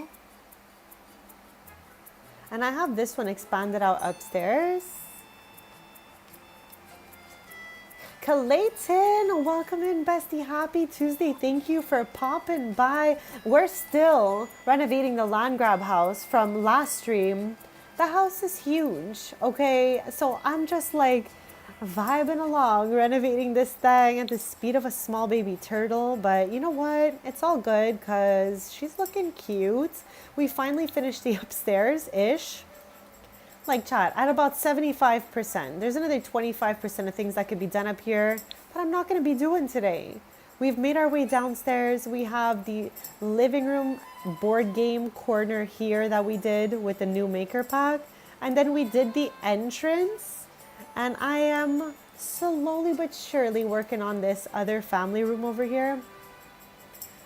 And I have this one expanded out upstairs. Clayton, welcome in, bestie. Happy Tuesday. Thank you for popping by. We're still renovating the land grab house from last stream. The house is huge, okay? So I'm just like vibing along, renovating this thing at the speed of a small baby turtle. But you know what? It's all good because she's looking cute. We finally finished the upstairs-ish. Like, chat, at about 75%. There's another 25% of things that could be done up here that I'm not going to be doing today. We've made our way downstairs. We have the living room board game corner here that we did with the new maker pack. And then we did the entrance. And I am slowly but surely working on this other family room over here.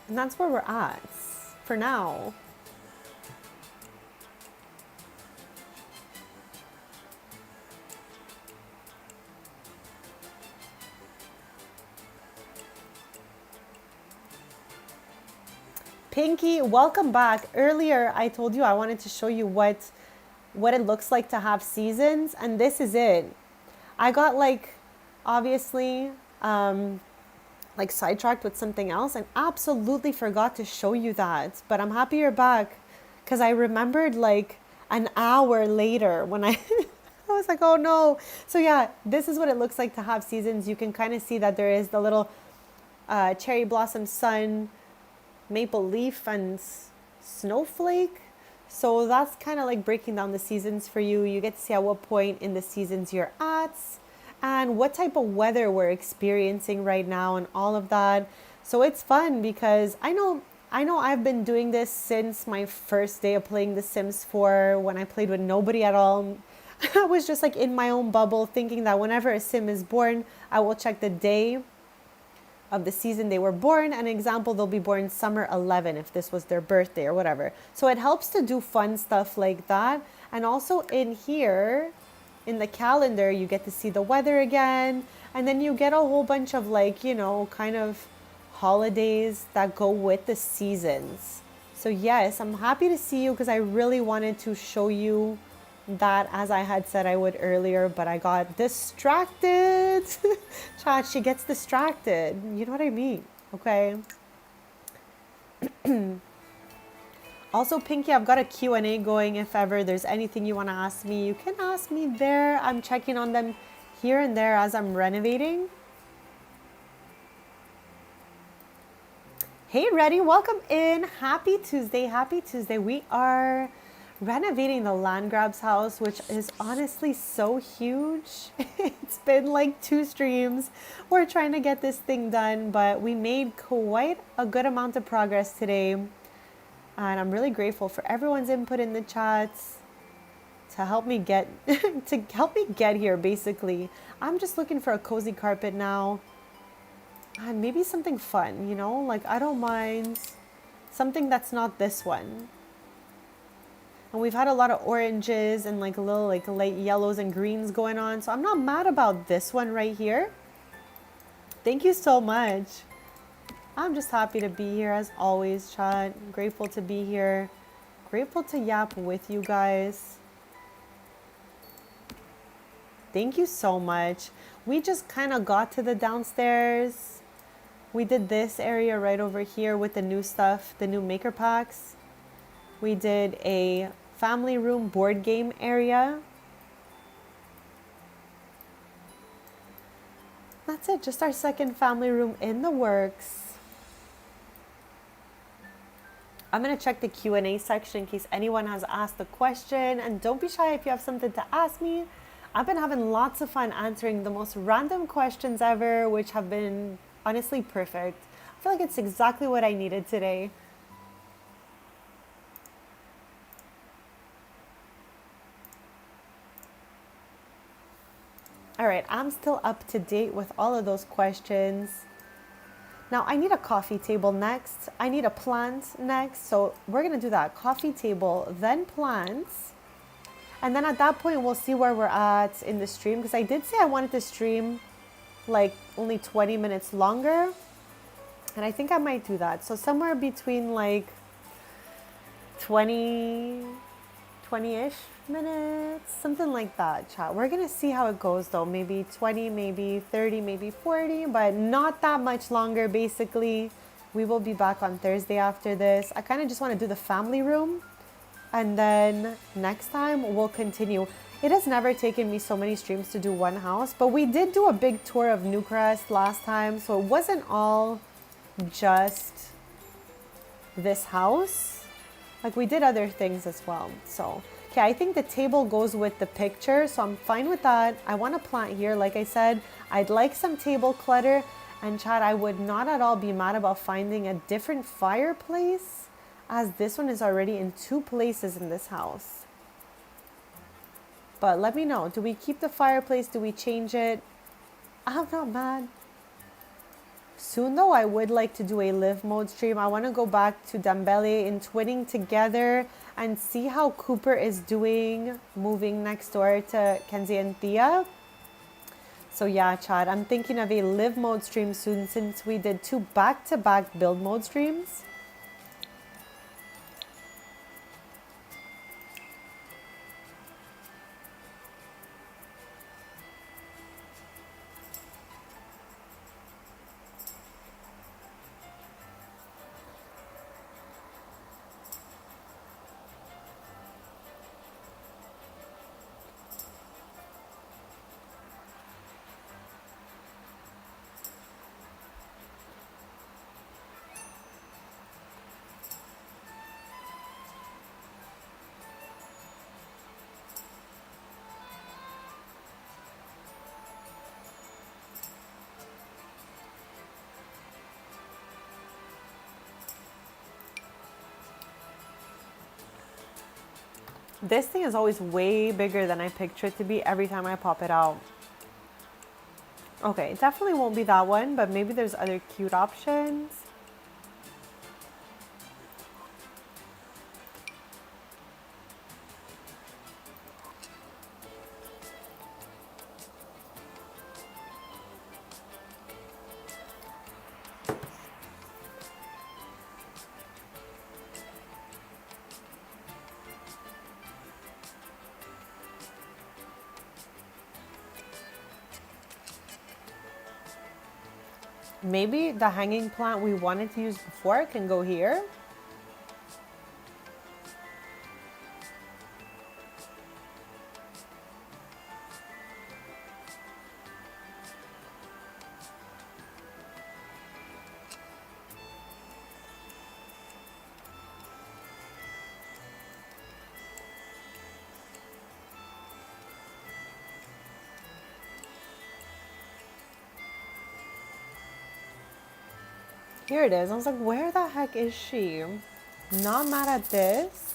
And that's where we're at for now. Pinky, welcome back. Earlier, I told you I wanted to show you what it looks like to have seasons, and this is it. I got obviously, sidetracked with something else and absolutely forgot to show you that. But I'm happy you're back because I remembered an hour later when I was like, oh no. So yeah, this is what it looks like to have seasons. You can kind of see that there is the little cherry blossom sun, maple leaf, and snowflake. So that's kind of like breaking down the seasons for you. You get to see at what point in the seasons you're at and what type of weather we're experiencing right now and all of that. So it's fun because I know I've been doing this since my first day of playing The Sims 4 when I played with nobody at all. I was just in my own bubble thinking that whenever a Sim is born, I will check the day of the season they were born. An example, they'll be born summer 11 if this was their birthday or whatever. So it helps to do fun stuff like that. And also in here, in the calendar, you get to see the weather again. And then you get a whole bunch of kind of holidays that go with the seasons. So yes, I'm happy to see you because I really wanted to show you that as I had said I would earlier, but I got distracted. Chat, she gets distracted. You know what I mean? Okay. Also, Pinky, I've got a Q&A going. If ever there's anything you want to ask me, you can ask me there. I'm checking on them here and there as I'm renovating. Hey, Reddy, welcome in. Happy Tuesday. Happy Tuesday. We are renovating the land grabs house, which is honestly so huge. It's been 2 streams. We're trying to get this thing done, but we made quite a good amount of progress today. And I'm really grateful for everyone's input in the chats to help me get here basically. I'm just looking for a cozy carpet now. And maybe something fun, I don't mind Something that's not this one. And we've had a lot of oranges and like little like light yellows and greens going on. So I'm not mad about this one right here. Thank you so much. I'm just happy to be here as always, chat. Grateful to be here. Grateful to yap with you guys. Thank you so much. We just kind of got to the downstairs. We did this area right over here with the new stuff, the new maker packs. We did a family room board game area. That's it, just our second family room in the works. I'm gonna check the Q&A section in case anyone has asked a question, and don't be shy if you have something to ask me. I've been having lots of fun answering the most random questions ever, which have been honestly perfect. I feel like it's exactly what I needed today. All right, I'm still up to date with all of those questions. Now I need a coffee table next. I need a plant next. So we're gonna do that. Coffee table, then plants. And then at that point, we'll see where we're at in the stream. Because I did say I wanted to stream like only 20 minutes longer. And I think I might do that. So somewhere between like 20-ish minutes, something like that, chat. We're gonna see how it goes though. Maybe 20, maybe 30, maybe 40, but not that much longer basically. We will be back on Thursday after this. I kind of just want to do the family room, and then next time we'll continue. It has never taken me so many streams to do one house, but we did do a big tour of Newcrest last time, so it wasn't all just this house. Like we did other things as well. So okay, I think the table goes with the picture, so I'm fine with that. I want a plant here, like I said. I'd like some table clutter, and chat, I would not at all be mad about finding a different fireplace, as this one is already in 2 places in this house. But let me know, do we keep the fireplace? Do we change it? I'm not mad. Soon though, I would like to do a live mode stream. I want to go back to Dambele in twinning together and see how Cooper is doing moving next door to Kenzie and Thea. So yeah, Chad, I'm thinking of a live mode stream soon since we did 2 back-to-back build mode streams. This thing is always way bigger than I picture it to be every time I pop it out. Okay, it definitely won't be that one, but maybe there's other cute options. Maybe the hanging plant we wanted to use before can go here. Here it is. I was like, where the heck is she? Not mad at this.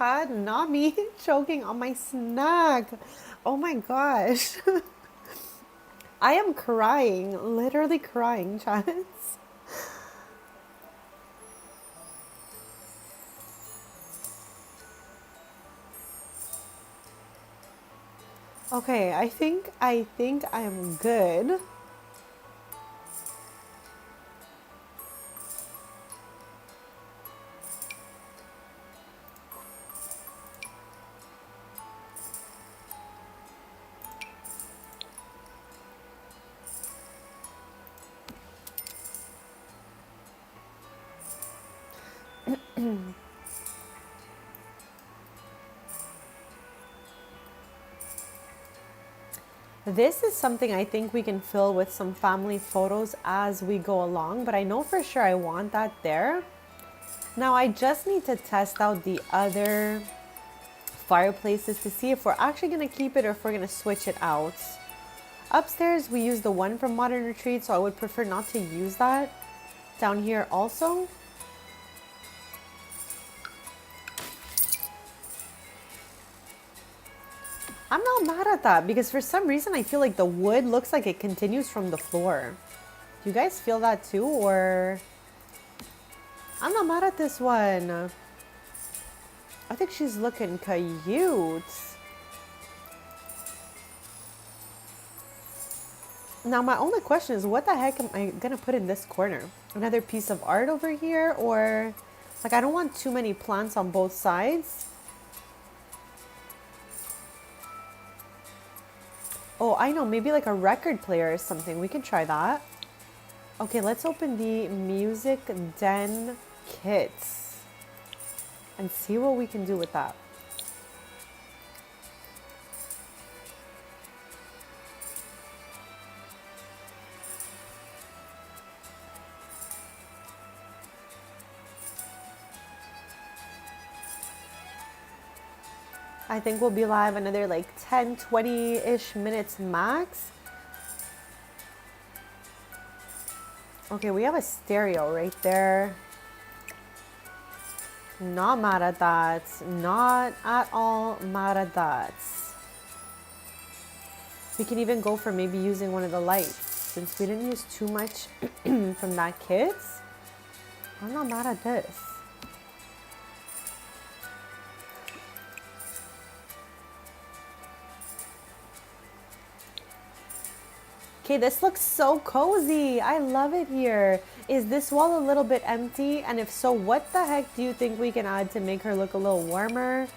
Chad, not me choking on my snack. Oh my gosh. I am crying, literally crying, Chad. Okay, I think I am good. This is something I think we can fill with some family photos as we go along, but I know for sure I want that there. Now I just need to test out the other fireplaces to see if we're actually going to keep it or if we're going to switch it out. Upstairs we use the one from Modern Retreat, so I would prefer not to use that. Down here also. I'm not mad at that because for some reason I feel like the wood looks like it continues from the floor. Do you guys feel that too, or? I'm not mad at this one. I think she's looking cute. Now my only question is, what the heck am I gonna put in this corner? Another piece of art over here, or like I don't want too many plants on both sides. Oh, I know, maybe like a record player or something. We can try that. Okay, let's open the music den kits and see what we can do with that. I think we'll be live another like 10, 20-ish minutes max. Okay, we have a stereo right there. Not mad at that. Not at all mad at that. We can even go for maybe using one of the lights. Since we didn't use too much from that kit, I'm not mad at this. Okay, this looks so cozy. I love it here. Is this wall a little bit empty? And if so, what the heck do you think we can add to make her look a little warmer?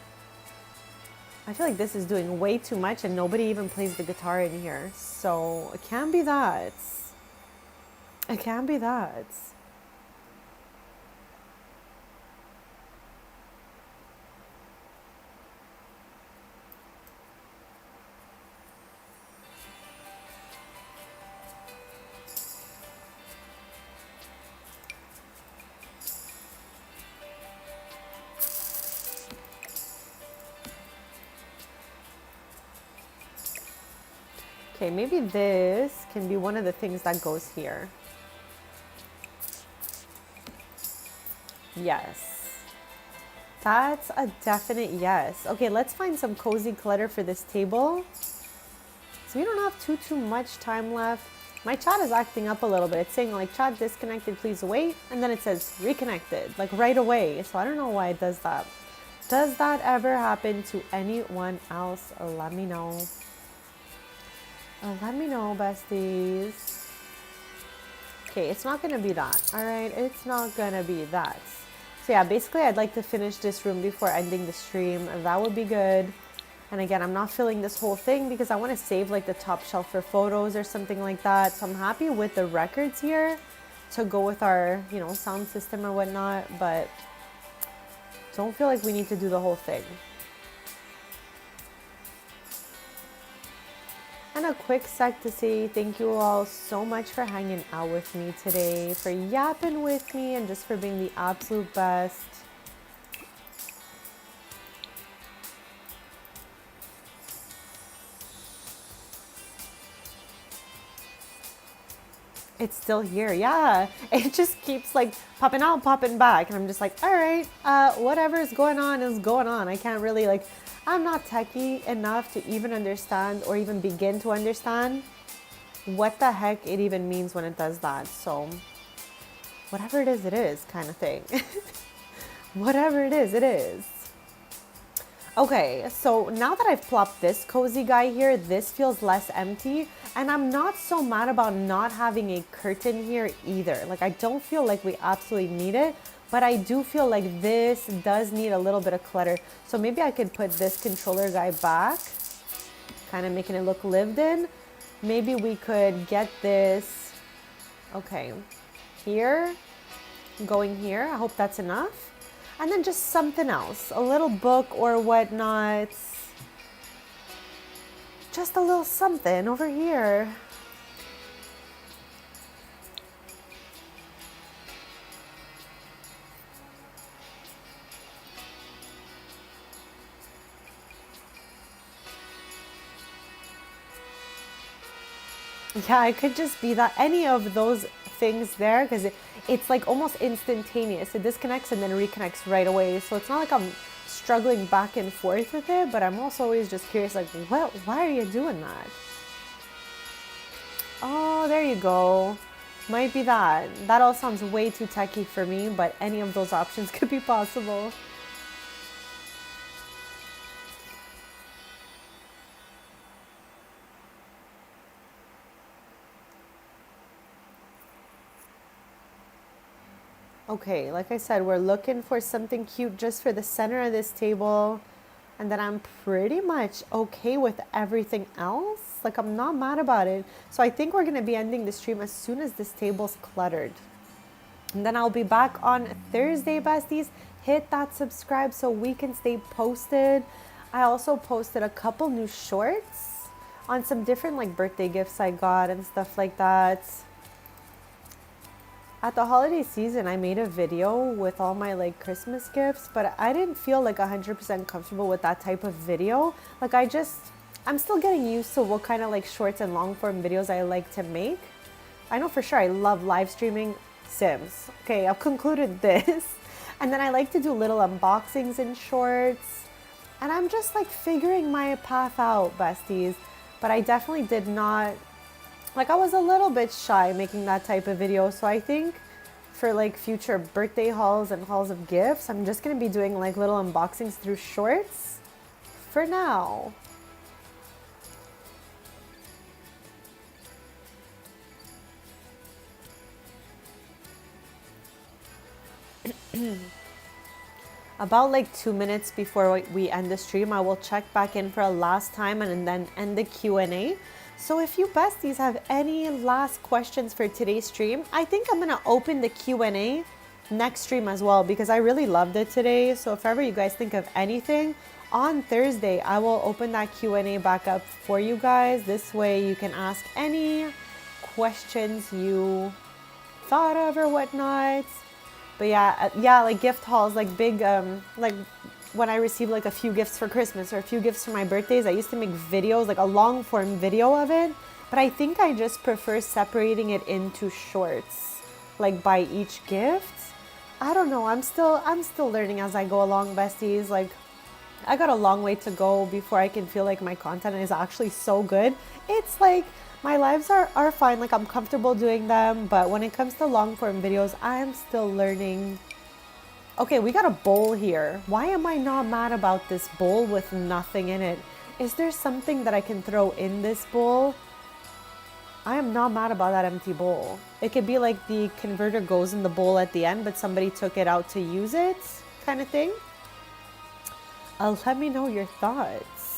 I feel like this is doing way too much and nobody even plays the guitar in here. So it can't be that. It can't be that. Okay, maybe this can be one of the things that goes here. Yes. That's a definite yes. Okay, let's find some cozy clutter for this table. So we don't have too much time left. My chat is acting up a little bit. It's saying like, chat disconnected, please wait. And then it says reconnected, like right away. So I don't know why it does that. Does that ever happen to anyone else? Let me know. Let me know, besties. Okay, it's not gonna be that. All right, it's not gonna be that. So yeah, basically I'd like to finish this room before ending the stream. That would be good. And again, I'm not filling this whole thing because I want to save like the top shelf for photos or something like that. So I'm happy with the records here to go with our, you know, sound system or whatnot, but don't feel like we need to do the whole thing. And a quick sec to say thank you all so much for hanging out with me today, for yapping with me, and just for being the absolute best. It's still here. Yeah. It just keeps like popping out, popping back. And I'm just like, all right, whatever is going on is going on. I can't really like, I'm not techie enough to even understand or even begin to understand what the heck it even means when it does that. So whatever it is kind of thing. Whatever it is. Okay, so now that I've plopped this cozy guy here, this feels less empty. And I'm not so mad about not having a curtain here either. Like, I don't feel like we absolutely need it, but I do feel like this does need a little bit of clutter. So maybe I could put this controller guy back, kind of making it look lived in. Maybe we could get this, okay, here, going here. I hope that's enough. And then just something else, a little book or whatnot. Just a little something over here. Yeah, it could just be that any of those things there, because it's like almost instantaneous. It disconnects and then reconnects right away. So it's not like I'm struggling back and forth with it, but I'm also always just curious, like, why are you doing that? Oh, there you go. Might be that. That all sounds way too techy for me, but any of those options could be possible. Okay, like I said, we're looking for something cute just for the center of this table. And then I'm pretty much okay with everything else. Like, I'm not mad about it. So I think we're going to be ending the stream as soon as this table's cluttered. And then I'll be back on Thursday, besties. Hit that subscribe so we can stay posted. I also posted a couple new shorts on some different like birthday gifts I got and stuff like that. At the holiday season, I made a video with all my like Christmas gifts, but I didn't feel like 100% comfortable with that type of video. Like I'm still getting used to what kind of like shorts and long form videos I like to make. I know for sure I love live streaming Sims. Okay, I've concluded this. And then I like to do little unboxings in shorts. And I'm just like figuring my path out, besties. But I definitely did not, like I was a little bit shy making that type of video. So I think for like future birthday hauls and hauls of gifts, I'm just gonna be doing like little unboxings through shorts for now. About like 2 minutes before we end the stream, I will check back in for a last time and then end the Q&A. So if you besties have any last questions for today's stream, I think I'm gonna open the Q&A next stream as well because I really loved it today. So if ever you guys think of anything, on Thursday, I will open that Q&A back up for you guys. This way you can ask any questions you thought of or whatnot. But yeah, like gift hauls, like big, like when I receive like a few gifts for Christmas or a few gifts for my birthdays, I used to make videos, like a long form video of it. But I think I just prefer separating it into shorts, like by each gift. I don't know. I'm still learning as I go along, besties. Like I got a long way to go before I can feel like my content is actually so good. It's like my lives are fine, like I'm comfortable doing them, but when it comes to long form videos, I am still learning. Okay, we got a bowl here. Why am I not mad about this bowl with nothing in it? Is there something that I can throw in this bowl? I am not mad about that empty bowl. It could be like the converter goes in the bowl at the end, but somebody took it out to use it, kind of thing. Let me know your thoughts.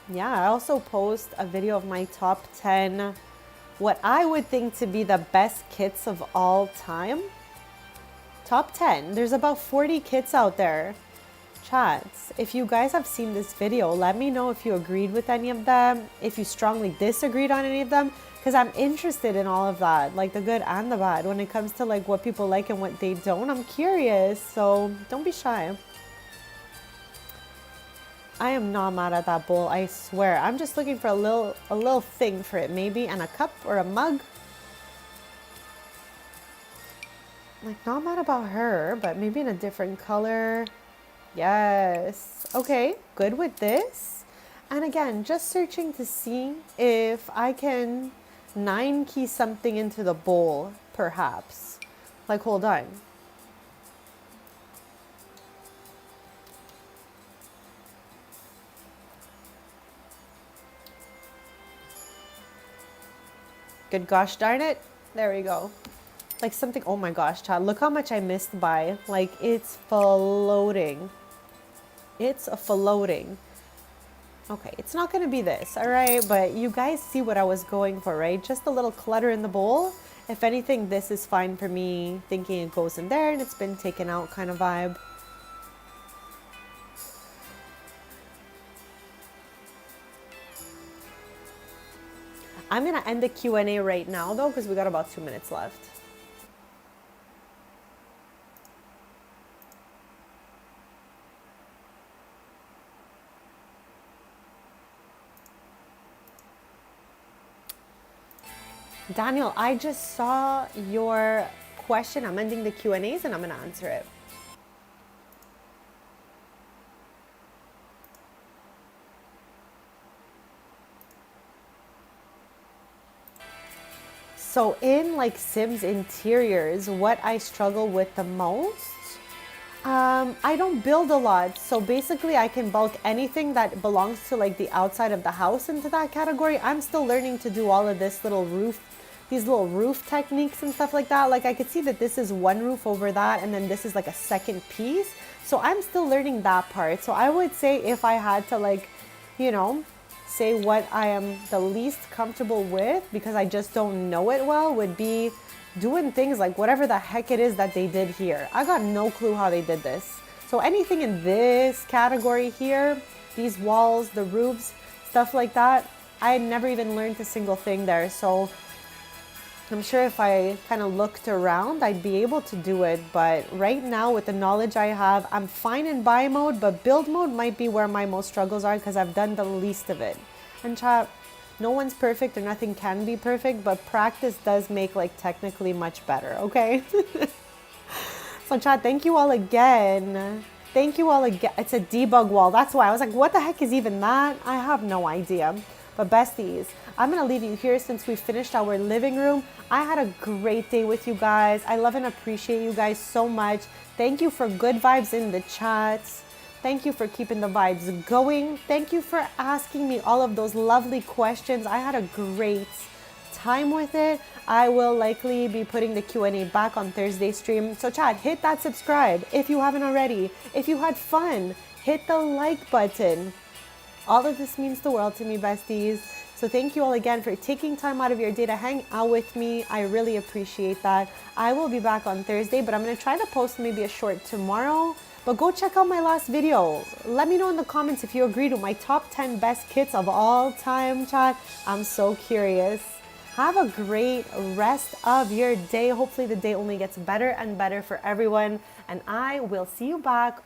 Yeah, I also post a video of my top 10, what I would think to be the best kits of all time. Top 10. There's about 40 kits out there. Chats, if you guys have seen this video, let me know if you agreed with any of them, if you strongly disagreed on any of them, because I'm interested in all of that, like the good and the bad. When it comes to like what people like and what they don't, I'm curious, so don't be shy. I am not mad at that bowl, I swear. I'm just looking for a little thing for it maybe, and a cup or a mug. Like, not mad about her, but maybe in a different color. Yes. Okay, good with this. And again, just searching to see if I can 9-key something into the bowl, perhaps. Like, hold on. Good gosh darn it. There we go. Like something, oh my gosh, Chad, look how much I missed by. Like, it's floating. It's a floating. Okay, it's not gonna be this, all right? But you guys see what I was going for, right? Just a little clutter in the bowl. If anything, this is fine for me, thinking it goes in there and it's been taken out kind of vibe. I'm gonna end the Q&A right now though, because we got about 2 minutes left. Daniel, I just saw your question. I'm ending the Q&As and I'm gonna answer it. So in like Sims interiors, what I struggle with the most, I don't build a lot. So basically I can bulk anything that belongs to like the outside of the house into that category. I'm still learning to do all of this little roof, these little roof techniques and stuff like that. Like I could see that this is one roof over that and then this is like a second piece. So I'm still learning that part. So I would say if I had to like, you know, say what I am the least comfortable with because I just don't know it well would be doing things like whatever the heck it is that they did here. I got no clue how they did this. So anything in this category here, these walls, the roofs, stuff like that, I never even learned a single thing there. So I'm sure if I kind of looked around, I'd be able to do it. But right now, with the knowledge I have, I'm fine in buy mode, but build mode might be where my most struggles are because I've done the least of it. And chat, no one's perfect or nothing can be perfect, but practice does make like technically much better, okay? So chat, thank you all again. Thank you all again. It's a debug wall. That's why I was like, what the heck is even that? I have no idea. But besties, I'm gonna leave you here since we finished our living room. I had a great day with you guys. I love and appreciate you guys so much. Thank you for good vibes in the chats. Thank you for keeping the vibes going. Thank you for asking me all of those lovely questions. I had a great time with it. I will likely be putting the Q&A back on Thursday stream. So chat, hit that subscribe if you haven't already. If you had fun, hit the like button. All of this means the world to me, besties. So thank you all again for taking time out of your day to hang out with me. I really appreciate that. I will be back on Thursday, but I'm going to try to post maybe a short tomorrow. But go check out my last video. Let me know in the comments if you agreed with my top 10 best kits of all time, chat. I'm so curious. Have a great rest of your day. Hopefully the day only gets better and better for everyone. And I will see you back